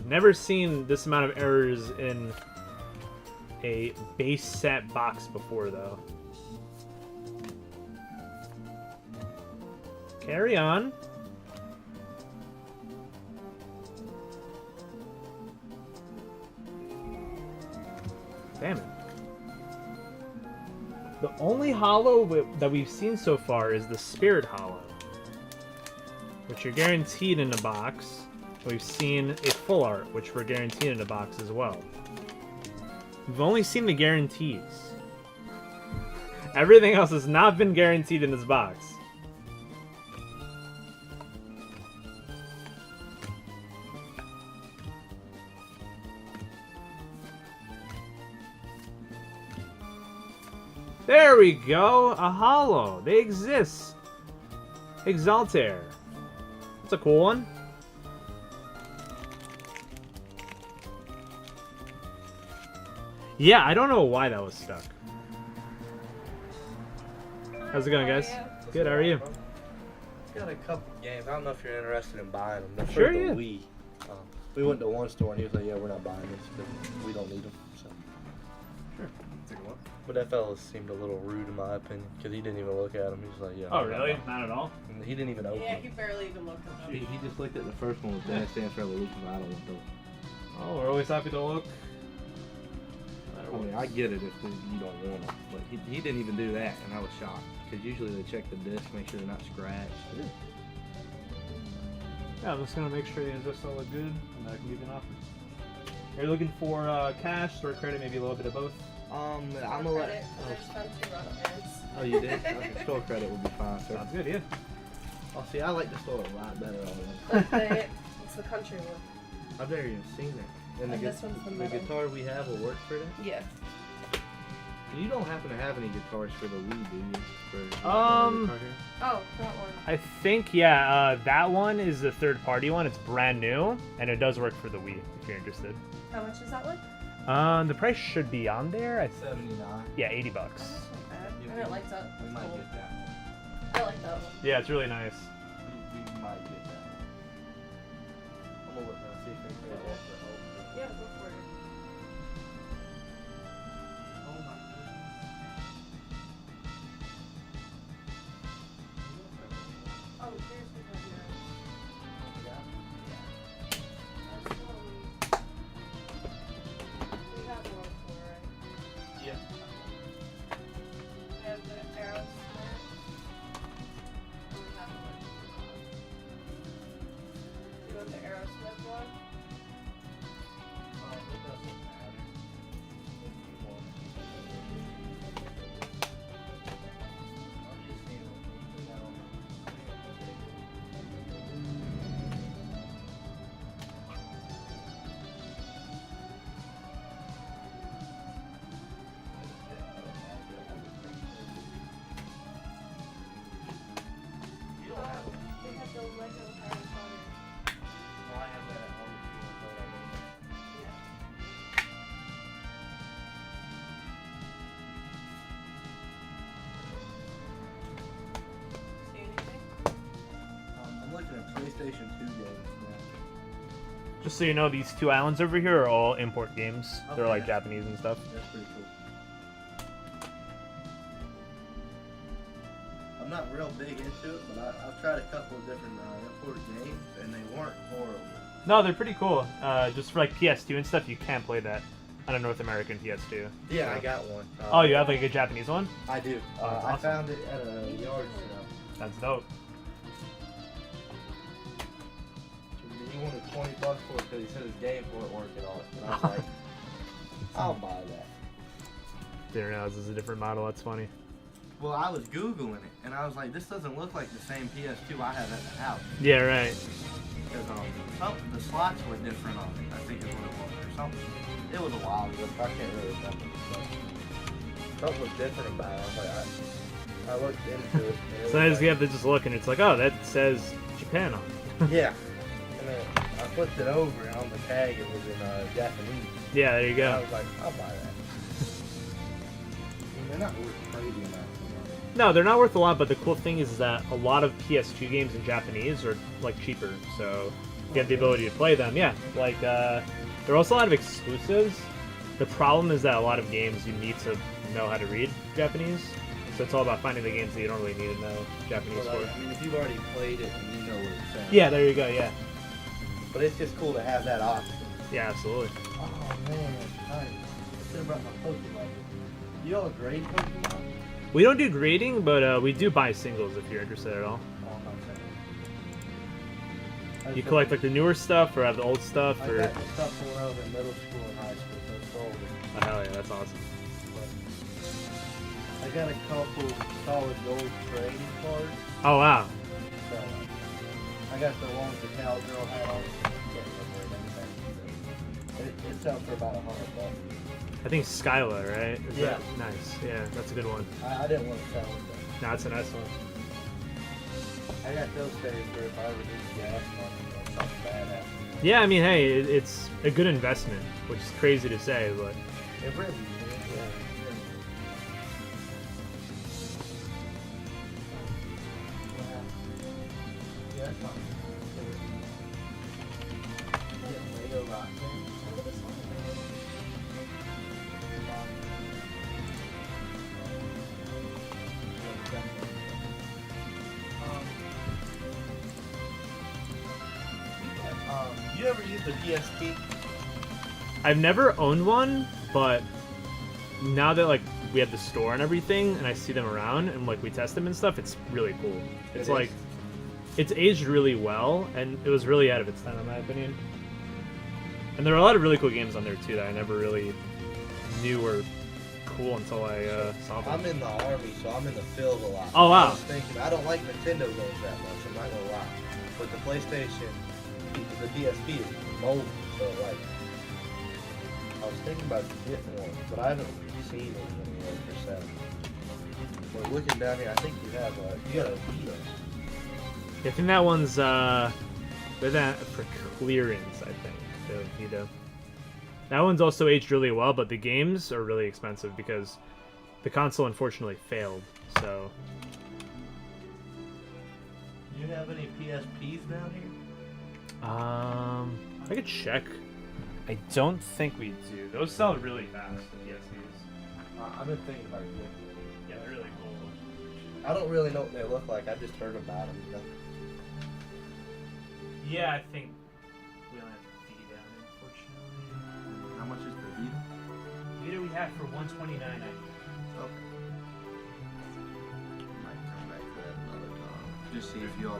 Never seen this amount of errors in a base set box before, though. Carry on. Damn it. The only holo that we've seen so far is the Spirit Holo, which you're guaranteed in a box. We've seen a full art, which we're guaranteed in a box as well. We've only seen the guarantees. Everything else has not been guaranteed in this box. There we go! A holo! They exist! Exaltair. That's a cool one. Yeah, I don't know why that was stuck. How's it going, guys? Good, how are you? Got a couple games. I don't know if you're interested in buying them. They're Sure, for the yeah. Wii. We went to one store and he was like, "Yeah, we're not buying this because we don't need them." So. Sure. Take a look. But that fella seemed a little rude in my opinion because he didn't even look at them. He was like, "Yeah." Oh, I'm not really? buying Not at all? them." And he didn't even open Yeah, them. he barely even looked at them. He just looked at the first one with Dance Dance Revolution. I don't want those. Oh, we're always happy to look. I mean, I get it if you don't want them, but he didn't even do that, and I was shocked because usually they check the disc, make sure they're not scratched. Yeah, I'm just gonna make sure these just all look good, and I can give you an offer. Are you looking for cash or credit, maybe a little bit of both? I'm Credit, gonna let. I just found 2 rough ends. Oh, you did? Okay, store credit would be fine, sir. Sounds good, yeah. Oh, see, I like the store a lot better on It's the country one. I've never even seen that. And And this one's the metal. guitar we have will work for that? Yeah. You don't happen to have any guitars for the Wii, do you? For Um, guitar here? Oh, that one. I think, yeah, that one is the third-party one. It's brand new, and it does work for the Wii, if you're interested. How much is that one? The price should be on there. 79. Yeah, 80 bucks. That's not bad. And it lights up. We That's might cool. get that one. I like that one. Yeah, it's really nice. We might get that one. I'm gonna look and see if we can get that for hope. Yeah, go for it. Oh my Oh, here's the one here. That's the one we have one for, right? Yeah. We have the Aerosmith. And we have one. Do you want the Aerosmith one? It doesn't matter. If you want. I'm just seeing what we put out on the. You don't have them. They have the Lego Harry Potter. Well, I have that at home if you want to throw it on. Yeah. See anything? I'm looking at PlayStation 2 games now. Just so you know, these two islands over here are all import games. They're like Okay. Japanese and stuff. That's pretty cool. I'm not real big into it, but I've tried a couple of different import games, and they weren't horrible. No, they're pretty cool. Just for like PS2 and stuff, you can't play that on a North American PS2. Yeah, I got one. Oh, you have like a Japanese one? I do. That's I awesome. found it at a yard sale. That's dope. He wanted $20 for it because he said his game wouldn't work at all. And I was like, I'll buy that. Didn't realize this is a different model. That's funny. Well, I was Googling it, and I was like, this doesn't look like the same PS2 I have at the house. Yeah, right. Because the slots were different on it, I think is what it was, or something. It was a while ago, I can't really remember. Something was different about it. I was like, I looked into it. And it Sometimes was you have to just look and it's like, oh, that says Japan on it. yeah. And then I flipped it over, and on the tag it was in Japanese. Yeah, there you And go. I was like, I'll buy that. I mean, they're not worth crazy amounts of money. No, they're not worth a lot, but the cool thing is that a lot of PS2 games in Japanese are like cheaper, so you have the ability to play them. Yeah, like there are also a lot of exclusives. The problem is that a lot of games you need to know how to read Japanese, so it's all about finding the games that you don't really need to know Japanese Well, for. like, I mean, if you've already played it and you know what it's saying. Yeah, there you go. Yeah. But it's just cool to have that option. Yeah, absolutely. Oh man, I should have brought my Pokemon. You all grade Pokemon? We don't do grading, but we do buy singles if you're interested at all. You collect like the newer stuff, or have the old stuff, I or? got the stuff when I was in middle school and high school, so it's older. Oh, hell yeah, that's awesome. I got a couple solid gold trading cards. Oh wow. So I got the one with the cowgirl hat on. Can't remember anything. It sells for about $100. I think Skyla, right? Is Yeah. that nice? Yeah, that's a good one. I didn't want to sell it though. No, that's a nice one. I got those saved for if I ever need gas money or something bad happens. Yeah, I mean, hey, it's a good investment, which is crazy to say, but It really is, yeah. Yeah, that's fine. Yeah, Lego rock thing. You ever use the PSP? I've never owned one, but now that like we have the store and everything, and I see them around and like we test them and stuff, it's really cool. It's It like is. it's aged really well, and it was really out of its time in my opinion. And there are a lot of really cool games on there too that I never really knew were cool until I saw them. I'm in the army, so I'm in the field a lot. Oh, wow. I was thinking, I don't like Nintendo games that much, I'm not gonna lie. But the PlayStation, the PSP is mobile, so like, I was thinking about getting one, but I haven't seen it anywhere for sale. But looking down here, I think you have you got a Vita. I think that one's they're that for clearance, I think. The Vita. That one's also aged really well, but the games are really expensive because the console unfortunately failed. So Do you have any PSPs down here? I could check. I don't think we do. Those sell really fast, the PSPs. I've been thinking about getting one. Yeah, they're really cool. I don't really know what they look like, I just heard about them. You know? Yeah, I think we only have the Vita, unfortunately. How much is the Vita? Vita we have for $129.90. Okay. Might come back to that another time. Just see if y'all,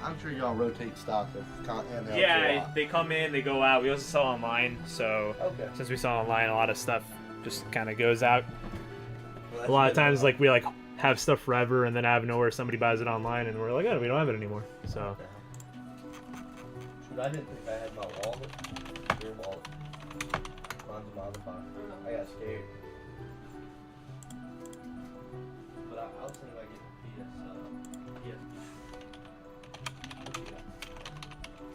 I'm sure y'all rotate stock of handhelds a Yeah, lot. they come in, they go out. We also sell online, so Okay. since we sell online, a lot of stuff just kind of goes out. Well, that's A lot of good to times, know. like we like have stuff forever, and then out of nowhere somebody buys it online, and we're like, oh, we don't have it anymore. So Shoot, I didn't think I had my wallet. Your wallet. Mine's in my other pocket. I got scared. But I was thinking about getting PS. What you got?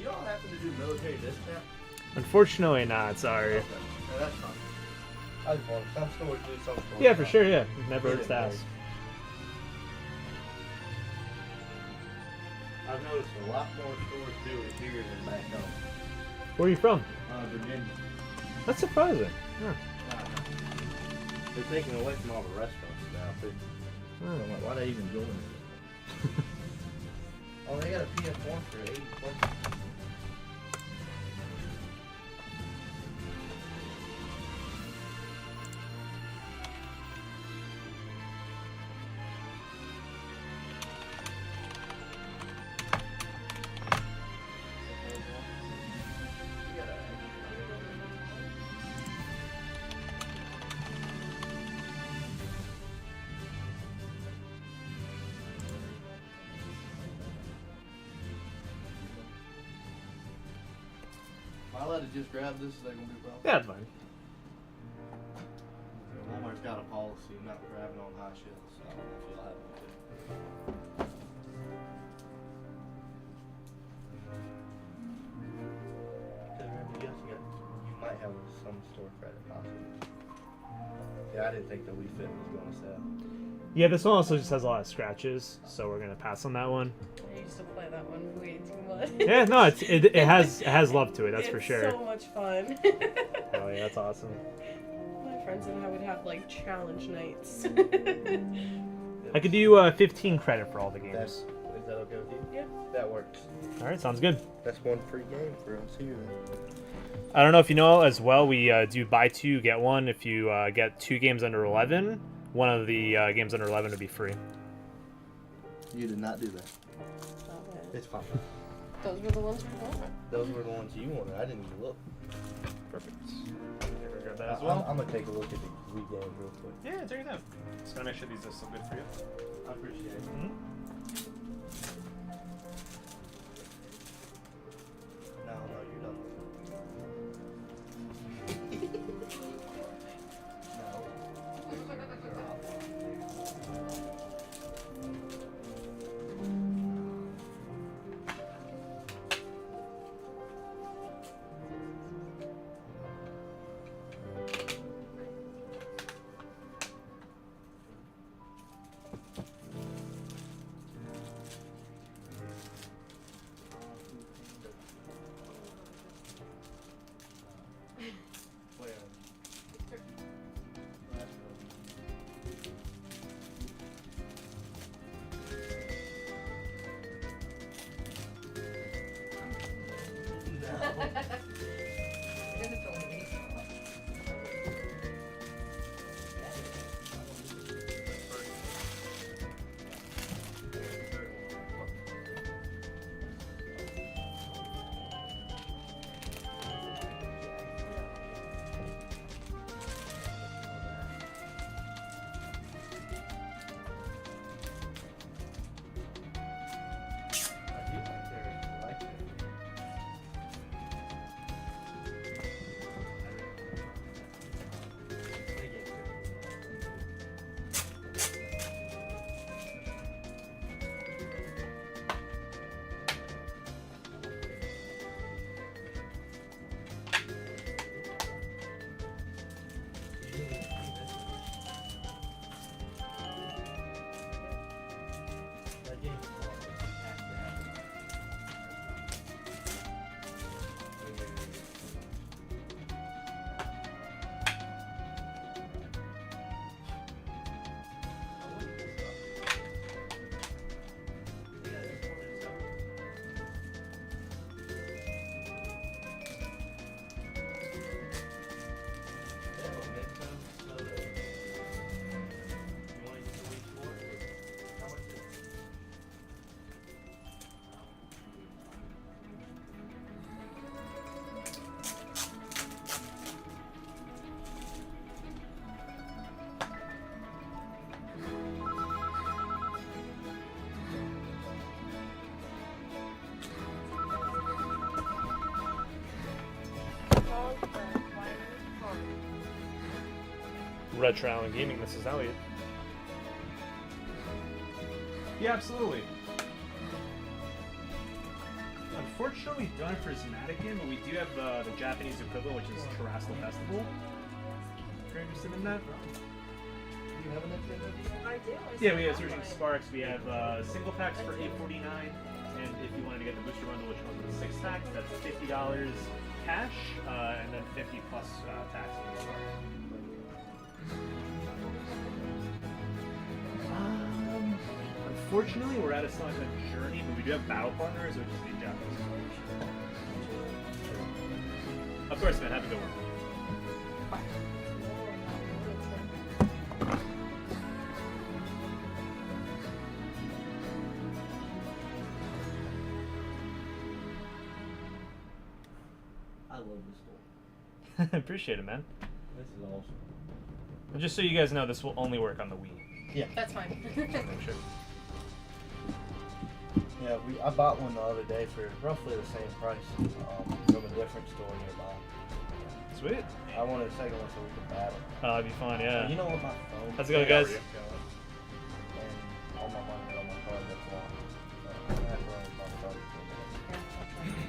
You all happen to do military discount? unfortunately, not. Sorry. Okay. No, that's fine. I just wanted some stores do some stores. Yeah, for sure. Yeah, it never Get hurts it, to ask. I I've noticed a lot more stores do it here than back home. Where are you from? Virginia. That's surprising. Huh. They're taking away from all the restaurants now too. Oh. I'm like, why they even doing it? Oh, they got a PS1 for $80. Am I allowed to just grab this? Is that gonna be a problem? Yeah, it's fine. Walmart's got a policy not grabbing on high shelves, so I don't know if you'll have one too. You might have some store credit possibly. Yeah, I didn't think the Wii Fit was gonna sell. Yeah, this one also just has a lot of scratches, so we're gonna pass on that one. I used to play that one way too much. Yeah, no, it has love to it, that's for It's sure. so much fun. Hell yeah, that's awesome. My friends and I would have like challenge nights. I could do 15 credit for all the games. Is that okay with you? Yeah. That works. All right, sounds good. That's one free game for us here. I don't know if you know as well, we do buy two, get one. If you get 2 games under 11, one of the games under 11 would be free. You did not do that. It's fine. Those were the ones we wanted. Those were the ones you wanted. I didn't even look. Perfect. Grab that as well. I'm gonna take a look at the Wii game real quick. Yeah, take your time. Just gotta make sure these are still good for you. I appreciate it. No, you're done. Retro Island Gaming, this is Elliot. Yeah, absolutely. Unfortunately, we don't have Prismaticin, but we do have the Japanese equivalent, which is Terrestrial Festival. If you're interested in that. Do you have an Nintendo? I do. Yeah, we have Surging Sparks. We have single packs for $8.49 And if you wanted to get the booster bundle, which comes with a 6-pack, that's $50 cash, and then 50 plus tax on the store. Unfortunately, we're out of stock on Journey, but we do have Battle Partners, which is the Japanese version. Of course, man. Have a good one. I love this store. Appreciate it, man. This is awesome. And just so you guys know, this will only work on the Wii. Yeah. That's fine. Make sure. Yeah, I bought one the other day for roughly the same price from a different store nearby. Sweet. I wanted a second one so we could battle. Oh, that'd be fun, yeah. You know what, my phone? How's it going, guys? And all my money is on my card, that's why. So, I have to run my card for a minute.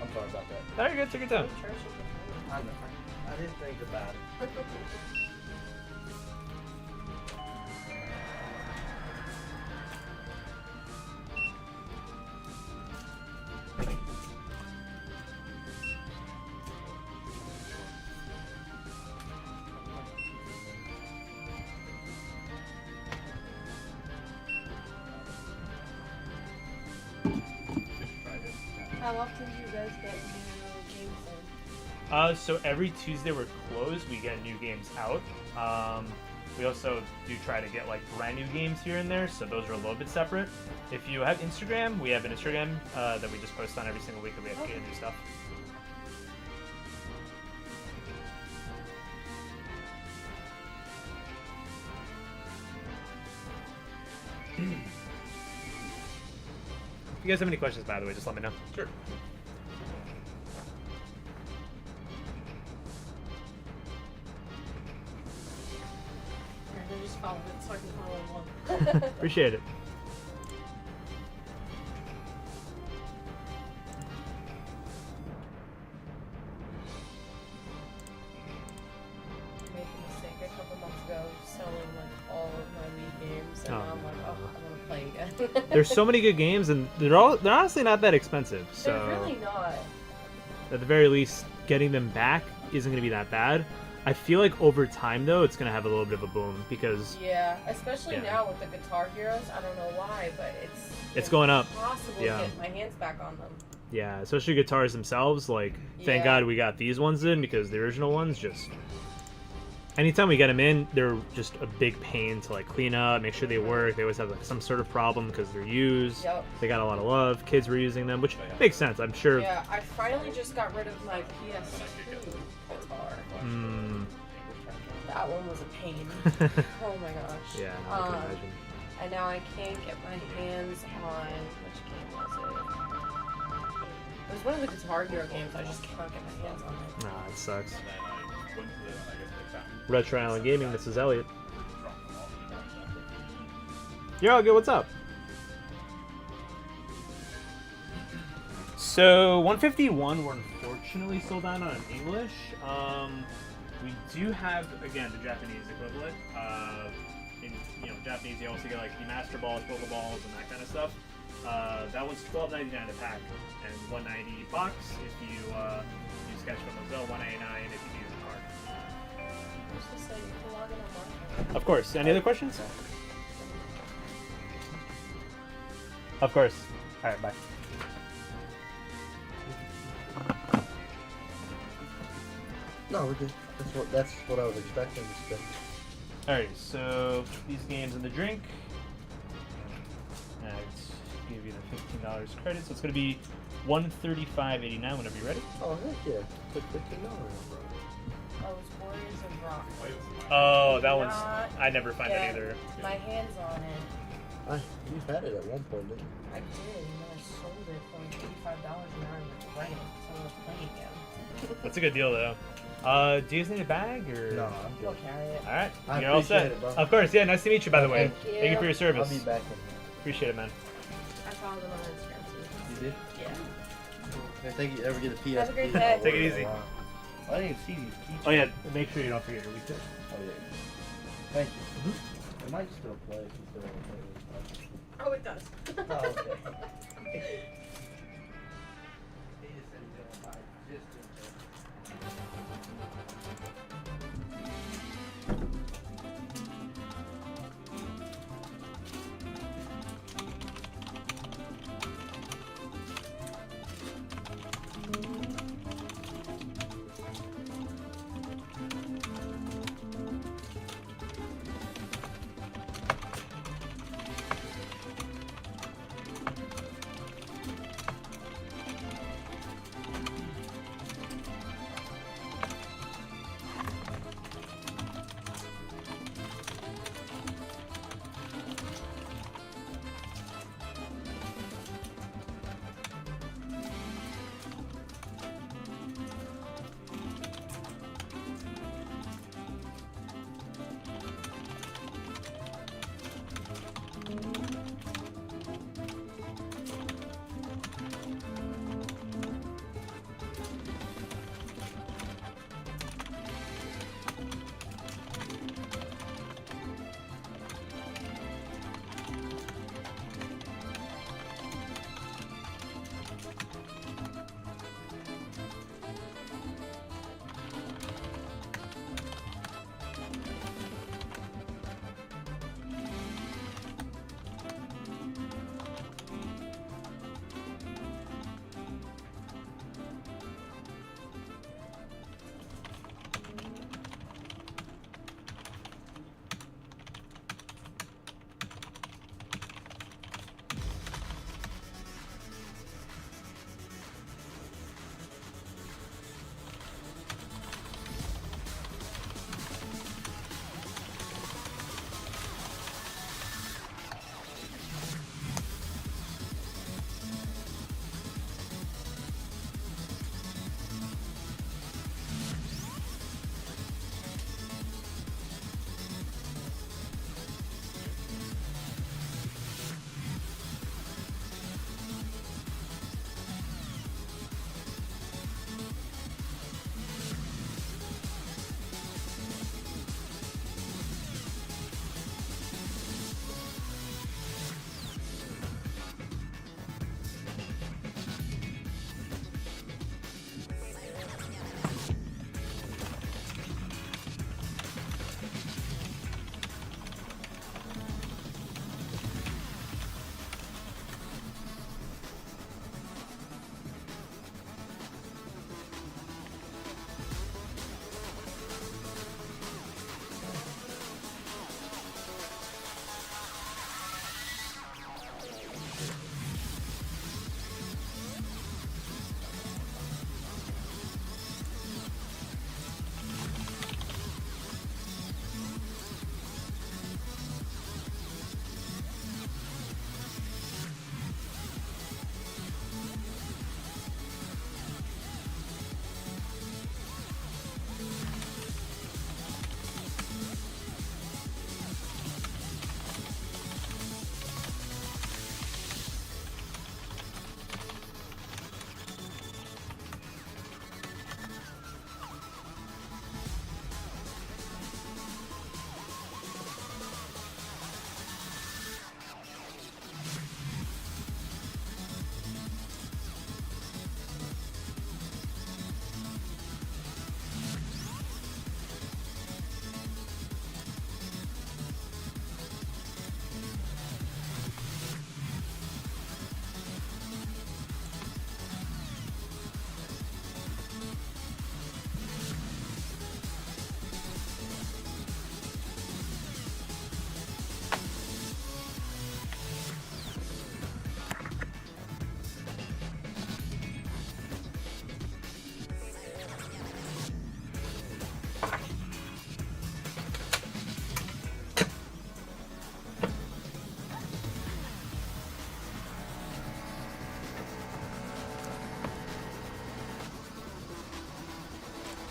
I'm sorry about that. No, you're good. Take your time. I didn't think about it. How often do you guys get new games in? So every Tuesday we're closed. We get new games out. We also do try to get like brand new games here and there, so those are a little bit separate. If you have Instagram, we have an Instagram that we just post on every single week that we have to get new stuff. If you guys have any questions, by the way, just let me know. Sure. I just followed it so I can follow along. Appreciate it. I made a mistake a couple months ago selling like all of my Wii games, and Oh, now I'm like, oh, I want to play again. There's so many good games, and they're honestly not that expensive. So They're really not. at the very least, getting them back isn't going to be that bad. I feel like over time, though, it's going to have a little bit of a boom because Yeah, especially Yeah. now with the Guitar Heroes. I don't know why, but It's going up. Impossible Yeah. to get my hands back on them. yeah, especially guitars themselves. Like, thank Yeah. God we got these ones in because the original ones just. Anytime we get them in, they're just a big pain to like clean up, make sure they work. They always have like some sort of problem because they're used. Yep. They got a lot of love. Kids were using them, which makes sense. I'm sure. Yeah, I finally just got rid of my PS2 guitar. Mm, That one was a pain. Oh my gosh. yeah, no, I can imagine. And now I can't get my hands on which game was it? It was one of the Guitar Hero games. I just cannot get my hands on it. Nah, it sucks. Retro Island Gaming, this is Elliot. You're all good, what's up? So, 151 we're unfortunately sold out on English. We do have, again, the Japanese equivalent. In Japanese, you also get like the Master Balls, Pokeballs, and that kind of stuff. That one's $12.99 a pack and $190 box if you use Sketch from Mozilla, $199 if you use the card. Just say you can log in on mine. Of course. Any other questions? Of course. All right, bye. No, we're good. That's what I was expecting to spend. All right, so these games in the drink. All right, give you the $15 credit, so it's gonna be $135.89 whenever you're ready. Oh heck yeah! Took $15. Oh, it's Warriors of Rock. Oh, that Do one's. not I never find that get either. My hands on it. You've had it at one point, didn't you? I did, and then I sold it for like $85 and now I'm regretting it, so I was playing again. That's a good deal, though. Do you guys need a bag or? No, I'm good. We'll carry it. All right, I you're all set. appreciate it, bro. Of course, yeah. Nice to meet you, by the way. Thank you. Thank you for your service. I'll be back in here. Appreciate it, man. I followed them on Instagram too. You did? Yeah. I think you ever get a PSP. Have a great day. Take it easy. Wow. I didn't see these keychains. Oh yeah, make sure you don't forget your week. Oh yeah. Thank you. I might still play if you still want to play this. Oh, it does. Oh, okay.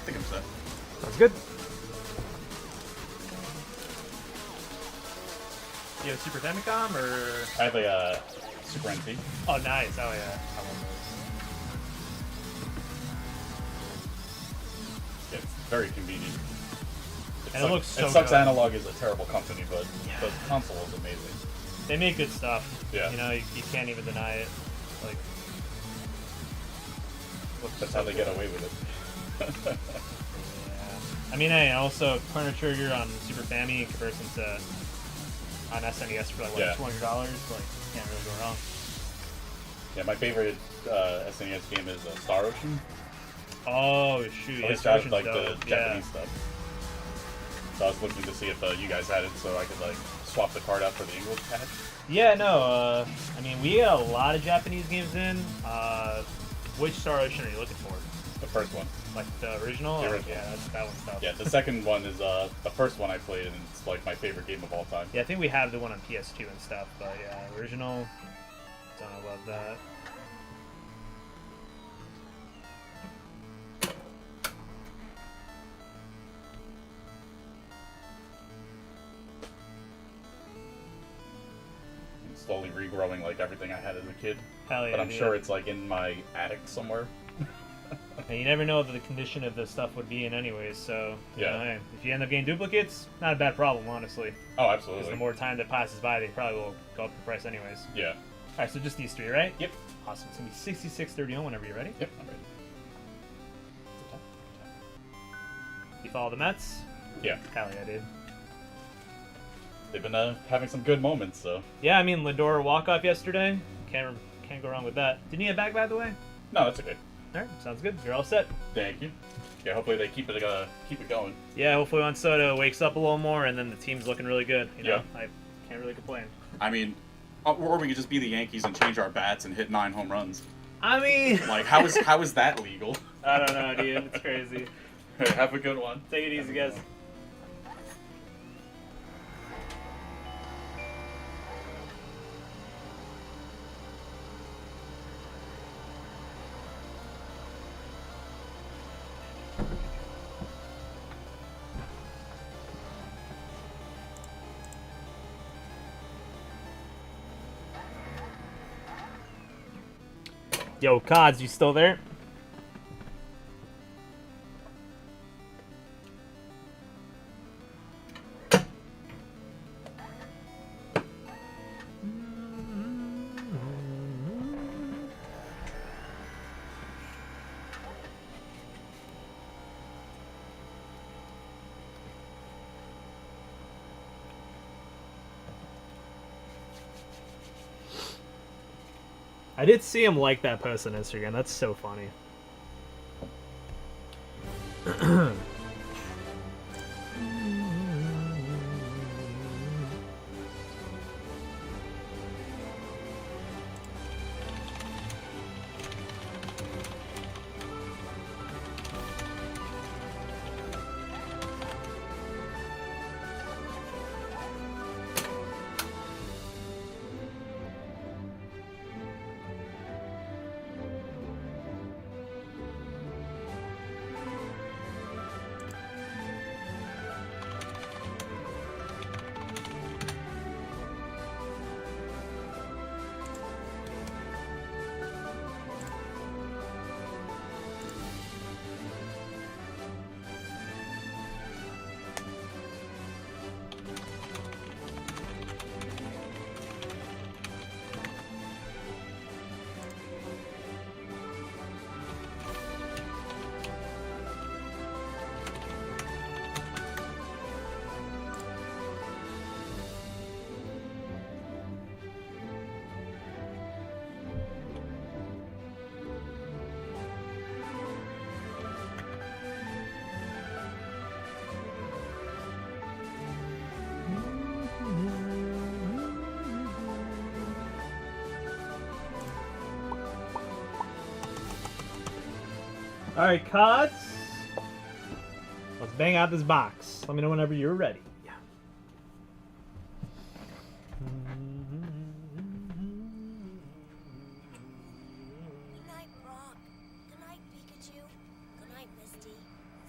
I think I'm set. Sounds good. You have a Super Famicom or? I have a Super NT. Oh, nice. Oh, yeah. I want those. It's very convenient. And it looks so It sucks good. Analog is a terrible company, but the console is amazing. They make good stuff. Yeah. You know, you can't even deny it. Like, That's how they get away with it. yeah. I mean, hey, also Chrono Trigger on Super Family in comparison to on SNES for like what, Yeah. $200. Like, can't really go wrong. Yeah, my favorite SNES game is Star Ocean. Oh shoot! At Yeah, least Star I Ocean's like dope. the Japanese stuff. So I was looking to see if you guys had it, so I could like swap the card out for the English patch. Yeah, no. I mean, we got a lot of Japanese games in. Which Star Ocean are you looking for? The first one. Like the original? The Or- original. Yeah, that one's tough. Yeah, the second one is the first one I played, and it's like my favorite game of all time. Yeah, I think we have the one on PS2 and stuff, but yeah, original. Don't love that. I'm slowly regrowing like everything I had as a kid. Hell yeah, But I'm dude. sure it's like in my attic somewhere. And you never know what the condition of this stuff would be in anyways, so you Yeah. know, hey, if you end up getting duplicates, not a bad problem, honestly. Oh, Because absolutely. the more time that passes by, they probably will go up in price anyways. Yeah. Alright, so just these three, right? Yep. Awesome. It's gonna be 6631 whenever you're ready. Yep, I'm ready. You follow the Mets? Yeah. Hell yeah, dude. They've been having some good moments, so. Yeah, I mean, Lindor walk-off yesterday. Can't go wrong with that. Didn't he get back, by the way? No, that's okay. Alright, sounds good. You're all set. Thank you. Yeah, hopefully they keep it going. Yeah, hopefully Juan Soto wakes up a little more, and then the team's looking really good. You know, Yeah. I can't really complain. I mean, or we could just be the Yankees and change our bats and hit 9 home runs. I mean, Like, how is that legal? I don't know, dude. It's crazy. Have a good one. Take it easy, guys. Yo, Kods, you still there? I did see him like that post on Instagram. That's so funny. Alright, Kods. Let's bang out this box. Let me know whenever you're ready. Good night, Brock. Good night, Pikachu. Good night, Misty.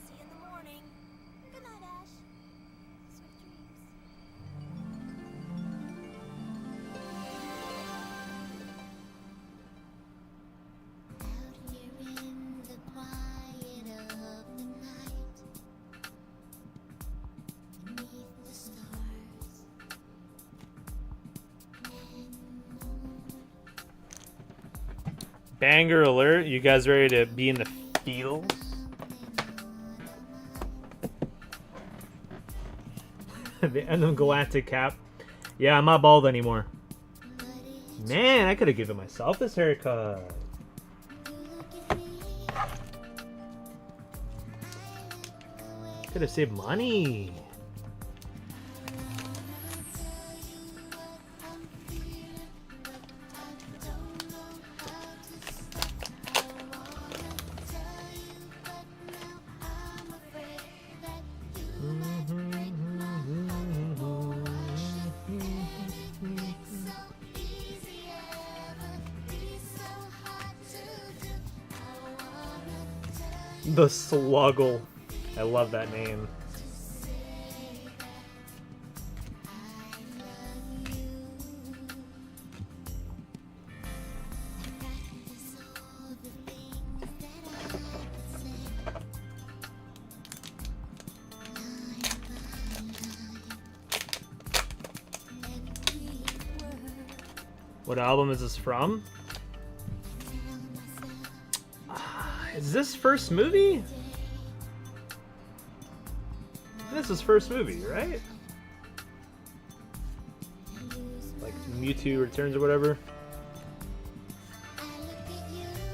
See you in the morning. Good night, Ash. Sweet dreams. Me Banger alert. You guys ready to be in the fields? The end of Galactic Cap. Yeah, I'm not bald anymore. Man, I could have given myself this haircut. Could have saved money. The Sluggle. I love that name. What album is this from? Is this first movie? This is first movie, right? Like Mewtwo Returns or whatever.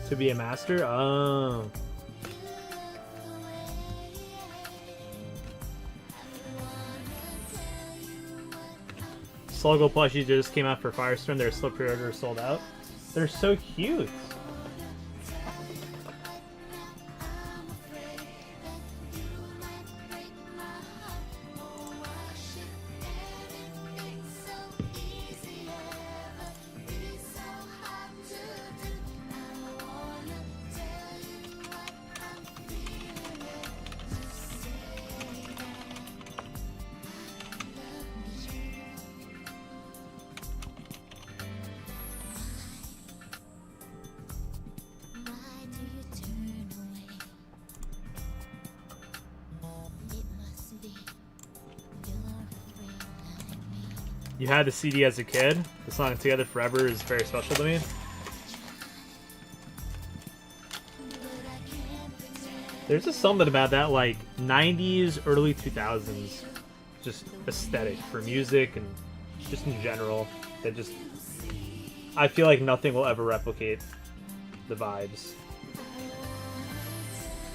To be a master? Oh. Sluggle plushies just came out for Firestorm. They're still pre-order sold out. They're so cute. You had the CD as a kid. The song Together Forever is very special to me. There's just something about that, like, 90s, early 2000s, just aesthetic for music and just in general, that just, I feel like nothing will ever replicate the vibes.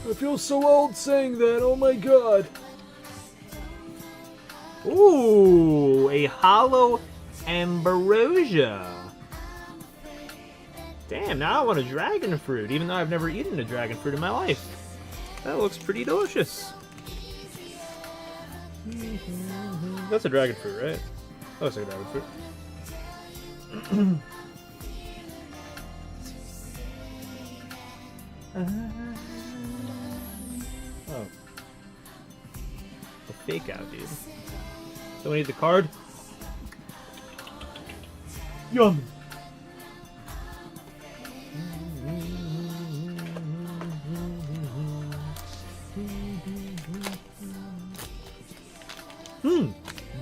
I feel so old saying that, oh my god. Ooh, a hollow ambrosia. Damn, now I want a dragon fruit, even though I've never eaten a dragon fruit in my life. That looks pretty delicious. That's a dragon fruit, right? That looks like a dragon fruit. Oh. A fake out, dude. So we need the card. Yum.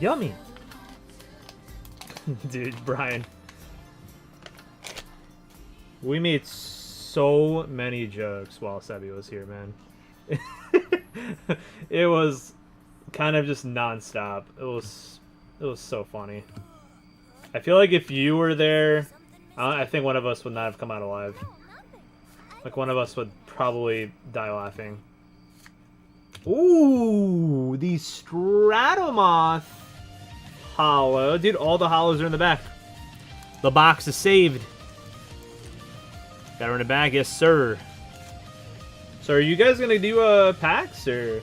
Yummy. Dude, Brian. We made so many jokes while Sebi was here, man. It was kind of just non-stop. It was so funny. I feel like if you were there, I think one of us would not have come out alive. Like, one of us would probably die laughing. Ooh, the Stratomoth hollow. Dude, all the hollows are in the back. The box is saved. Got her in the back, yes sir. So are you guys gonna do packs, or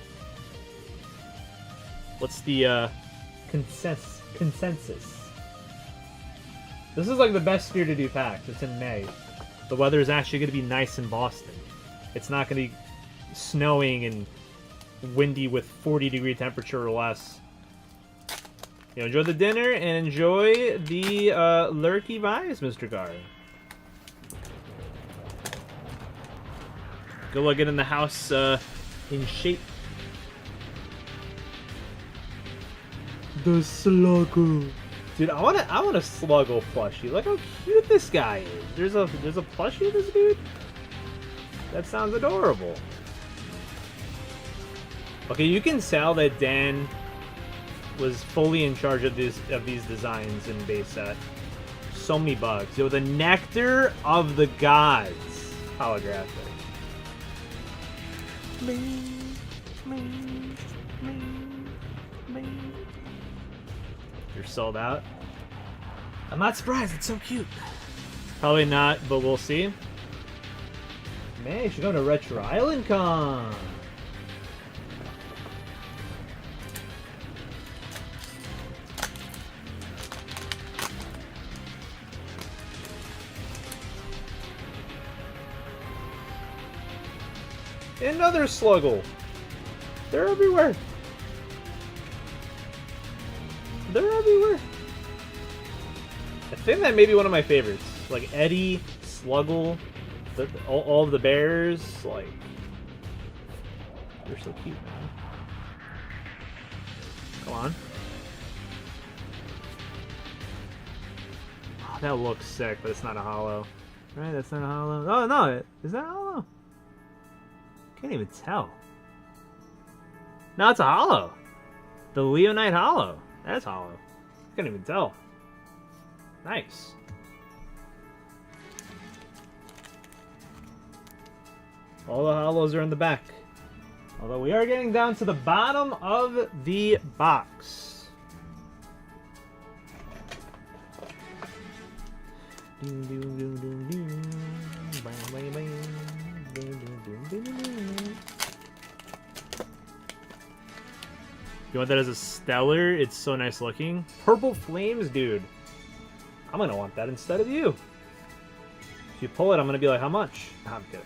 what's the consensus? This is like the best year to do packs. It's in May. The weather is actually gonna be nice in Boston. It's not gonna be snowing and windy with 40-degree temperature or less. You know, enjoy the dinner and enjoy the lurky vibes, Mr. Gar. Good luck getting the house in shape. The Sluggle. Dude, I want a Sluggle plushie. Look how cute this guy is. There's a plushie of this dude? That sounds adorable. Okay, you can tell that Dan was fully in charge of these designs in base set. So many bugs. Yo, the Nectar of the Gods holographic. You're sold out? I'm not surprised, it's so cute. Probably not, but we'll see. Man, you should go to Retro Island Con. Another Sluggle. They're everywhere. They're everywhere. I think that may be one of my favorites. Like Eddie, Sluggle, all of the bears. Like, they're so cute, man. Come on. Oh, that looks sick, but it's not a holo. Right? That's not a holo. Oh, no. Is that a holo? Can't even tell. No, it's a holo. The Leonite holo. That's holo. Can't even tell. Nice. All the holos are in the back. Although we are getting down to the bottom of the box. Ding, ding, ding, ding, ding. Bang, bang, bang. Ding, ding, ding, ding, ding. You want that as a stellar? It's so nice looking. Purple flames, dude. I'm gonna want that instead of you. If you pull it, I'm gonna be like, how much? Nah, I'm kidding.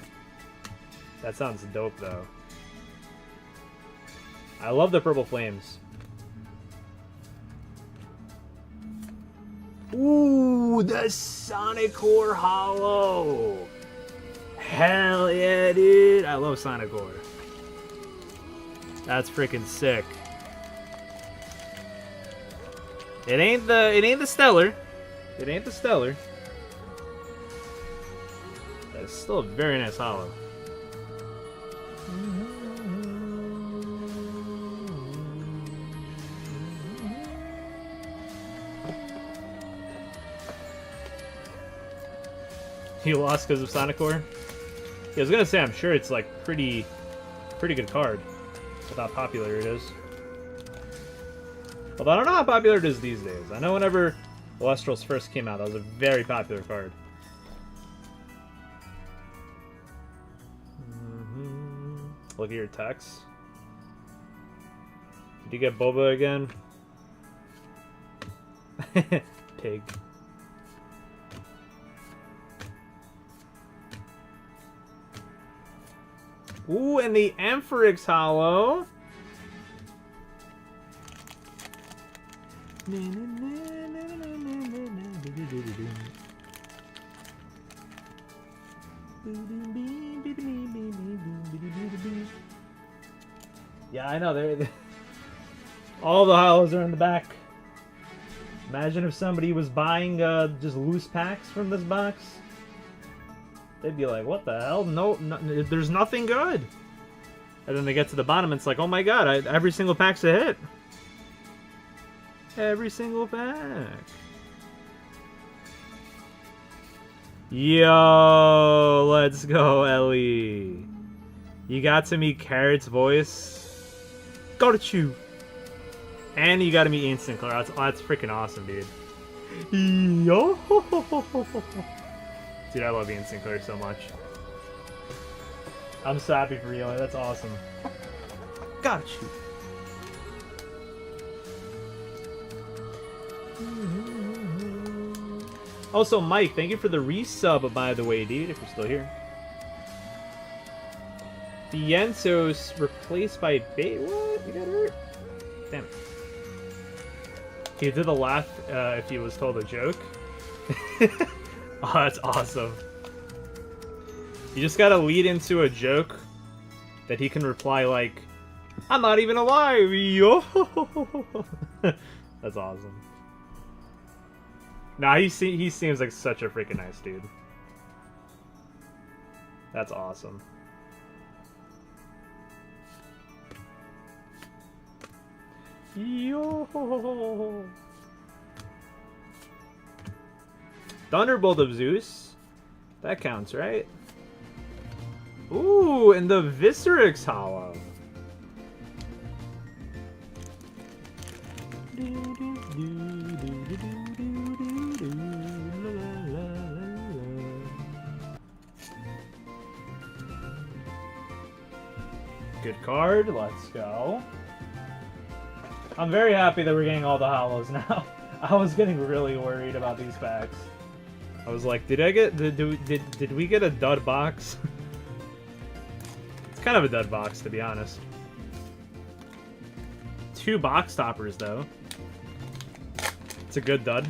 That sounds dope, though. I love the purple flames. Ooh, the Sonic Core Hollow. Hell yeah, dude. I love Sonic Core. That's freaking sick. It ain't the stellar. It ain't the stellar. But it's still a very nice hollow. He lost because of Sonic Core? Yeah, I was gonna say, I'm sure it's like pretty good card with how popular it is. Although I don't know how popular it is these days. I know whenever Lustrals first came out, that was a very popular card. Look at your text. Did you get Boba again? Pig. Ooh, and the Ampharix Hollow. Yeah, I know. They're all the hollows are in the back. Imagine if somebody was buying just loose packs from this box. They'd be like, what the hell? No, there's nothing good. And then they get to the bottom and it's like, oh my god, every single pack's a hit. Every single pack. Yo, let's go, Ellie. You got to meet Carrot's voice. Got you. And you got to meet Instant Clear. That's freaking awesome, dude. Yo. Dude, I love Instant Clear so much. I'm so happy for you. That's awesome. Got you. Also, Mike, thank you for the resub, by the way, dude, if you're still here. The Yensos replaced by Bait. What? You got hurt? Damn it. He did the laugh if he was told a joke. Oh, that's awesome. You just gotta lead into a joke that he can reply like, I'm not even alive, yo! That's awesome. Nah, he seems like such a freaking nice dude. That's awesome. Yo. Thunderbolt of Zeus. That counts, right? Ooh, and the Viscerix Hollow. Good card. Let's go. I'm very happy that we're getting all the hollows now. I was getting really worried about these packs. I was like, did we get a dud box? It's kind of a dud box, to be honest. 2 box toppers, though. It's a good dud.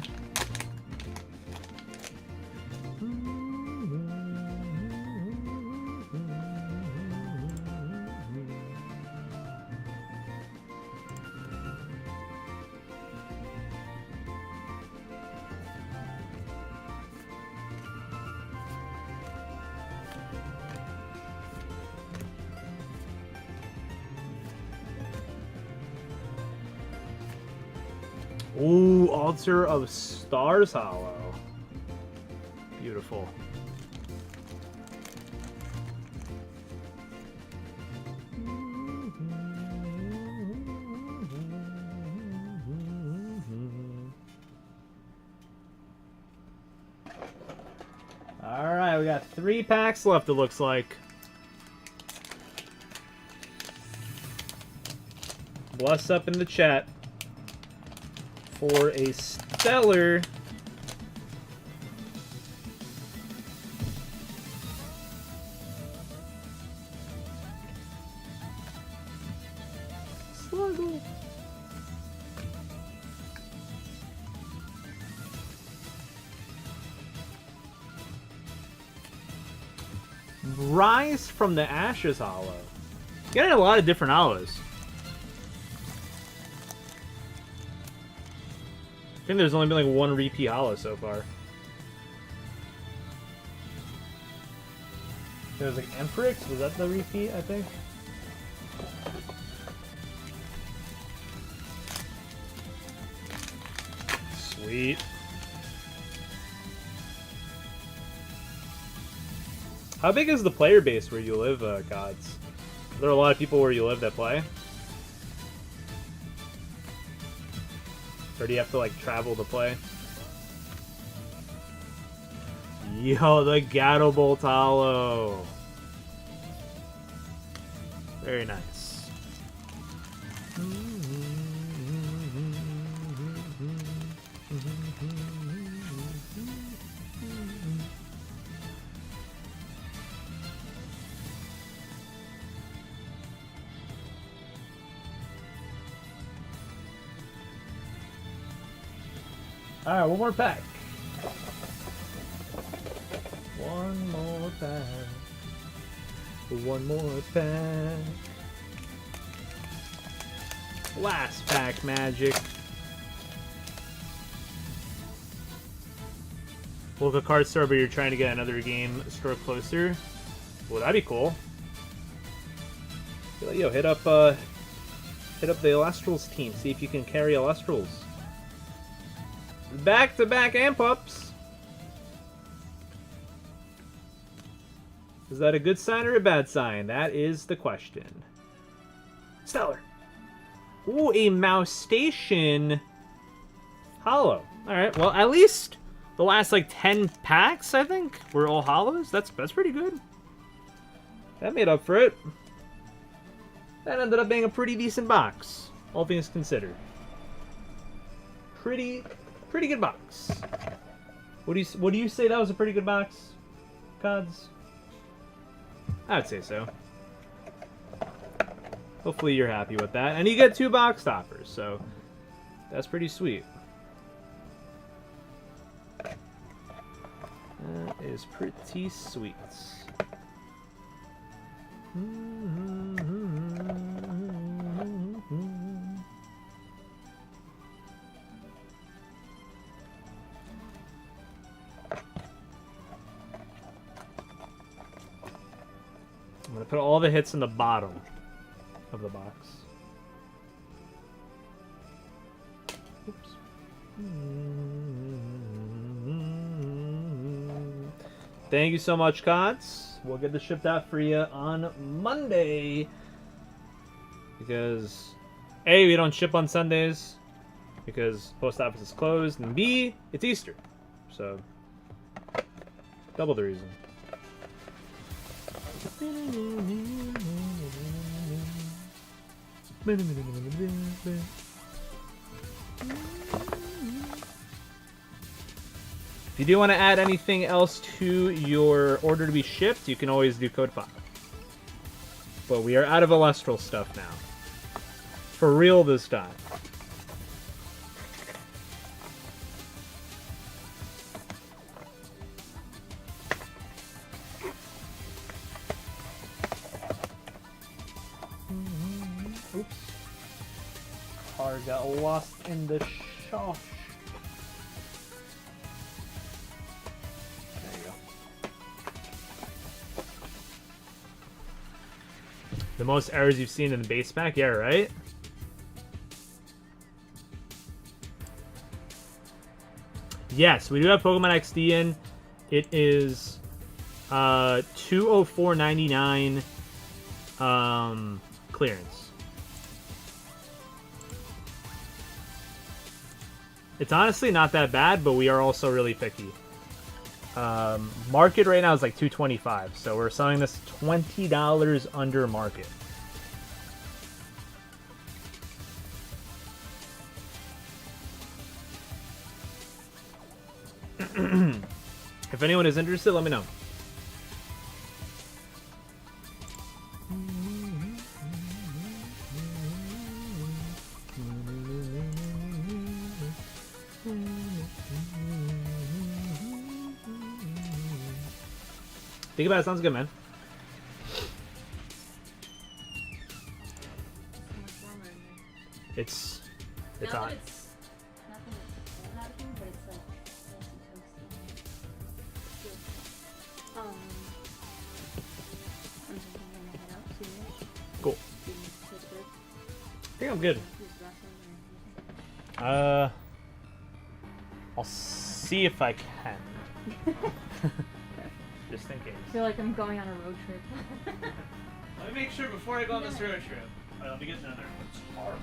Ooh, Altar of Stars Hollow. Beautiful. Alright, we got 3 packs left, it looks like. Bless up in the chat for a stellar Sluggle. Rise from the Ashes Hollow. Getting a lot of different hollows. I think there's only been like 1 repeat hollow so far. There was like Emperix, was that the repeat, I think? Sweet. How big is the player base where you live, Gods? Are there a lot of people where you live that play? Or do you have to, like, travel to play? Yo, the Gattlebolt Hollow. Very nice. Alright, one more pack. One more pack. One more pack. Last pack magic. Well, the card store, but you're trying to get another game store closer. Well, that'd be cool. Yo, hit up the Illustrals team. See if you can carry Illustrals. Back-to-back amp-ups. Is that a good sign or a bad sign? That is the question. Stellar. Ooh, a Mouse Station Hollow. Alright, well, at least the last, like, 10 packs, I think, were all hollows. That's pretty good. That made up for it. That ended up being a pretty decent box, all things considered. Pretty good box. What do you say that was a pretty good box, Cods? I'd say so. Hopefully you're happy with that. And you get 2 box toppers, so that's pretty sweet. That is pretty sweet. I'm gonna put all the hits in the bottom of the box. Oops. Thank you so much, Cots. We'll get this shipped out for you on Monday. Because A, we don't ship on Sundays because post office is closed, and B, it's Easter. So, double the reason. If you do want to add anything else to your order to be shipped, you can always do code 5. But we are out of Alestral stuff now. For real this time. Oops. Car got lost in the shosh. There you go. The most errors you've seen in the base pack? Yeah, right? Yes, we do have Pokemon XD in. It is $204.99 clearance. It's honestly not that bad, but we are also really picky. Market right now is like $225, so we're selling this $20 under market. If anyone is interested, let me know. Think about it. Sounds good, man. It's Now on. that it's nothing that's out of thing, but it's like toasty. I'm just gonna head out soon. Cool. Do you need to take a break? I think I'm good. Use the bathroom I'll see if I can. Just in case. I feel like I'm going on a road trip. Let me make sure before I go on this road trip. Let me get another. It's hard.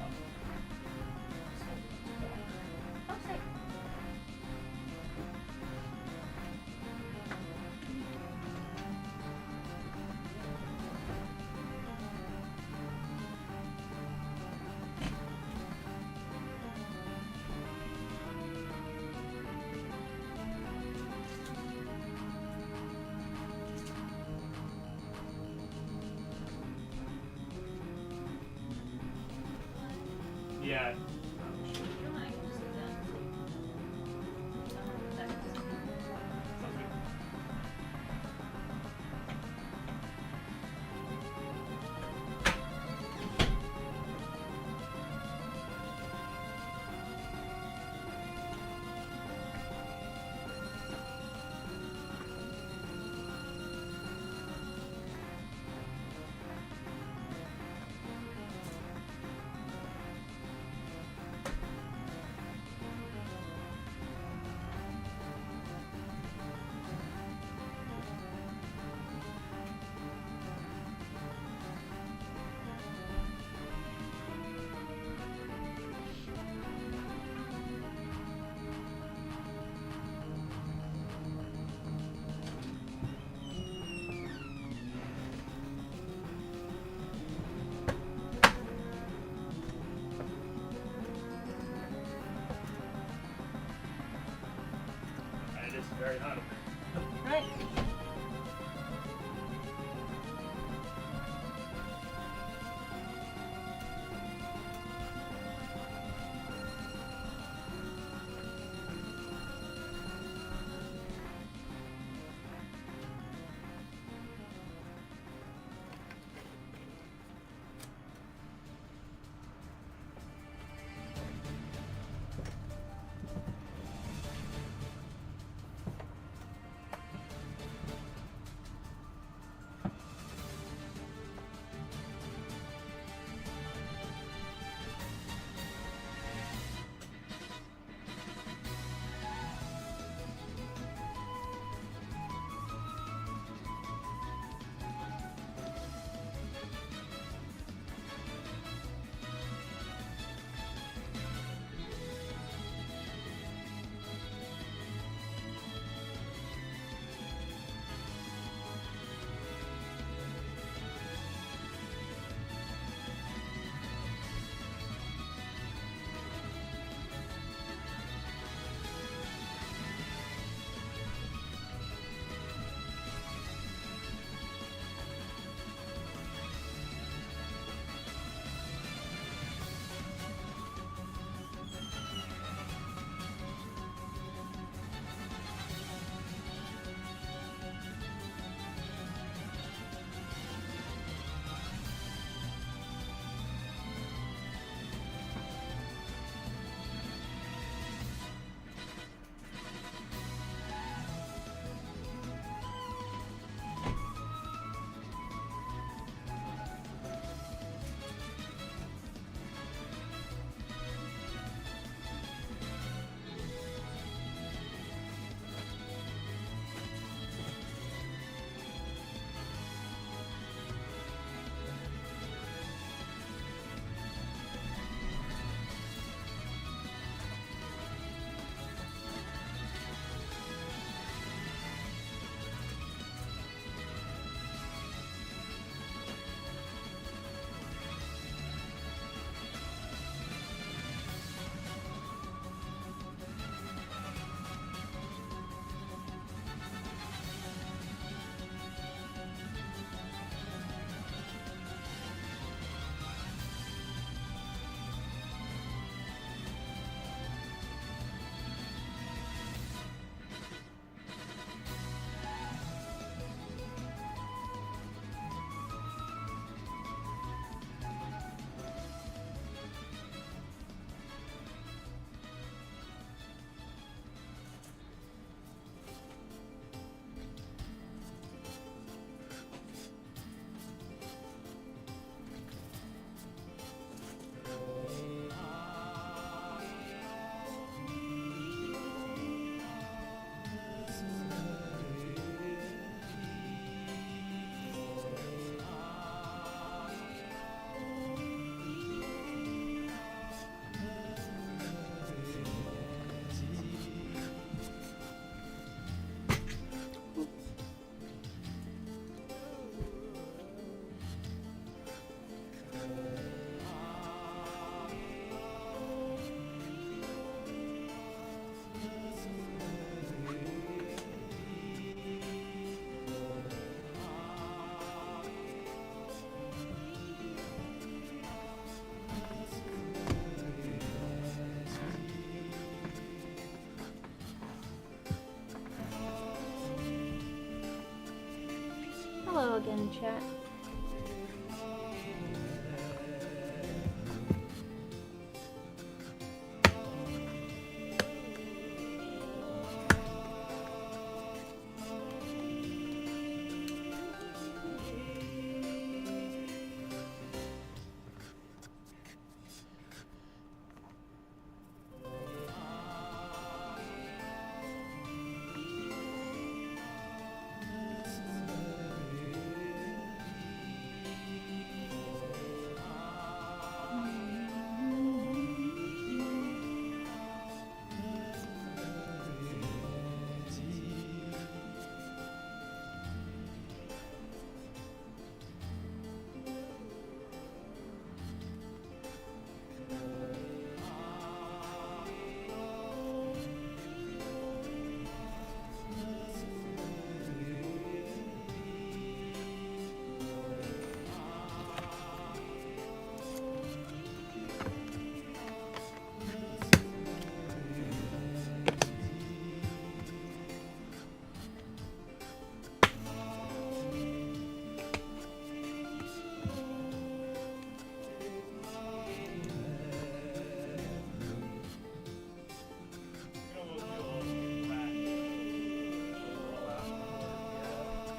plug in chat.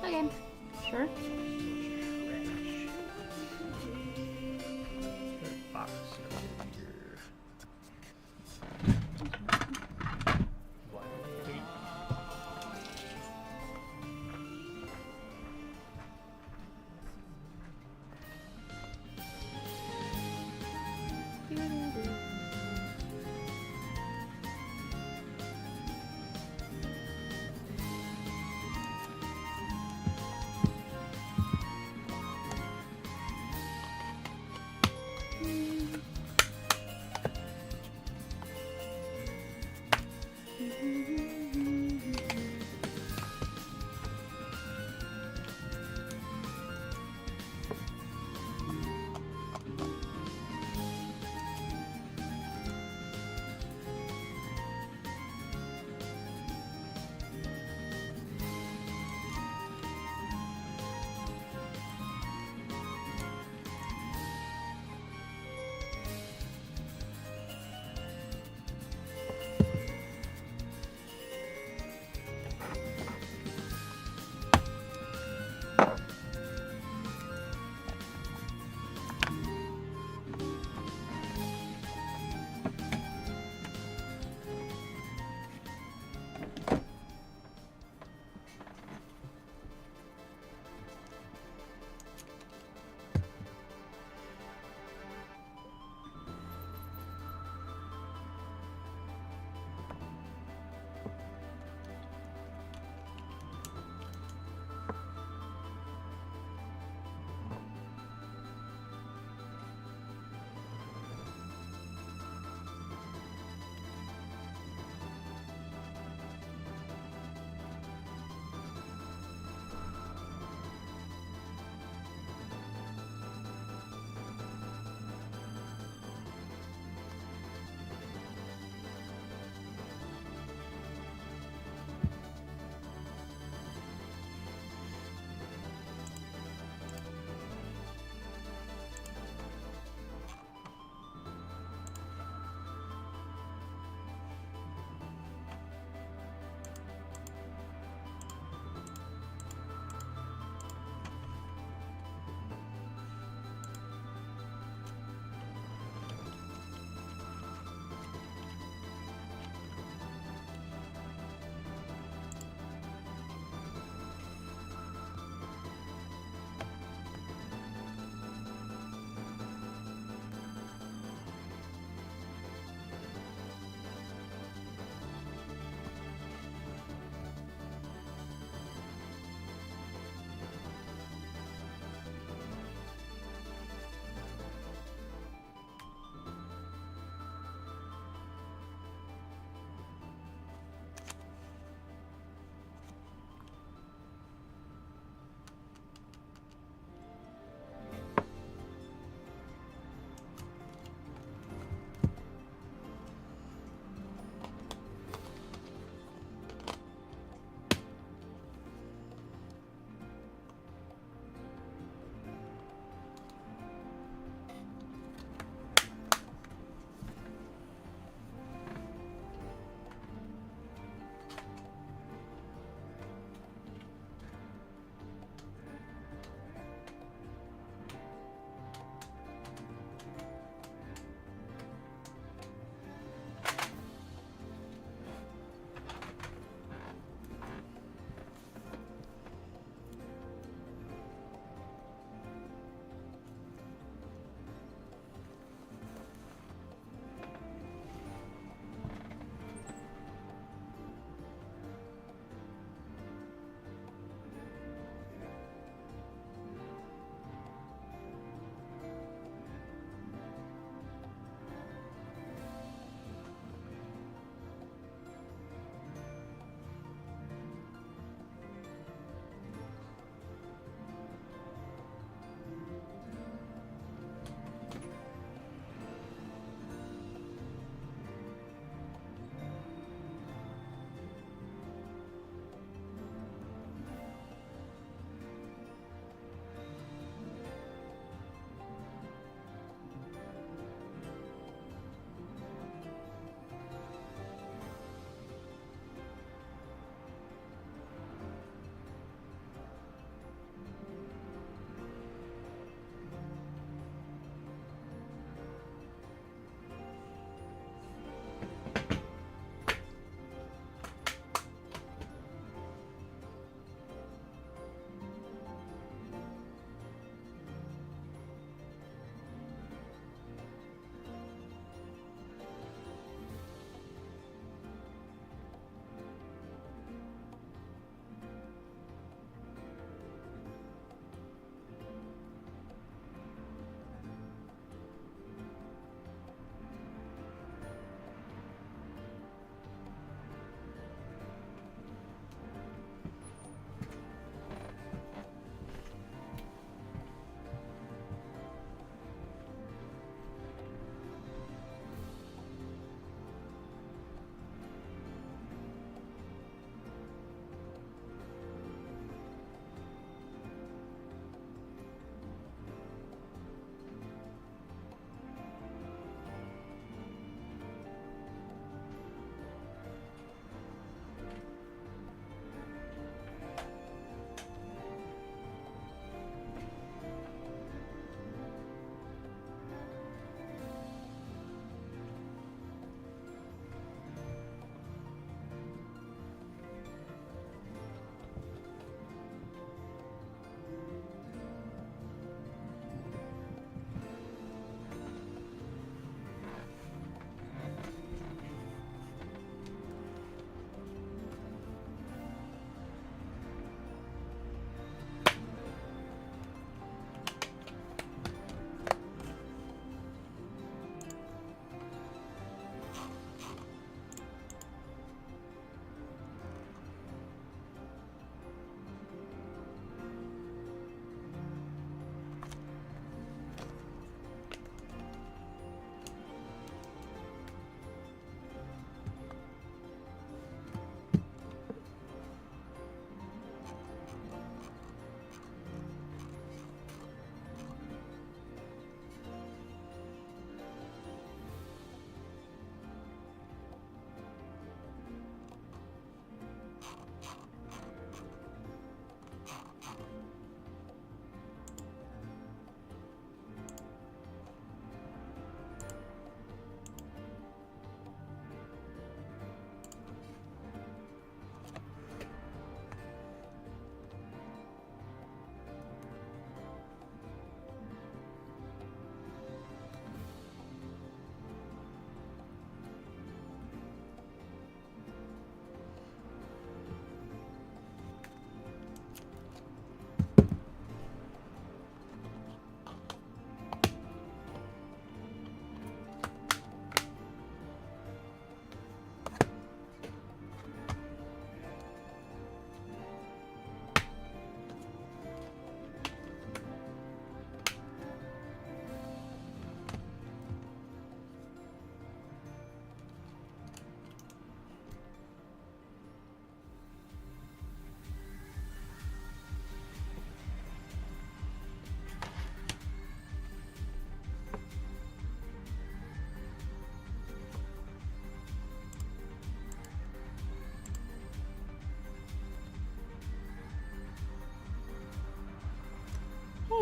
Again. Sure. Box here.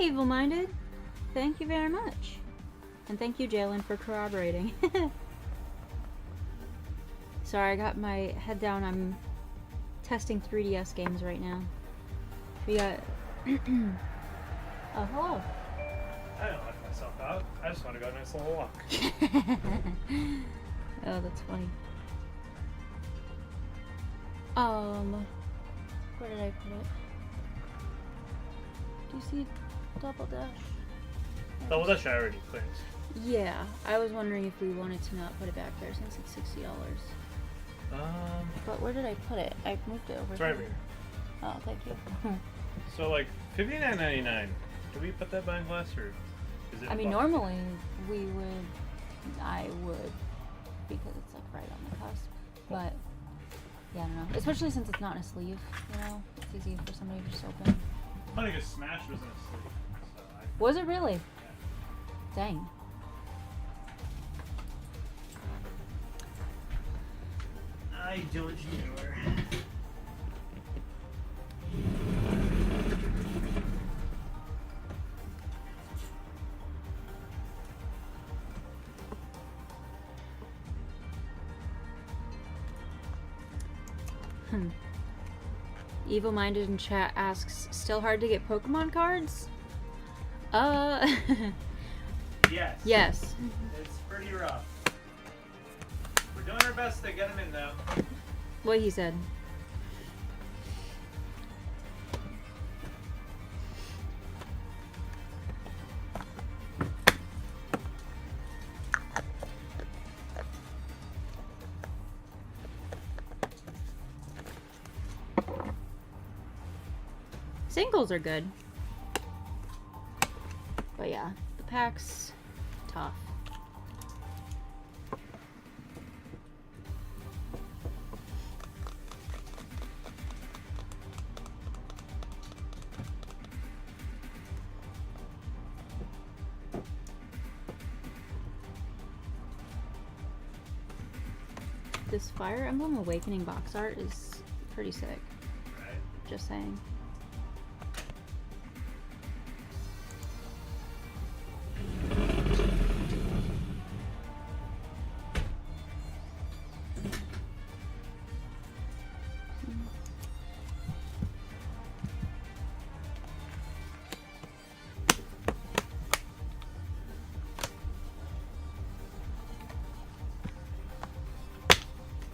Evil Minded. Thank you very much. And thank you, Jalen, for corroborating. Sorry, I got my head down. I'm testing 3DS games right now. We got... Oh, hello. I don't lock myself out. I just want to go a nice little walk. Oh, that's funny. Where did I put it? Do you see Double Dash? Double Dash I already clicked. Yeah, I was wondering if we wanted to not put it back there since it's $60. But where did I put it? I moved it over. It's right over here. Oh, thank you. So like $59.99. Do we put that behind glass or is it? I mean, normally I would, because it's like right on the cusp. But yeah, I don't know. Especially since it's not in a sleeve, you know, it's easy for somebody to just open. I think a Smash was in a sleeve. So Was it really? Dang. I don't know. Evil Minded in chat asks, still hard to get Pokemon cards? Yes. Yes. It's pretty rough. We're doing our best to get them in though. What he said. Singles are good. But yeah, the packs, tough. This Fire Emblem Awakening box art is pretty sick. Right. Just saying.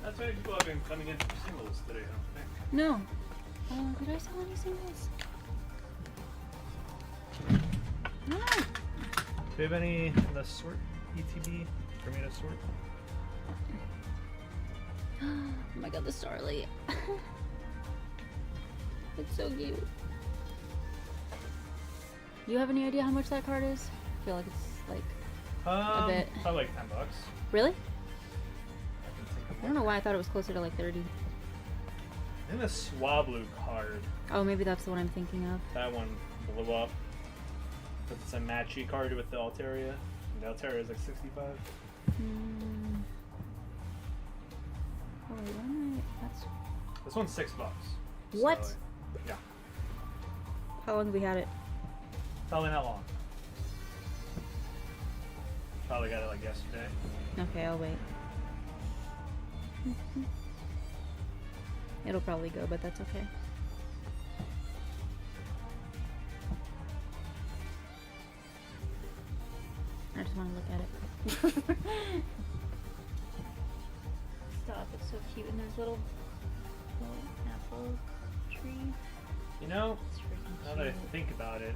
That's why people have been coming in for singles today, I don't think. No. Did I sell any singles? No. Do we have any in the sort ETB for me to sort? Oh my god, the Starlight. It's so cute. You have any idea how much that card is? I feel like it's like a bit. Probably like $10. Really? I don't know why I thought it was closer to like 30. And the Swablu card. Oh, maybe that's the one I'm thinking of. That one blew up. But it's a matchy card with the Altaria. And the Altaria is like 65. Oh wait, what am I? That's. This one's $6. What? So, yeah. How long have we had it? Probably not long. Probably got it like yesterday. Okay, I'll wait. It'll probably go, but that's okay. I just want to look at it. Stop, it's so cute. And there's little apple tree. You know, It's freaking now that I cute. think about it,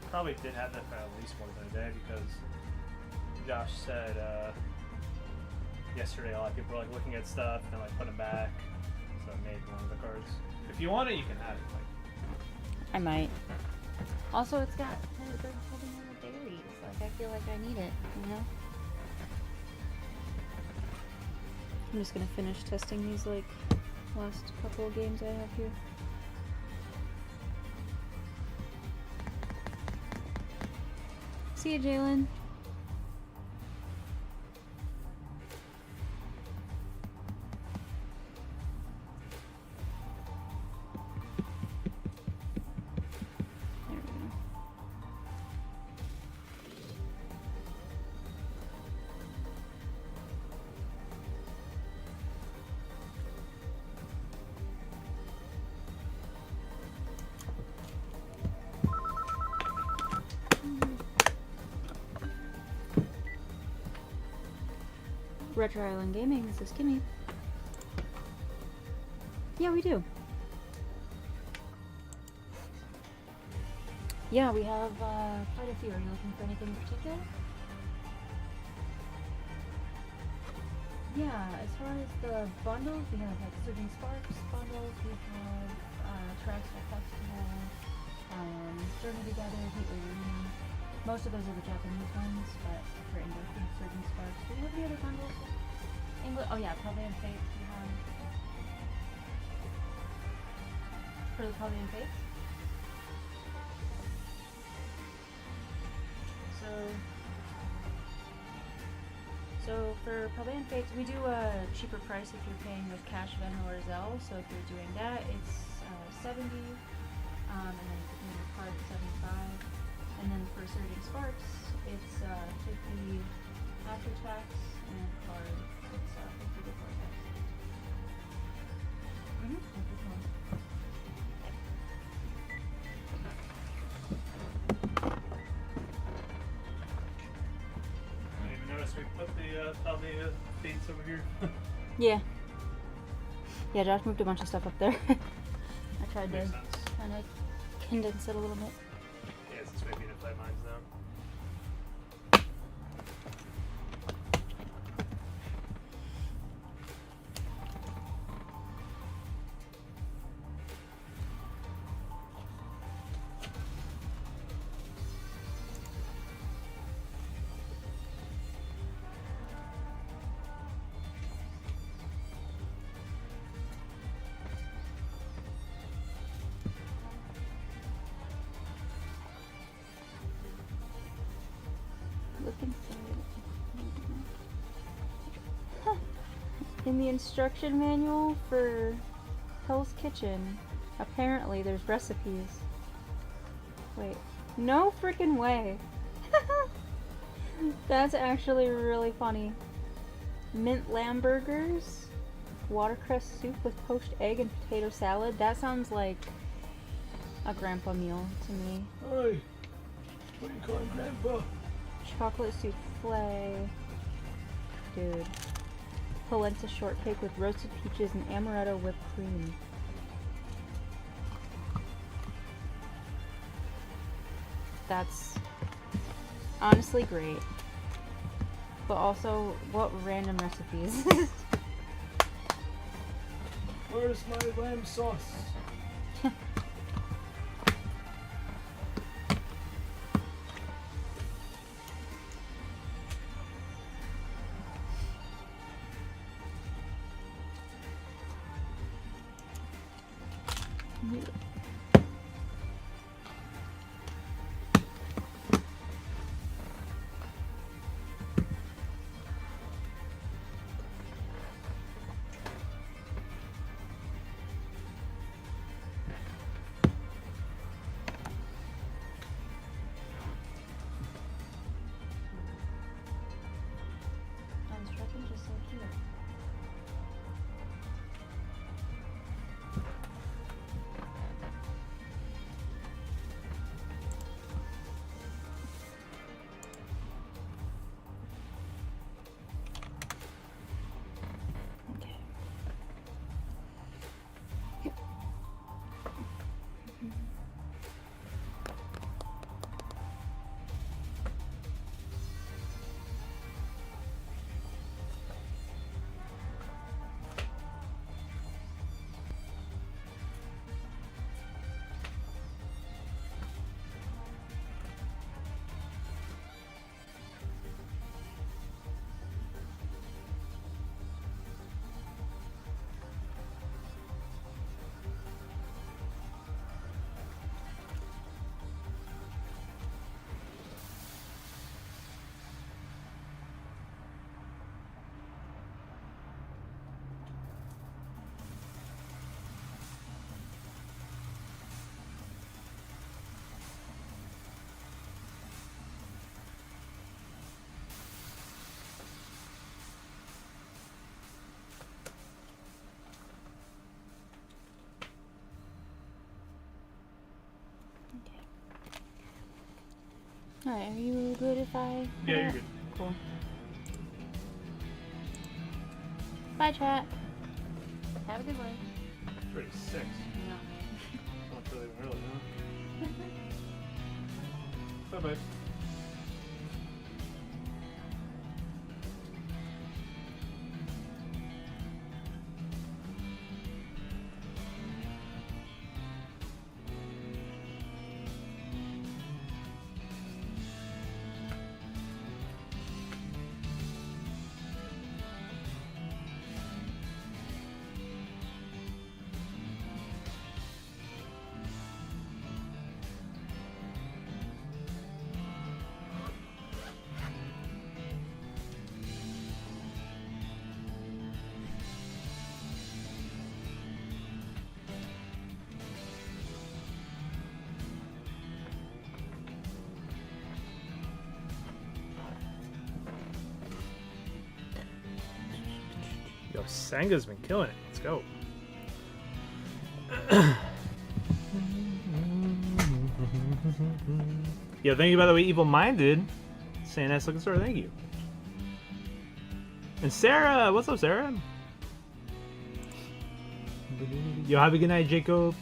probably did have that for at least more than a day because Josh said yesterday a lot of people were like looking at stuff and like putting them back. So I made one of the cards. If you want it, you can have it. Like, I might. Also, it's got they're holding all the berries. Like, I feel like I need it, you know? I'm just gonna finish testing these, like, last couple of games I have here. See ya, Jalen. There we go. Retro Island Gaming, this is Kimmy. Yeah, we do. Yeah, we have quite a few. Are you looking for anything in particular? Yeah, as far as the bundles, we have like Surging Sparks bundles, we have Terrestrial Festival, Journey Together, Gateway Reunion. Most of those are the Japanese ones, but for English we have Surging Sparks. Do we have any other bundles? English? Oh yeah, Pavilion Fates we have. For the Pavilion Fates? So for Pavilion Fates, we do a cheaper price if you're paying with cash, Venmo, or Zelle. So if you're doing that, it's 70, and then if you're paying with card, 75. And then for Surging Sparks, it's 50 after tax, and card, it's 50 before tax. I didn't even notice we put the Fates over here. Yeah. Yeah, Josh moved a bunch of stuff up there. I tried to Makes sense. kind of condense it a little bit. Yeah, since maybe to play mines now. Looking for it. In the instruction manual for Hell's Kitchen, apparently there's recipes. Wait, no freaking way. That's actually really funny. Mint lamb burgers, watercress soup with poached egg and potato salad. That sounds like a grandpa meal to me. Hey, what do you call him, Grandpa? Chocolate souffle. Dude. Polenta shortcake with roasted peaches and amaretto whipped cream. That's honestly great. But also, what random recipes? Where's my lamb sauce? Instructions are so cute. Okay. Yep. Alright, are you good if I... Yeah, you're good. Cool. Bye, chat. Have a good one. 36. No. Not really, huh? Bye-bye. Yo, Senga's been killing it. Let's go. Yo, thank you, by the way, Evil Minded. Saying nice looking store, thank you. And Sarah, what's up, Sarah? Yo, have a good night, Jacob.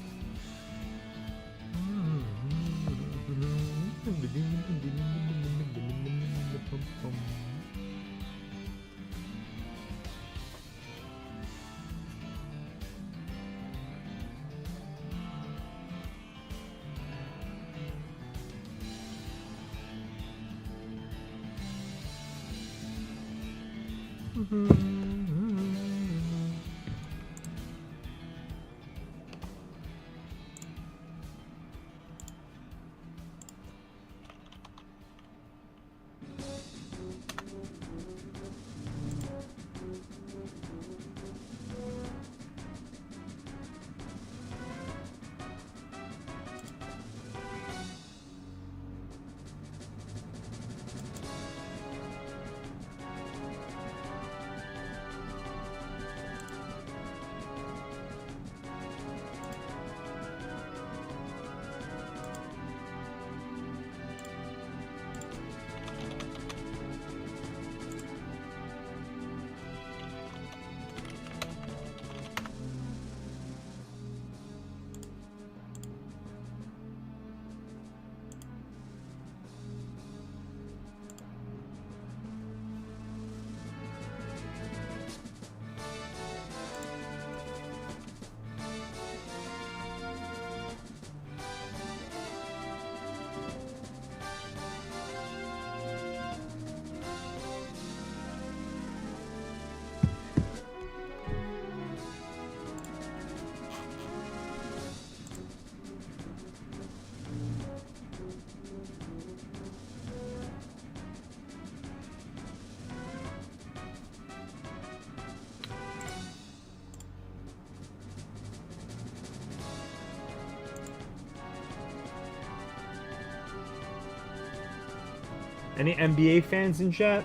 Any NBA fans in chat?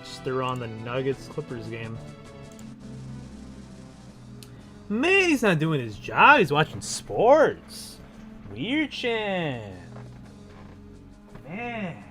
Just they're on the Nuggets Clippers game. Man, he's not doing his job. He's watching sports. Weird chan. Man.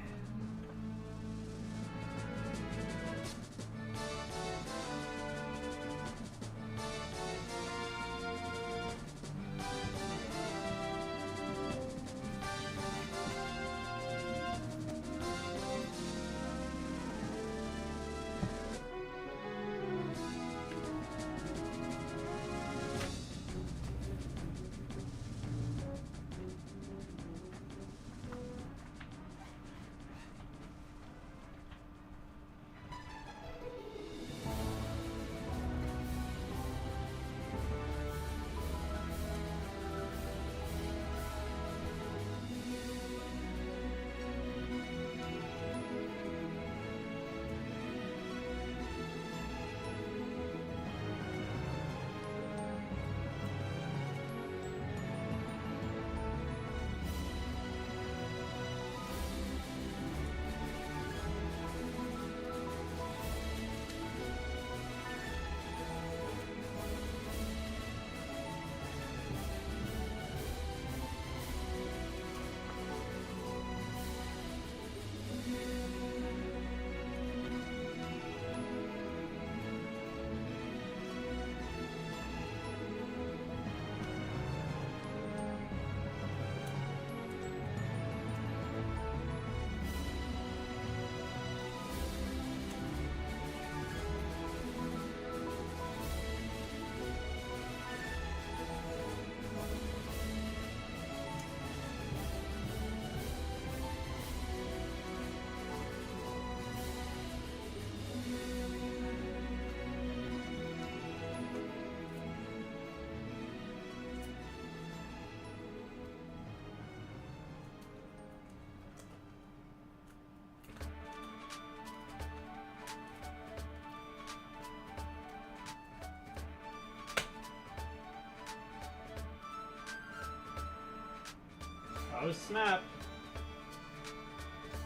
Oh snap.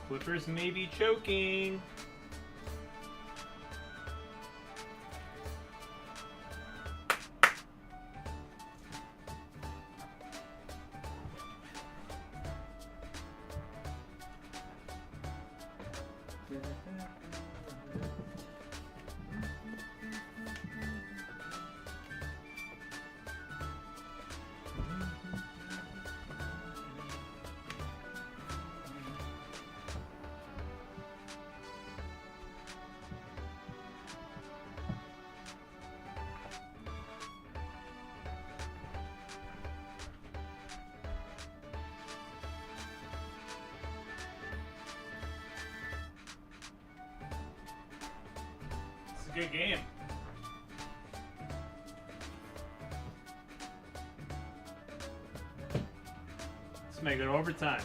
Clippers may be choking. It's a good game. Let's make it overtime.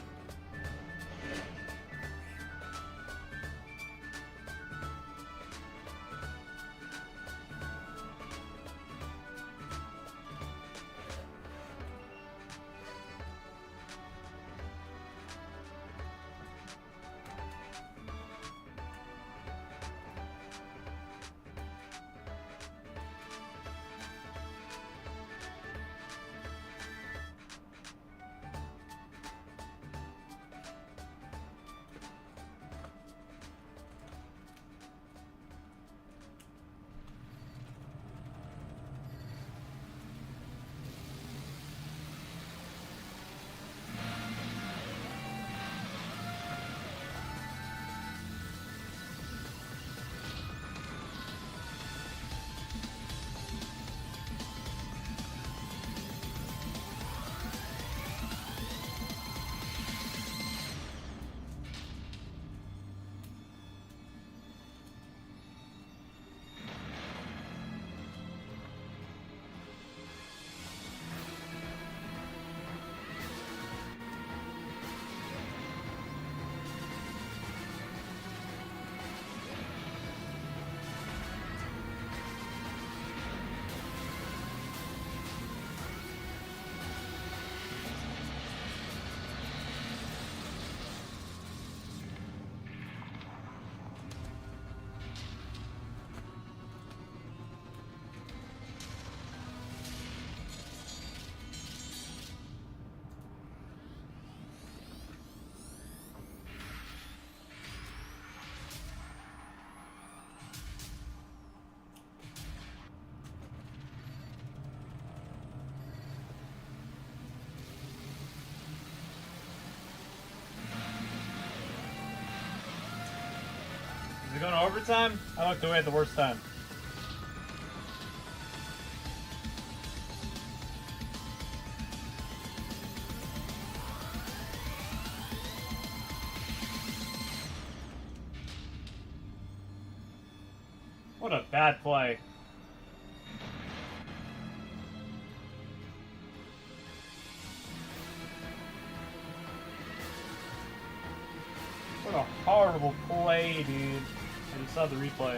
Is it going to overtime? I looked away at the worst time. What a bad play. What a horrible play, dude. I just saw the replay.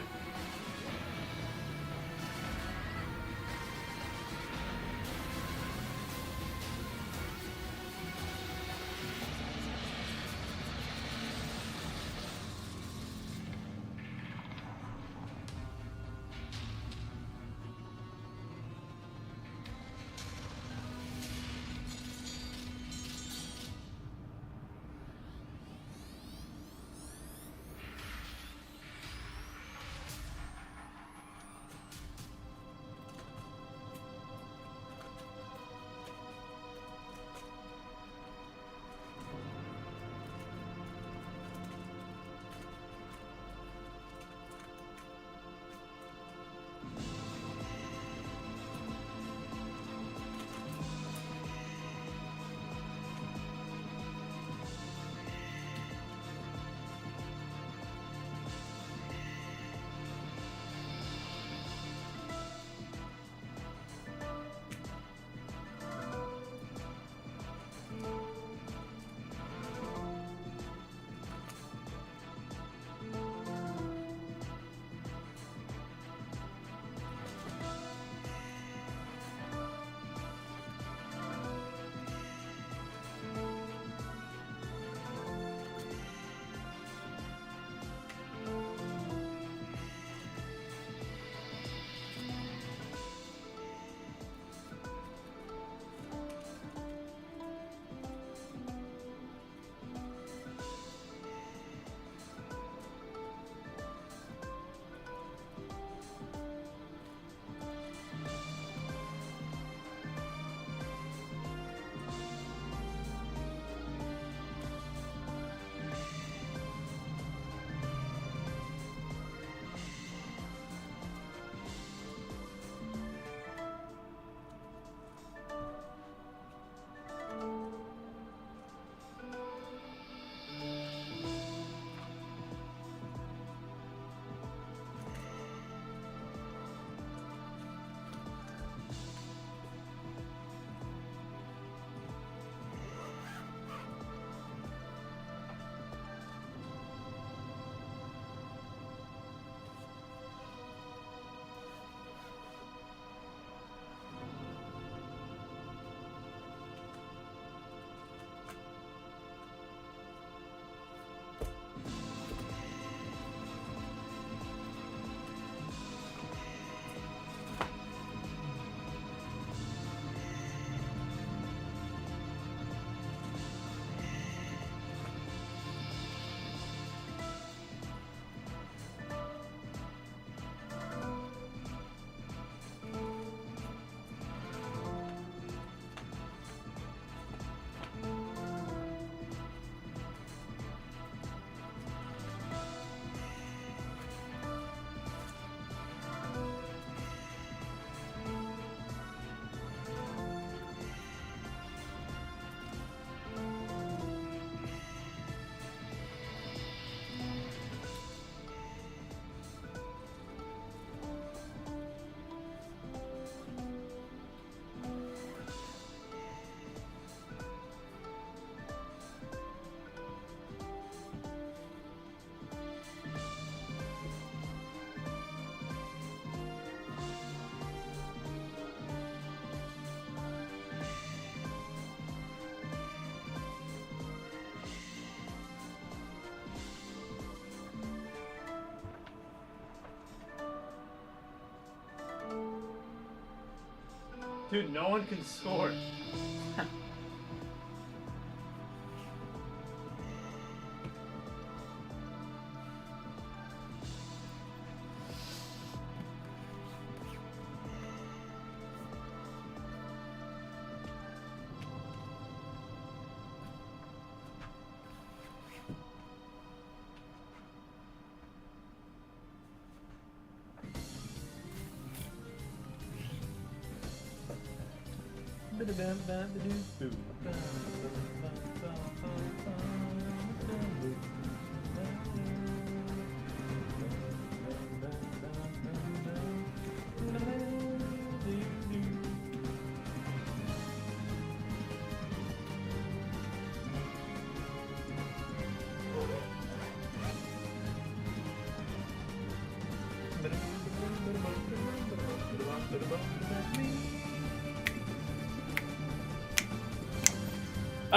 Dude, no one can score.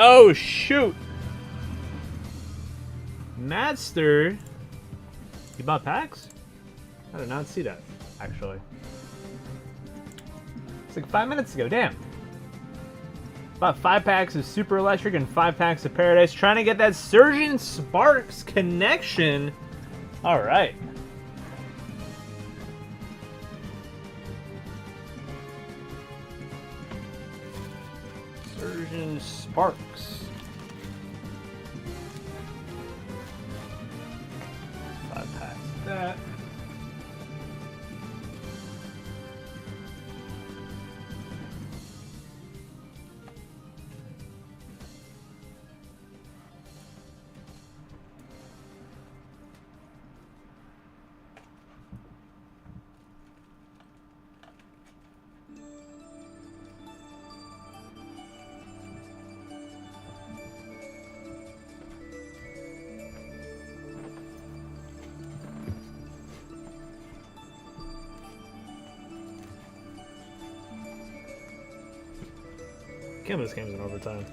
Oh shoot! Madster, you bought packs? I did not see that, actually. It's like 5 minutes ago, damn. Bought 5 packs of Super Electric and 5 packs of Paradise, trying to get that Surgeon Sparks connection. Alright. Surgeon Sparks. 5 packs of that. Can't believe this game's in overtime.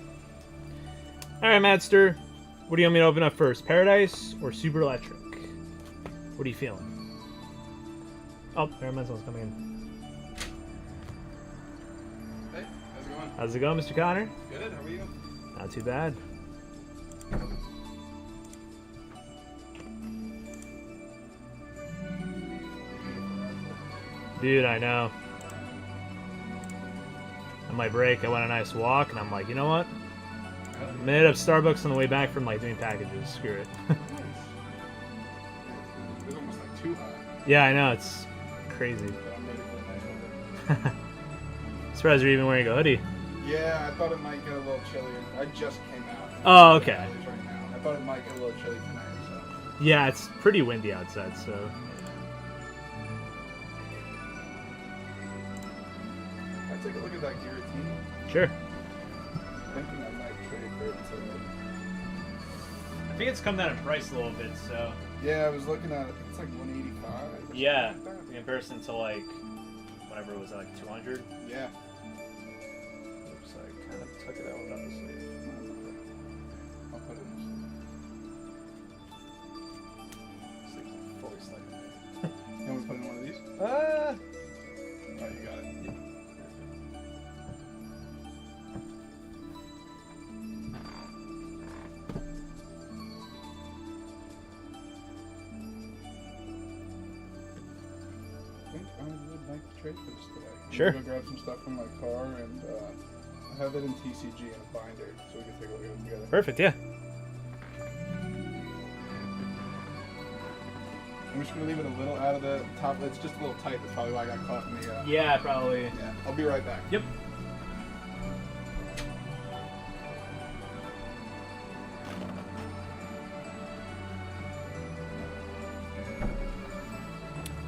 Alright, Madster. What do you want me to open up first? Paradise or Super Electric? What are you feeling? Oh, Paramedisal's coming in. Hey, how's it going? How's it going, Mr. Connor? Good, how are you? Not too bad. Dude, I know. On my break, I went on a nice walk, and I'm like, you know what? I made up Starbucks on the way back from like doing packages. Screw it. It was almost like too hot. Yeah, I know. It's crazy. But I'm ready for a nice weather. Surprised you're even wearing a hoodie. Yeah, I thought it might get a little chillier. I just came out. Oh, okay. Right now. I thought it might get a little chilly tonight, so. Yeah, it's pretty windy outside, so. I'll take a look at that guillotine. Sure. Thinking I might trade for it today. I think it's come down in price a little bit, so. Yeah, I was looking at it. It's like 185. Yeah, in comparison to like whatever it was, like 200. Yeah. Oops, I kind of took it out without the sleeve. I'll put it in. Sleeve's like fully stuck. You want me to put in one of these? Ah. Oh, you got it. I think I would like to trade for this today. Sure. I'm gonna go grab some stuff from my car and I have it in TCG in a binder so we can take a look at it together. Perfect, yeah. I'm just gonna leave it a little out of the top. It's just a little tight. That's probably why I got caught in the. Yeah, probably. Yeah, I'll be right back. Yep.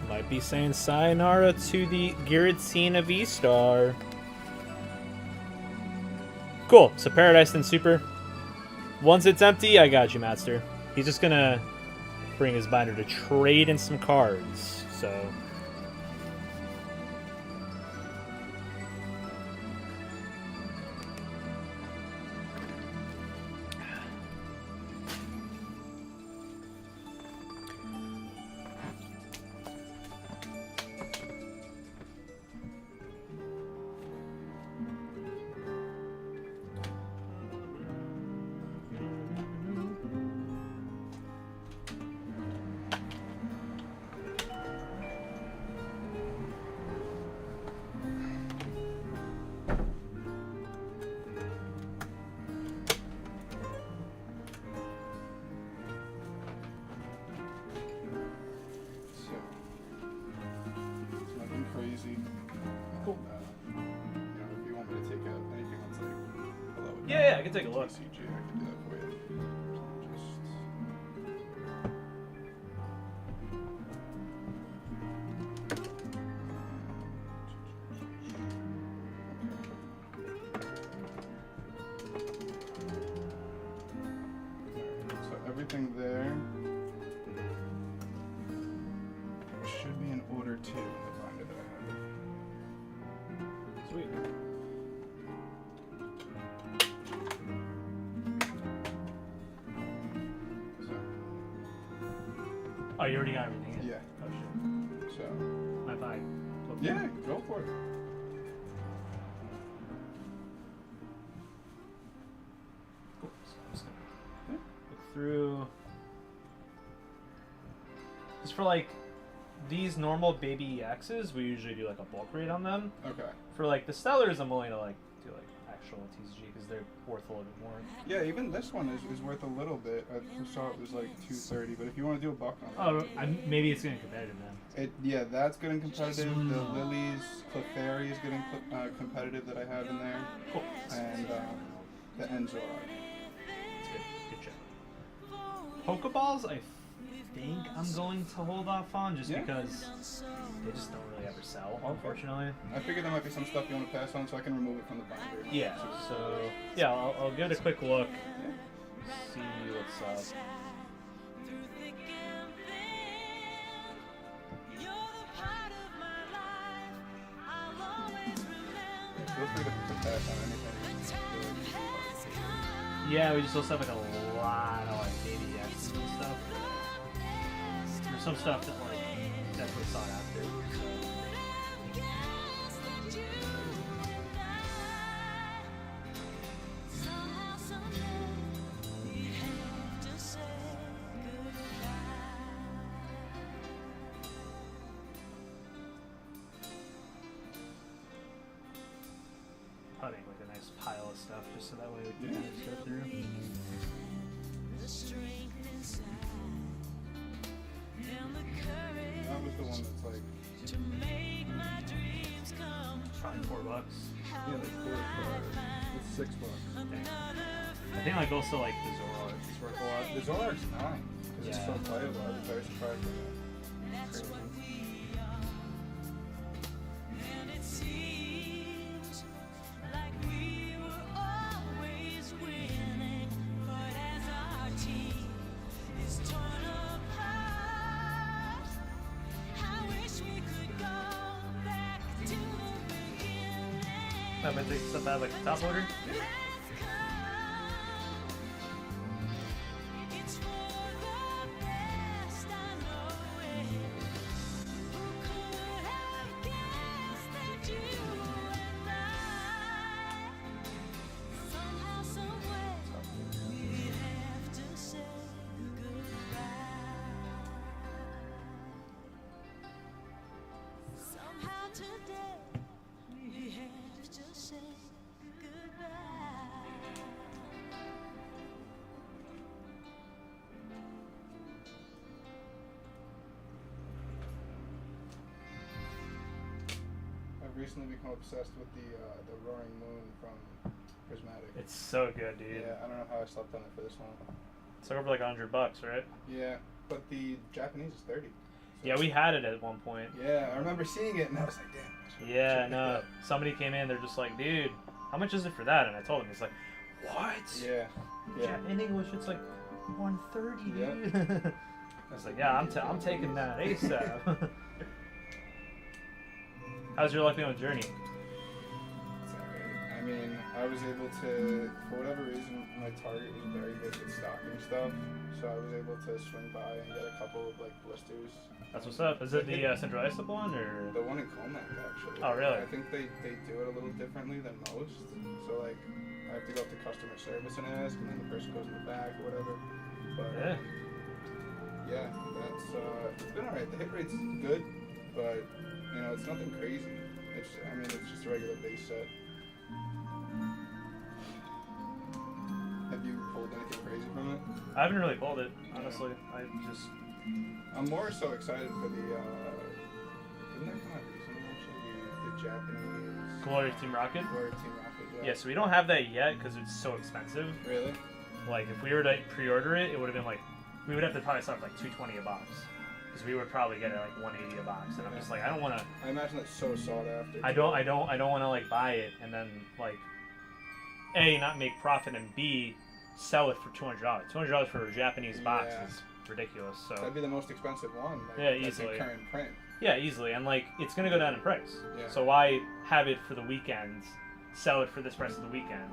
Might be saying sayonara to the guillotine of E-Star. Cool. So Paradise and Super. Once it's empty, I got you, Master. He's just gonna bring his binder to trade in some cards. So. easy. Cool. You know, if you want me to take out anything that's like below it. Yeah, I can take a look. TCG, I can do that for you. So everything there should be in order too in the binder that I have. Sweet. So, Oh, you already got everything in? yeah. Oh, shit. So. Mind if I look Yeah, go for it. Cool. So I'm just gonna look through. Just for like these normal baby EXs, we usually do like a bulk rate on them. Okay. For like the Stellars, I'm willing to like do like actual TCG because they're worth a little bit more. Yeah, even this one is worth a little bit. I saw it was like $230, but if you want to do a buck on it. Oh, maybe it's getting competitive then. Yeah, that's getting competitive. The Lilies, Clefairy is getting competitive that I have in there. Cool. And the Enzor. That's good. Good check. Pokeballs, I think I'm going to hold off on just because they just don't really ever sell, unfortunately. I figured there might be some stuff you want to pass on, so I can remove it from the binder. Yeah, so yeah, I'll give it a quick look, see what's up. Feel free to pass on anything. Yeah, we just also have like a lot of like baby X's and stuff. There's some stuff that like definitely sought after. Probably make like a nice pile of stuff just so that way we can just go through. That was the one that's like. Probably $4. Yeah, like $4. It's $6. Dang. I think like also like the Zoroark is worth a lot. The Zoroark's $9 because it's so playable. I was very surprised by that. I'm gonna take stuff out of like the top loader. I've recently become obsessed with the Roaring Moon from Prismatic. It's so good, dude. Yeah, I don't know how I slept on it for this long. It's like over like $100, right? Yeah, but the Japanese is 30. Yeah, we had it at one point. Yeah, I remember seeing it and I was like, damn. Yeah, no. Somebody came in, they're just like, dude, how much is it for that? And I told him, he's like, what? Yeah. In English, it's like 130, dude. Yeah. I was like, yeah, I'm taking that ASAP. How's your luck been with Journey? It's alright. I mean, I was able to, for whatever reason, my target was very good with stocking stuff, so I was able to swing by and get a couple of like blisters. That's what's up. Is it the Central Islip one or? The one in Comac, actually. Oh, really? I think they do it a little differently than most. So like, I have to go up to customer service and ask, and then the person goes in the back or whatever. But yeah, that's it's been alright. The hit rate's good, but you know, it's nothing crazy. It's it's just a regular base set. Have you pulled anything crazy from it? I haven't really pulled it, honestly. I'm more so excited for the. Didn't that come out recently? Actually, Japanese. Glory Team Rocket. Glory Team Rocket. Yeah. Yeah, so we don't have that yet because it's so expensive. Really? Like, if we were to pre-order it, it would have been like, we would have to probably start like $220 a box, because we would probably get it like $180 a box, and I'm just like, I don't want to. I imagine that's so sought after. I don't want to like buy it and then like, A, not make profit, and B, sell it for $200. $200 for a Japanese box Yeah. is ridiculous. So That'd be the most expensive one. Like, yeah, that's in easily. current print. Yeah, easily, and like it's gonna go down in price. Yeah. So why have it for the weekend, sell it for this price of the weekend,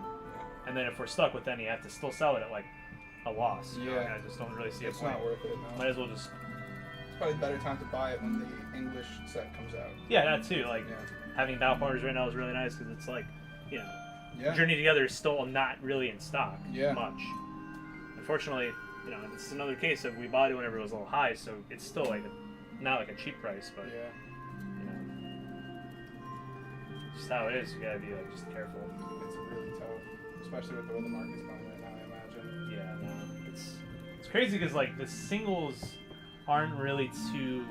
and then if we're stuck with any, you have to still sell it at like a loss. You know? Yeah. I just don't really see It's a point. not worth it. No. Might as well just. It's probably a better time to buy it when the English set comes out. Yeah, that too. Like Yeah. having Battle Partners right now is really nice because it's like, you know, Yeah. Journey Together is still not really in stock Yeah. much. Unfortunately, you know, it's another case of we bought it whenever it was a little high, so it's still like not like a cheap price, but Yeah. you know, just how it is. You gotta be like just careful. It's really tough, especially with the way the market's going right now. I imagine. Yeah, no, it's crazy because like the singles aren't really too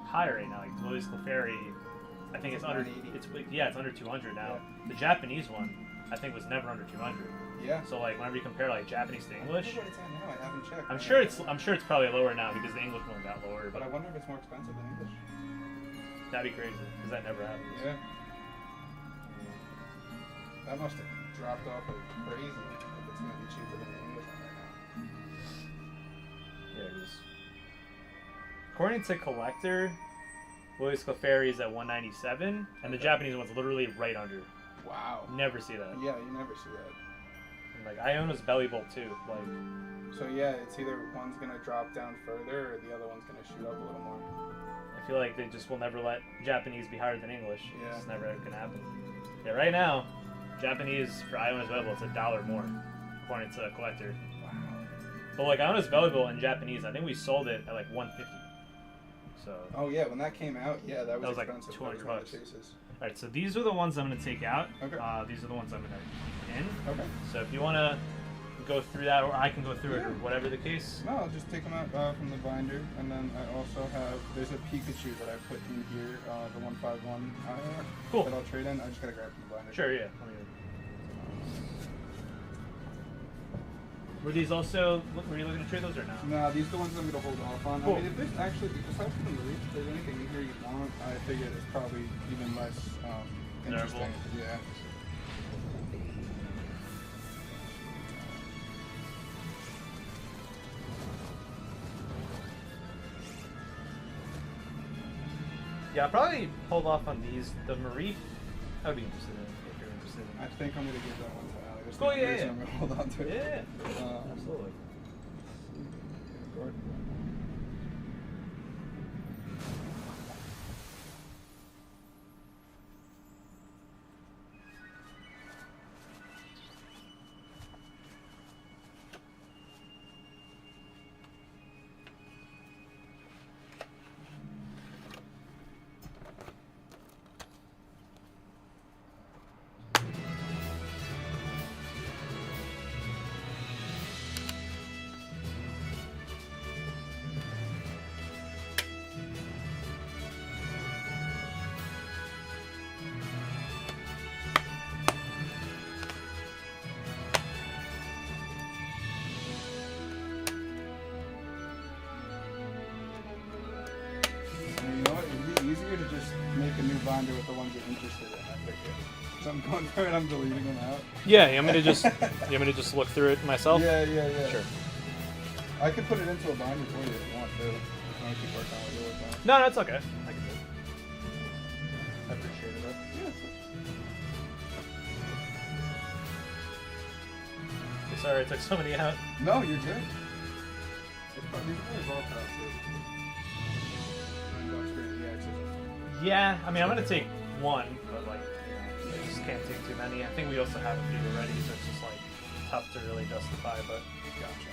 high right now. Like Louis Clefairy, I think it's under. 180. It's under 200 now. The Japanese one, I think, was never under 200. Yeah. So like whenever you compare like Japanese to I English, wonder what it's at now. I haven't checked. I'm sure it's probably lower now because the English one got lower. But I wonder if it's more expensive than English. That'd be crazy because that never happens. Yeah. That must have dropped off like crazy if it's gonna be cheaper than the English one right now. Yeah, it is. According to Collector, Louis Clefairy is at 197, and the Japanese one's literally right under. Wow. Never see that. Yeah, you never see that. And, like Iona's Belly Bolt too. Like, So yeah, it's either one's gonna drop down further or the other one's gonna shoot up a little more. I feel like they just will never let Japanese be higher than English. Yeah. It's never gonna happen. Yeah, right now, Japanese for Iona's Belly Bolt, it's $1 more, according to Collector. Wow. But like Iona's Belly Bolt in Japanese, I think we sold it at like 150. So. Oh yeah, when that came out, yeah, that was like expensive. $200. That was one of the chases. All right, so these are the ones I'm gonna take out. Okay. These are the ones I'm gonna keep in. Okay. So if you wanna go through that, or I can go through it, Yeah. or whatever the case. No, I'll just take them out from the binder, and then I also have there's a Pikachu that I put in here, the 151. Cool. That I'll trade in. I just gotta grab it from the binder. Sure, yeah. Were these also? Were you looking to trade those or no? No, these are the ones I'm gonna hold off on. Cool. I mean, if there's actually, aside from the Marie, if there's anything in here you want, I figure it's probably even less interesting. Yeah. Yeah, I'll probably hold off on these. The Marie, I would be interested in if you're interested in. I think I'm gonna give that one to Allie. There's Cool, no yeah, reason yeah. I'm gonna hold on to it. Yeah, absolutely. Gordon. You know what? It'd be easier to just make a new binder with the ones you're interested in. I figure. So I'm going through it. I'm deleting them out. Yeah, you want me to just look through it myself? Yeah, yeah, yeah. Sure. I could put it into a binder for you if you want to. If you want to keep working on what you're working on. No, that's okay. I can do it. I appreciate it. Yeah. Sorry, I took so many out. No, you're good. It's probably all past it. Yeah, I mean, I'm gonna take one, but like, you know, I just can't take too many. I think we also have a few already, so it's just like tough to really justify. But gotcha.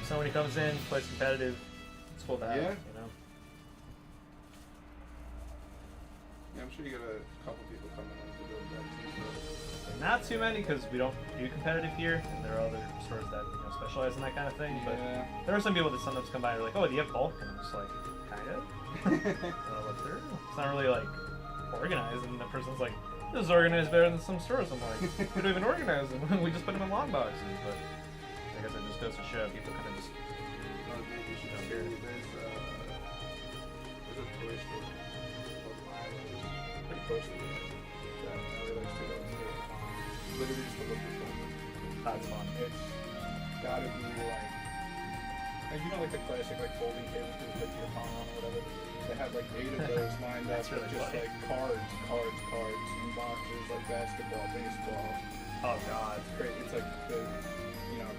If somebody comes in, plays competitive, it's cool to have. Yeah. You know. Yeah, I'm sure you got a couple people coming in to build decks and stuff. not too many because we don't do competitive here, and there are other stores that specialize in that kind of thing. But there are some people that sometimes come by and are like, "Oh, do you have bulk?" And I'm just like, "Kind of." Look through. It's not really like organized, and the person's like, "This is organized better than some stores." I'm like, "We don't even organize them. We just put them in long boxes." But I guess it just goes to show people kind of just. There's a toy store called Milo's, pretty close to me, that I really like to go to. Literally just a local store. That's fun. It's gotta be like you know, like the classic like folding tables you put your palm on or whatever. They have like 8 of those lined up, really just funny. like cards in boxes, like basketball, baseball. Oh god. It's great. It's like the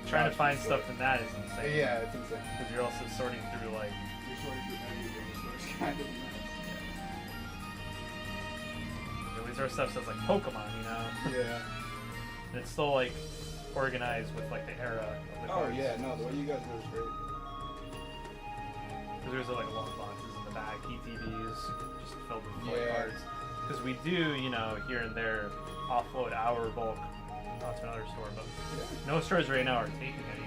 Trying to find store. stuff in that is insane. Yeah, it's insane. Because you're also sorting through like. You're sorting through everything, so it's kind of nuts. These are stuff that's like Pokemon, you know? Yeah. And it's still like organized with like the era of the Oh cards. yeah, no, the way you guys do is great. Because there's like long boxes in the back, ETVs, just filled with play Yeah. cards. Because we do, here and there, offload our bulk not to another store, but no stores right now are taking any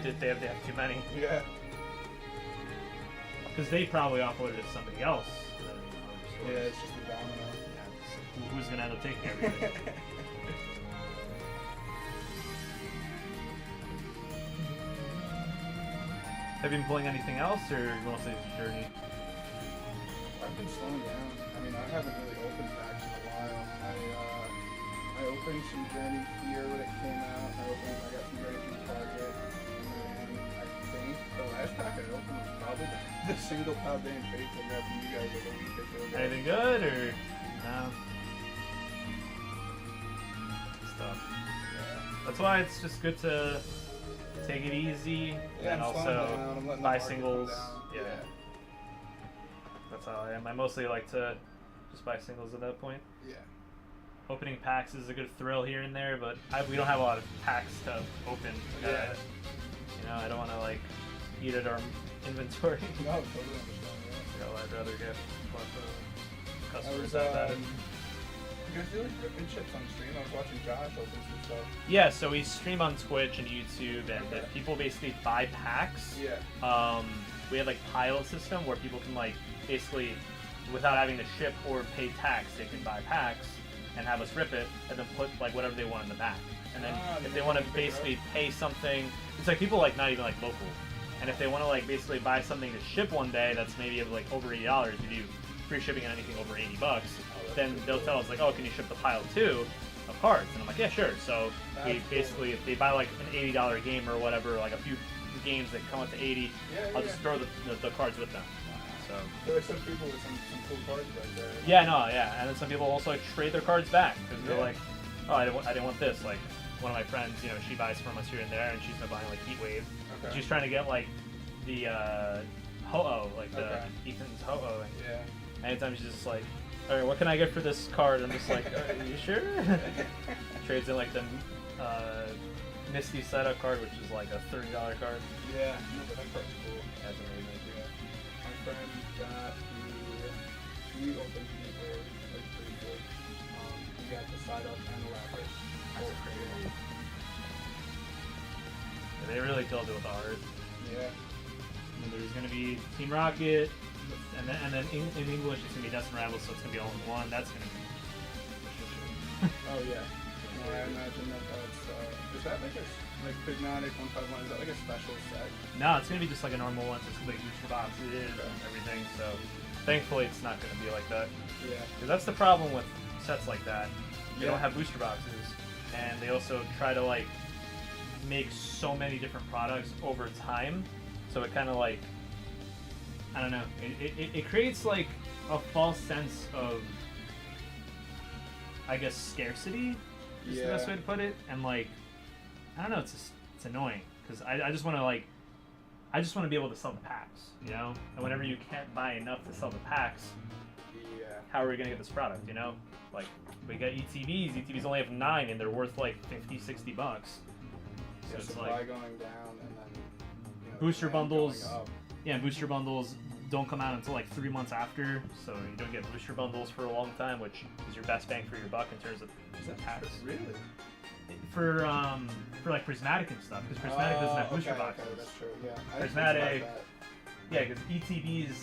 because they have too many. Yeah. Because they probably offloaded it to somebody else. Than other stores. Yeah, it's just a domino. Yeah, so who's gonna end up taking everything? Have you been pulling anything else, or mostly the journey? I've been slowing down. I mean, I haven't really opened packs in a while. I opened some Journey here when it came out. I got some Journey from Target. And then I think the last pack I opened was probably the single Paldean Fates I grabbed from you guys like a week or two ago. Anything good, or no? Stuff. That's why it's just good to take it easy, Yeah, and I'm slowing down. I'm also letting the buy market come singles. down. Yeah. That's how I am. I mostly like to just buy singles at that point. Yeah. Opening packs is a good thrill here and there, but we don't have a lot of packs to open. Yeah. I don't want to like eat at our inventory. No, totally understand. Yeah. I'd rather get what the I customers was, have at it. you guys do like ripping chips on stream? I was watching Josh open some stuff. Yeah, so we stream on Twitch and YouTube, and if people basically buy packs, we have like pilot system where people can like basically, without having to ship or pay tax, they can buy packs and have us rip it, and then put like whatever they want in the back. And then if they want to basically pay something, it's like people like not even like local. And if they want to like basically buy something to ship one day that's maybe like over $80, we do free shipping on anything over $80. Then they'll tell us like, oh, can you ship the pile too of cards? And I'm like, yeah, sure. So we basically, if they buy like an $80 game or whatever, like a few games that come up to 80, I'll just throw the cards with them. So There are some people with some cool cards right there. yeah, no, yeah, and then some people also like, trade their cards back because they're Yeah. like, oh, I didn't want this. Like one of my friends, she buys from us here and there, and she's been buying like Heat Wave. Okay. She's trying to get like the Ho-Oh, like the Ethan's Ho-Oh. And Yeah. anytime she's just like, all right, what can I get for this card? I'm just like, are you sure? Trades in like the Misty setup card, which is like a $30 card. Yeah, no, but that card's cool. That's amazing. Yeah. My friend got he opened Heat Wave, like pretty good. He got the side up and the wrapper. That's crazy. They really killed it with the art. Yeah. And there's gonna be Team Rocket, and then in English it's gonna be Dust and Rebels, so it's gonna be all in one. That's gonna be. Oh yeah. No, I imagine that's is that like a Prismatic 151? Is that like a special set? No, it's gonna be just like a normal one. So it's gonna be booster boxes and everything. So thankfully it's not gonna be like that. Yeah. Because that's the problem with sets like that. They Yeah. don't have booster boxes, and they also try to like make so many different products over time. So it kind of like, I don't know, it creates like a false sense of, I guess, scarcity is the best way to put it. And like, I don't know, it's annoying because I just want to like, I just want to be able to sell the packs, And whenever you can't buy enough to sell the packs, how are we gonna get this product, Like, we got ETVs only have 9 and they're worth like $50-$60. So it's supply like going down and then booster demand bundles. going up. Yeah, booster bundles don't come out until like 3 months after, so you don't get booster bundles for a long time, which is your best bang for your buck in terms of packs. Really? For like prismatic and stuff, because prismatic doesn't have booster boxes. Okay, that's true. Yeah. I didn't think Prismatic, about that. yeah, because ETBs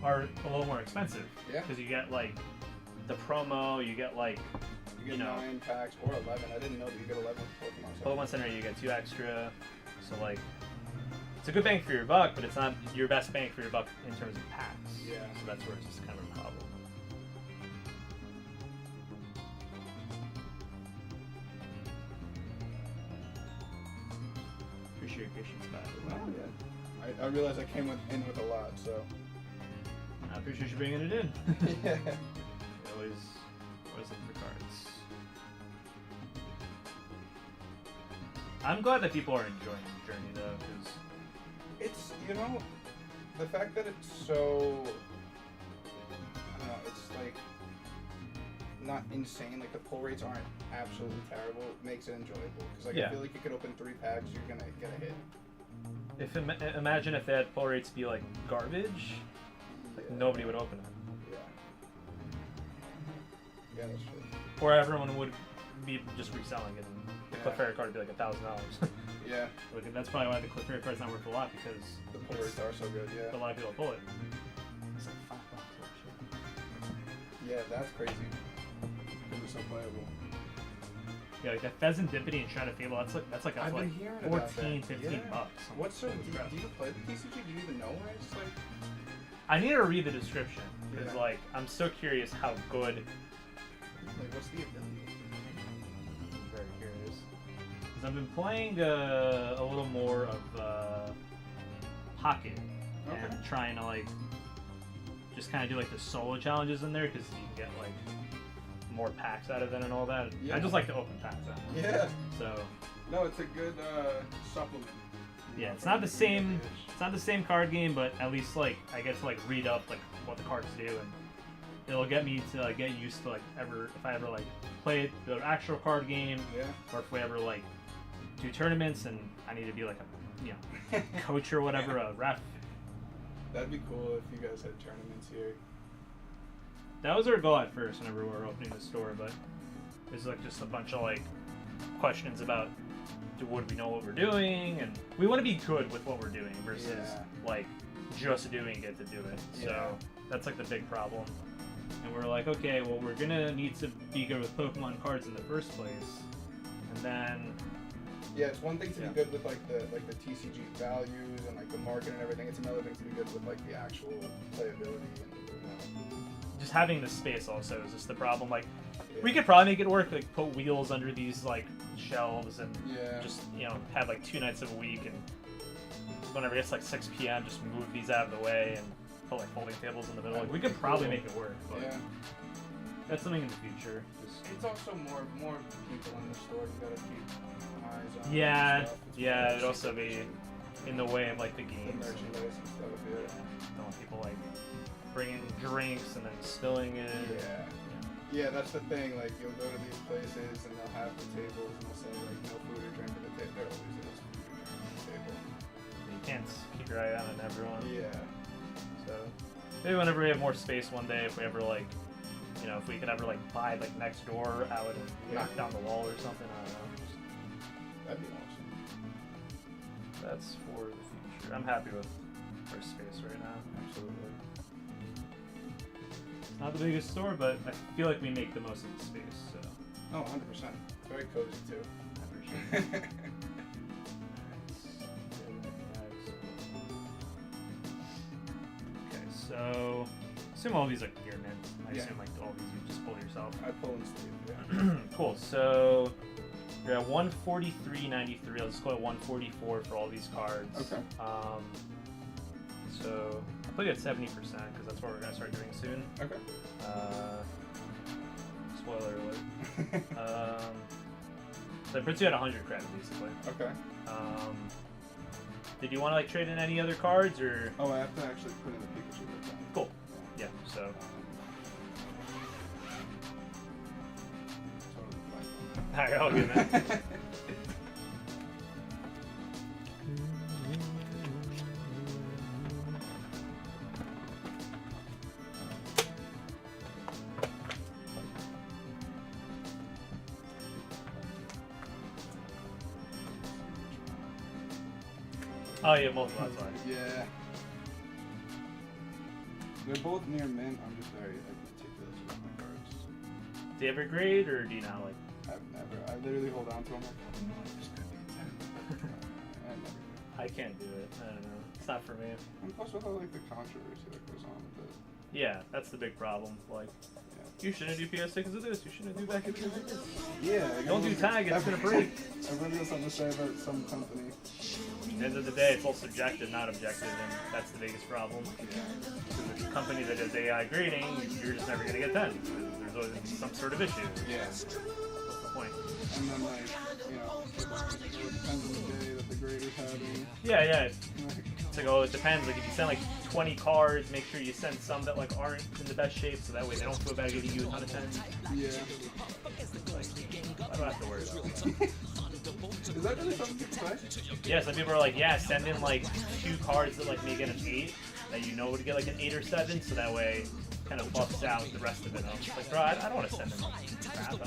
are a little more expensive. Yeah. Because you get like the promo, you get like You get 9 packs or 11. I didn't know that you get 11 Pokemon Center, you get 2 extra. So like, it's a good bang for your buck, but it's not your best bang for your buck in terms of packs. Yeah. So that's where it's just kind of a problem. Appreciate your patience, Pat. Oh, yeah. I realized I came in with a lot, so. I appreciate you bringing it in. Yeah. Always look for cards. I'm glad that people are enjoying the journey though, because It's, you know, the fact that it's so, I don't know, it's like not insane, like the pull rates aren't absolutely terrible, makes it enjoyable. Because like, Yeah. I feel like you could open 3 packs, you're gonna get a hit. if imagine if they had pull rates be like garbage, like nobody would open it. Yeah. Yeah, that's true. Or everyone would be just reselling it, and the Clefairy card would be like $1,000. Yeah. Like, that's probably why the Clefairy card's not worth a lot, because The pull rates are so good, yeah. a lot of people pull it. It's like $5 actually. Yeah, that's crazy. It was so playable. Yeah, like that Pheasant Dippity and Shroud of Fable, that's like I've a, been like hearing about 14, that. 15 Yeah. bucks. What's so? Do you play the TCG? Do you even know why it's like? I need to read the description, because Yeah. like, I'm so curious how good. Like, what's the ability? I'm very curious. Because I've been playing a little more of Pocket, and trying to like just kind of do like the solo challenges in there, because you can get like more packs out of it and all that. Yeah. I just like to open packs out. Yeah. So No, it's a good supplement. yeah, it's not the same. It's not the same card game, but at least like I get to like read up like what the cards do, and it'll get me to like get used to like if I ever like play the actual card game, Yeah. or if we ever like do tournaments and I need to be like a coach or whatever, a ref. That'd be cool if you guys had tournaments here. That was our goal at first whenever we were opening the store, but it's like just a bunch of like questions about would we know what we're doing, and we want to be good with what we're doing versus like just doing it to do it. So that's like the big problem. And we're like, okay, well we're gonna need to be good with Pokemon cards in the first place, and then Yeah, it's one thing to be good with like the TCG values and like the market and everything. It's another thing to be good with like the actual playability and just having the space also is just the problem. Like, we could probably make it work, like put wheels under these like shelves and just have like 2 nights of a week, and whenever it gets like 6 p.m. just move these out of the way and put like folding tables in the middle. Like, we could probably make it work, but that's something in the future. it's also more people in the store. You gotta keep eyes on. Yeah, and stuff. It's yeah, more it'd also be restricted. in the way of like the The games. merchandise and stuff. Yeah. Don't want people like bringing drinks and then spilling it. Yeah. Yeah, that's the thing. Like, you'll go to these places and they'll have the tables and they'll say like no food or drink at the table. There always is food or drink at the table. You can't keep your eye on everyone. Yeah. So maybe whenever we have more space one day, if we ever like, if we could ever like buy like next door out and knock down the wall or something. I don't know. That'd be awesome. That's for the future. I'm happy with our space right now. Absolutely. It's not the biggest store, but I feel like we make the most of the space. So. Oh, 100%. Very cozy too. I appreciate it. Okay, so assume all these are gear mint. I assume like all these you just pull yourself. I pull and sleeve, yeah. Cool. So you're at 143.93. Let's go at 144 for all these cards. Okay. So I'll put you at 70% because that's what we're gonna start doing soon. Okay. Spoiler alert. So it puts you at 100 credit basically. Okay. Did you want to like trade in any other cards or? Oh, I have to actually put in the Pikachu right now. Cool. Yeah. So. Alright, I'll do that. Oh yeah, multiple. That's why. Yeah. They're both near mint. I'm just very meticulous about my cards. Do you ever grade or do you not like? I've never. I literally hold on to them like, oh no, it's gonna be 10. I never do. I can't do it. I don't know. It's not for me. And plus with all like the controversy that goes on with it. Yeah, that's the big problem. Like, you shouldn't do PS because of this. You shouldn't do back because of this. Yeah. Like, Don't do tag. It's gonna break. Everyone has something to say about some company. At the end of the day, it's all subjective, not objective, and that's the biggest problem. The company that does AI grading, you're just never gonna get 10. There's always gonna be some sort of issue. Yeah. What's the point? And then like, you know, it depends on the day that the grader's having. Yeah, yeah. It's like, oh, it depends. Like, if you send like 20 cards, make sure you send some that like aren't in the best shape, so that way they don't feel bad giving you a ton of 10s. Yeah. Like, I don't have to worry about that. Is that really something people say? Yeah, some people are like, yeah, send in like 2 cards that like make it an 8, that you know would get like an 8 or 7, so that way kind of buffs out the rest of it. I'm just like, bro, I don't want to send in crap.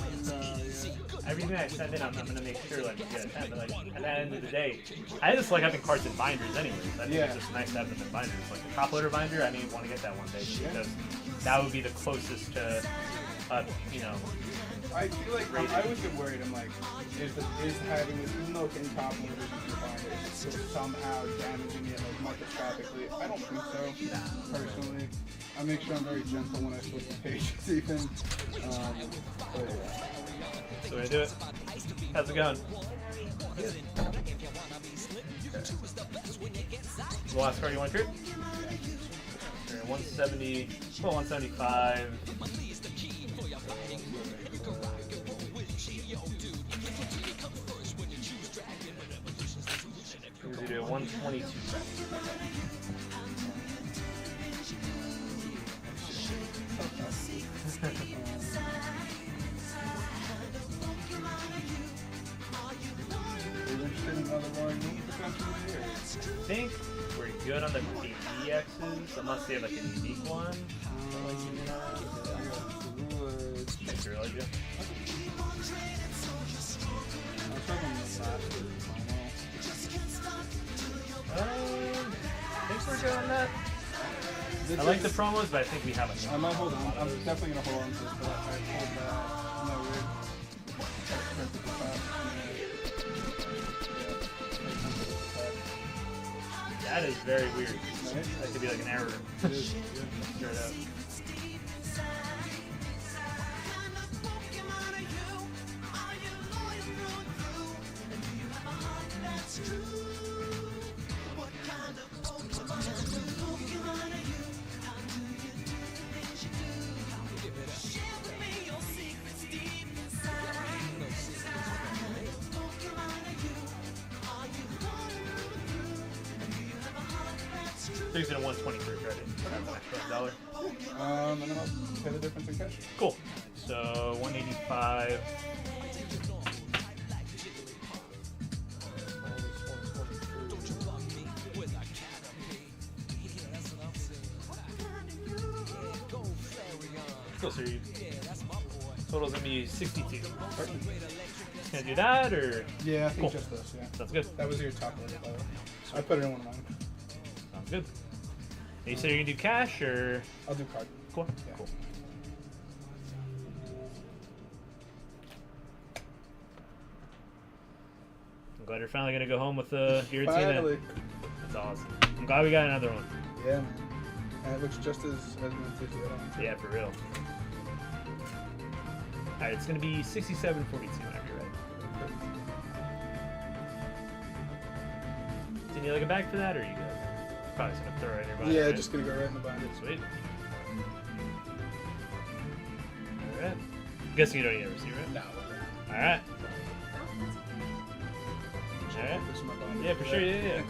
Everything I send in, I'm gonna make sure like you get a 10. But like at the end of the day, I just like having cards in binders anyways. I think it's just nice to have them in binders. Like the top loader binder, I may want to get that one day because that would be the closest to, you know. I feel like I always get worried. I'm like, is having this, even though it's in top loaders in your binder, is it somehow damaging it like microscopically? I don't think so. Personally, I make sure I'm very gentle when I switch the pages, even. But yeah. So we do it. How's it going? The last card you want to create? 170, well, 175. We're do 122. I think we're good on the PDXs, unless they have like a unique one. Thanks, I like you. I think we're good on that. I like the promos, but I think we have enough. I might hold on. I'm definitely gonna hold on to this, but I hold that. No weird. That is very weird. That could be like an error. It is. Straight up. So he's gonna 123 credit. $1. And then I'll pay the difference in cash. Cool. So 185. Cool. So total's gonna be 62. Perfect. Just gonna do that, or yeah, I think cool. Just this. Yeah. Sounds good. That was your top one, by the way. I put it in one of mine. Sounds good. You said you're gonna do cash, or I'll do card. Cool. Yeah. Cool. I'm glad you're finally gonna go home with the guillotine. Finally. That's awesome. I'm glad we got another one. Yeah, man. And it looks just as minty. Yeah, for real. Alright, it's gonna be 67.42 whenever you're ready. Didn't you like it back for that, or are you good? Probably just gonna throw it in your binder. Yeah, right? just gonna go right in the binder. Sweet. Alright. Guessing you don't need a receipt, right? No. Alright. Alright. Yeah, for sure, yeah.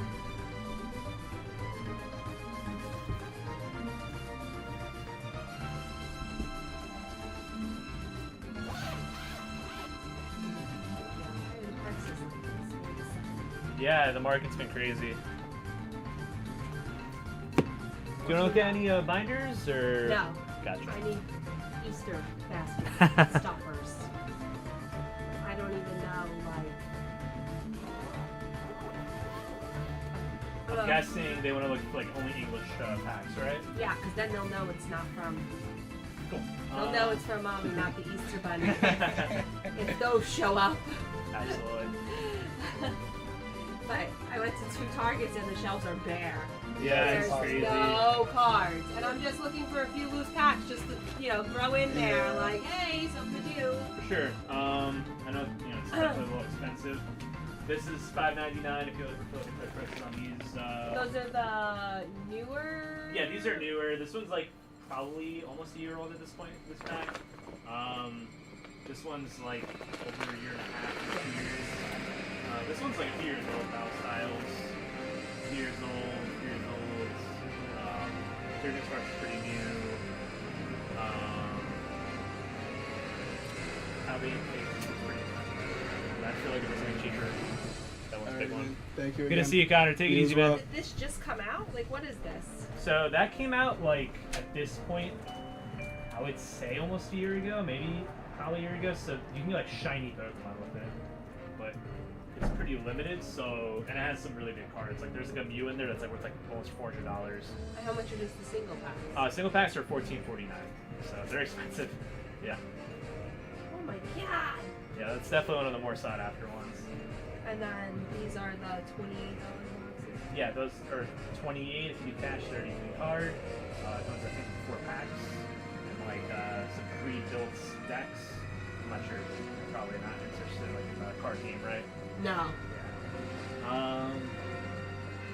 Yeah, the market's been crazy. Do you want to look at any binders, or? No. Gotcha. I need Easter basket stuffers. I don't even know, like. I'm guessing they want to look for like only English packs, right? Yeah, because then they'll know it's not from. Cool. They'll know it's from Mommy, not the Easter Bunny. If those show up. Absolutely. But I went to 2 Targets and the shelves are bare. Yeah, There's it's crazy. no cards. And I'm just looking for a few loose packs just to, throw in there. Like, hey, something to do. Sure. I know, it's definitely a little expensive. This is $5.99 if you're looking for the prices on these. Those are the newer? Yeah, these are newer. This one's like probably almost a year old at this point, this pack. This one's like over a year and a half, 2 years. This one's like a few years old now, Styles. 2 years old, 3 years old. Turkish Sparks is pretty new. How they take is pretty expensive. I feel like it was something cheaper. That one's a big one. Thank you Good again. to see you, Connor. Take it easy, man. Did this just come out? Like, what is this? So that came out like at this point, I would say almost a year ago, maybe probably a year ago. So you can get like shiny Pokemon with it, but it's pretty limited. So and it has some really big cards. Like there's like a Mew in there that's like worth like almost $400. And how much are just the single packs? Single packs are $14.49, so they're expensive. Yeah. Oh my god! Yeah, that's definitely one of the more sought after ones. And then these are the $28 boxes. Yeah, those are $28 if you cash 30 card. Comes I think 4 packs and like some pre-built decks. I'm not sure. You're probably not interested in like a card game, right? No. Yeah.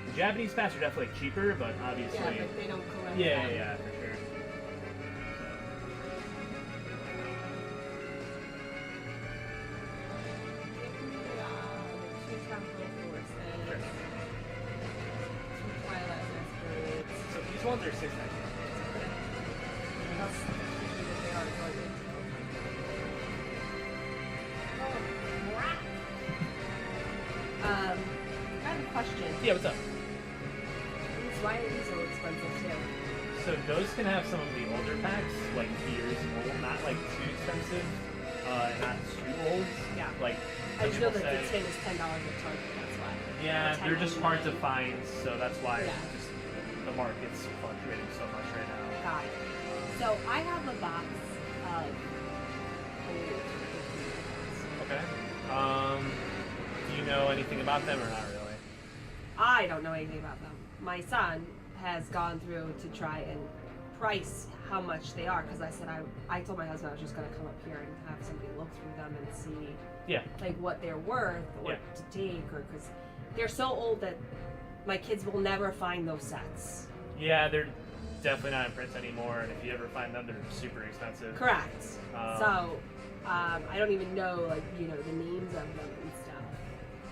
The Japanese packs are definitely cheaper, but obviously. Yeah, but they don't collect. Yeah, that. yeah, for sure. So these ones are $6.99. I have a question. Yeah, what's up? Why are these so expensive too? So those can have some of the older packs, like years old, not like too expensive, and not too old. Yeah. Like I just know people that say- this thing is $10 at Target, that's why. Yeah, Or they're just hard to $10.99. find, so that's why Yeah. just the market's fluctuating so much right now. Got it. So I have a box of old Okay. Do you know anything about them or not really? I don't know anything about them. My son has gone through to try and price how much they are because I said I told my husband I was just going to come up here and have somebody look through them and see like what they're worth or to take or because they're so old that my kids will never find those sets. Yeah, they're definitely not in print anymore, and if you ever find them, they're super expensive. Correct. So I don't even know like the names of them and stuff.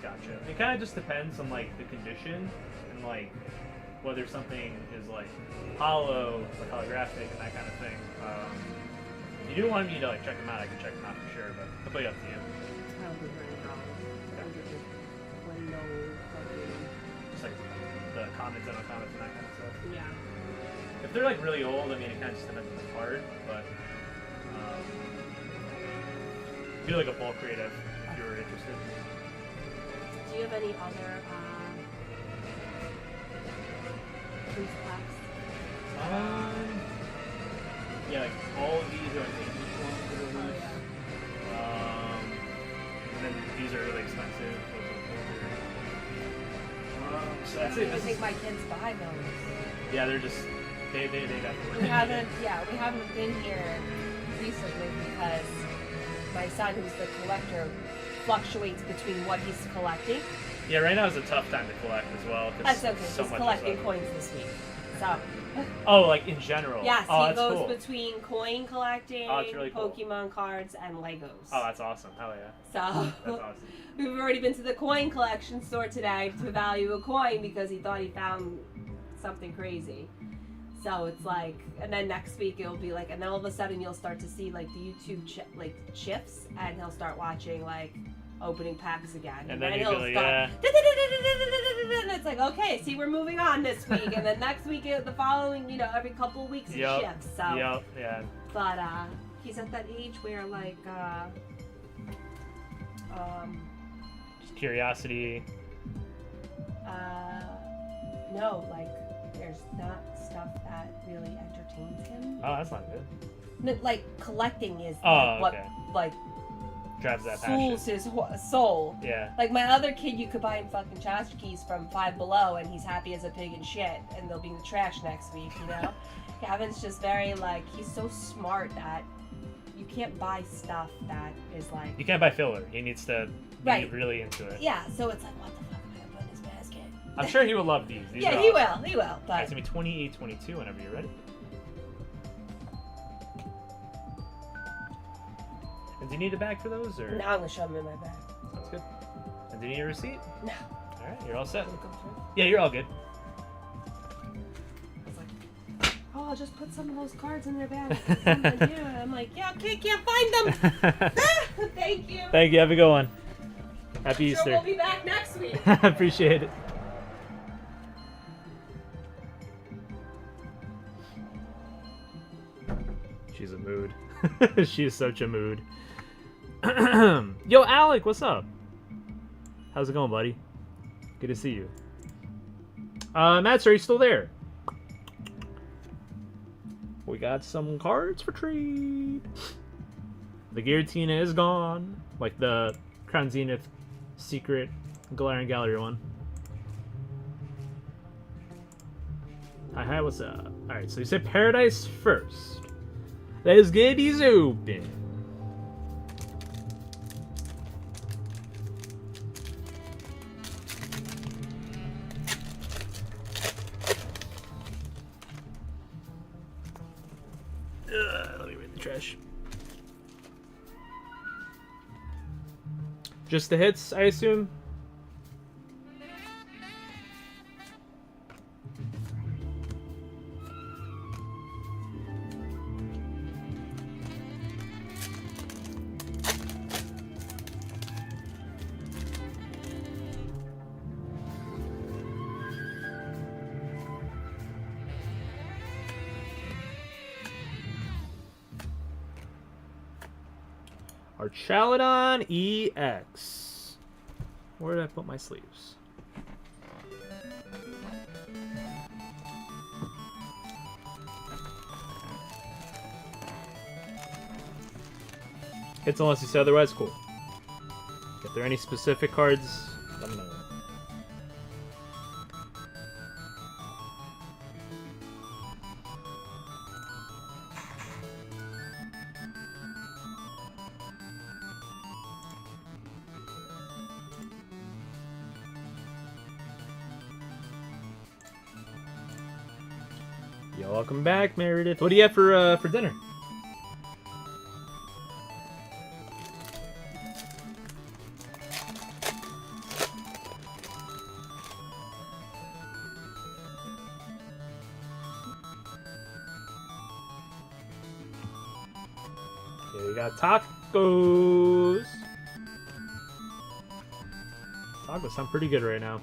Gotcha. It kind of just depends on like the condition and like whether something is like hollow or holographic and that kind of thing. If you do want me to like check them out, I can check them out for sure, but completely up to you. I don't think there are any problems. Just like the comments and comments and that kind of stuff. Yeah. If they're like really old, I mean it kind of just depends on the card, but do like a bulk creative if you're interested. Do you have any other loose packs? Yeah, like all of these are like English ones that are loose. And then these are really expensive. Those are older. So that's it. I think my kids buy those. Yeah, they're just they definitely. We haven't been here recently because my son, who's the collector, fluctuates between what he's collecting. Yeah, right now is a tough time to collect as well. That's okay. So He's much collecting is up. coins this week. So. Oh, like in general. Yes, oh, he that's goes cool. between coin collecting, Oh, that's really cool. Pokemon cards, and Legos. Oh, that's awesome. Hell yeah. So That's awesome. we've already been to the coin collection store today to value a coin because he thought he found something crazy. So it's like, and then next week it'll be like, and then all of a sudden you'll start to see like the YouTube shifts, and he'll start watching like opening packs again. And then he'll you'll be like, start, yeah. and it's like, okay, see, we're moving on this week, and then next week, the following, every couple of weeks it shifts. So, yeah. but he's at that age where like, Just curiosity. no, like there's not stuff that really entertains him. Oh, that's not good. No, like collecting is Oh, like what okay. like Drives that passion. fools his soul. Yeah. Like my other kid, you could buy him fucking tchotchkes from Five Below, and he's happy as a pig in shit, and they'll be in the trash next week. You know, Gavin's just very like he's so smart that you can't buy stuff that is like. You can't buy filler. He needs to be Right. really into it. Yeah, so it's like what the fuck am I gonna put in his basket? I'm sure he will love these. These Yeah, are he awesome. will. He will. Alright, But it's gonna be 2822 whenever you're ready. And do you need a bag for those, or? now I'm gonna shove him in my bag. Sounds good. And do you need a receipt? No. All right, you're all set. Can it go through? Yeah, you're all good. Oh, I'll just put some of those cards in their bag. Yeah, I'm like, yeah, okay, can't find them. Thank you. Thank you. Have a good one. Happy Sure, Easter. we'll be back next week. Appreciate it. She's a mood. She is such a mood. Yo, Alec, what's up? How's it going, buddy? Good to see you. Matt, are you still there? We got some cards for trade. The Giratina is gone. Like the Crown Zenith Secret Galarian Gallery one. Hi, what's up? Alright, so you said Paradise first. Let's get these open. Let me read the trash. Just the hits, I assume? Archaludon EX. Where did I put my sleeves? Hits unless you say otherwise, cool. If there are any specific cards, let me know. Yo, welcome back, Meredith. What do you have for dinner? Okay, we got tacos. Tacos sound pretty good right now.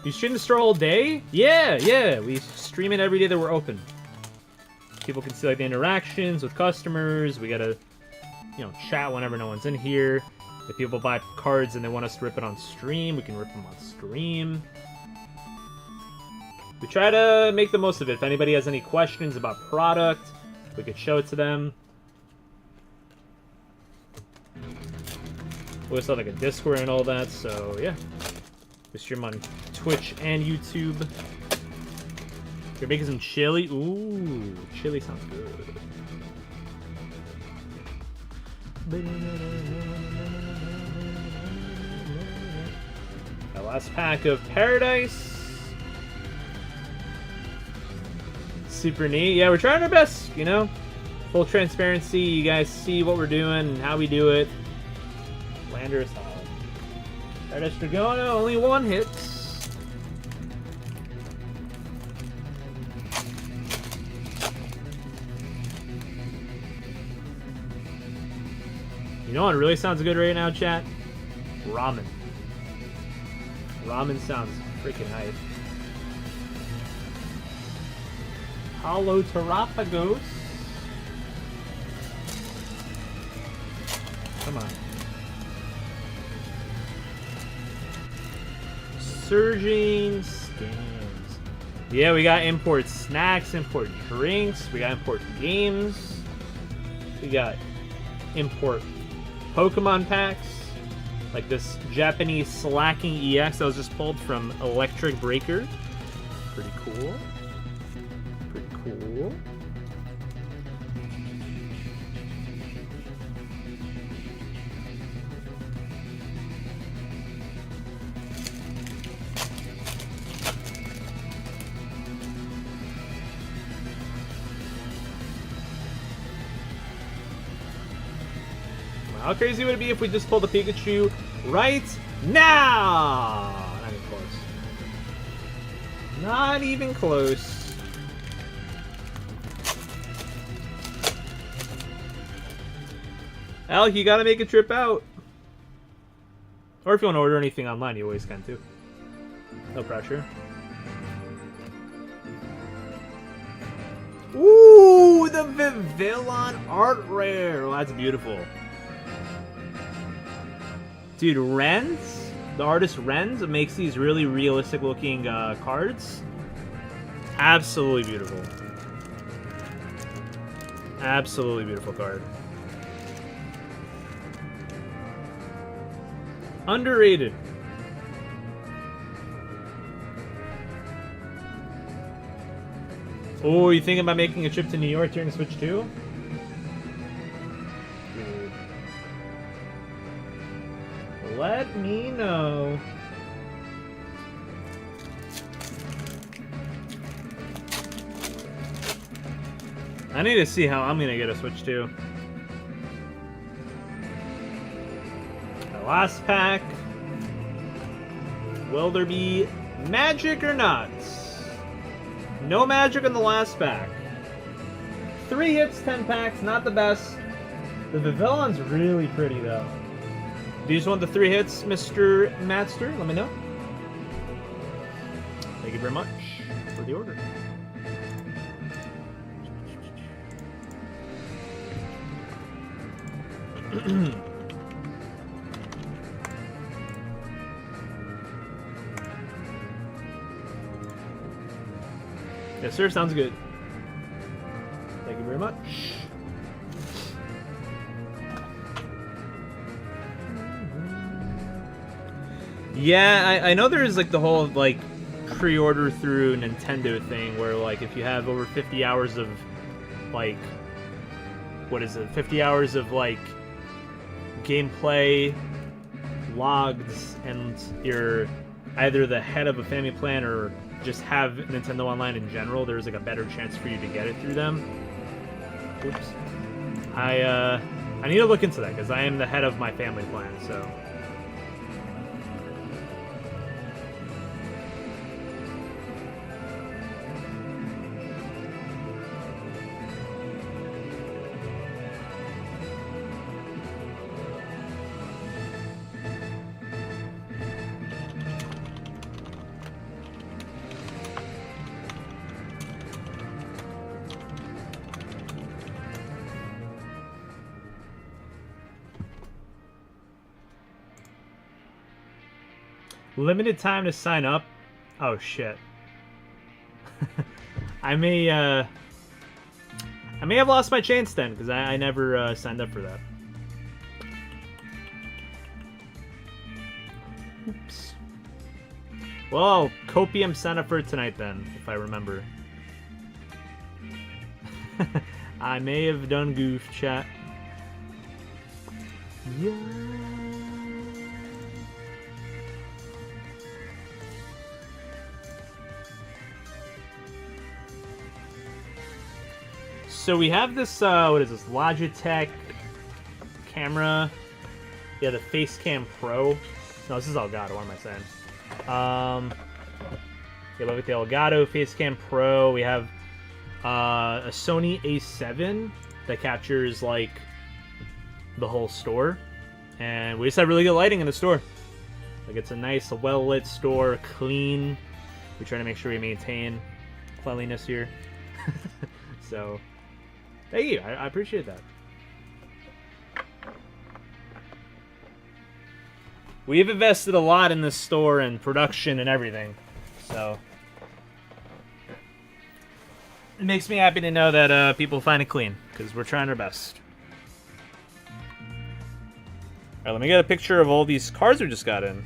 You stream the store all day? Yeah. We stream it every day that we're open. People can see like the interactions with customers. We gotta, chat whenever no one's in here. If people buy cards and they want us to rip it on stream, we can rip them on stream. We try to make the most of it. If anybody has any questions about product, we could show it to them. We also have like a Discord and all that, so yeah. We stream on Twitch and YouTube. You're making some chili? Ooh, chili sounds good. The last pack of Paradise. Super neat. Yeah, we're trying our best, Full transparency. You guys see what we're doing and how we do it. Lander is solid. Paradise Dragona, only one hits. You know what really sounds good right now, chat? Ramen. Ramen sounds freaking hype. Holoterapagos. Come on. Surging Scans. Yeah, we got import snacks, import drinks, we got import games, we got import Pokemon packs, like this Japanese Slacking EX that was just pulled from Electric Breaker. Pretty cool. Pretty cool. How crazy would it be if we just pulled the Pikachu right now? Not even close. Not even close. Alec, you gotta make a trip out. Or if you want to order anything online, you always can too. No pressure. Ooh, the Vivillon art rare. Well, that's beautiful. Dude, Renz, the artist Renz, makes these really realistic looking cards. Absolutely beautiful. Absolutely beautiful card. Underrated. Oh, you thinking about making a trip to New York during Switch 2? Let me know. I need to see how I'm gonna get a Switch 2. The last pack. Will there be magic or not? No magic in the last pack. 3 hits, 10 packs, not the best. The Vivillon's really pretty though. Do you just want the 3 hits, Mr. Matster? Let me know. Thank you very much for the order. Yes, sir. Sounds good. Thank you very much. Yeah, I know there's like the whole like pre-order through Nintendo thing where like if you have over 50 hours of like what is it? 50 hours of like gameplay logs and you're either the head of a family plan or just have Nintendo Online in general, there's like a better chance for you to get it through them. Oops. I need to look into that because I am the head of my family plan, so. Limited time to sign up. Oh shit. I may have lost my chance then because I never signed up for that. Oops. Well, I'll copium sign up for it tonight then, if I remember. I may have done goof, chat. Yeah. So we have this, what is this, Logitech camera. Yeah, the Facecam Pro. No, this is Elgato, what am I saying? Yeah, look at the Elgato Facecam Pro. We have a Sony A7 that captures, like, the whole store. And we just have really good lighting in the store. Like, it's a nice, well-lit store, clean. We try to make sure we maintain cleanliness here. So... thank you. I appreciate that. We've invested a lot in this store and production and everything. So It makes me happy to know that people find it clean, because we're trying our best. Alright, let me get a picture of all these cards we just got in.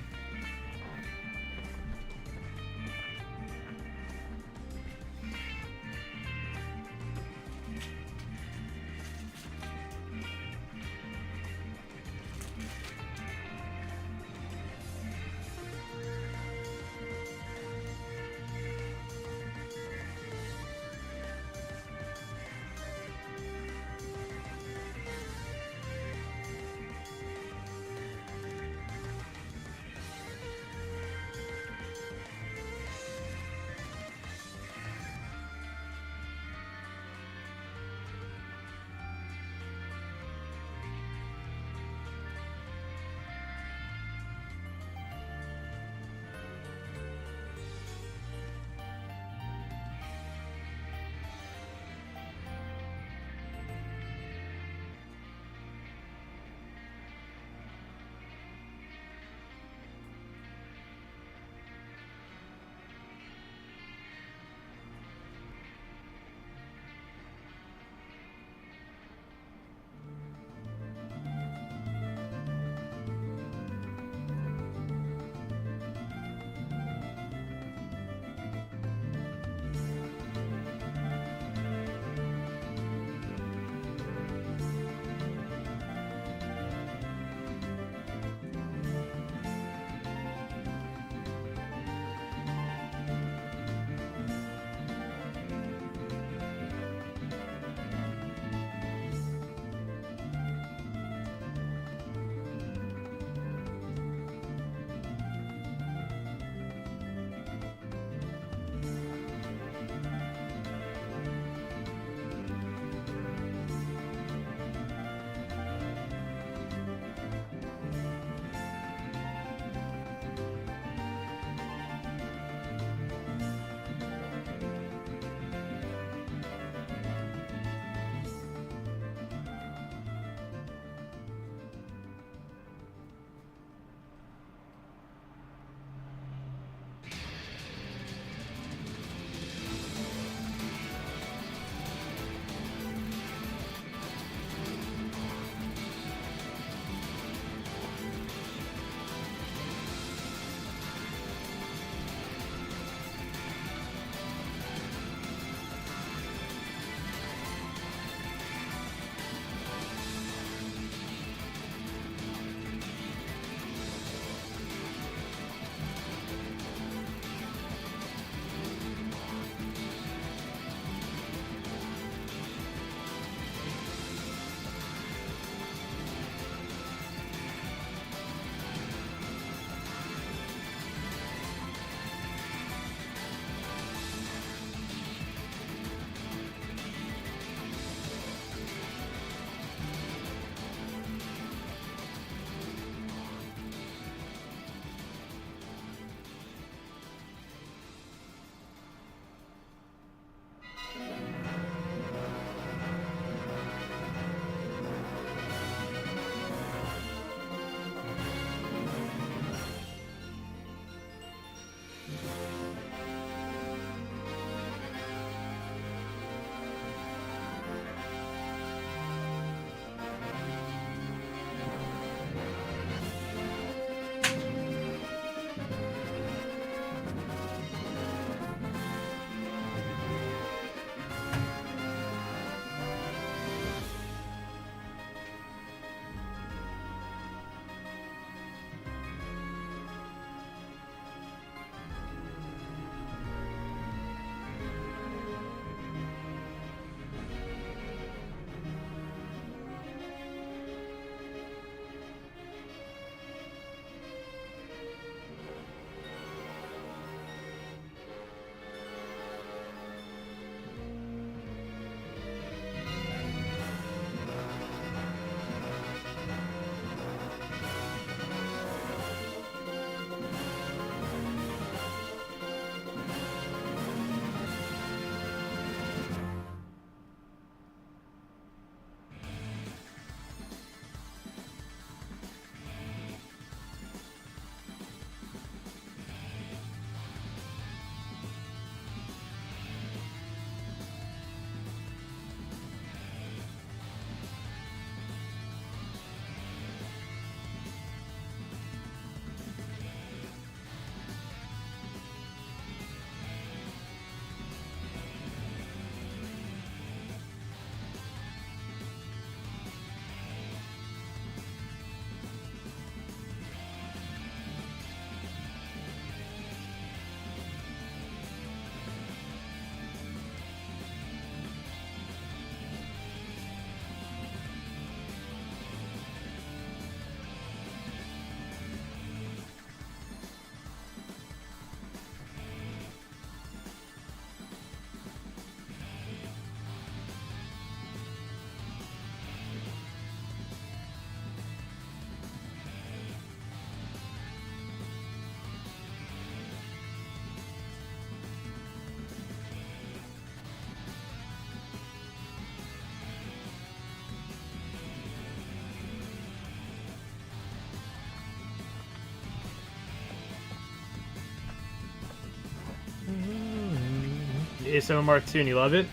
A7 Mark II and you love it?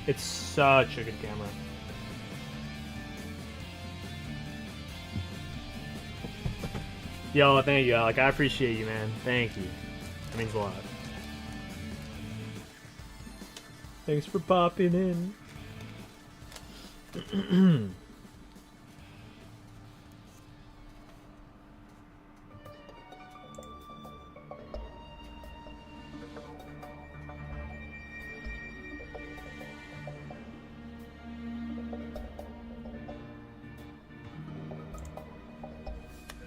It's such a good camera. Yo, thank you, Alec. I appreciate you, man. Thank you. That means a lot. Thanks for popping in.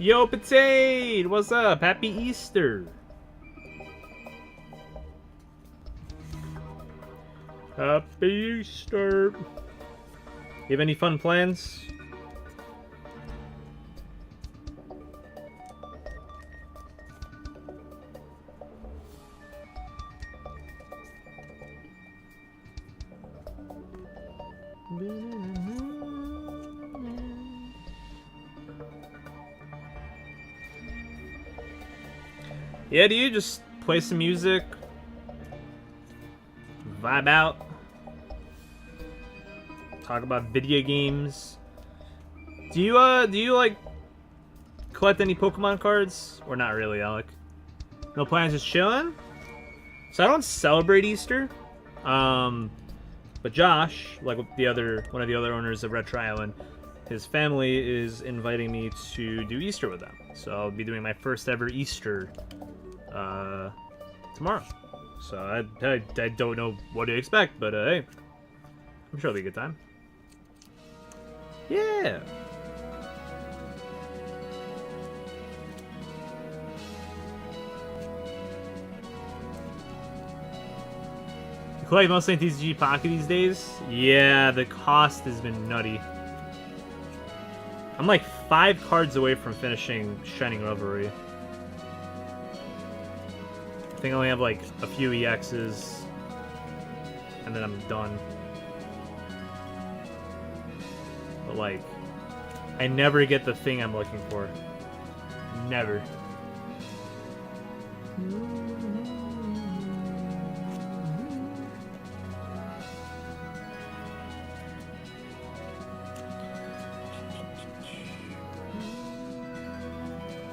Yo, Potato! What's up? Happy Easter! Happy Easter! You have any fun plans? Yeah, do you just play some music, vibe out, talk about video games? Do you like collect any Pokemon cards or not really, Alec? No plans, just chilling. So I don't celebrate Easter, but Josh, like one of the other owners of Retro Island, his family is inviting me to do Easter with them. So I'll be doing my first ever Easter tomorrow. So I don't know what to expect, but hey, I'm sure it'll be a good time. Yeah. You collect mostly in TCG Pocket these days? Yeah, the cost has been nutty. I'm like 5 cards away from finishing Shining Revelry. I think I only have like a few EXs, and then I'm done. But like, I never get the thing I'm looking for. Never.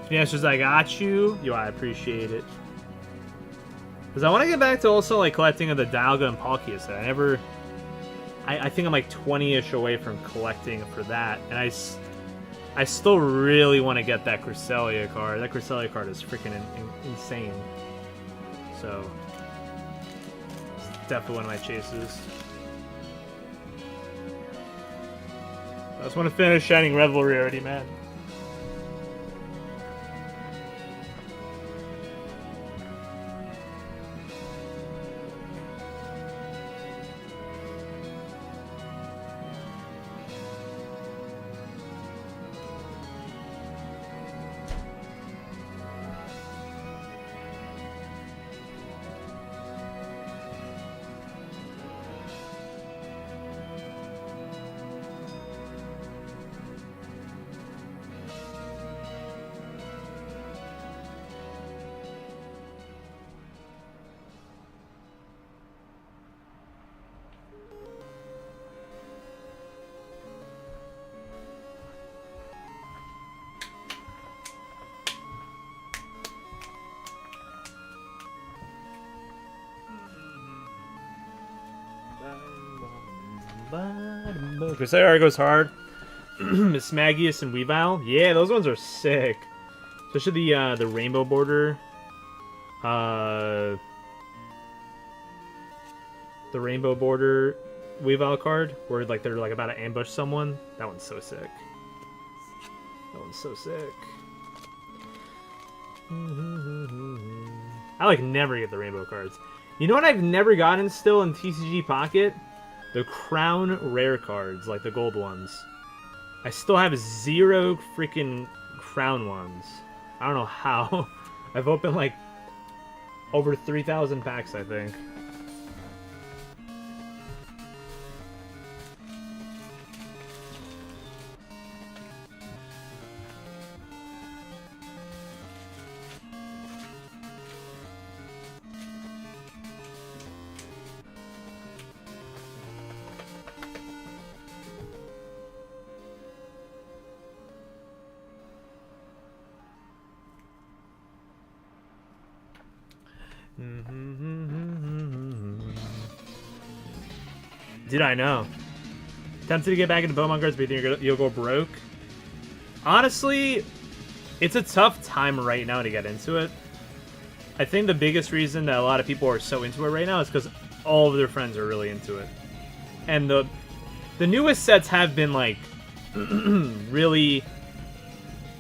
Yeah, it's just I got you. Yo, I appreciate it. Because I want to get back to also like collecting of the Dialga and Palkia set. I think I'm like 20-ish away from collecting for that. And I still really want to get that Cresselia card. That Cresselia card is freaking insane. So, it's definitely one of my chases. I just want to finish Shining Revelry already, man. Crusader goes hard. Miss Magius and Weavile. Yeah, those ones are sick. Especially the rainbow border. The rainbow border Weavile card, where like they're like about to ambush someone. That one's so sick. That one's so sick. I like never get the rainbow cards. You know what I've never gotten still in TCG Pocket? The Crown Rare cards, like the gold ones. I still have 0 freaking Crown ones. I don't know how. I've opened like over 3,000 packs, I think. Dude, I know. Tempted to get back into Pokemon cards, but you think you'll go broke? Honestly, it's a tough time right now to get into it. I think the biggest reason that a lot of people are so into it right now is because all of their friends are really into it. And the newest sets have been, like, really,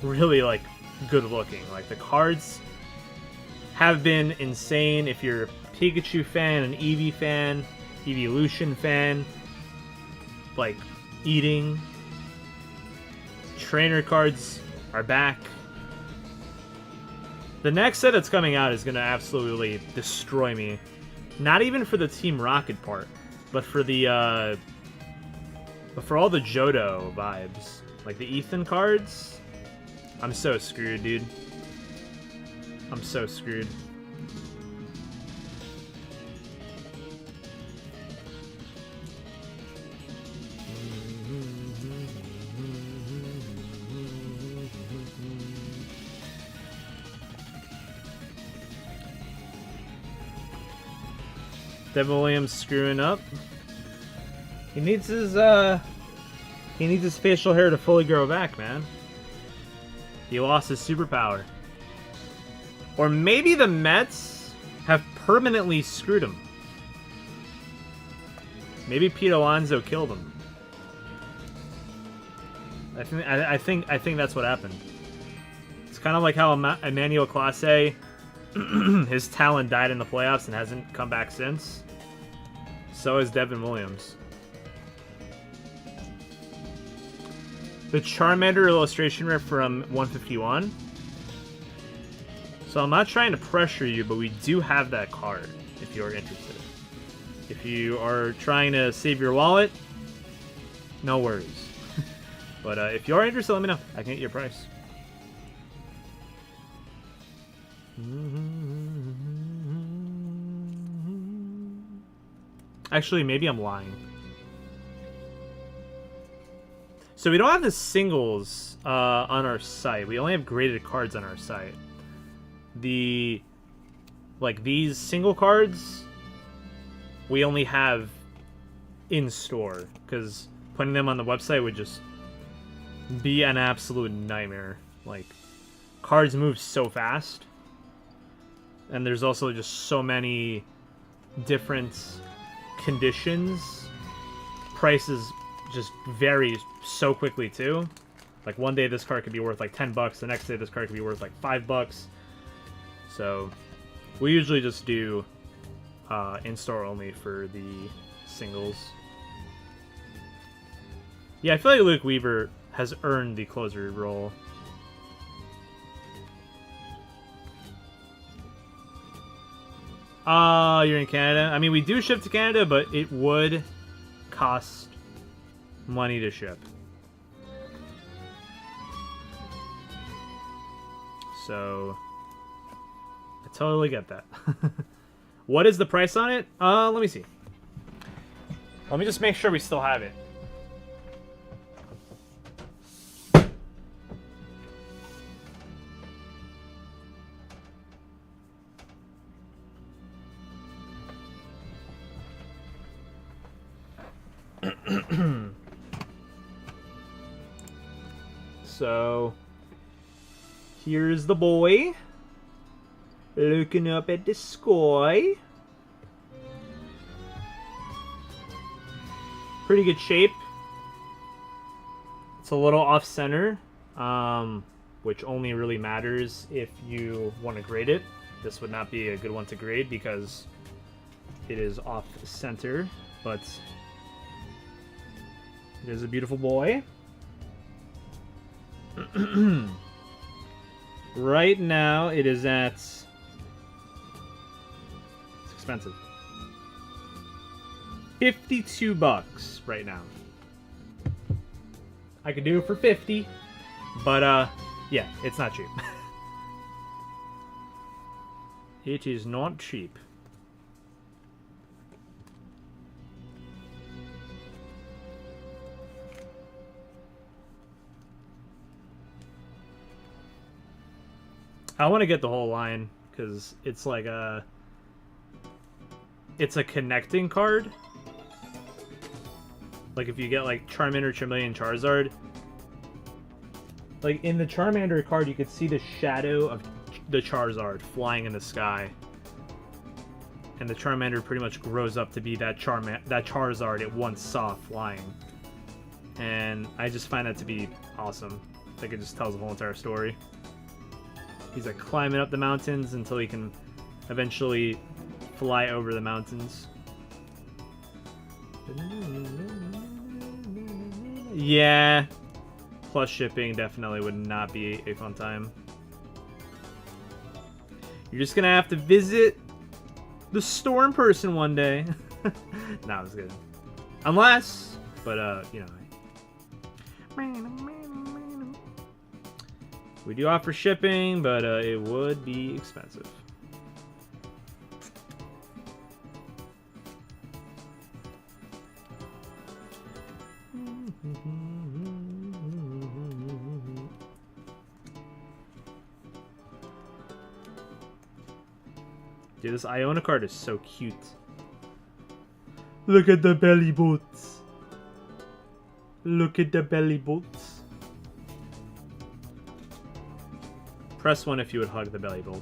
really, like, good looking. Like, the cards have been insane. If you're a Pikachu fan, an Eevee fan, Evolution fan, like, eating. Trainer cards are back. The next set that's coming out is going to absolutely destroy me. Not even for the Team Rocket part, but for the, but for all the Johto vibes. Like the Ethan cards. I'm so screwed, dude. I'm so screwed. Devin Williams screwing up. He needs his facial hair to fully grow back, man. He lost his superpower. Or maybe the Mets have permanently screwed him. Maybe Pete Alonso killed him. I think that's what happened. It's kind of like how Emmanuel Clase, his talent died in the playoffs and hasn't come back since. So is Devin Williams. The Charmander illustration rip from 151. So I'm not trying to pressure you, but we do have that card if you're interested. If you are trying to save your wallet, no worries. But if you are interested, let me know. I can get your price. Actually, maybe I'm lying. So we don't have the singles on our site. We only have graded cards on our site. These single cards, we only have in store because putting them on the website would just be an absolute nightmare. Like, cards move so fast, and there's also just so many different conditions. Prices just vary so quickly too. Like, one day this card could be worth like $10, the next day this card could be worth like $5. So we usually just do in-store only for the singles. Yeah, I feel like Luke Weaver has earned the closer role. You're in Canada? I mean, we do ship to Canada, but it would cost money to ship. So I totally get that. What is the price on it? Let me see. Let me just make sure we still have it. So here's the boy looking up at the sky. Pretty good shape. It's a little off center, which only really matters if you want to grade it. This would not be a good one to grade because it is off center, but it is a beautiful boy. Right now it is at, it's expensive, $52 right now. I could do it for 50, but yeah, it's not cheap. It is not cheap. I want to get the whole line because it's like a it's a connecting card. Like if you get like Charmander, Charmeleon, Charizard, like in the Charmander card, you could see the shadow of the Charizard flying in the sky, and the Charmander pretty much grows up to be that Charizard it once saw flying. And I just find that to be awesome. I think it just tells the whole entire story. He's like climbing up the mountains until he can eventually fly over the mountains. Yeah. Plus shipping definitely would not be a fun time. You're just gonna have to visit the store in person one day. Nah, I was kidding. Unless, but you know. We do offer shipping, but it would be expensive. Dude, this Iona card is so cute. Look at the belly butts. Look at the belly butts. Press 1 if you would hug the belly bolt.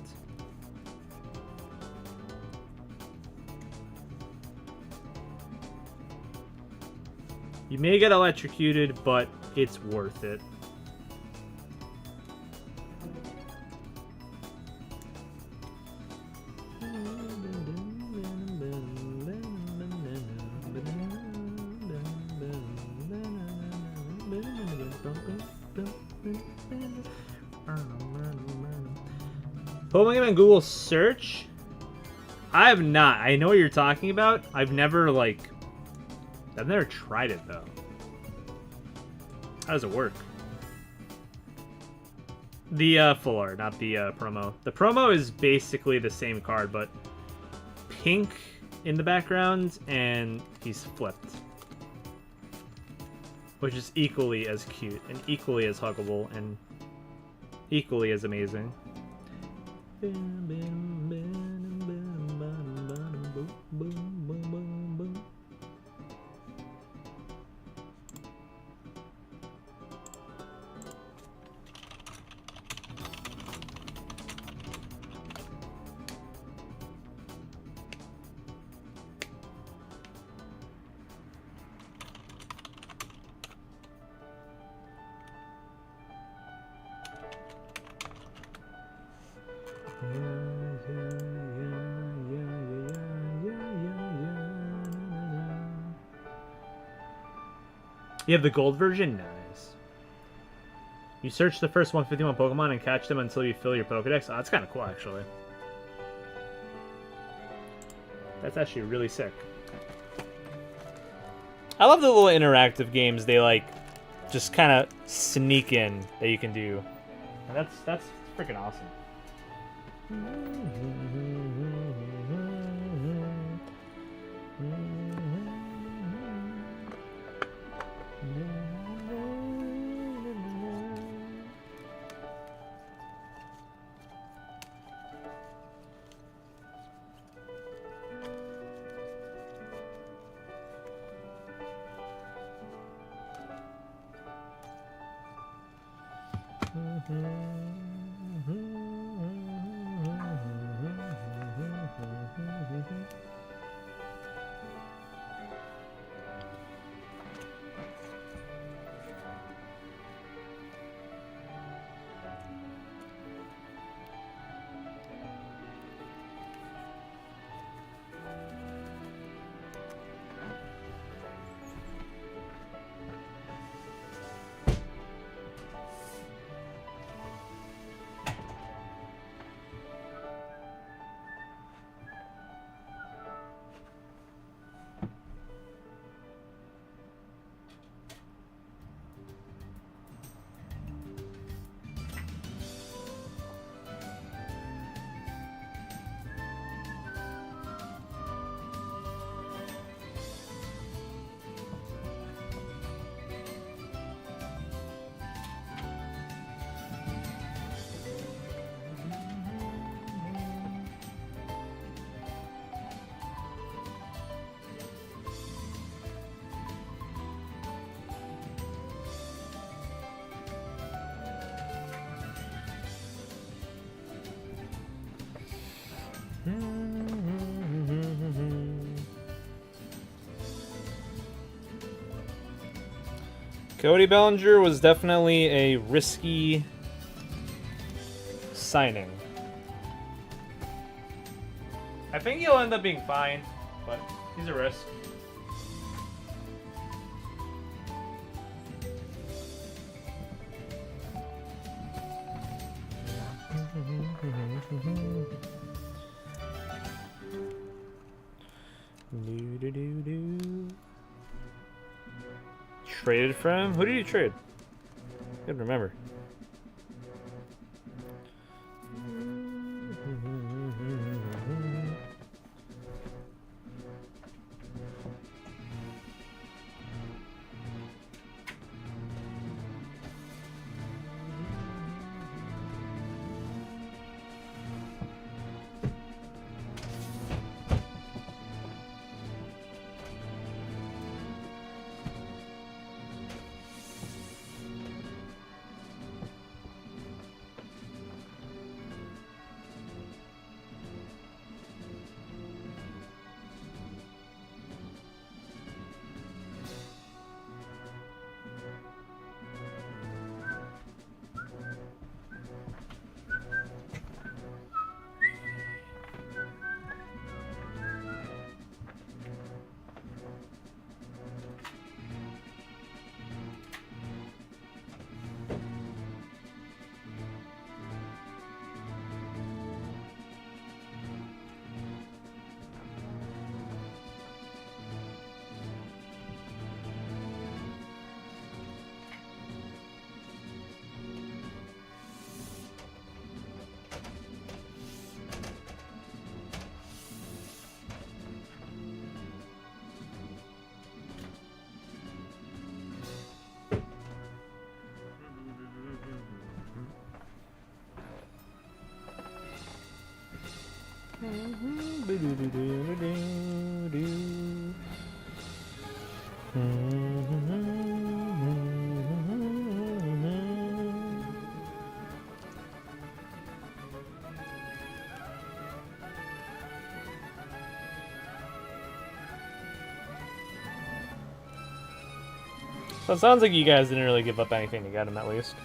You may get electrocuted, but it's worth it. Pokemon in Google search? I have not. I know what you're talking about. I've never tried it though. How does it work? The full art, not the promo. The promo is basically the same card, but pink in the background, and he's flipped. Which is equally as cute, and equally as huggable, and equally as amazing. You have the gold version? Nice. You search the first 151 Pokemon and catch them until you fill your Pokedex. Oh, that's kind of cool, actually. That's actually really sick. I love the little interactive games they, like, just kind of sneak in that you can do. And that's freaking awesome. Cody Bellinger was definitely a risky signing. I think he'll end up being fine, but he's a risk. Traded from? Who did you trade? I can't remember. So it sounds like you guys didn't really give up anything to get him, at least.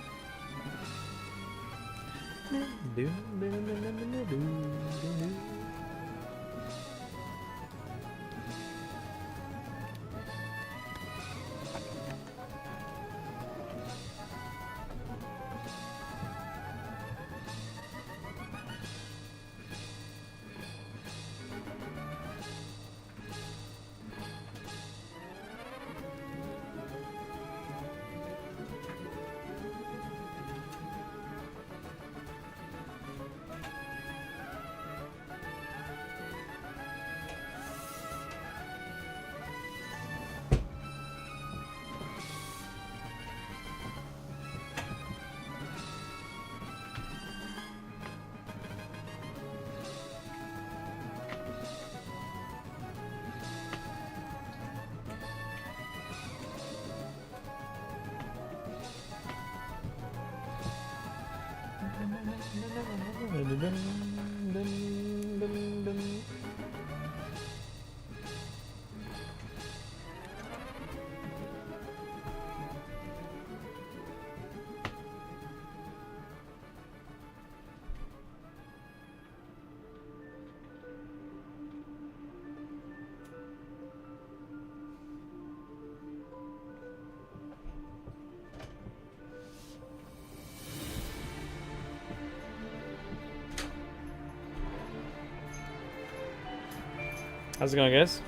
How's it going, guys?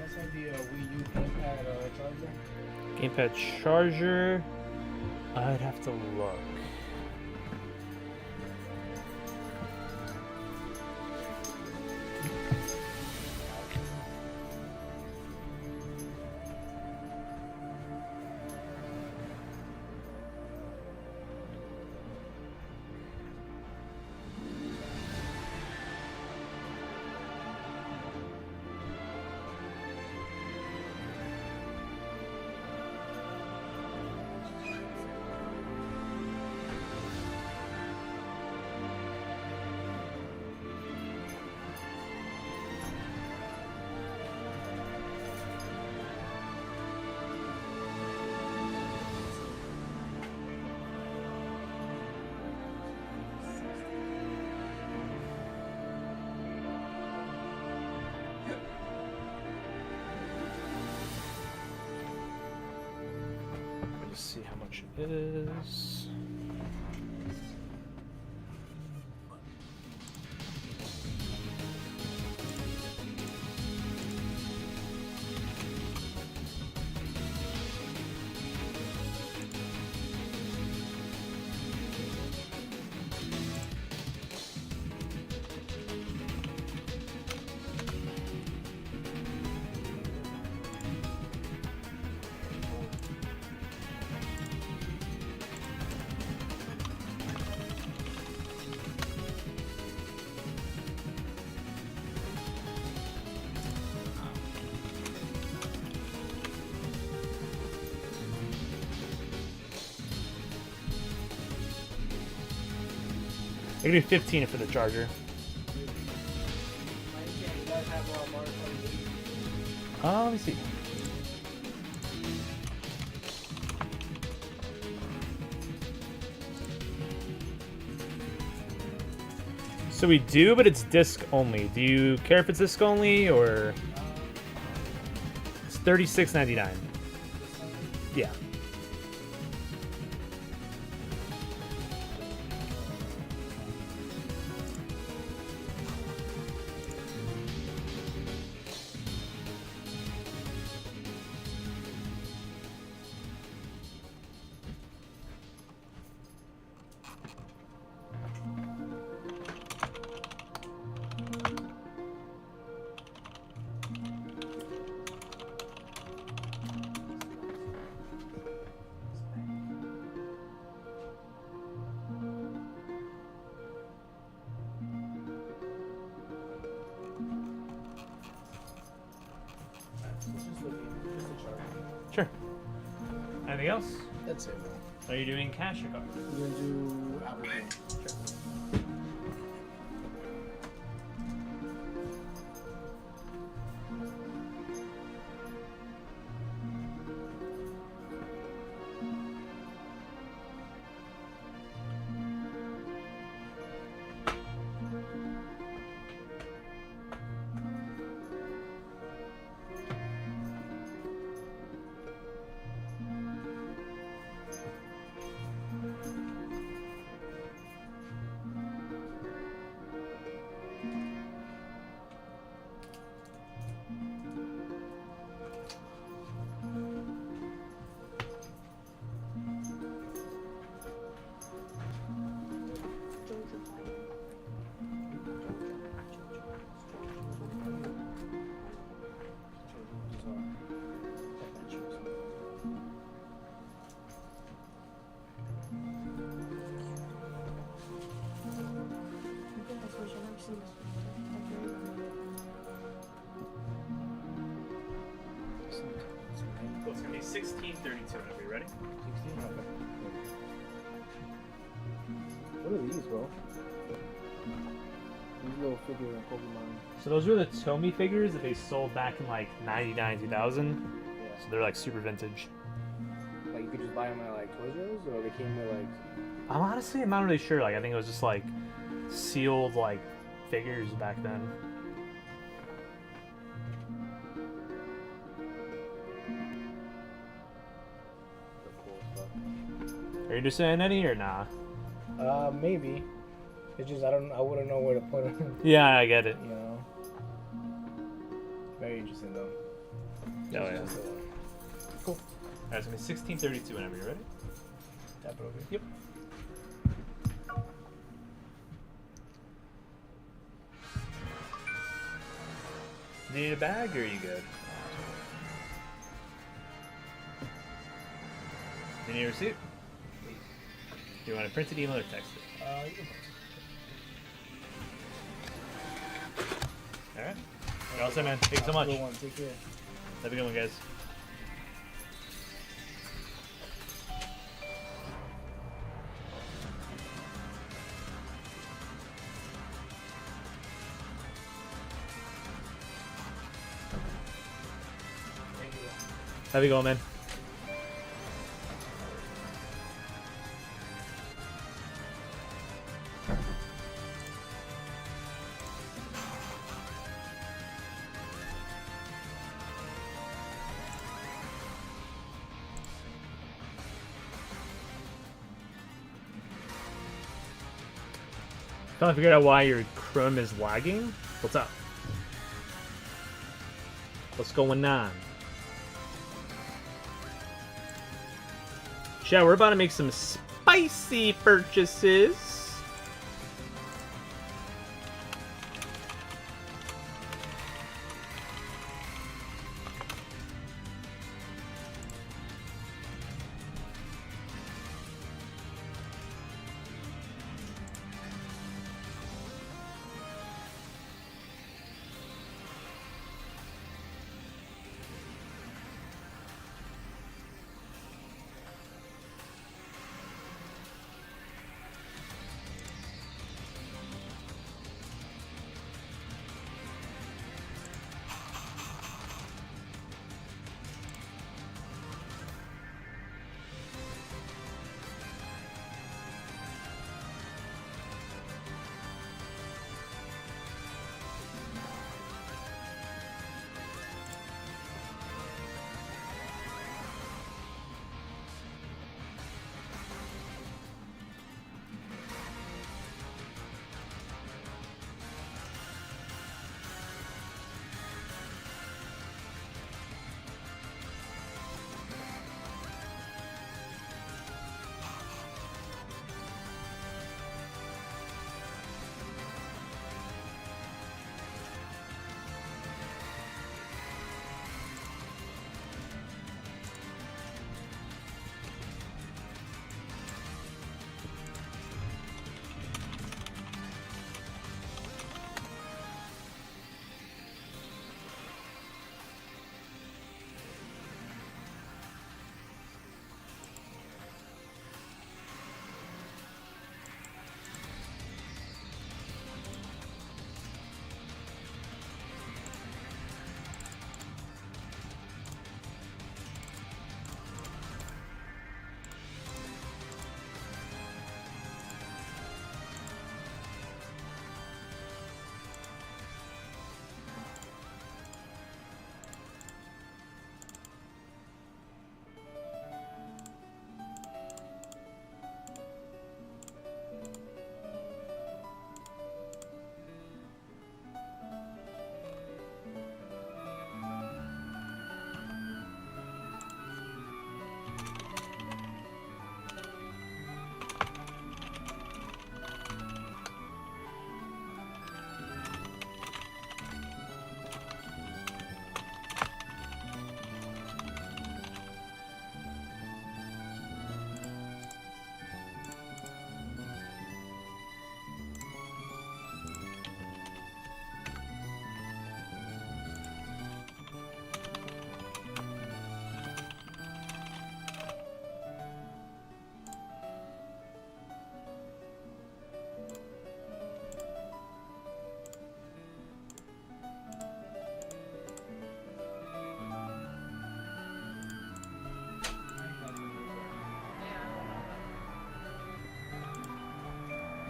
Let's have the Wii U gamepad charger. Gamepad charger. I'd have to look. which is. I can do 15 for the charger. Let me see. So we do, but it's disc only. Do you care if it's disc only or? It's $36.99. Yeah. Sure. Anything else? That's it. Are you doing cash or card? I'm gonna do Apple Pay. Sure. Well, it's gonna be 1632. Are we ready? 16? Okay. What are these, bro? These little figure in Pokemon. So those were the Tomy figures that they sold back in like 99, 2000. Yeah. So they're like super vintage. Like you could just buy them at like Toys R Us, or they came with like. I'm not really sure. Like I think it was just like sealed like figures back then. Are you just saying any or nah? Maybe. It's just I wouldn't know where to put them. Yeah, I get it. You know. Very interesting though. Oh yeah. Cool. Alright, it's gonna be 1632 whenever you're ready. Tap it over. Yep. Do you need a bag or are you good? Do you need a receipt? Do you want to print it, email, or text it? You can Alright. You're all set, man. Thank you so much. Have a good one. Take care. Have a good one, guys. Have a good one, man. Finally figured out why your Chrome is lagging. What's up? What's going on? Chat, we're about to make some spicy purchases.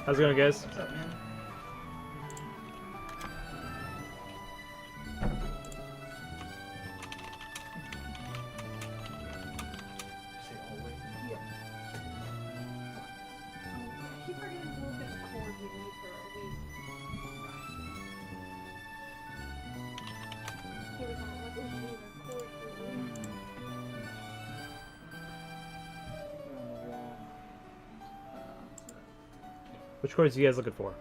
How's it going, guys? What's up, man? Which cords are you guys looking for?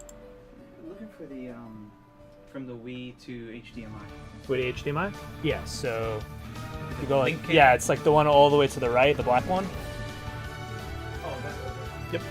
Looking for the from the Wii to HDMI. Wait, HDMI? Yeah, so if you go like, Link cable? yeah, it's like the one all the way to the right, the black one. Oh, that's okay. Yep.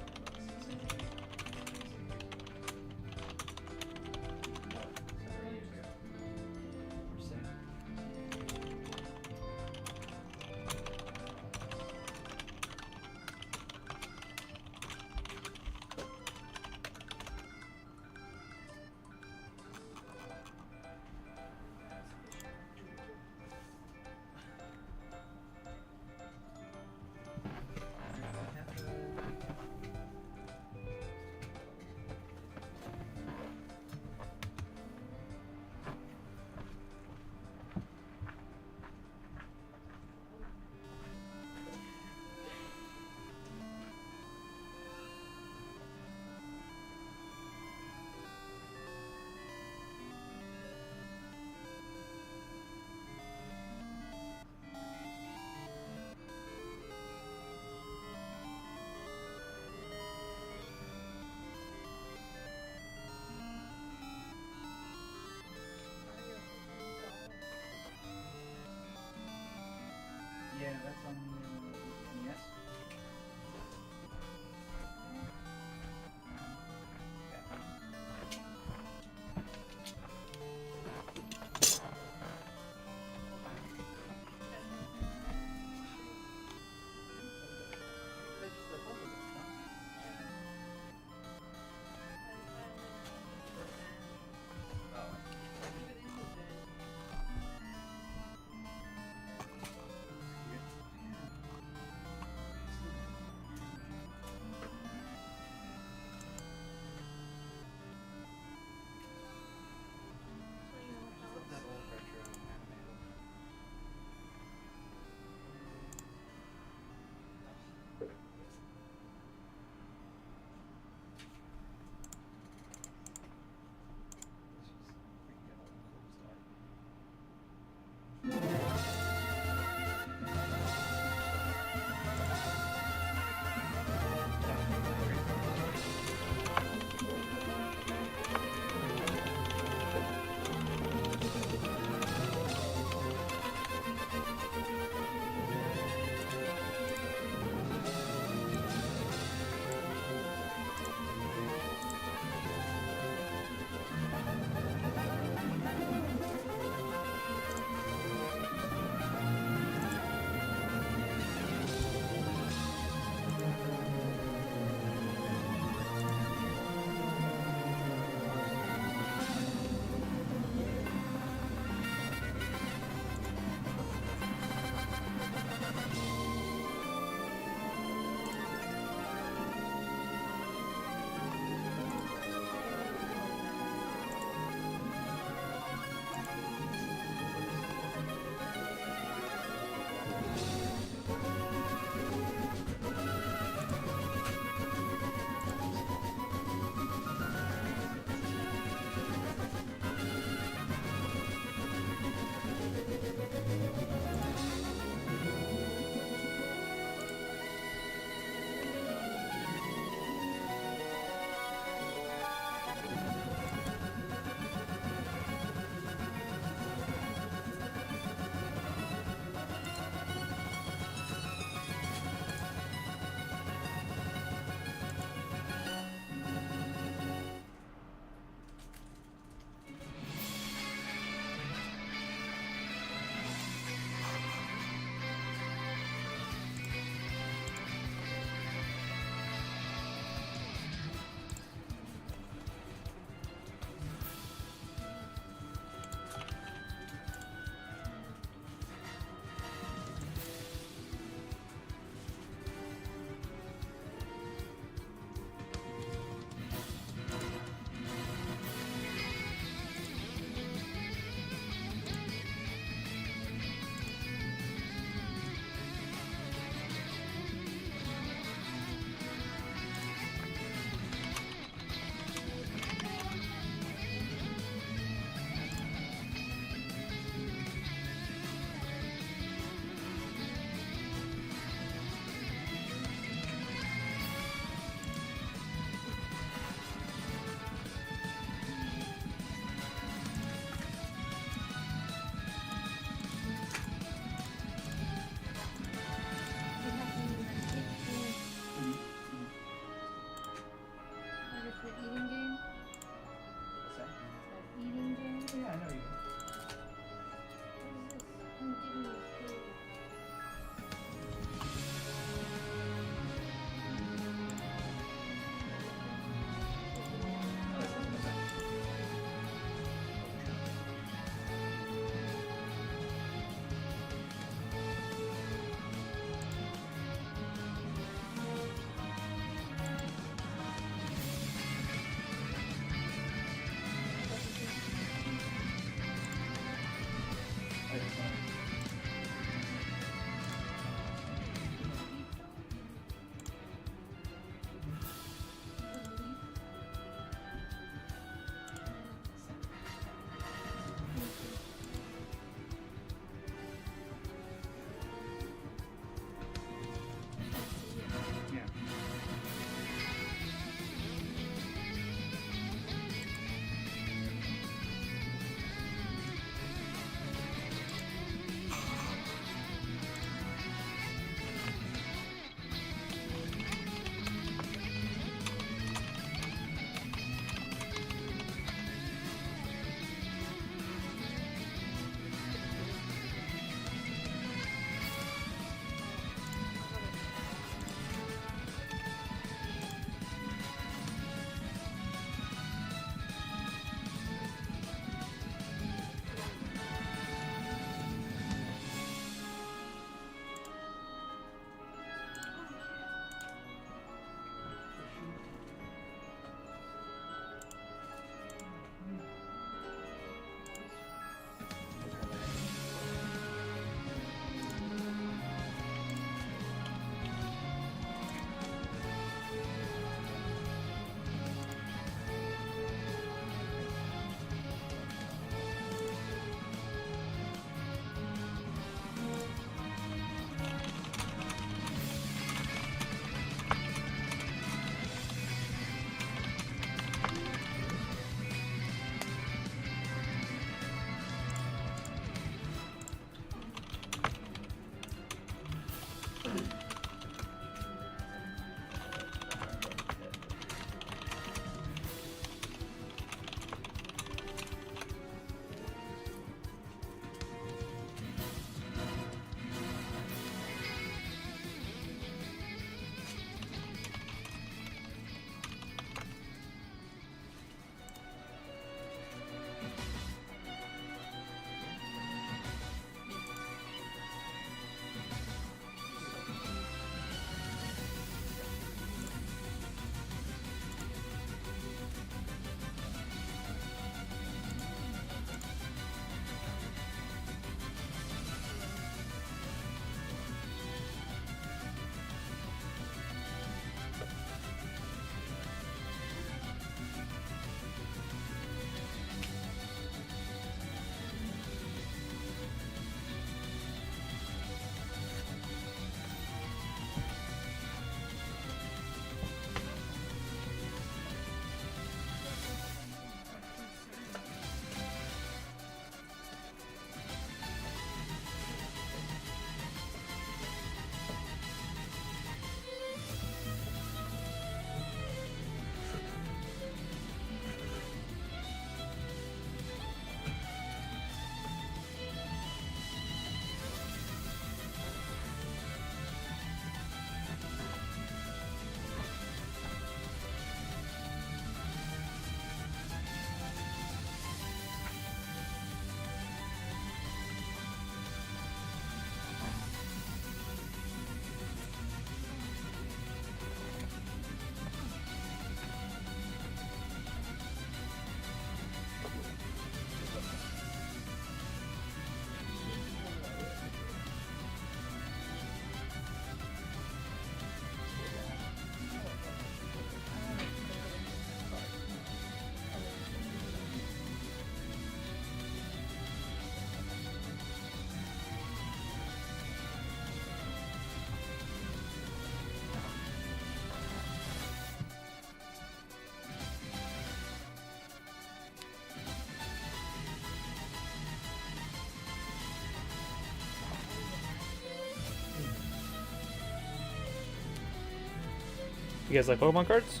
You guys like Pokemon cards?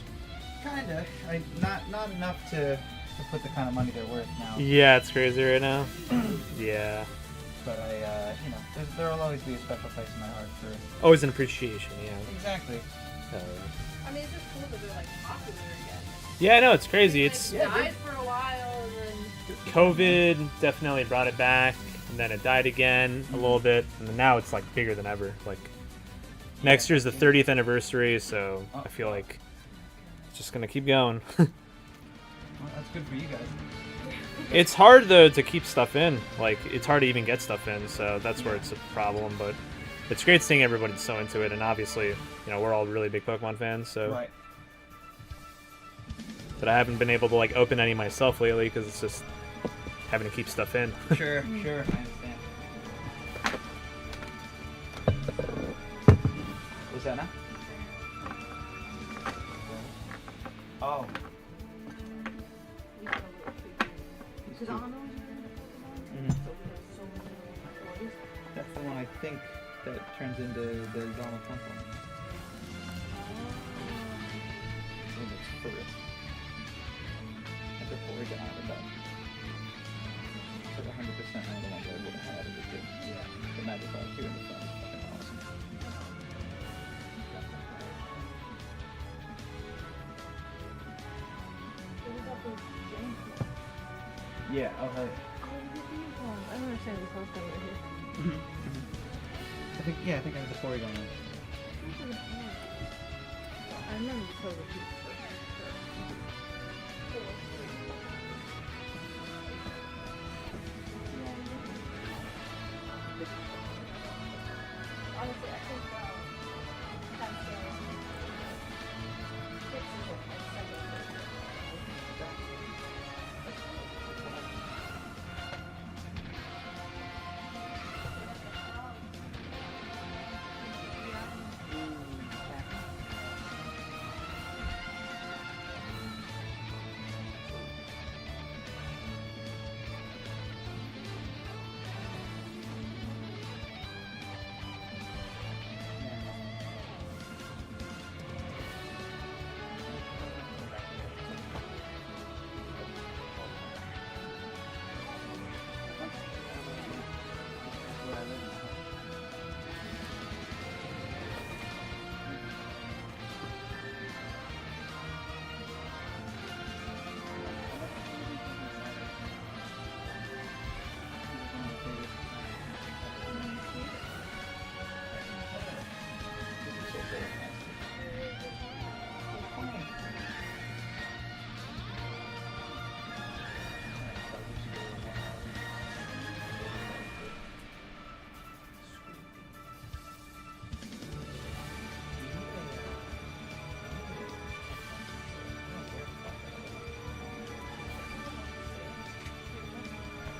Kinda. Not enough to put the kind of money they're worth now. Yeah, it's crazy right now. Yeah. But there'll always be a special place in my heart for. Always an appreciation, yeah. Exactly. I mean, it's just cool that they're like popular again. Yeah, I know, it's crazy. It's Died for a while and then. COVID definitely brought it back, and then it died again a little bit, and then now it's like bigger than ever. Like next year's the 30th anniversary, so I feel like it's just gonna keep going. Well, that's good for you guys. It's hard though to keep stuff in. Like it's hard to even get stuff in, so that's where it's a problem. But it's great seeing everybody so into it, and obviously, we're all really big Pokemon fans. So, Right. But I haven't been able to like open any myself lately because it's just having to keep stuff in. Sure, I understand. What's that now? Oh. That's the one I think that turns into the Donald Trump one. It looks for real. And before we get out of that. For 100% one of the ones I would have had as a kid. Yeah. The Magic Ball 2 in the front is fucking awesome. Yeah, I'll have it. I don't understand this whole thing right here. I think I have the Porygon one. I remember the cover too. Honestly, I think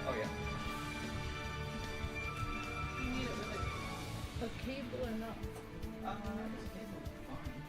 Oh yeah. you need it with a cable or not. This cable is fine.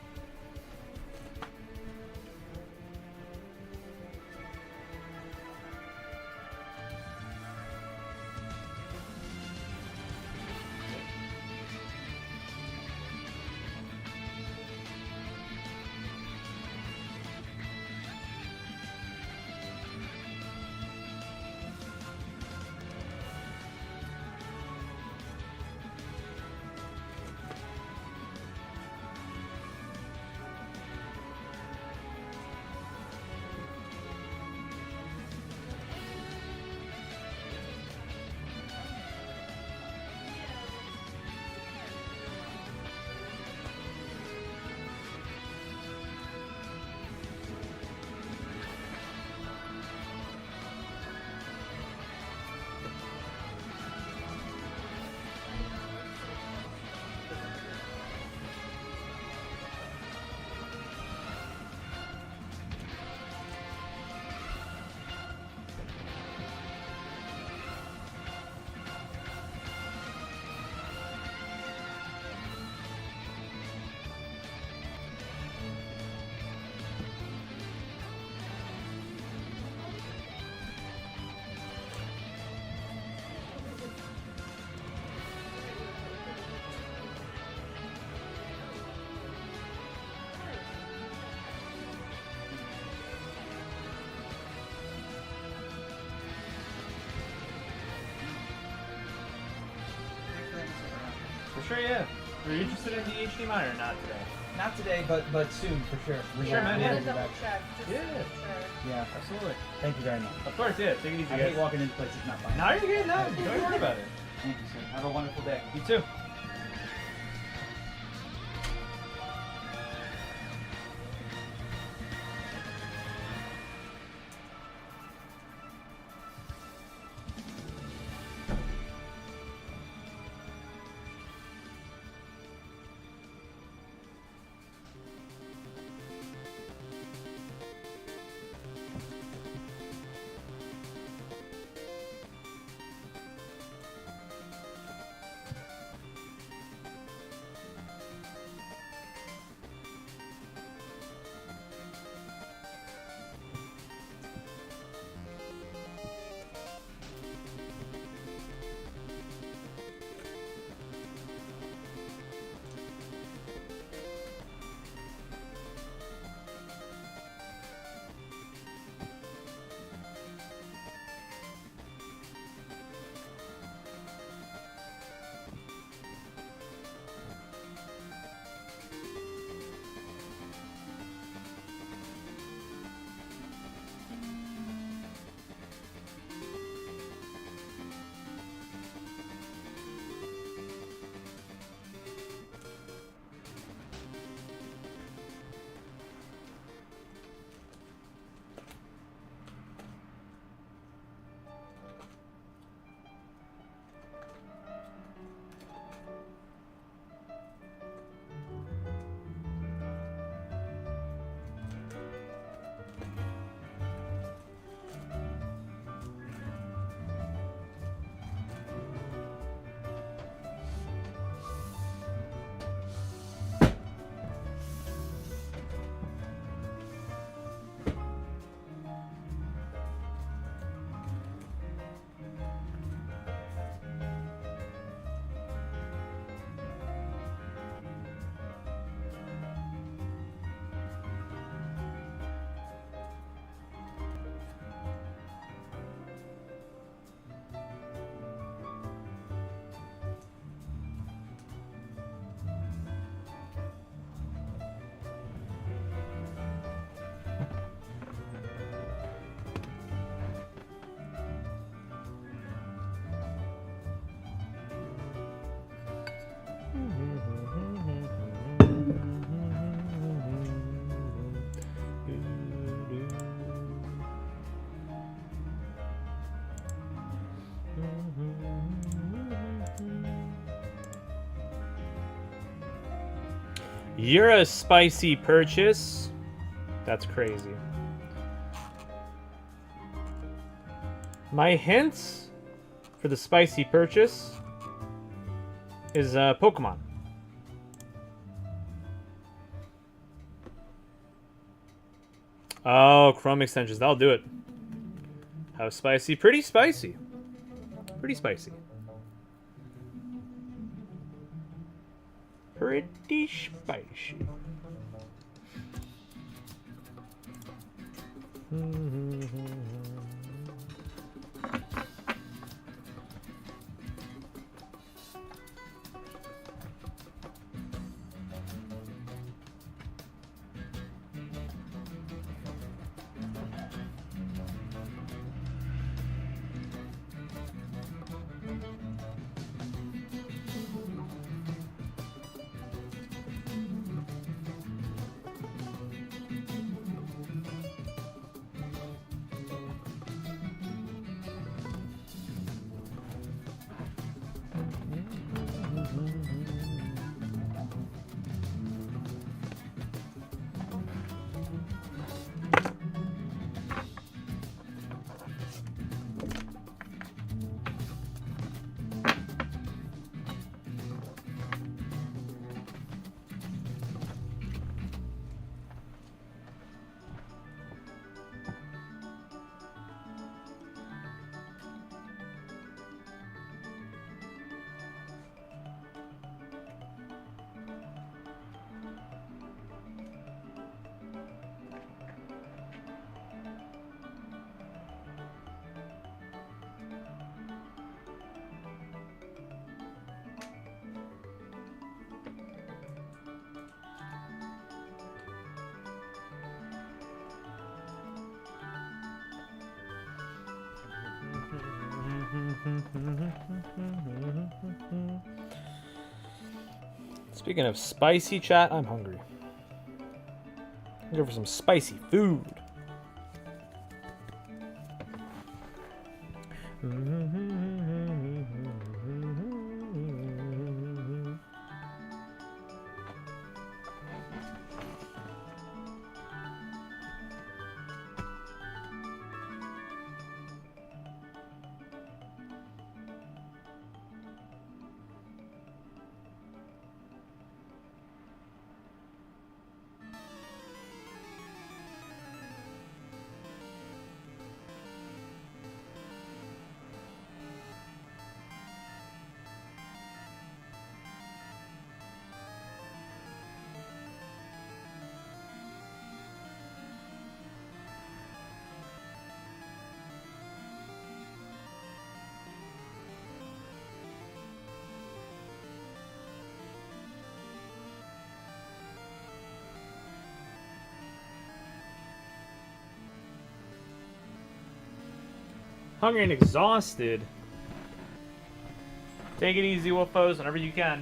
sure you have. Are you interested in the HDMI or not today? Not today, but soon for sure. For sure, man. Yeah. Double check. Just Yeah. to make sure. Yeah. Absolutely. Thank you very much. Of course, yeah. Take it easy, I guys. hate walking into places not fine. No, you're good. No, don't worry about it. Thank you, sir. Have a wonderful day. You too. You're a spicy purchase. That's crazy. My hint for the spicy purchase is Pokemon. Oh, Chrome extensions. That'll do it. How spicy? Pretty spicy. Pretty spicy. Pretty spicy. Speaking of spicy, chat, I'm hungry. I'm going for some spicy food. Hungry and exhausted. Take it easy, Wolfos, whenever you can.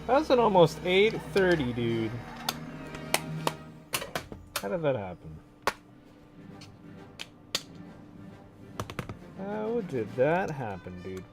That's an almost 8:30, dude. How did that happen? How did that happen, dude?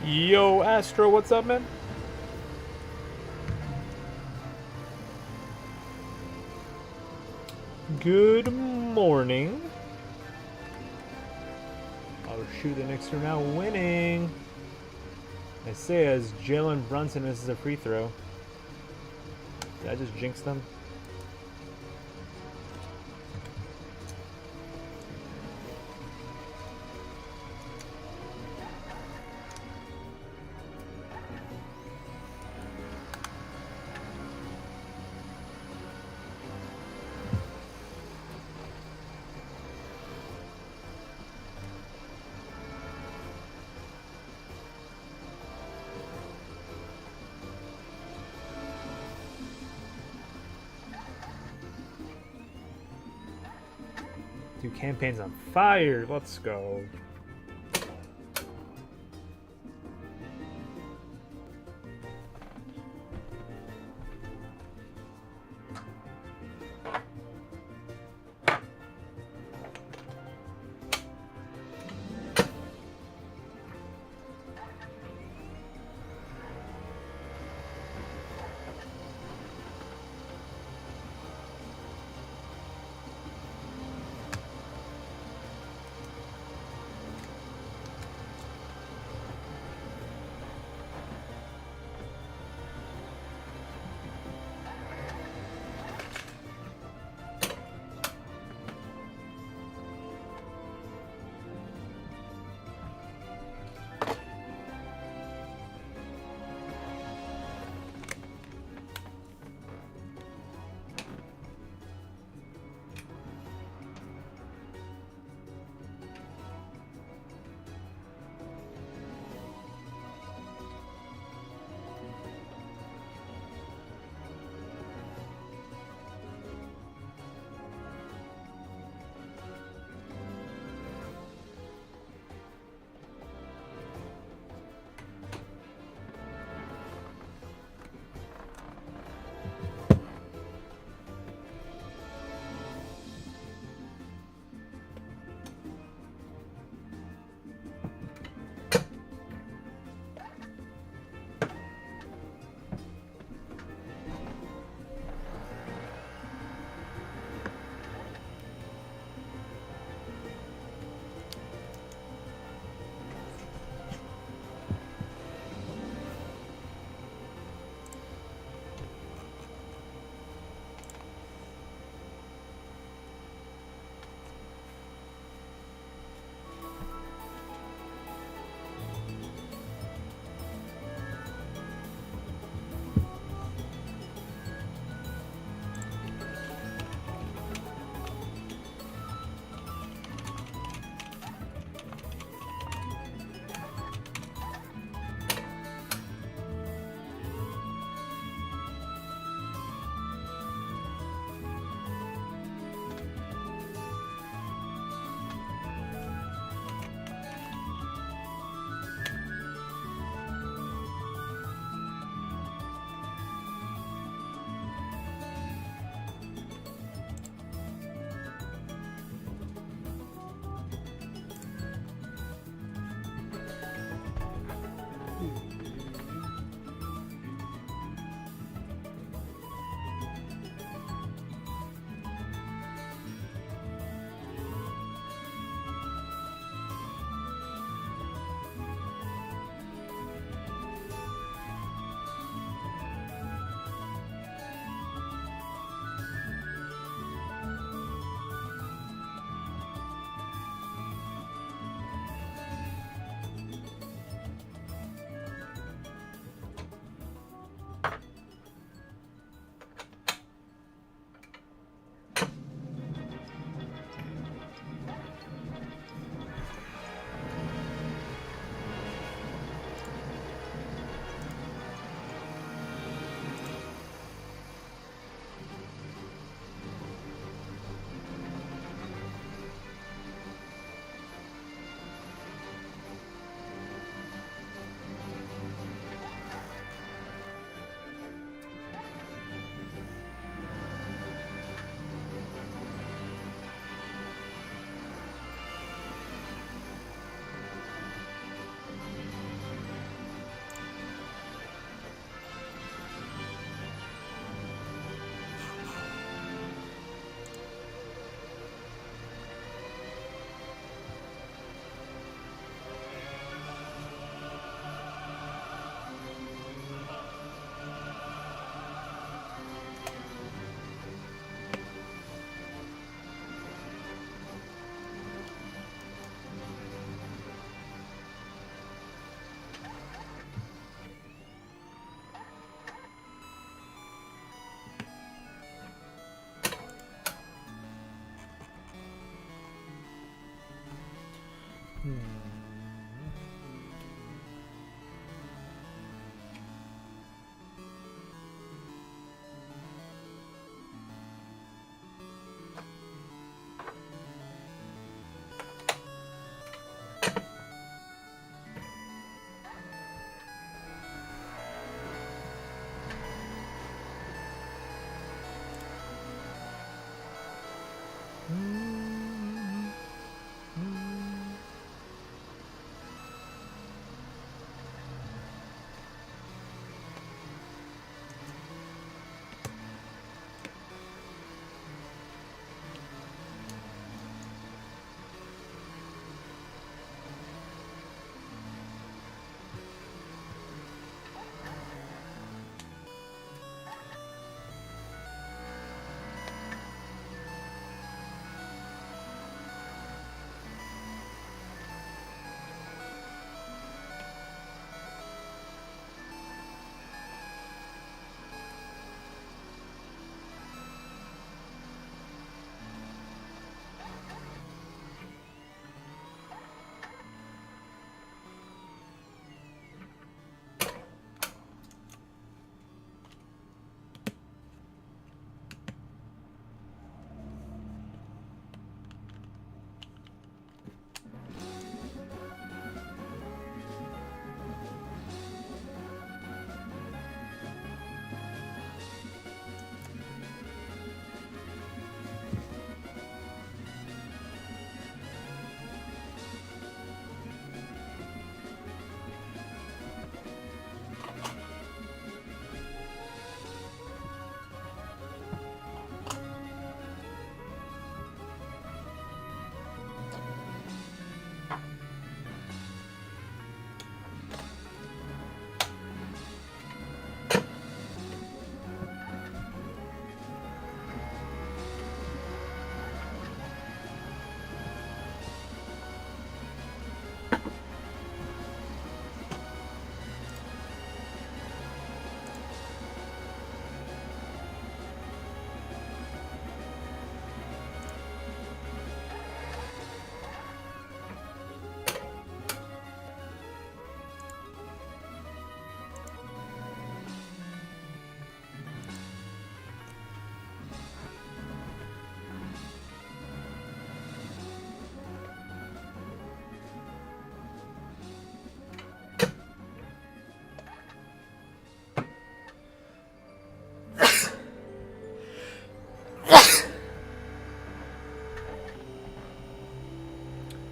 Yo, Astro, what's up, man? Good morning. Oh shoot, the Knicks are now winning. I say as Jalen Brunson misses a free throw. Did I just jinx them? Do campaigns on fire. Let's go.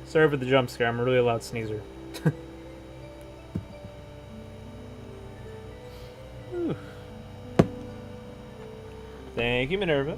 Sorry for the jump scare. I'm a really loud sneezer. Whew. Thank you, Minerva.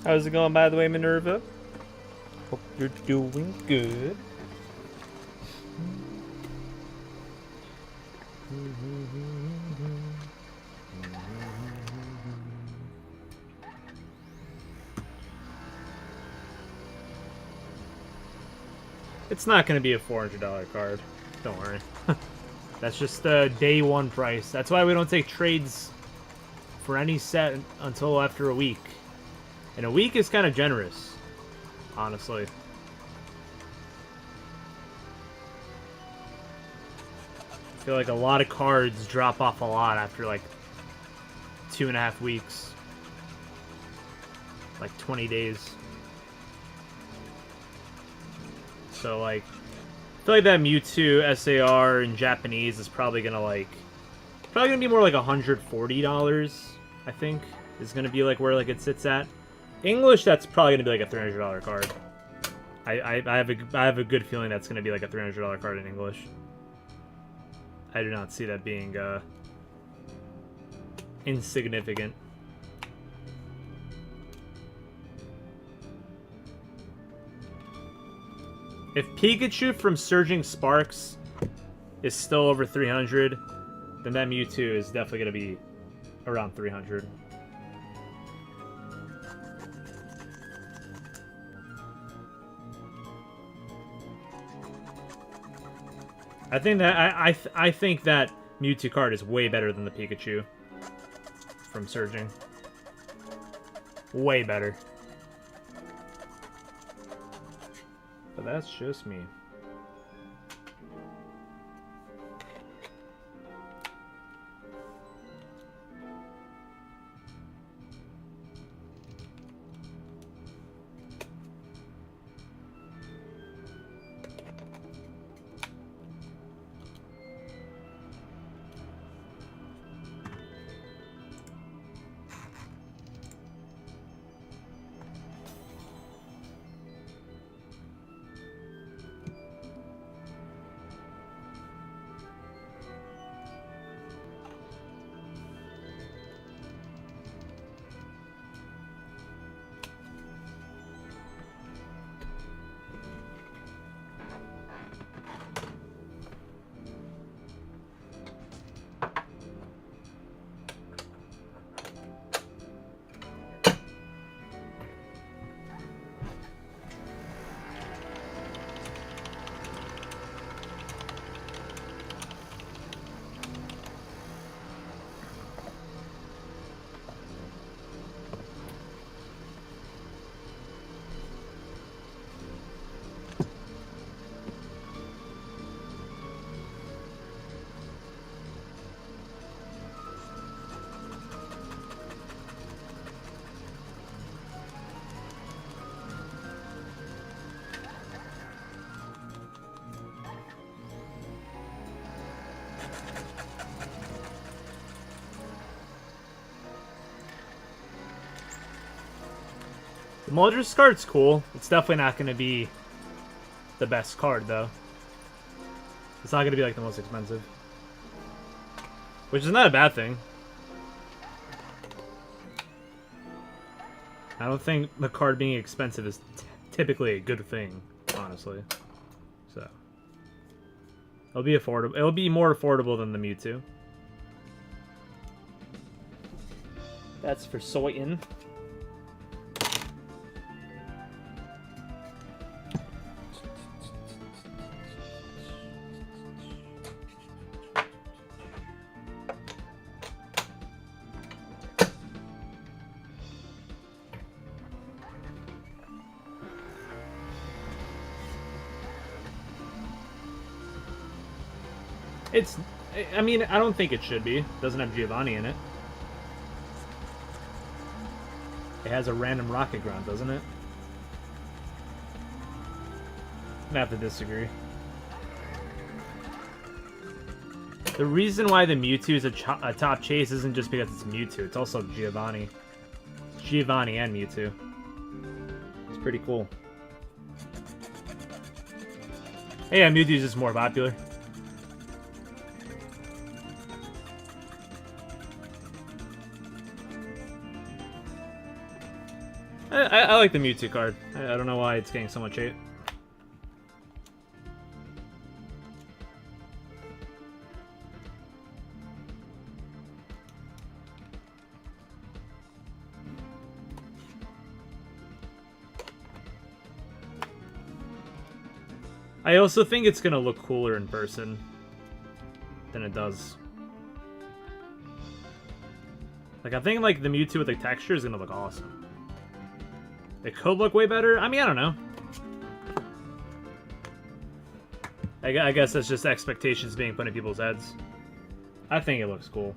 How's it going, by the way, Minerva? Hope you're doing good. It's not going to be a $400 card. Don't worry. That's just the day one price. That's why we don't take trades for any set until after a week. And a week is kind of generous, honestly. I feel like a lot of cards drop off a lot after like 2.5 weeks. Like 20 days. So like, I feel like that Mewtwo SAR in Japanese is probably gonna be more like $140, I think, is gonna be like where like it sits at. English, that's probably gonna be like a $300 card. I have a good feeling that's gonna be like a $300 card in English. I do not see that being insignificant. If Pikachu from Surging Sparks is still over 300, then that Mewtwo is definitely gonna be around 300. I think that I think that Mewtwo card is way better than the Pikachu from Surging. Way better. But that's just me. The Moltres card's cool. It's definitely not going to be the best card, though. It's not going to be, like, the most expensive. Which is not a bad thing. I don't think the card being expensive is typically a good thing, honestly. So. It'll be affordable. It'll be more affordable than the Mewtwo. That's for Soyton. It's, I mean, I don't think it should be. It doesn't have Giovanni in it. It has a random rocket ground, doesn't it? I have to disagree. The reason why the Mewtwo is a top chase isn't just because it's Mewtwo. It's also Giovanni. It's Giovanni and Mewtwo. It's pretty cool. Yeah, Mewtwo's just more popular. I like the Mewtwo card. I don't know why it's getting so much hate. I also think it's gonna look cooler in person than it does. Like, I think like the Mewtwo with the texture is gonna look awesome. It could look way better. I mean, I don't know. I guess that's just expectations being put in people's heads. I think it looks cool.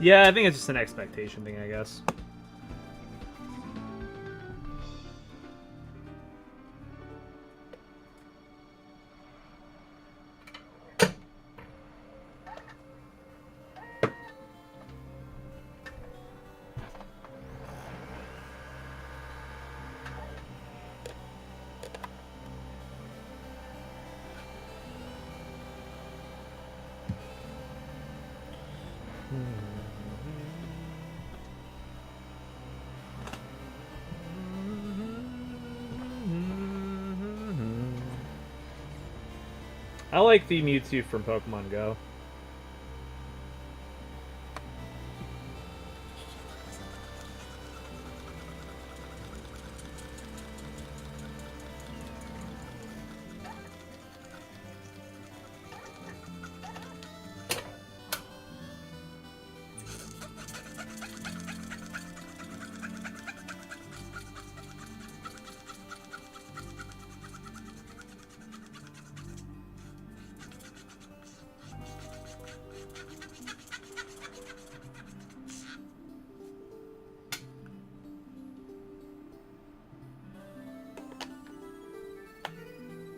Yeah, I think it's just an expectation thing, I guess. I like the Mewtwo from Pokemon Go.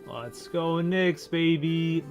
Let's go Knicks, baby.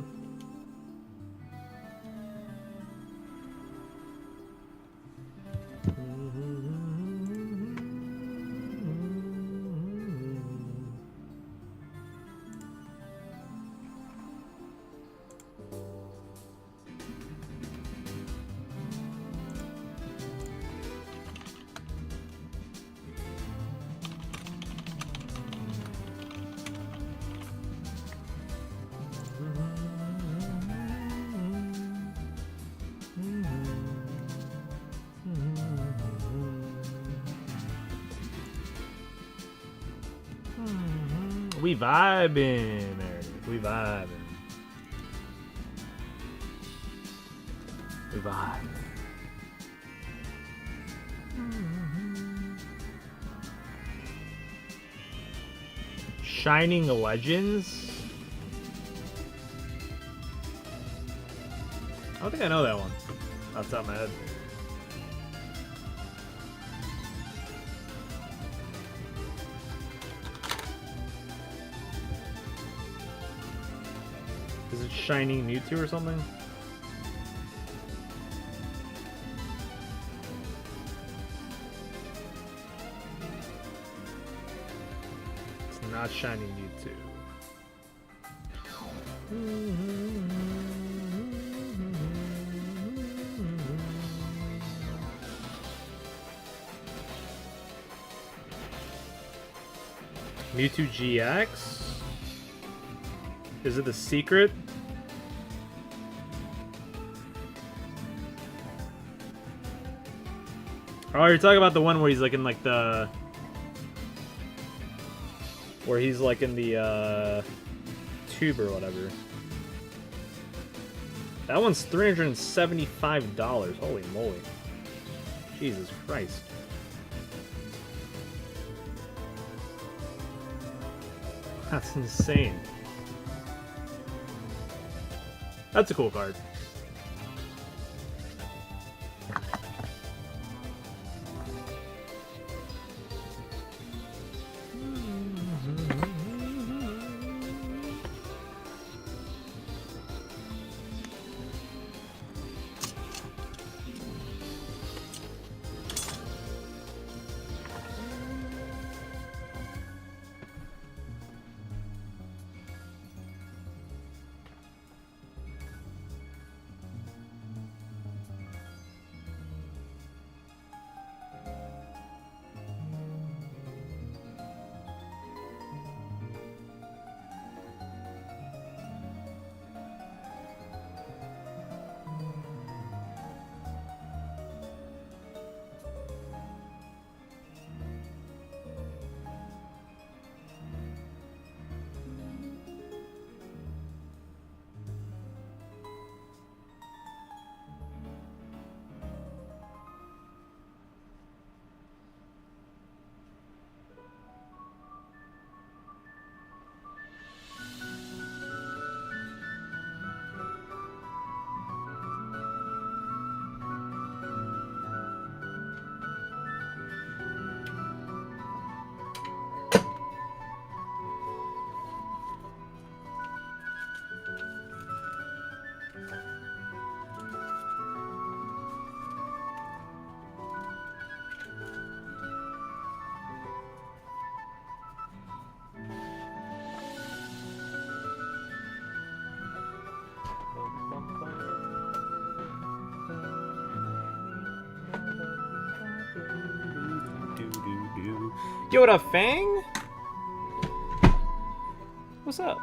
We vibing, Meredith. We vibing. We vibing. Shining Legends? I don't think I know that one. Off the top of my head. Is it Shining Mewtwo or something? It's not Shining Mewtwo. Mewtwo GX? Is it the secret? Oh, you're talking about the one where he's like in like the... Where he's like in the tube or whatever. That one's $375. Holy moly. Jesus Christ. That's insane. That's a cool card. Yo, what up, Fang? What's up?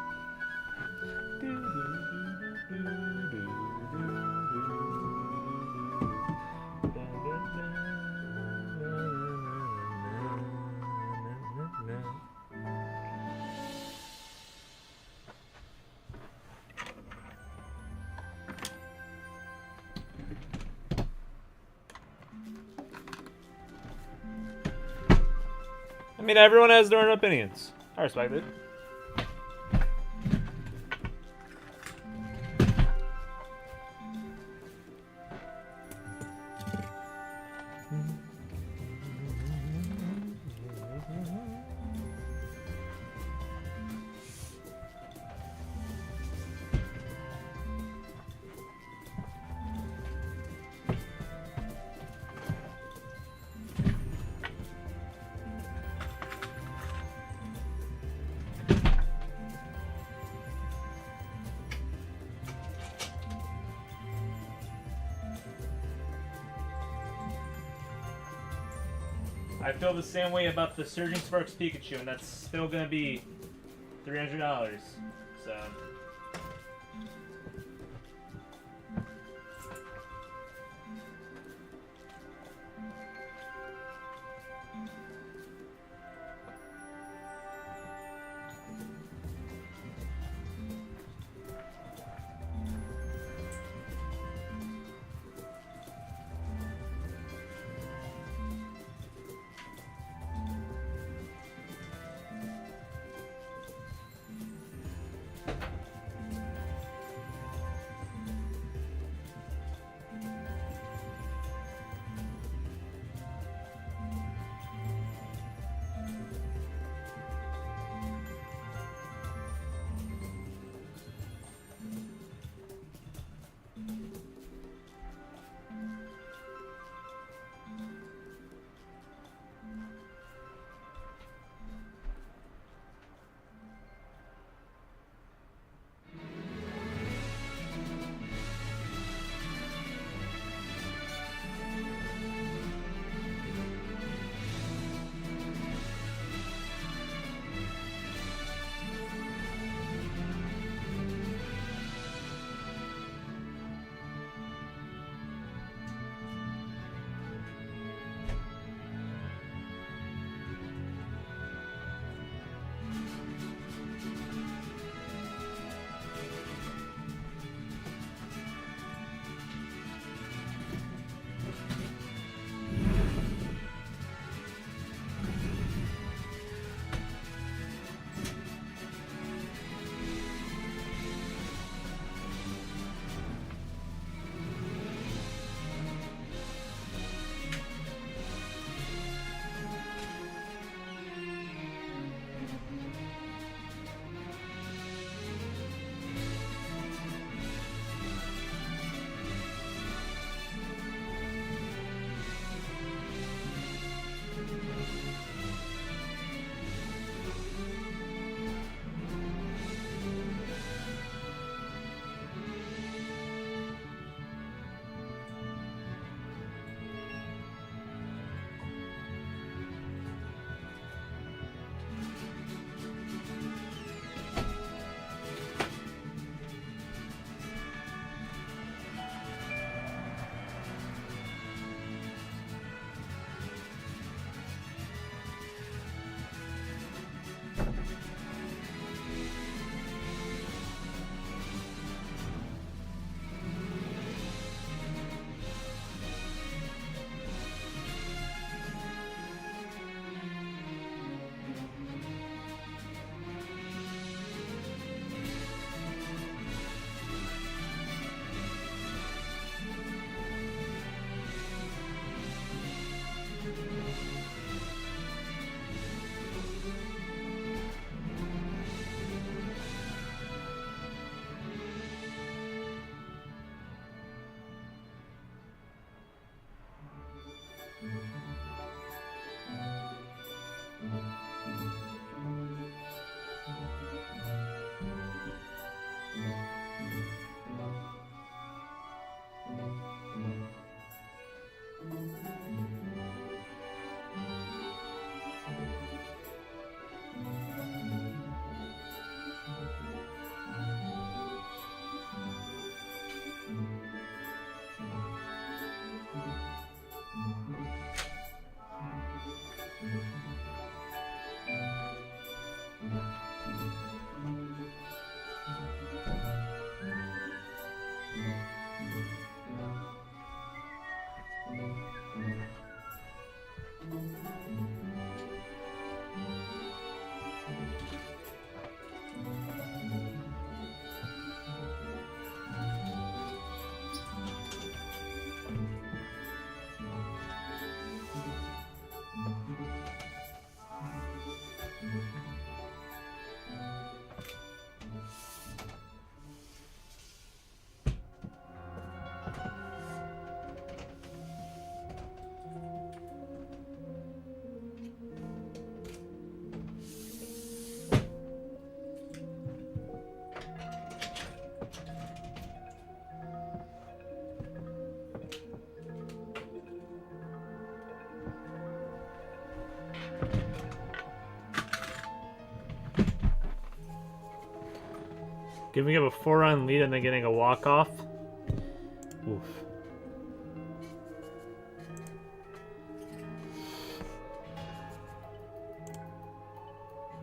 I mean, everyone has their own opinions. I respect it. I feel the same way about the Surging Sparks Pikachu, and that's still gonna be $300. So. Giving up a 4-run lead and then getting a walk-off. Oof.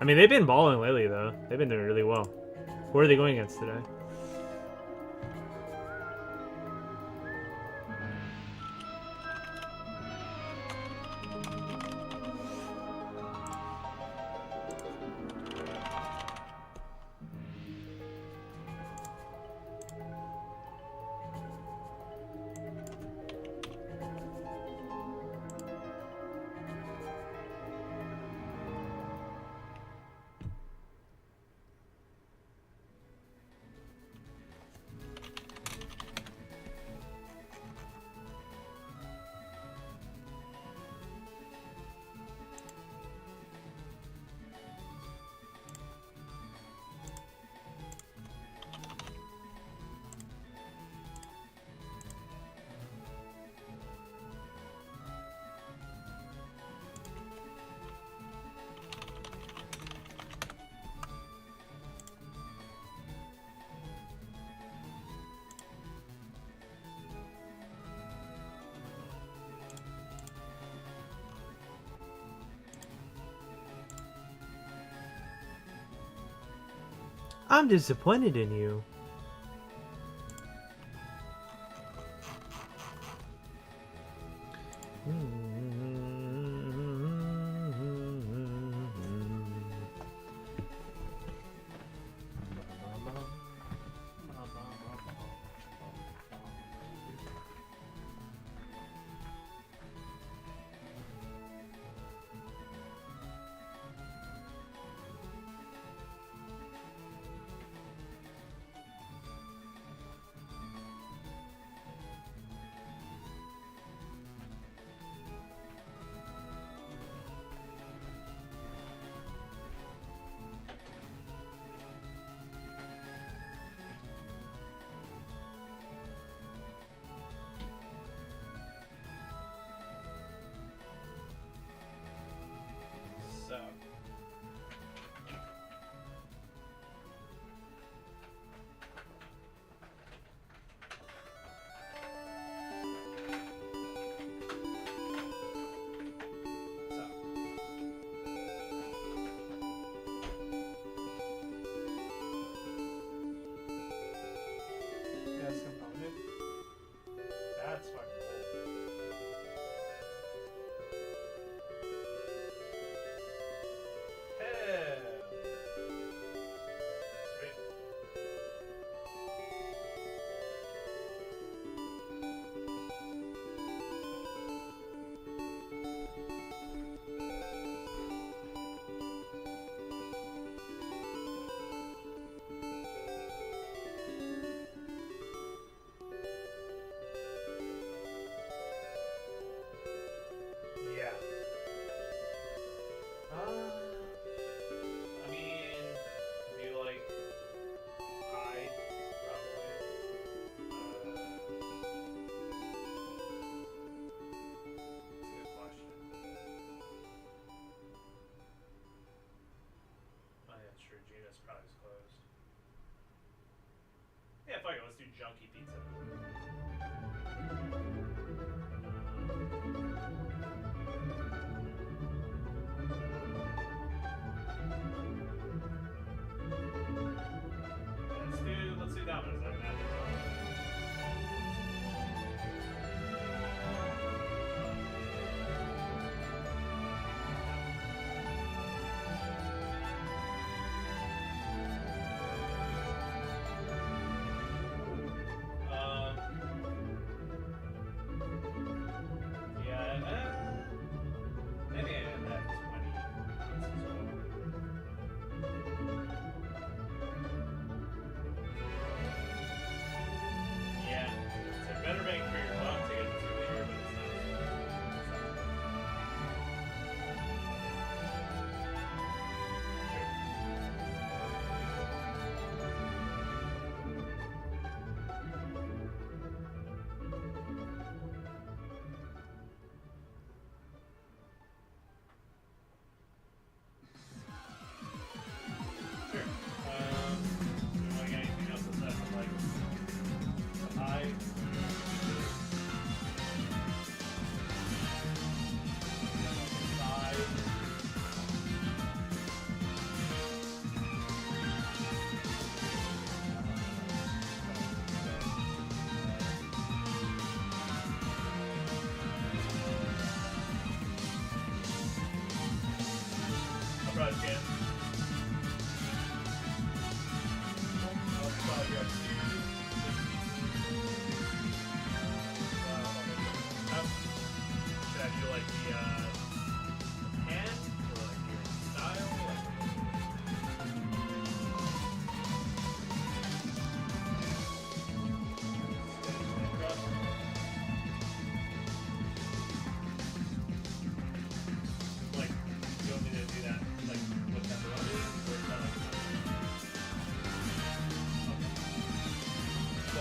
I mean, they've been balling lately, though. They've been doing really well. Who are they going against today? I'm disappointed in you. So. Gas component. That's fucking cool. Hell. Sweet. Yeah. I mean, do you like high? Probably. That's a good question. Oh yeah, true. Gina's probably is closed. Yeah, fuck it. Let's do junky pizza. Let's do that one. Is that magic? Yeah.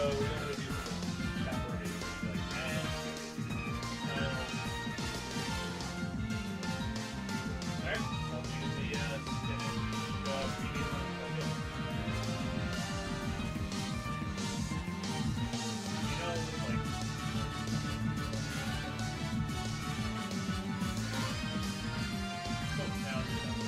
So we're gonna do some scaffolding, like, alright, I'll use the previous one. You know, like, some sound stuff.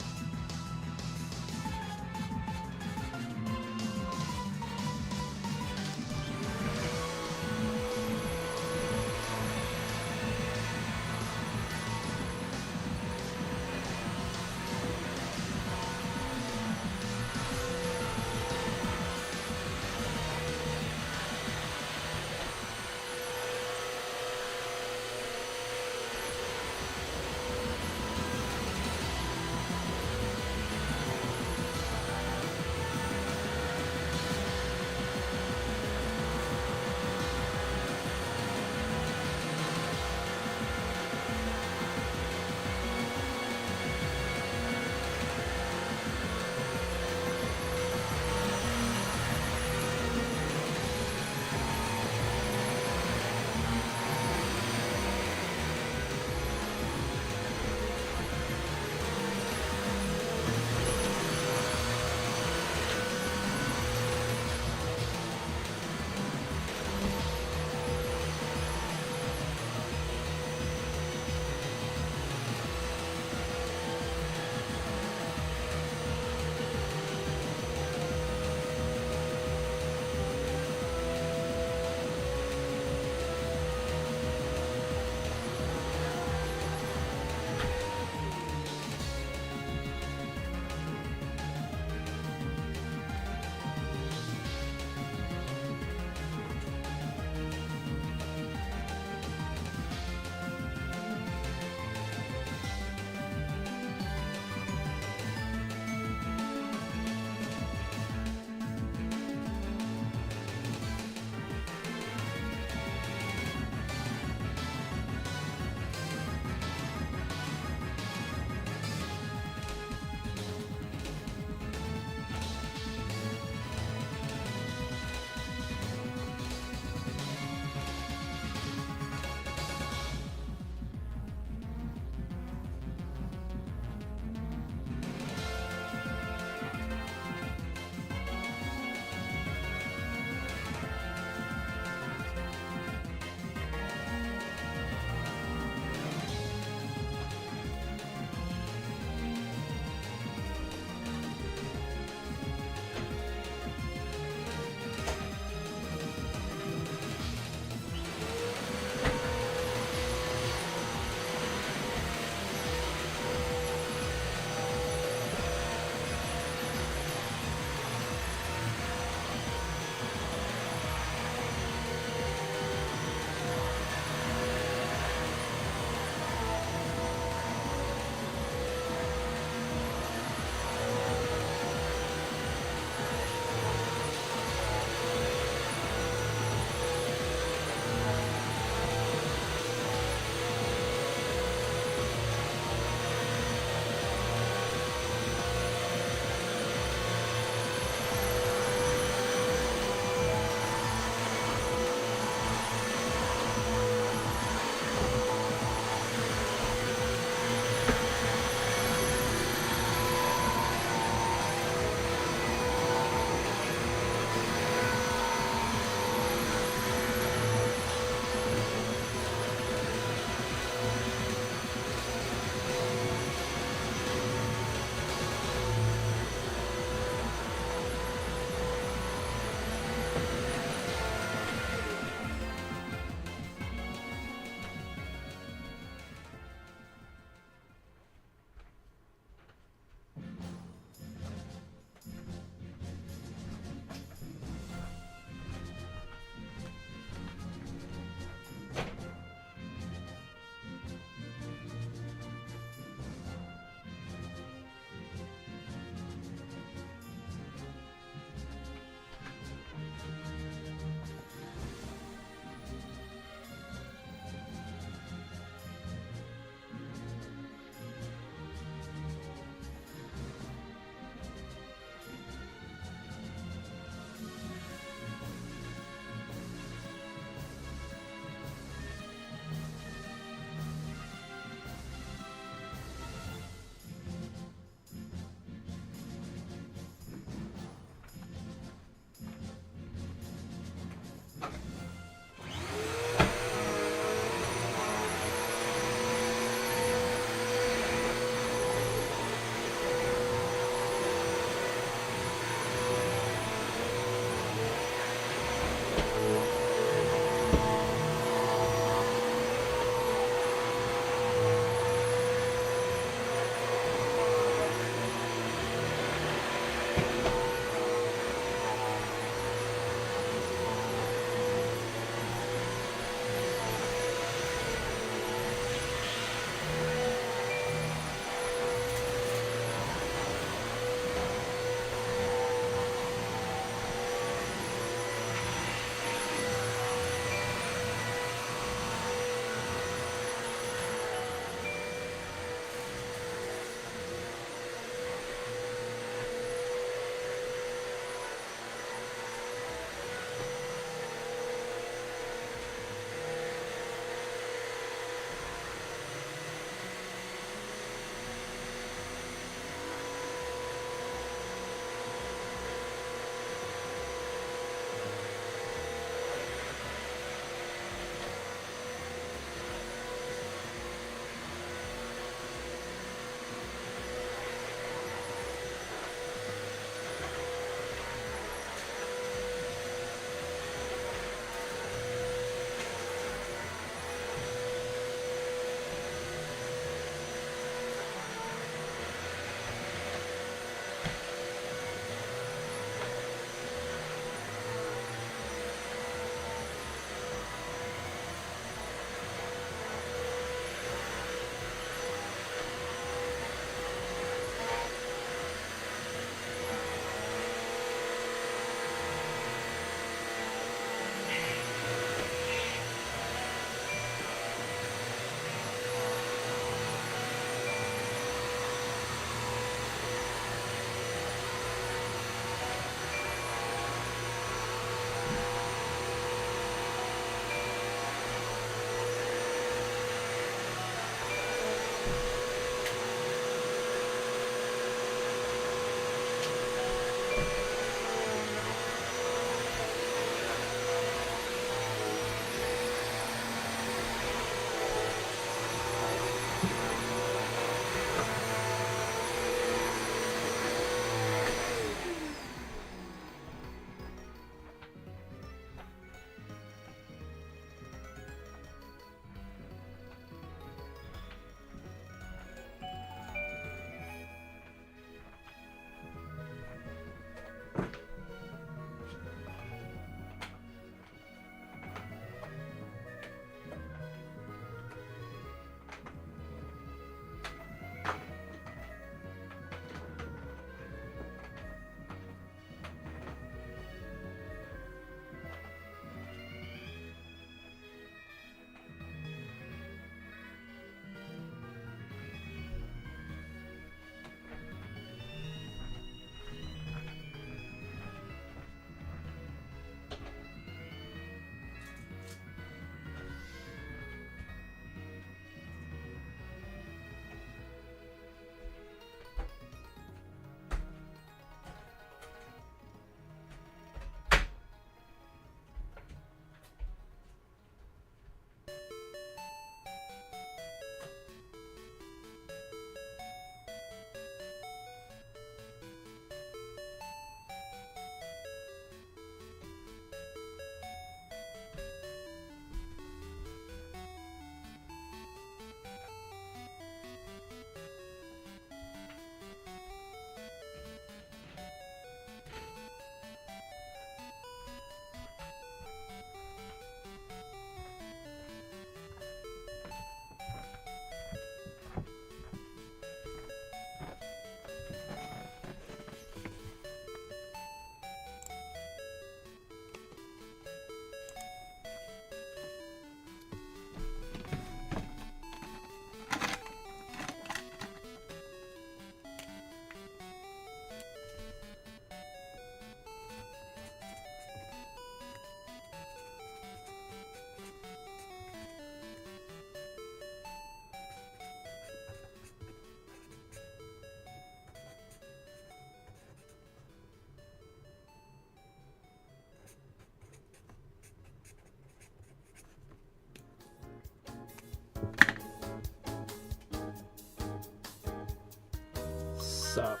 What's up?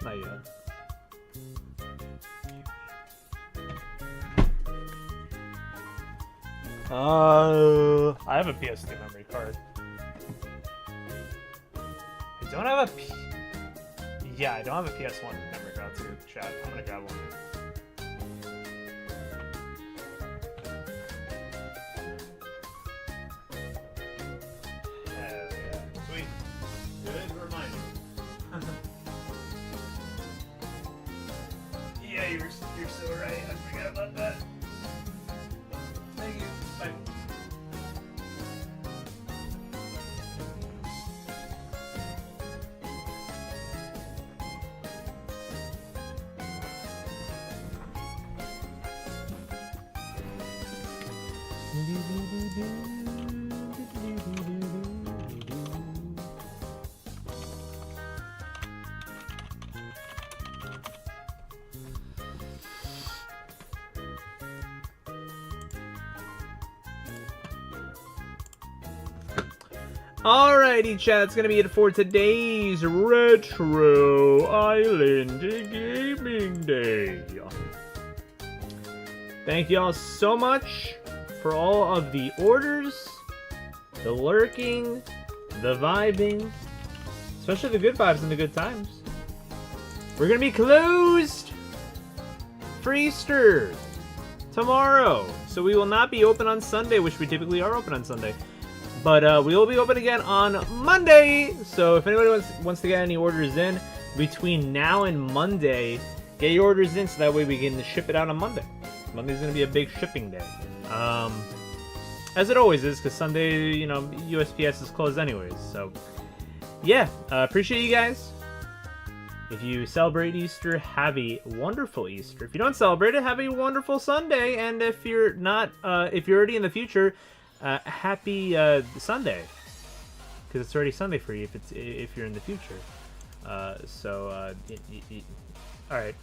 Not yet. I have a PS2 memory card. I don't have a yeah, I don't have a PS1 memory card too, chat. I'm gonna grab one. Hell yeah. Sweet. Good reminder. Yeah, you're so right. I forgot about that. Thank you. Bye. Alrighty, chat, that's gonna be it for today's Retro Island Gaming Day. Thank y'all so much for all of the orders, the lurking, the vibing, especially the good vibes and the good times. We're gonna be closed for Easter tomorrow, so we will not be open on Sunday, which we typically are open on Sunday. But we will be open again on Monday. So if anybody wants to get any orders in between now and Monday, get your orders in so that way we can ship it out on Monday. Monday's going to be a big shipping day. As it always is, because Sunday, you know, USPS is closed anyways. So yeah, appreciate you guys. If you celebrate Easter, have a wonderful Easter. If you don't celebrate it, have a wonderful Sunday. And if you're not, if you're already in the future, happy Sunday, because it's already Sunday for you if you're in the future. All right.